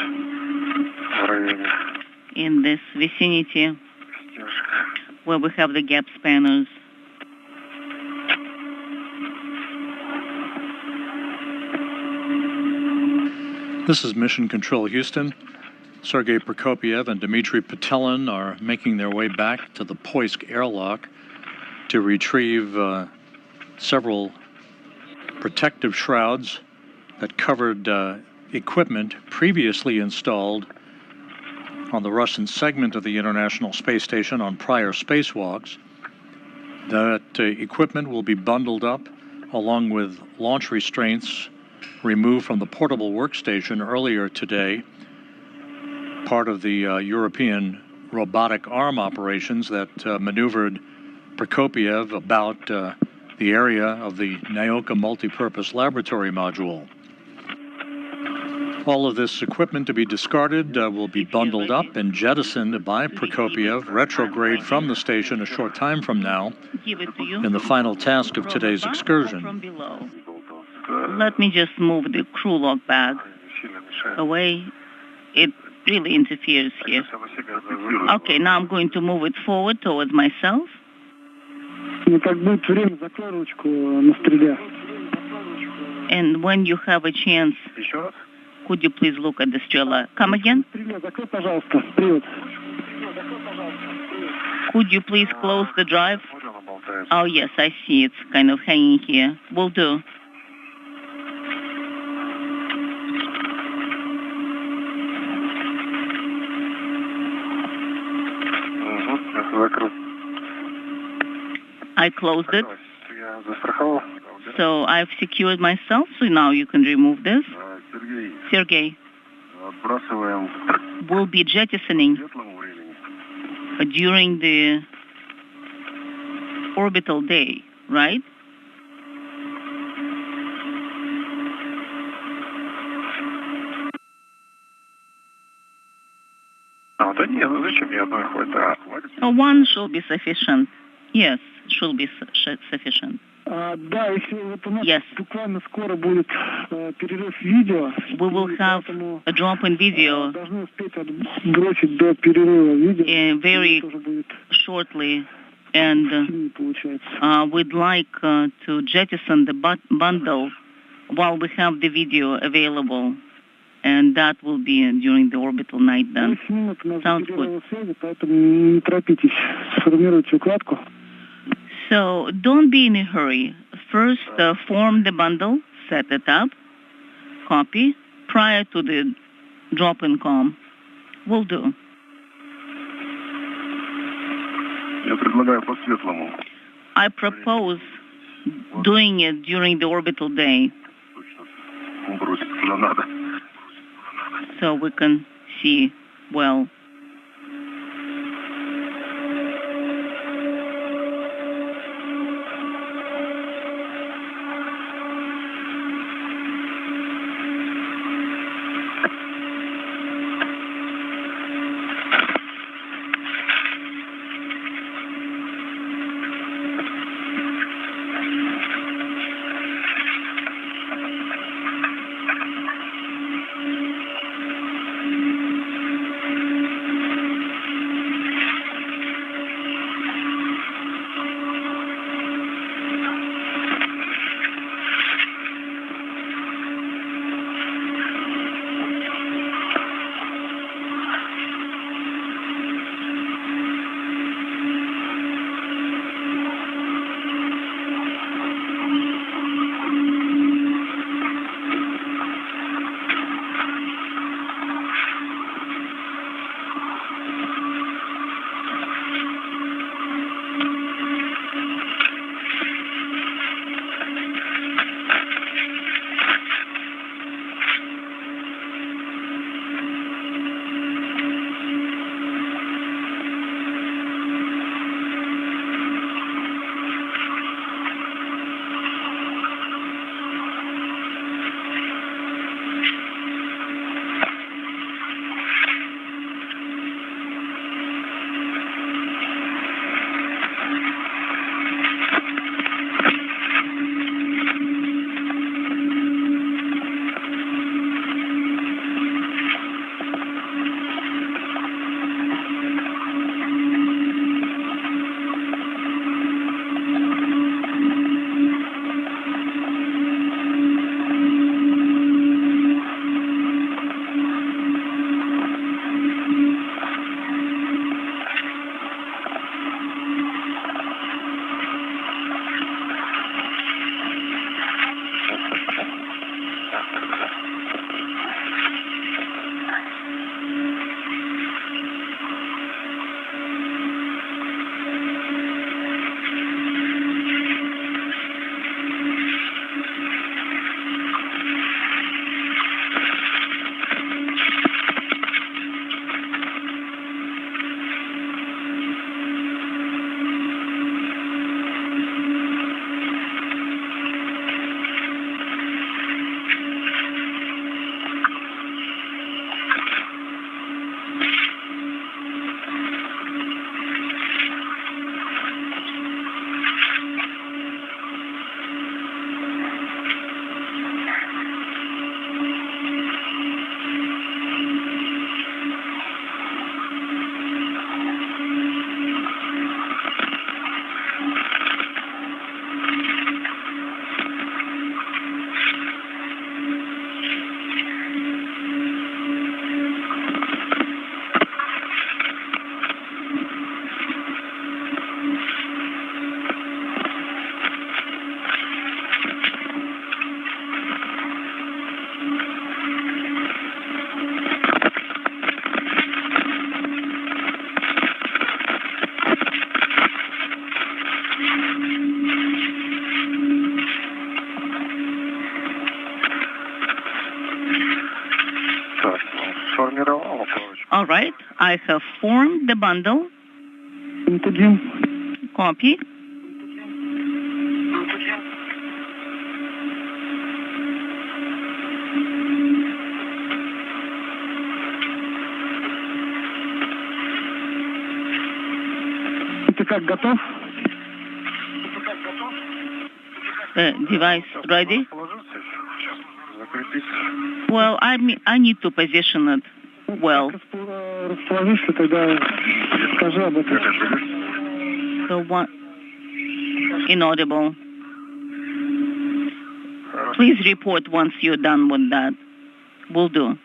в районе in this vicinity стяжка. where we have the gap spanners. This is Mission Control Houston. Sergey Prokopyev and Dmitri Petelin are making their way back to the Poisk airlock to retrieve several protective shrouds that covered equipment previously installed on the Russian segment of the International Space Station on prior spacewalks. That equipment will be bundled up along with launch restraints removed from the portable workstation earlier today, part of the European robotic arm operations that maneuvered Prokopyev about the area of the Nauka multipurpose laboratory module. All of this equipment to be discarded will be bundled up and jettisoned by Prokopyev, retrograde from the station a short time from now, Give it to you. in the final task of today's From excursion. below. Let me just move the crew lock bag Сильно мешает. away. It really interferes here. Само себя зафиксирую. Okay, now I'm going to move it forward towards myself. Ну, как будет время, закрой ручку на стреле. And when you have a chance, Еще раз. could you please look at the Strela? Come again? Стреле, закрой, пожалуйста. Привет. Could you please close the drive? Вот она болтается. Oh, yes, I see. It's kind of hanging here. Will do. Это закрыл. I closed it. Я застраховал. So I've secured myself, so now you can remove this. Сергей, Sergey, отбрасываем will be jettisoning к светлому времени. during the orbital day, right? Да нет, ну зачем мне одной хватит? Хватит. One should be sufficient. Yes, should be sufficient. Да, если вот у нас Yes. буквально скоро будет перерыв видео. We will и have поэтому, a drop in video должны успеть отбросить до перерыва видео. very тоже будет shortly, and сильнее получается. we'd like to jettison the bundle while we have the video available, and that will be during the orbital night then. 8 минут у нас Sounds перерыва связи, поэтому не торопитесь, сформируйте укладку. So don't be in a hurry. First, form the bundle, set it up, copy, prior to the drop-in comm. Will do. Я предлагаю по светлому. I propose doing it during the orbital day Точно. Бросить куда надо. so we can see well. All right, I have formed the bundle. Copy. Ты как, готов? Device ready? Well, I need to position it well. Расположишься, тогда скажи об этом. So what? Inaudible. Please report once you're done with that. Will do.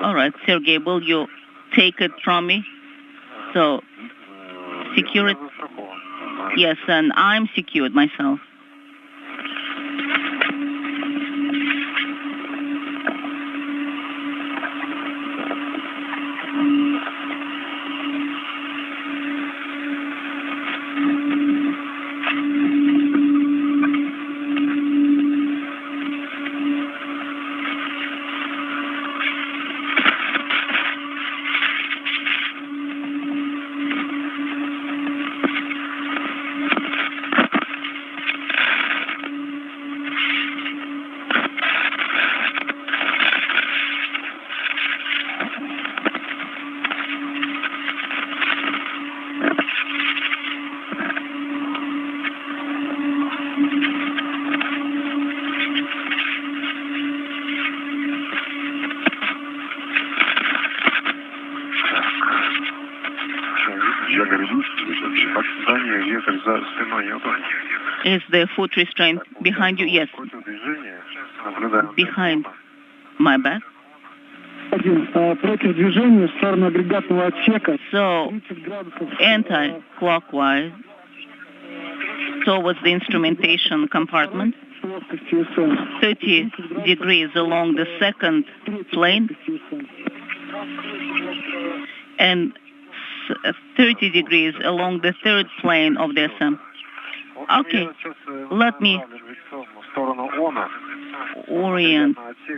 All right, Sergey, will you take it from me? So, secure it? Yes, and I'm secured myself. Is the foot restraint behind you? Yes. Behind my back. So, anti-clockwise towards the instrumentation compartment, 30 degrees along the second plane, and 30 degrees along the third plane of the SM. Okay, let me orient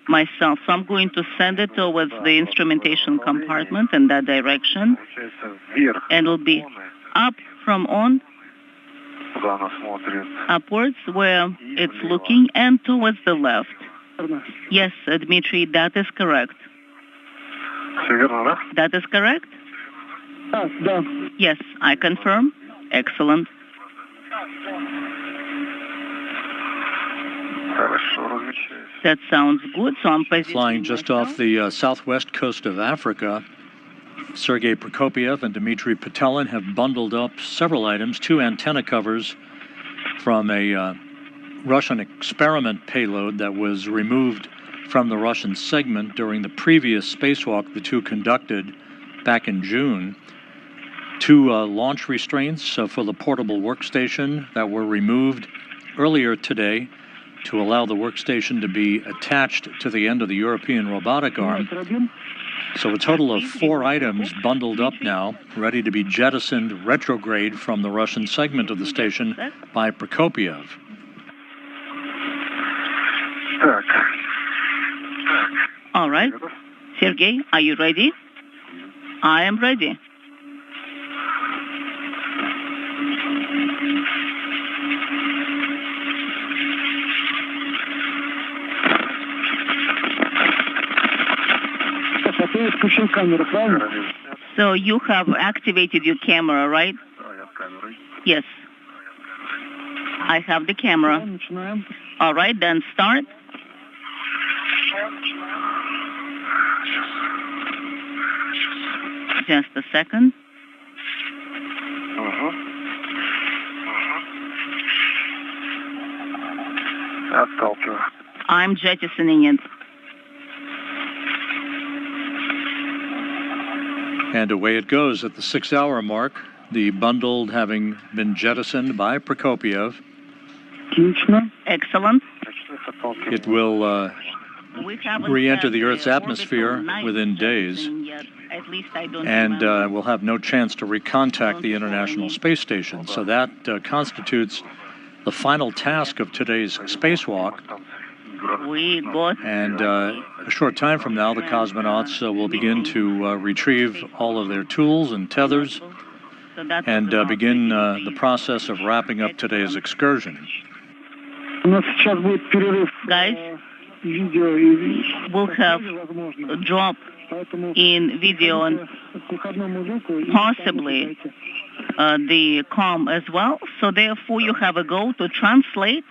myself. So I'm going to send it towards the instrumentation compartment in that direction, and it'll be up from on, upwards where it's looking, and towards the left. Yes, Dmitri, that is correct. That is correct? Yes, I confirm. Excellent. That sounds good. So I'm flying just off the southwest coast of Africa. Sergey Prokopyev and Dmitri Petelin have bundled up several items, 2 antenna covers from a Russian experiment payload that was removed from the Russian segment during the previous spacewalk the two conducted back in June. 2 launch restraints for the portable workstation that were removed earlier today to allow the workstation to be attached to the end of the European robotic arm. So a total of 4 items bundled up now, ready to be jettisoned retrograde from the Russian segment of the station by Prokopyev. All right. Sergey, are you ready? I am ready. So you have activated your camera, right? Yes. I have the camera. All right, then start. Just a second. I'm jettisoning it. And away it goes at the 6-hour mark, the bundled having been jettisoned by Prokopyev. Excellent. It will We haven't re-enter had the Earth's orbital atmosphere night within days, jettisoning yet. At least I don't and remember. will have no chance to recontact the International Space Station. So that constitutes the final task of today's spacewalk. We got And a short time from now, the cosmonauts will begin to retrieve all of their tools and tethers so that's and about begin the the process of wrapping up today's excursion. У нас сейчас будет перерыв Guys, видео и we'll have возможно. a drop Поэтому in video and к выходному звуку и possibly the com as well. So therefore, you have a go to translate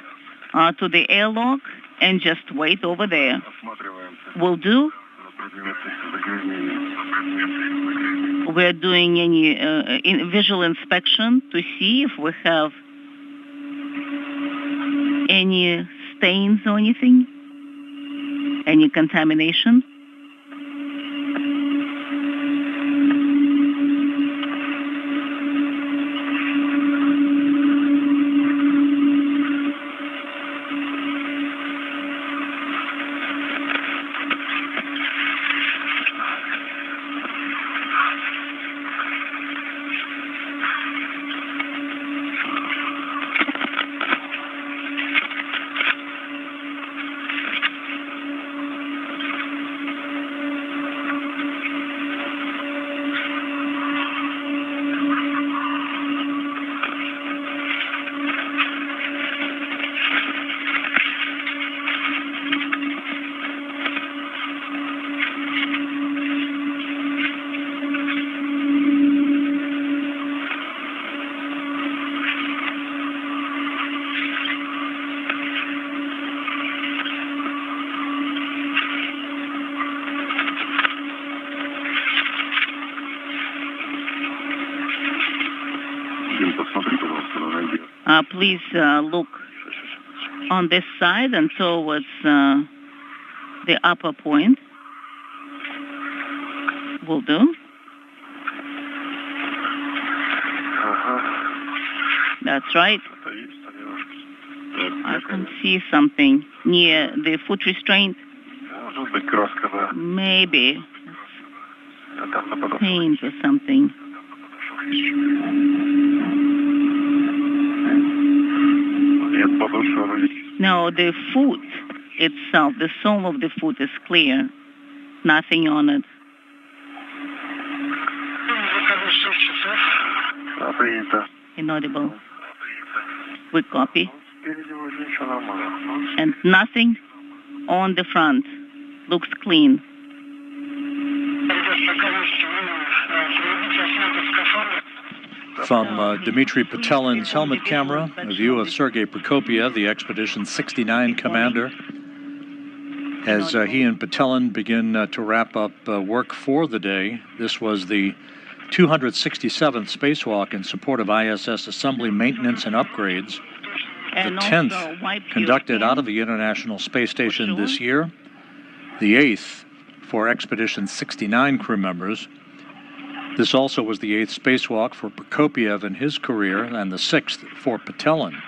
to the airlock and just wait over there. Will do. We're doing any visual inspection to see if we have any stains or anything, any contamination. Please look on this side and towards the upper point. Will do. That's right. I can see something near the foot restraint. Maybe paint or something. No, the foot itself, the sole of the foot is clear. Nothing on it. Inaudible. Quick copy. And nothing on the front. Looks clean. From Dmitri Petelin's helmet camera, a view of Sergey Prokopyev, the Expedition 69 commander, as he and Petelin begin to wrap up work for the day. This was the 267th spacewalk in support of ISS assembly, maintenance, and upgrades. The 10th conducted out of the International Space Station this year. The 8th for Expedition 69 crew members. This also was the 8th spacewalk for Prokopyev in his career, and the 6th for Petelin.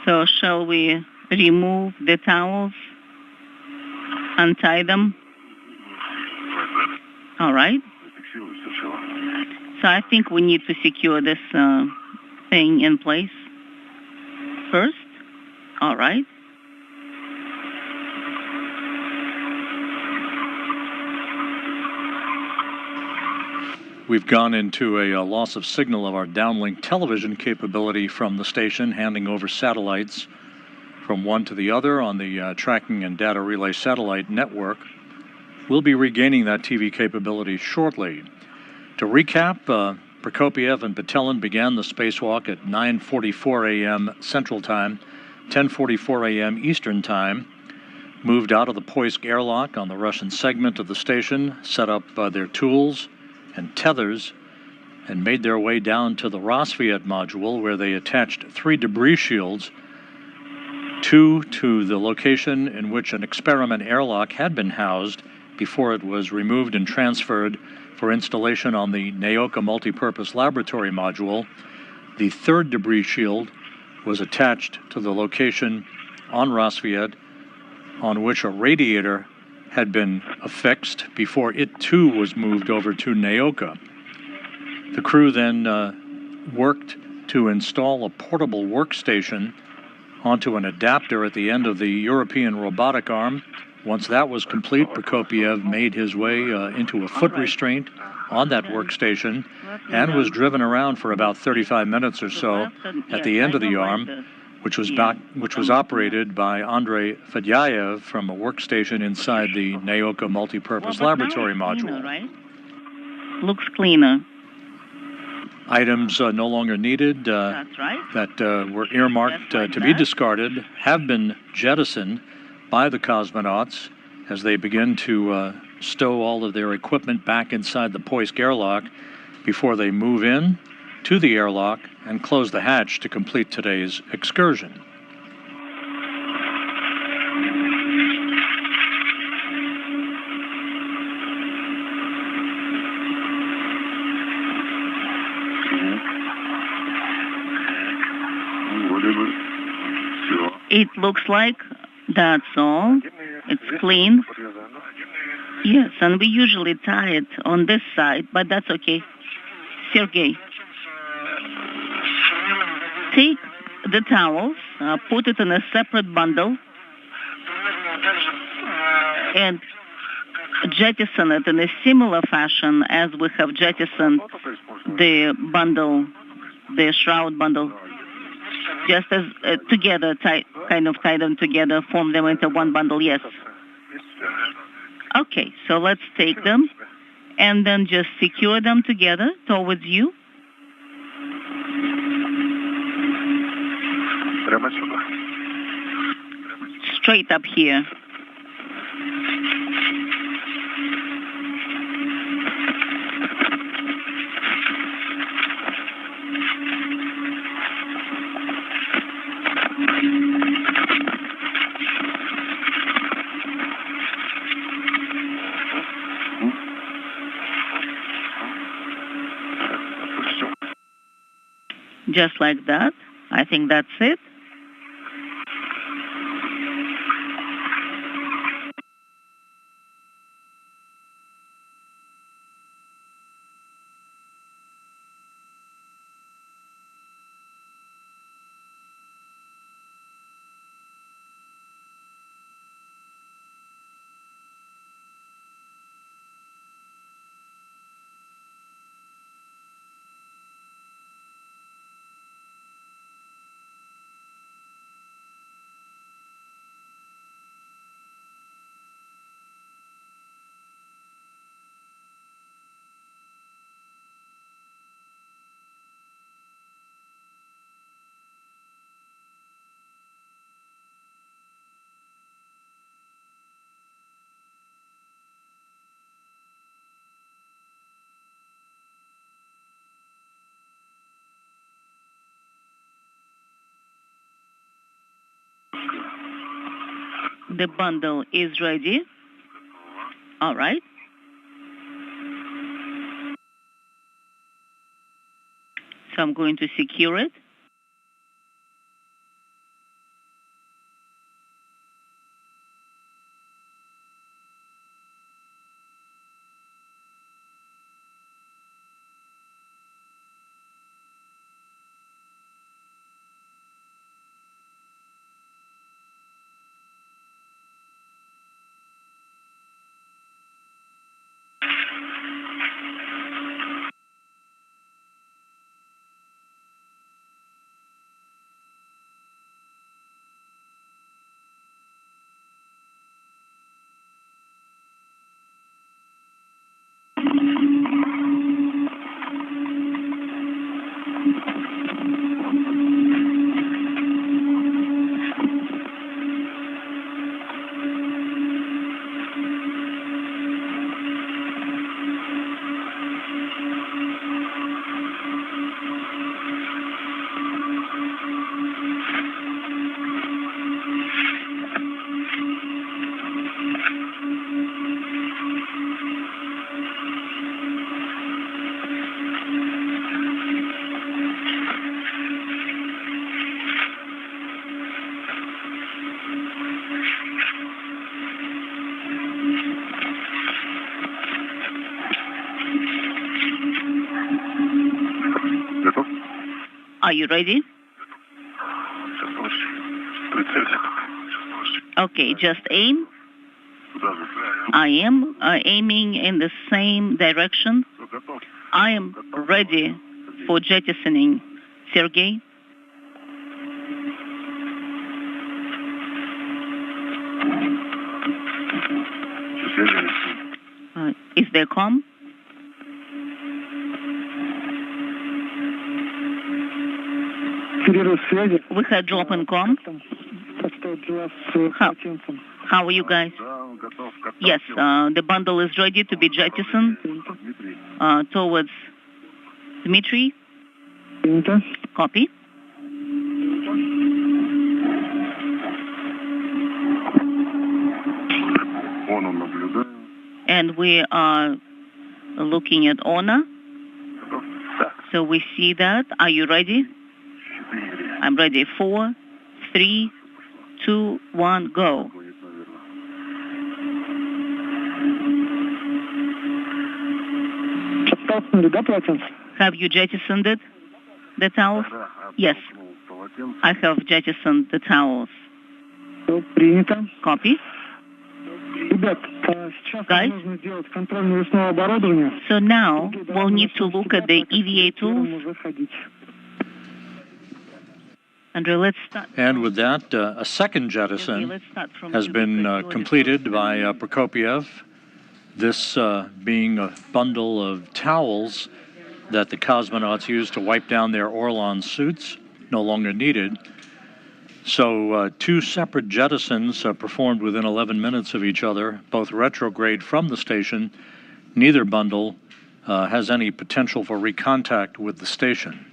So shall we remove the towels, untie them? All right. So I think we need to secure this thing in place first. All right. We've gone into a loss of signal of our downlink television capability from the station, handing over satellites from one to the other on the tracking and data relay satellite network. We'll be regaining that TV capability shortly. To recap, Prokopyev and Petelin began the spacewalk at 9:44 a.m. Central Time, 10:44 a.m. Eastern Time, moved out of the Poisk airlock on the Russian segment of the station, set up their tools and tethers, and made their way down to the Rassvet module, where they attached 3 debris shields, 2 to the location in which an experiment airlock had been housed before it was removed and transferred for installation on the Nauka multipurpose laboratory module. The 3rd debris shield was attached to the location on Rassvet on which a radiator had been affixed before it too was moved over to Nauka. The crew then worked to install a portable workstation onto an adapter at the end of the European robotic arm. Once that was complete, Prokopyev made his way into a foot restraint on that workstation and was driven around for about 35 minutes or so at the end of the arm, which was operated by Andrei Fedyaev from a workstation inside the Nauka multipurpose laboratory module. Right? Looks cleaner. Items no longer needed That's right. that were earmarked to be discarded have been jettisoned by the cosmonauts as they begin to stow all of their equipment back inside the Poisk airlock before they move in to the airlock and close the hatch to complete today's excursion. It looks like that's all. It's clean. Yes, and we usually tie it on this side, but that's okay. Sergey, take the towels, put it in a separate bundle, and jettison it in a similar fashion as we have jettisoned the bundle, the shroud bundle. Just as together, kind of tie them together, form them into one bundle, yes. Okay, so let's take them and then just secure them together towards you. Straight up here. Just like that. I think that's it. The bundle is ready. All right. So I'm going to secure it. Are you ready? Okay, just aim. I am aiming in the same direction. I am ready for jettisoning. Sergey? Is there comm? We had drop in comm. How are you guys? Yes, the bundle is ready to be jettisoned towards Dmitri. Copy. And we are looking at honor. So we see that. Are you ready? I'm ready. 4, 3, 2, 1, go. Have you jettisoned it? The towels? Yes. I have jettisoned the towels. Copy. Guys, so now we'll need to look at the EVA tools. Andrei, let's start. And with that, a second jettison has been completed by Prokopyev. This being a bundle of towels that the cosmonauts used to wipe down their Orlan suits, no longer needed. So two separate jettisons performed within 11 minutes of each other, both retrograde from the station. Neither bundle has any potential for recontact with the station.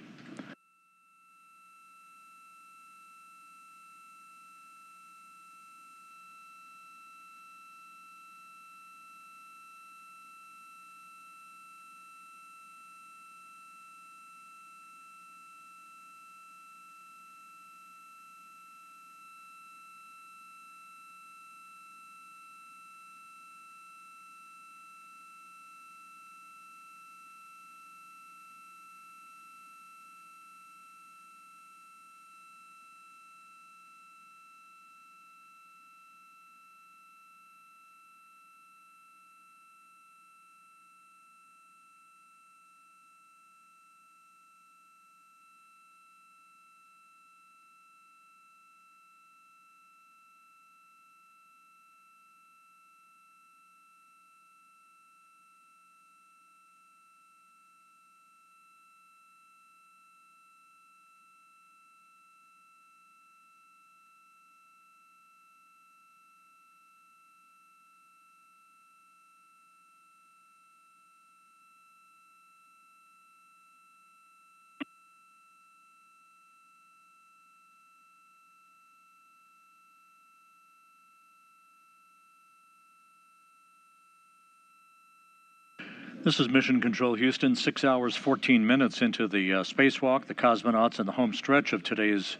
This is Mission Control Houston, 6 hours, 14 minutes into the spacewalk. The cosmonauts in the home stretch of today's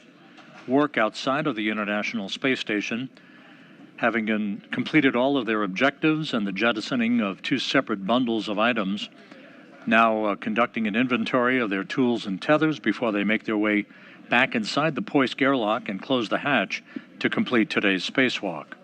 work outside of the International Space Station, having completed all of their objectives and the jettisoning of two separate bundles of items, now conducting an inventory of their tools and tethers before they make their way back inside the Poisk airlock and close the hatch to complete today's spacewalk.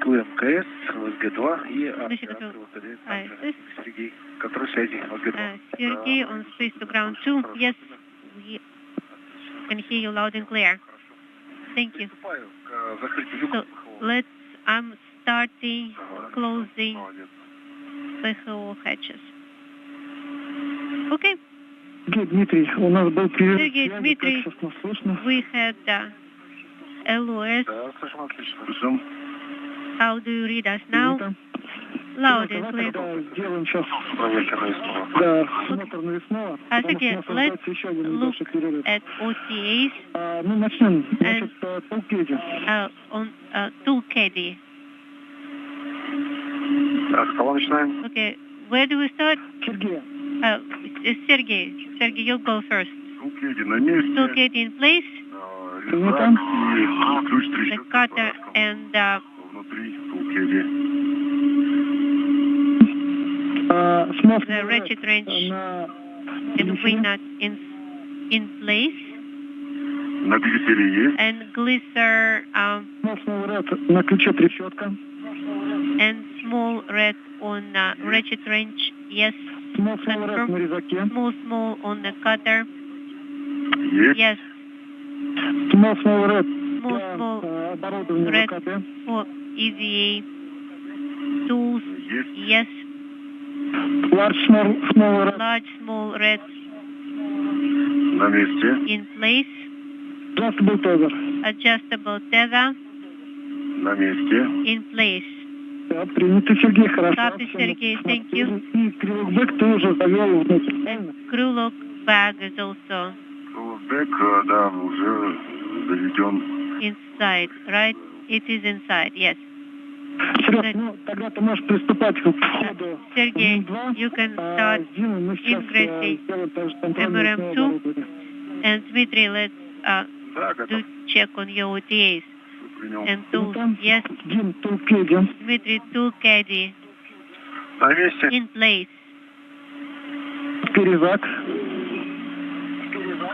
МКС, ЛСГ-2 и Сергей, контроль связи, ЛСГ-2. Sergey on space to ground 2. Yes, we can hear you loud and clear. Thank you. So I'm starting closing PHO hatches. Okay. Дмитрий, у нас был привет. Sergey, Dmitri, we had LOS. How do you read us now? Loud and clear. Сделаем сейчас, да, смотр навесного, потому что Sergey, у нас ожидается еще один look небольшой перерыв. at OTAs Ну, начнем, значит, полкеди. on tool caddy. С кого начинаем? Okay, where do we start? Сергей, Sergey, you'll go first. Лукеди на месте. Tool caddy in place, Рюкзак и ключ the трещотки. cutter and Внутри Лукеди. the ratchet wrench and wing nut in place, На глиссере есть. and glisser смол ред на ключе трещотка. and small red on ratchet wrench. Yes. Смол ред на резаке. Small on the cutter. Есть. Yes. Смол ред Small оборудование red ВКП. for EVA tools. Есть. Yes. Large small red. Large small red На месте. in place. Adjustable tether. Adjustable tether На месте. in place. Да, принято, Сергей, хорошо. Copy, Sergey. Thank you. И крюкбэк ты уже завел внутрь, правильно? Crew lock bag is also Бэк, да, уже заведен. inside, right? It is inside. Yes. Серег, ну, тогда ты можешь приступать к входу Sergey, в МИМ-2. you can start С Димой мы сейчас ingressing сделаем также контрольное MRM2. оборудование. and Dmitri, let's Да, do готов. check on your OTAs Принял. and Ну, tools. там, Yes. Дим, тулкеди. Dmitri, tool caddy На месте. in place. Резак.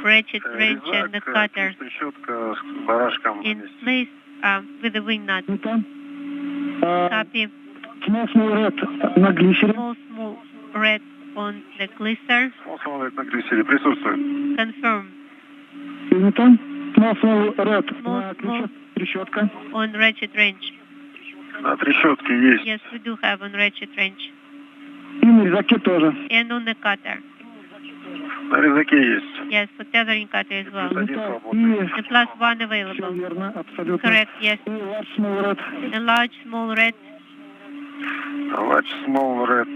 Ratchet wrench and the cutter Трещотка с барашком на in месте. place with the wing nut. Ну, там. Copy. Small red на глиссере. Small red on the glisser. Смотрит на глиссере. Присутствует. Confirm. Принято. Small red на Small ключе трещотка. on ratchet wrench. На трещотке есть. Yes, we do have on ratchet wrench. И на резаке тоже. And on the cutter. На резаке есть. Yes, for tethering cutter as well. Один И свободный. And plus one все available. верно, абсолютно. Correct, yes. И large small red. A large, small red. Large small red.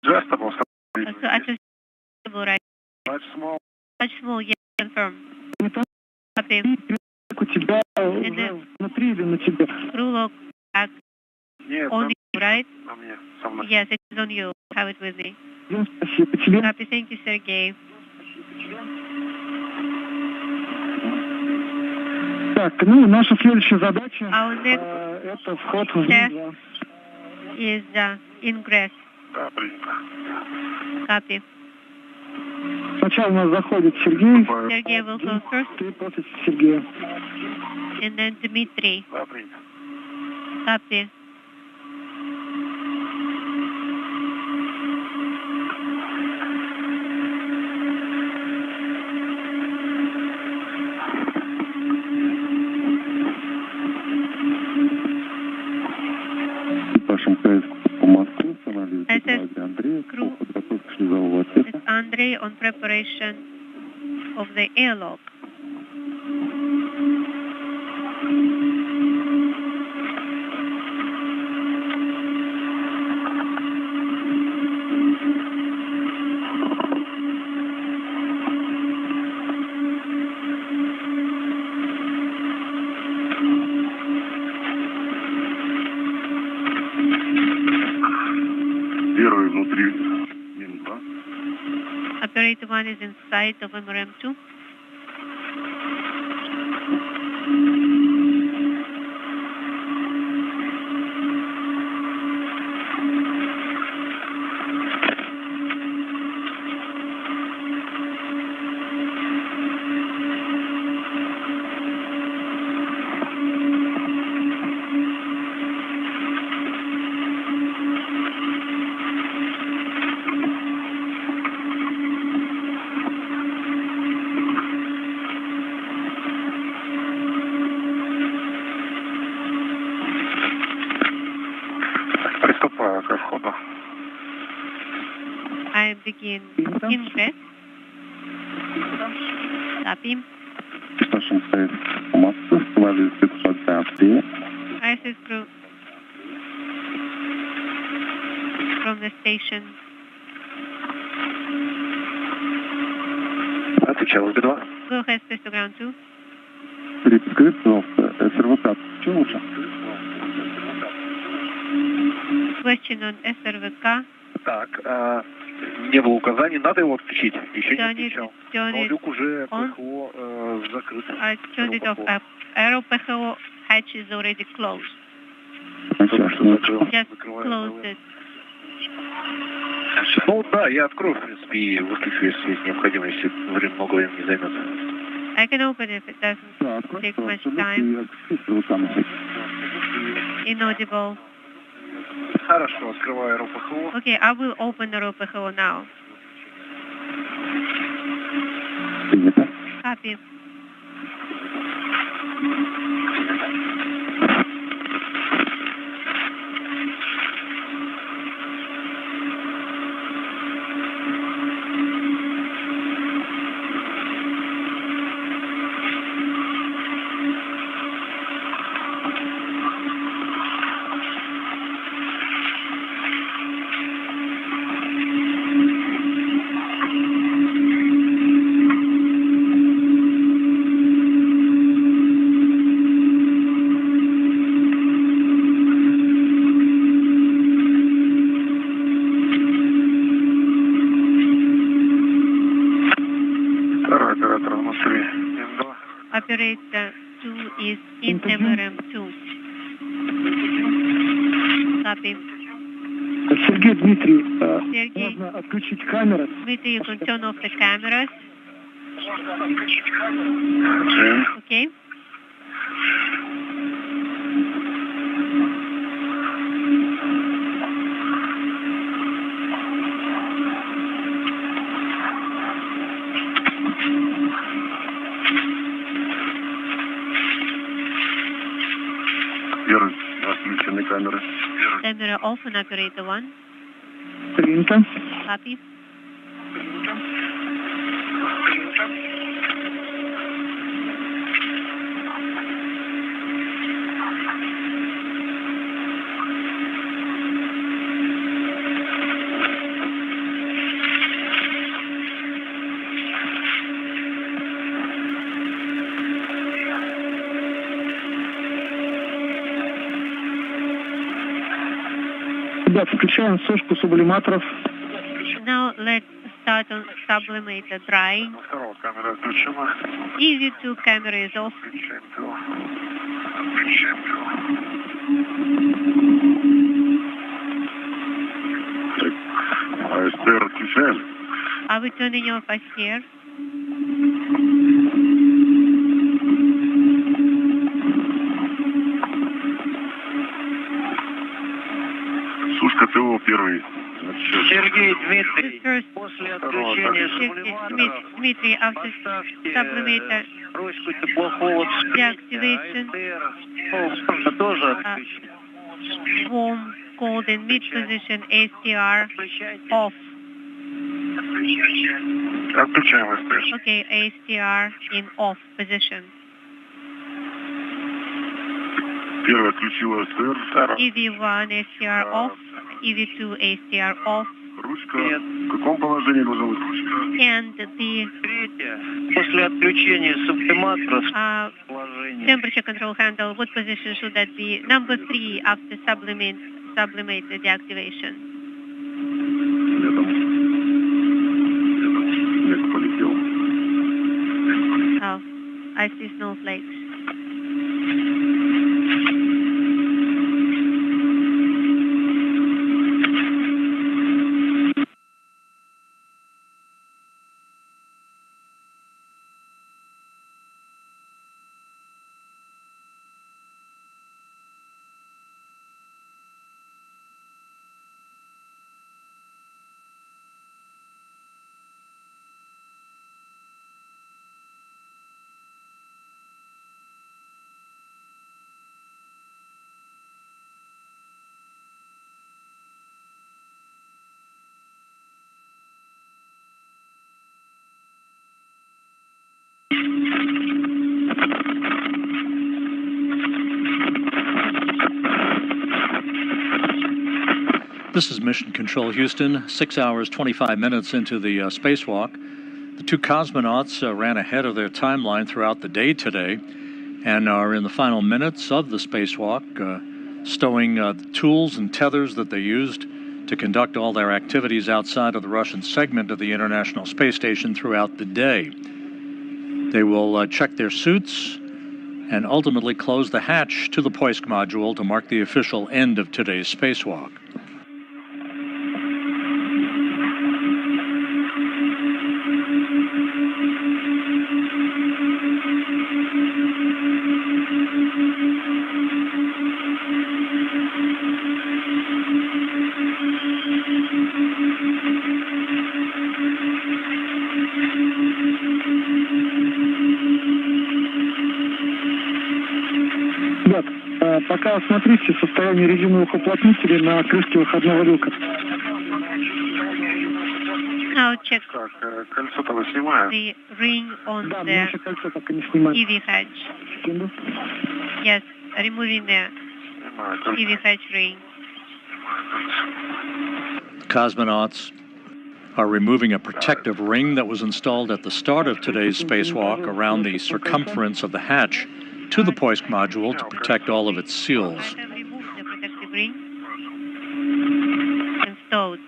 Adjustable. So adjustable, right? Large small. Large, small, yes, confirm. Принято. Copy. И у тебя уже внутри или на тебе? Crew lock back Нет, on you, right? на мне. Со мной. Yes, it is on you. Have it with me. Дим, спасибо тебе. Copy. Thank you, Sergey. Так, ну, наша следующая задача Our next это вход в step МИМ-2. is ingress. Да, принято. Copy. Сначала у нас заходит Сергей, Sergey will go first, ты после Сергея. and then Dmitri. Да, принято. Copy. Вашим поиску по Москве, анализ SS Андрея, crew подготовка шлюзового отсека. is Andrei on preparation of the airlock. Первый внутри МИМ-2. Operator 1 is inside of MRM2. Приступаю ко входу. I begin ingress. Copy. Нашим поиску по Москве, анализ 505. ISS crew from the station. Отвечал СБ-2. Go ahead, space to ground 2. Скажите, пожалуйста, СРВК, чем лучше? Question on SRVK. Так, не было указаний, надо его отключить. Еще не Turn отключал. it Но люк уже on. ПХО закрыт. I turned it off. Aero PHO hatch is already closed. Just close it. Ну да, я открою, в принципе, и выключу, если есть необходимость, если много времени не займет. I can open it if it doesn't take much time. Inaudible. Хорошо, открываю РОПХО. Okay, I will open the ROPHO now. Copy. Operator 2 is in MRM 2. Copy. Sergey, Dmitri, Sergey, можно отключить камеры. Dmitri, you can turn off the cameras. Okay. Отключены камеры. Camera off on operator 1. Принято. Copy. Да, включаем сошку сублиматоров. Now let's start on sublimator drying. Второго камера отключена. EV2 camera is off. Включаем ТО. Включаем ТО. Так, АСТР отключаем. Are we turning off ICR? Сушка ТО первый. Сергей, Дмитрий, First, после отключения сублиматора Dmitri, after sublimator ручку теплохода deactivation, тоже отключить. warm, cold in mid position, ASTR off. Отключаем АСТР. Okay, ASTR in off position. Первый отключил АСТР. Второй. EV1 ASTR off, EV2 ASTR off, Ручка. В каком положении должна быть ручка? and the Третье. После отключения сублиматора положение. temperature control handle, what position should that be? Number 3 after sublimator deactivation. Летом. Лет полетел. Oh, I see snowflakes. This is Mission Control Houston, 6 hours, 25 minutes into the spacewalk. The two cosmonauts ran ahead of their timeline throughout the day today and are in the final minutes of the spacewalk, stowing the tools and tethers that they used to conduct all their activities outside of the Russian segment of the International Space Station throughout the day. They will check their suits and ultimately close the hatch to the Poisk module to mark the official end of today's spacewalk. Пока осмотрите состояние резиновых уплотнителей на крышке выходного люка. Now check the ring on the EVA hatch. Yes, removing the EVA hatch ring. Cosmonauts are removing a protective ring that was installed at the start of today's spacewalk around the circumference of the hatch to the Poisk module to protect all of its seals. I have removed the protective ring and stowed.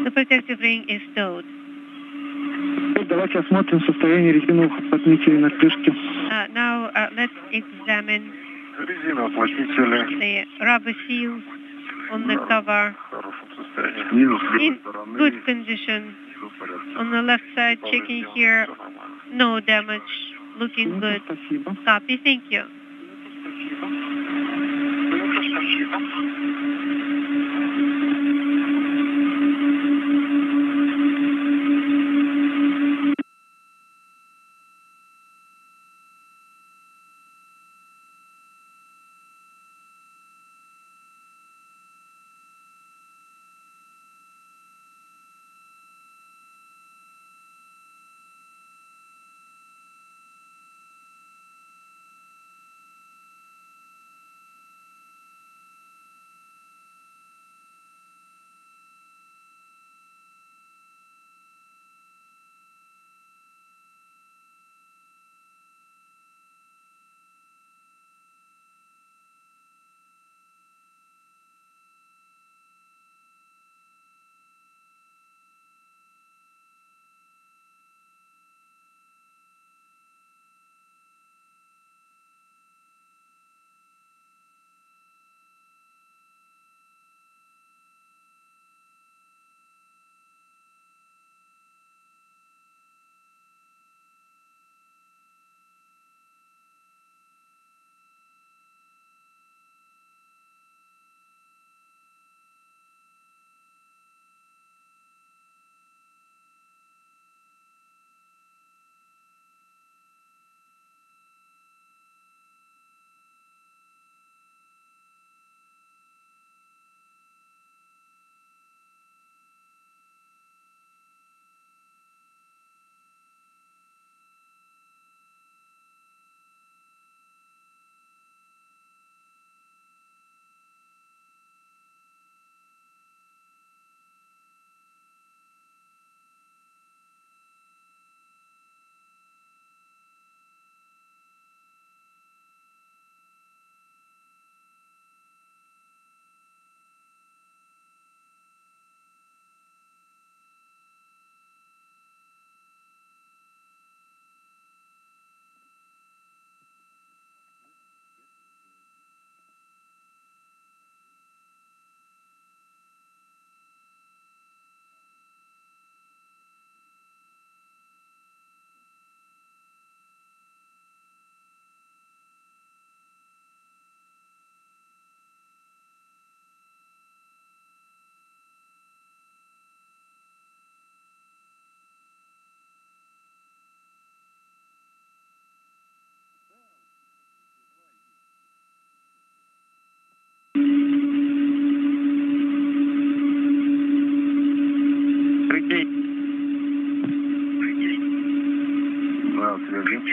The protective ring is stowed. Давайте осмотрим состояние резиновых уплотнителей на крышке. Now let's examine the rubber seals on the cover in good condition. On the left side, checking here, no damage, looking good. Copy, thank you.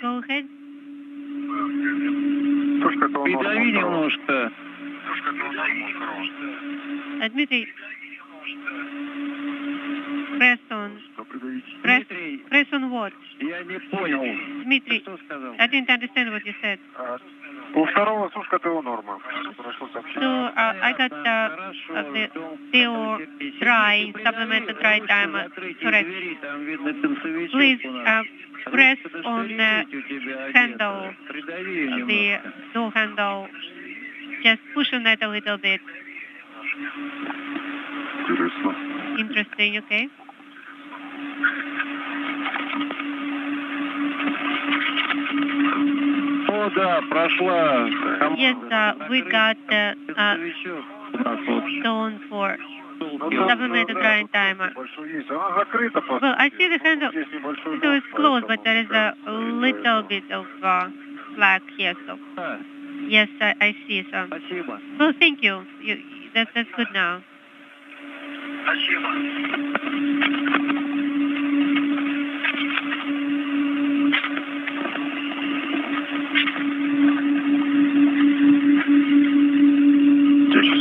Go ahead. Придави немножко. Dmitri, press on. Press on what? Я не понял. Dmitri, Что сказал? I didn't understand what you said. У второго сушка ТО норма. So I got the TO dry, supplemental dry timer, correct. Please press on the handle, the door handle. Just push on it a little bit. Interesting, okay. О, да, прошла. Yes, we got the stone for supplemental drying timer. Well, I see the handle, so it's closed, but there is a little bit of slack here, so yes, I see some. Спасибо. Well, thank you. That's good now.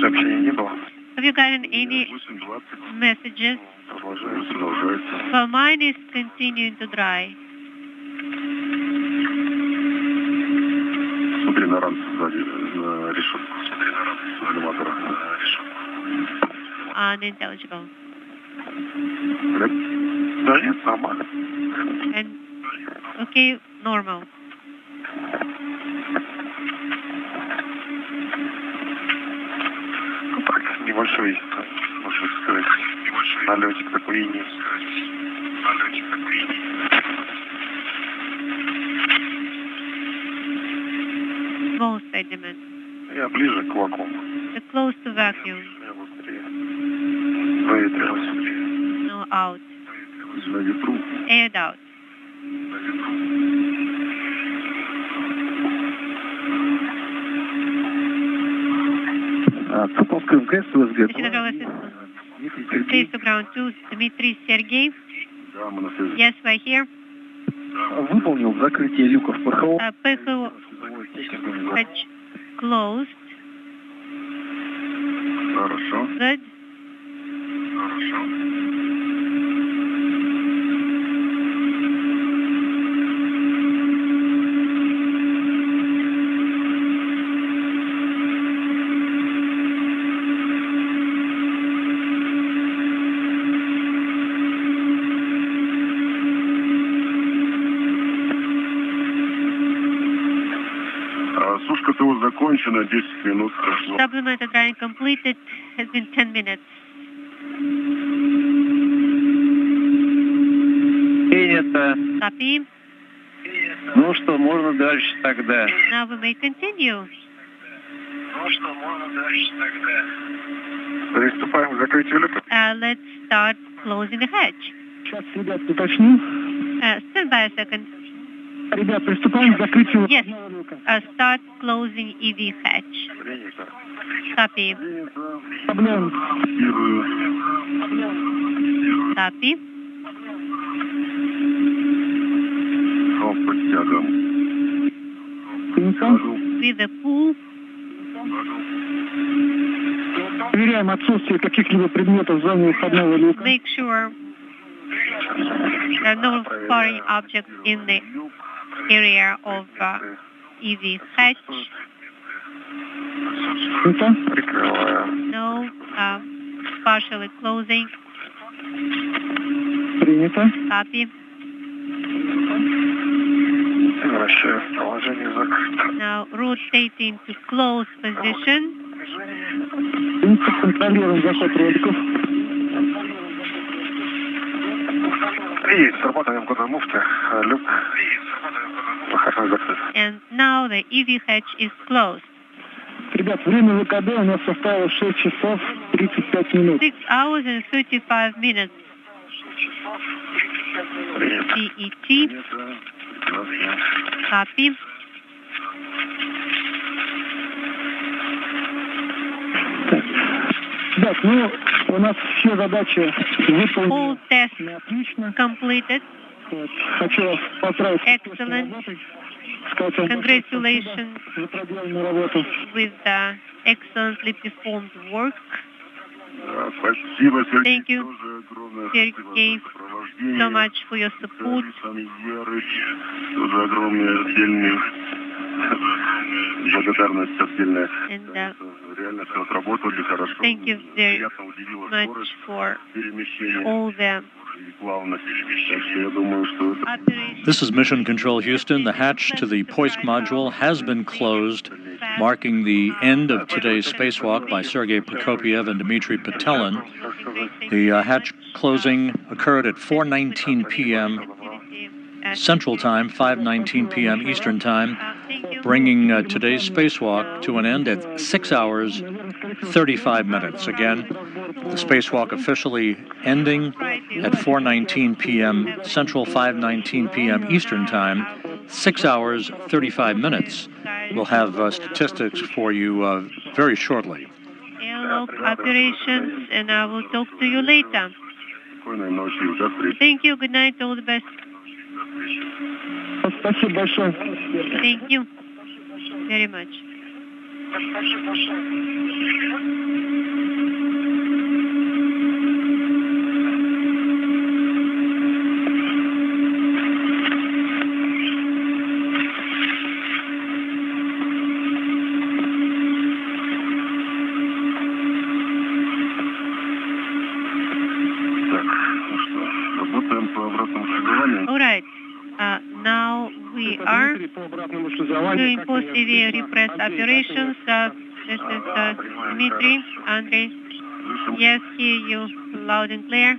Сообщений не было. Have you gotten any messages? Продолжается. Well, mine is continuing to dry. Смотри на рамку сзади, на решетку. Смотри на рамку сзади мотора, на решетку. Unintelligible. Да нет, нормально. And okay, normal. Ну так, небольшой, можно сказать, налетик такой линии. Налетик такой линии. Small sediment. Я ближе к вакууму. The close to vacuum. Я быстрее. Выветрилось. No out. На ветру. Aired out. На ветру. Пропускаем КС УСГ. Please to ground 2, Dmitri, Sergey. Да, мы на связи. Yes, we're here. Выполнил закрытие люков ПХО. PHO hatch closed. Хорошо. Good. Хорошо. Сушка ТО закончена, 10 минут прошло. Supplemental drying completed. Has been 10 minutes. Принято. Copy. Ну что, можно дальше тогда. Now we may continue. Ну что, можно дальше тогда. Приступаем к закрытию люка. Let's start closing the hatch. Сейчас, ребят, уточню. Stand by a second. Ребят, приступаем к закрытию Yes. одного люка. Start closing EV hatch. Принято. Copy. Проблем. Copy. По тягам. Принято. With the pull. Проверяем отсутствие каких-либо предметов в зоне входного люка. Make sure there are no foreign objects in the area of EV hatch. Принято. Прикрываем. No partially closing. Принято. Copy. Вращаю в положение закрыто. Now rotating to close position. Принято. Контролируем заход роликов. И срабатываем код на муфте. Люк. Выходной закрыт. And now the EV hatch is closed. Ребят, время ВКД у нас составило 6 часов 35 минут. 6 hours and 35 minutes. Принято. CET. Copy. Ребят, ну, у нас все задачи All выполнены tests отлично. completed. Вот. Хочу вас поздравить. Excellent. Congratulations за проделанную работу. with the excellently performed work. Спасибо, Сергей. Thank you, Тоже огромное Sergey, so much for your support. Тоже огромная отдельная благодарность отдельная. And Реально все отработали хорошо. thank you very Приятно удивила much скорость for перемещения all the и плавность. Так что я думаю, что это... operations. This is Mission Control Houston. The hatch to the Poisk module has been closed, marking the end of today's spacewalk by Sergey Prokopyev and Dmitri Petelin. The hatch closing occurred at 4:19 p.m. Central Time, 5:19 p.m. Eastern Time, bringing today's spacewalk to an end at 6 hours, 35 minutes. Again, the spacewalk officially ending at 4:19 p.m. Central, 5:19 p.m. Eastern Time, 6 hours, 35 minutes. We'll have statistics for you very shortly. Airlock operations, and I will talk to you later. Thank you. Good night. All the best. Спасибо большое. Thank you very much. All right. Now we are doing post-EVA repress operations. This is Dmitri, Andrei. Yes, hear you loud and clear.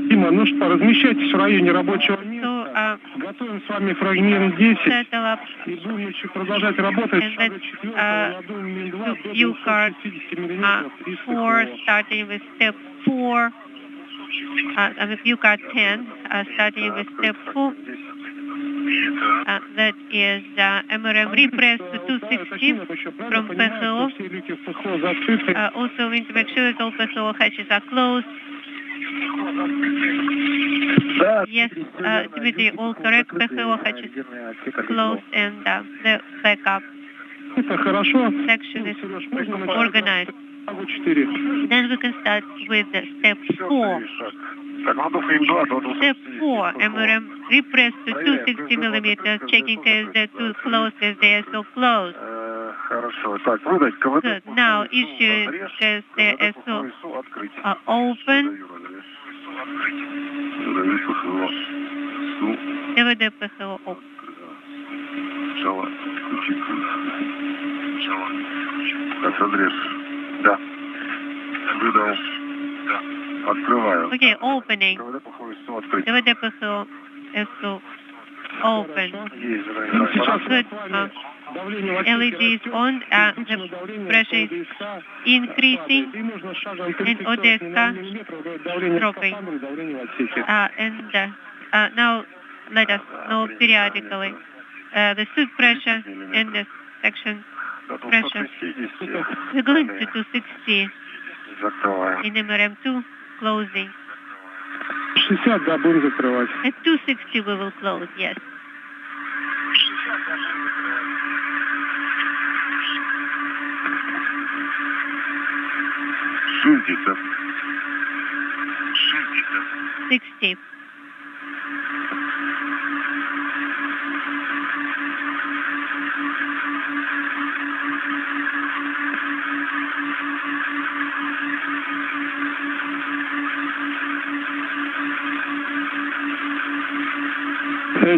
Дима, ну что, размещайтесь в районе рабочего места. So, Готовим с вами фрагмент 10. settle up И будем еще продолжать работать. and Шага then 4, ладонь Мин-2 до view card 60 мм. 4, starting with step 4. View card 10, starting with step 4. That is MRM repress to 260 from PHO. Also, we need to make sure that all PHO hatches are closed. Yes, Dmitry, all correct. PHO hatches closed and the backup section is organized. Then we can start with step 4. Step 4, MRM repress to 260 millimeters, checking if they're too close, if they are so close. Good. Now issue because the SO are open. DVD PHO open. Да. Выдал. Да. Открываю. Okay, opening. DVD PHO SO open. Good. LED is on. The pressure is increasing and ODSK dropping. And now let us know periodically the suit pressure and the section pressure. We're going to 260 in MRM2, closing. 60, да, будем закрывать. At 260 we will close, yes. Шестьдесят. 60.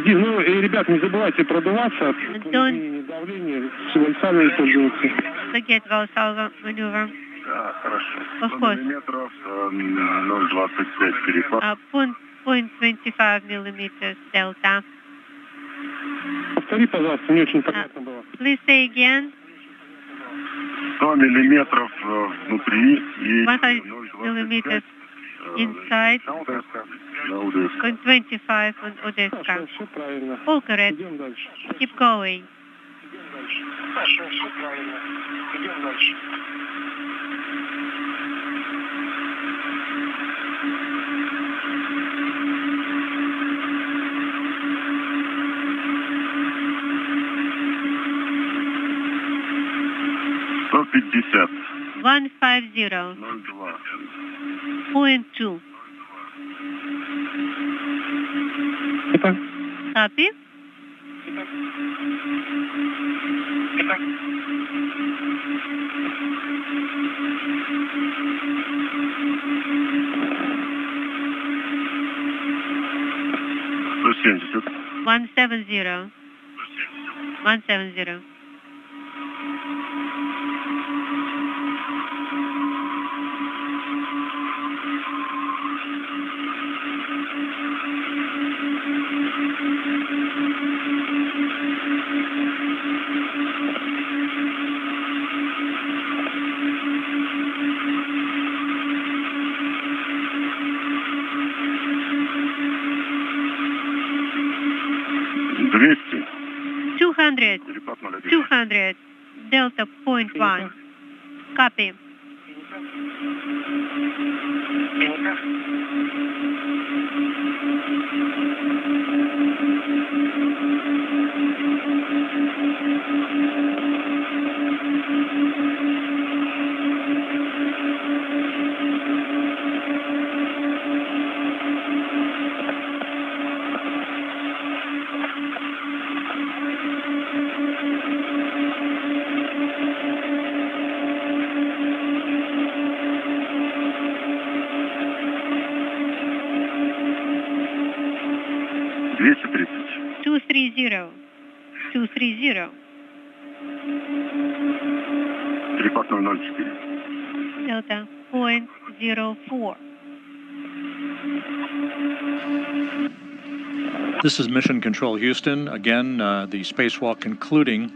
Дим, ну и, ребят, не забывайте продуваться. Don't Давление с вальсами пользоваться. forget Valsalva maneuver. Да, хорошо. Of course. Миллиметров 0,25 перепад. 0.25 millimeters delta. Повтори, пожалуйста, не очень понятно было. Please say again. 100 миллиметров внутри и 100 millimeters inside. На УДСК. 0.25 on ODSK. Все правильно. All correct. Идем дальше. Keep going. Хорошо, все правильно. Идем дальше. 150. 150. 02. 0.2. Copy. $170. 170. 170. $200. 200. 200. Delta 0.1. Copy. $230. 230. 230. 34004. Delta 0.04. This is Mission Control Houston. Again, the spacewalk concluding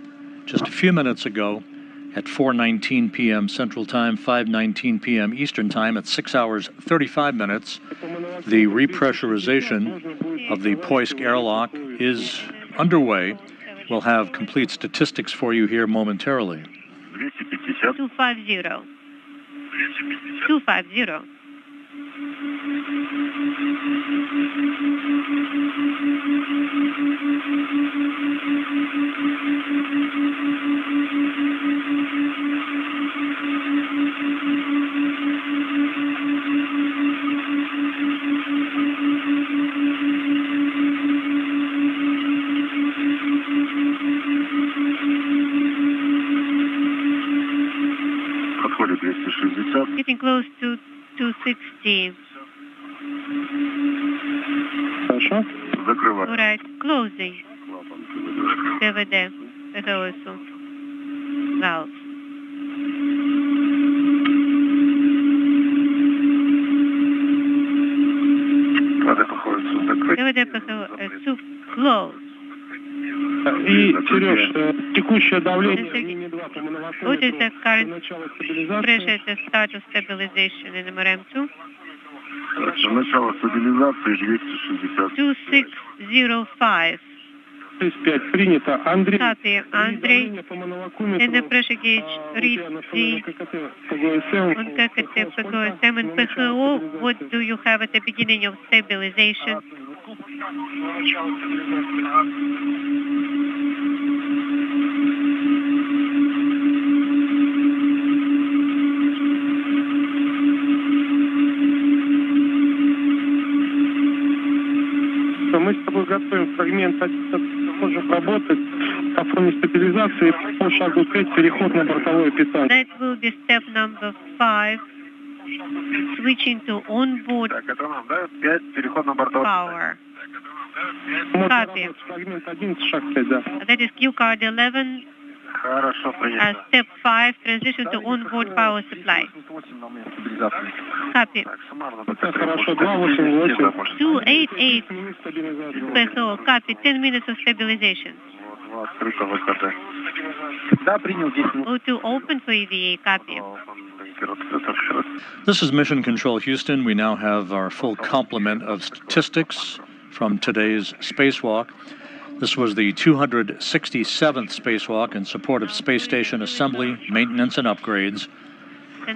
just a few minutes ago at 4:19 p.m. Central Time, 5:19 p.m. Eastern Time at 6 hours 35 minutes. The repressurization of the Poisk airlock is underway. We'll have complete statistics for you here momentarily. 250. 250. Getting close to 260. Хорошо. Закрывай. All right, closing. ПВД, ПГОСу. Valve. ПВД, ПГОСу. Close. И, Сереж, текущее давление What is the current pressure at the start of stabilization in MRM2? Начало стабилизации 260. 2605. 35 принято. Андрей, Copy, Andrei. And the pressure gauge reads the on KKT, PGOSM and PGO. What do you have at the beginning of stabilization? мы с тобой готовим фрагмент 1, можем работать по форме стабилизации по шагу 5, переход на бортовое питание. That will be step number 5, switching to onboard power. Copy. Фрагмент 11, шаг 5, да. That is Q card 11. Хорошо, принято. Step 5, transition to onboard power supply. Copy. Хорошо, 288. 288. PSO, copy. 10 minutes of stabilization. Да, принял 10 минут. O2 open for EVA, copy. This is Mission Control Houston. We now have our full complement of statistics from today's spacewalk. This was the 267th spacewalk in support of space station assembly, maintenance, and upgrades.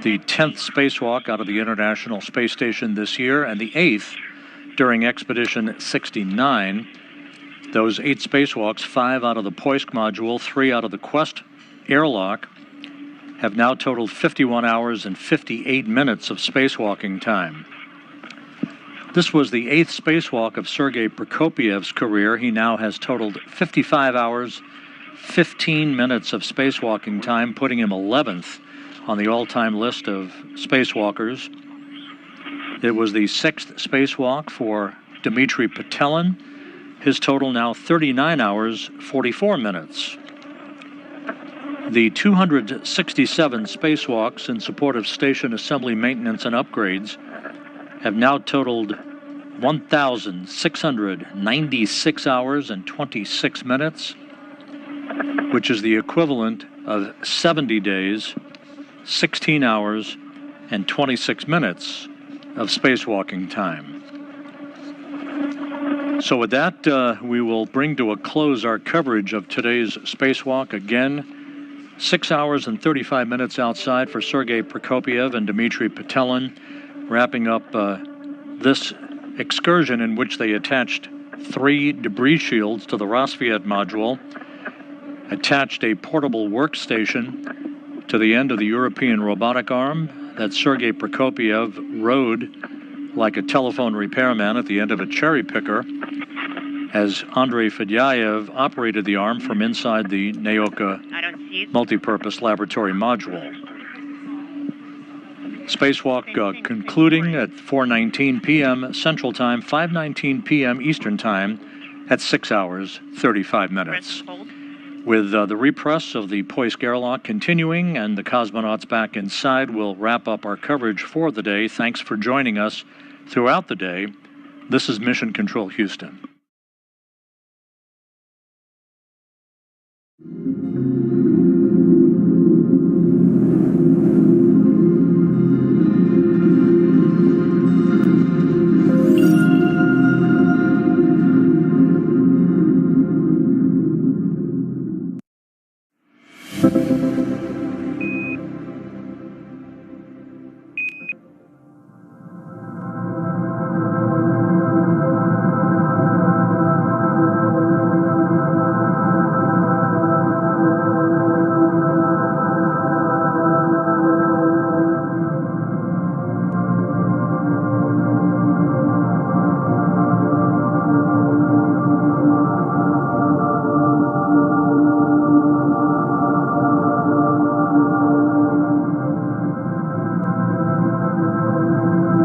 The 10th spacewalk out of the International Space Station this year, and the 8th during Expedition 69. Those 8 spacewalks, 5 out of the Poisk module, 3 out of the Quest airlock, have now totaled 51 hours and 58 minutes of spacewalking time. This was the 8th spacewalk of Sergey Prokopiev's career. He now has totaled 55 hours, 15 minutes of spacewalking time, putting him 11th on the all-time list of spacewalkers. It was the 6th spacewalk for Dmitri Petelin. His total now 39 hours, 44 minutes. The 267 spacewalks in support of station assembly maintenance and upgrades have now totaled 1,696 hours and 26 minutes, which is the equivalent of 70 days, 16 hours, and 26 minutes of spacewalking time. So with that, we will bring to a close our coverage of today's spacewalk. Again, 6 hours and 35 minutes outside for Sergey Prokopyev and Dmitri Petelin, wrapping up this excursion in which they attached 3 debris shields to the Rassvet module, attached a portable workstation to the end of the European robotic arm that Sergey Prokopyev rode like a telephone repairman at the end of a cherry picker, as Andrei Fedyaev operated the arm from inside the Nauka multipurpose laboratory module. Spacewalk concluding at 4:19 p.m. Central Time, 5:19 p.m. Eastern Time at 6 hours, 35 minutes. With the repress of the Poisk airlock continuing and the cosmonauts back inside, we'll wrap up our coverage for the day. Thanks for joining us throughout the day. This is Mission Control Houston.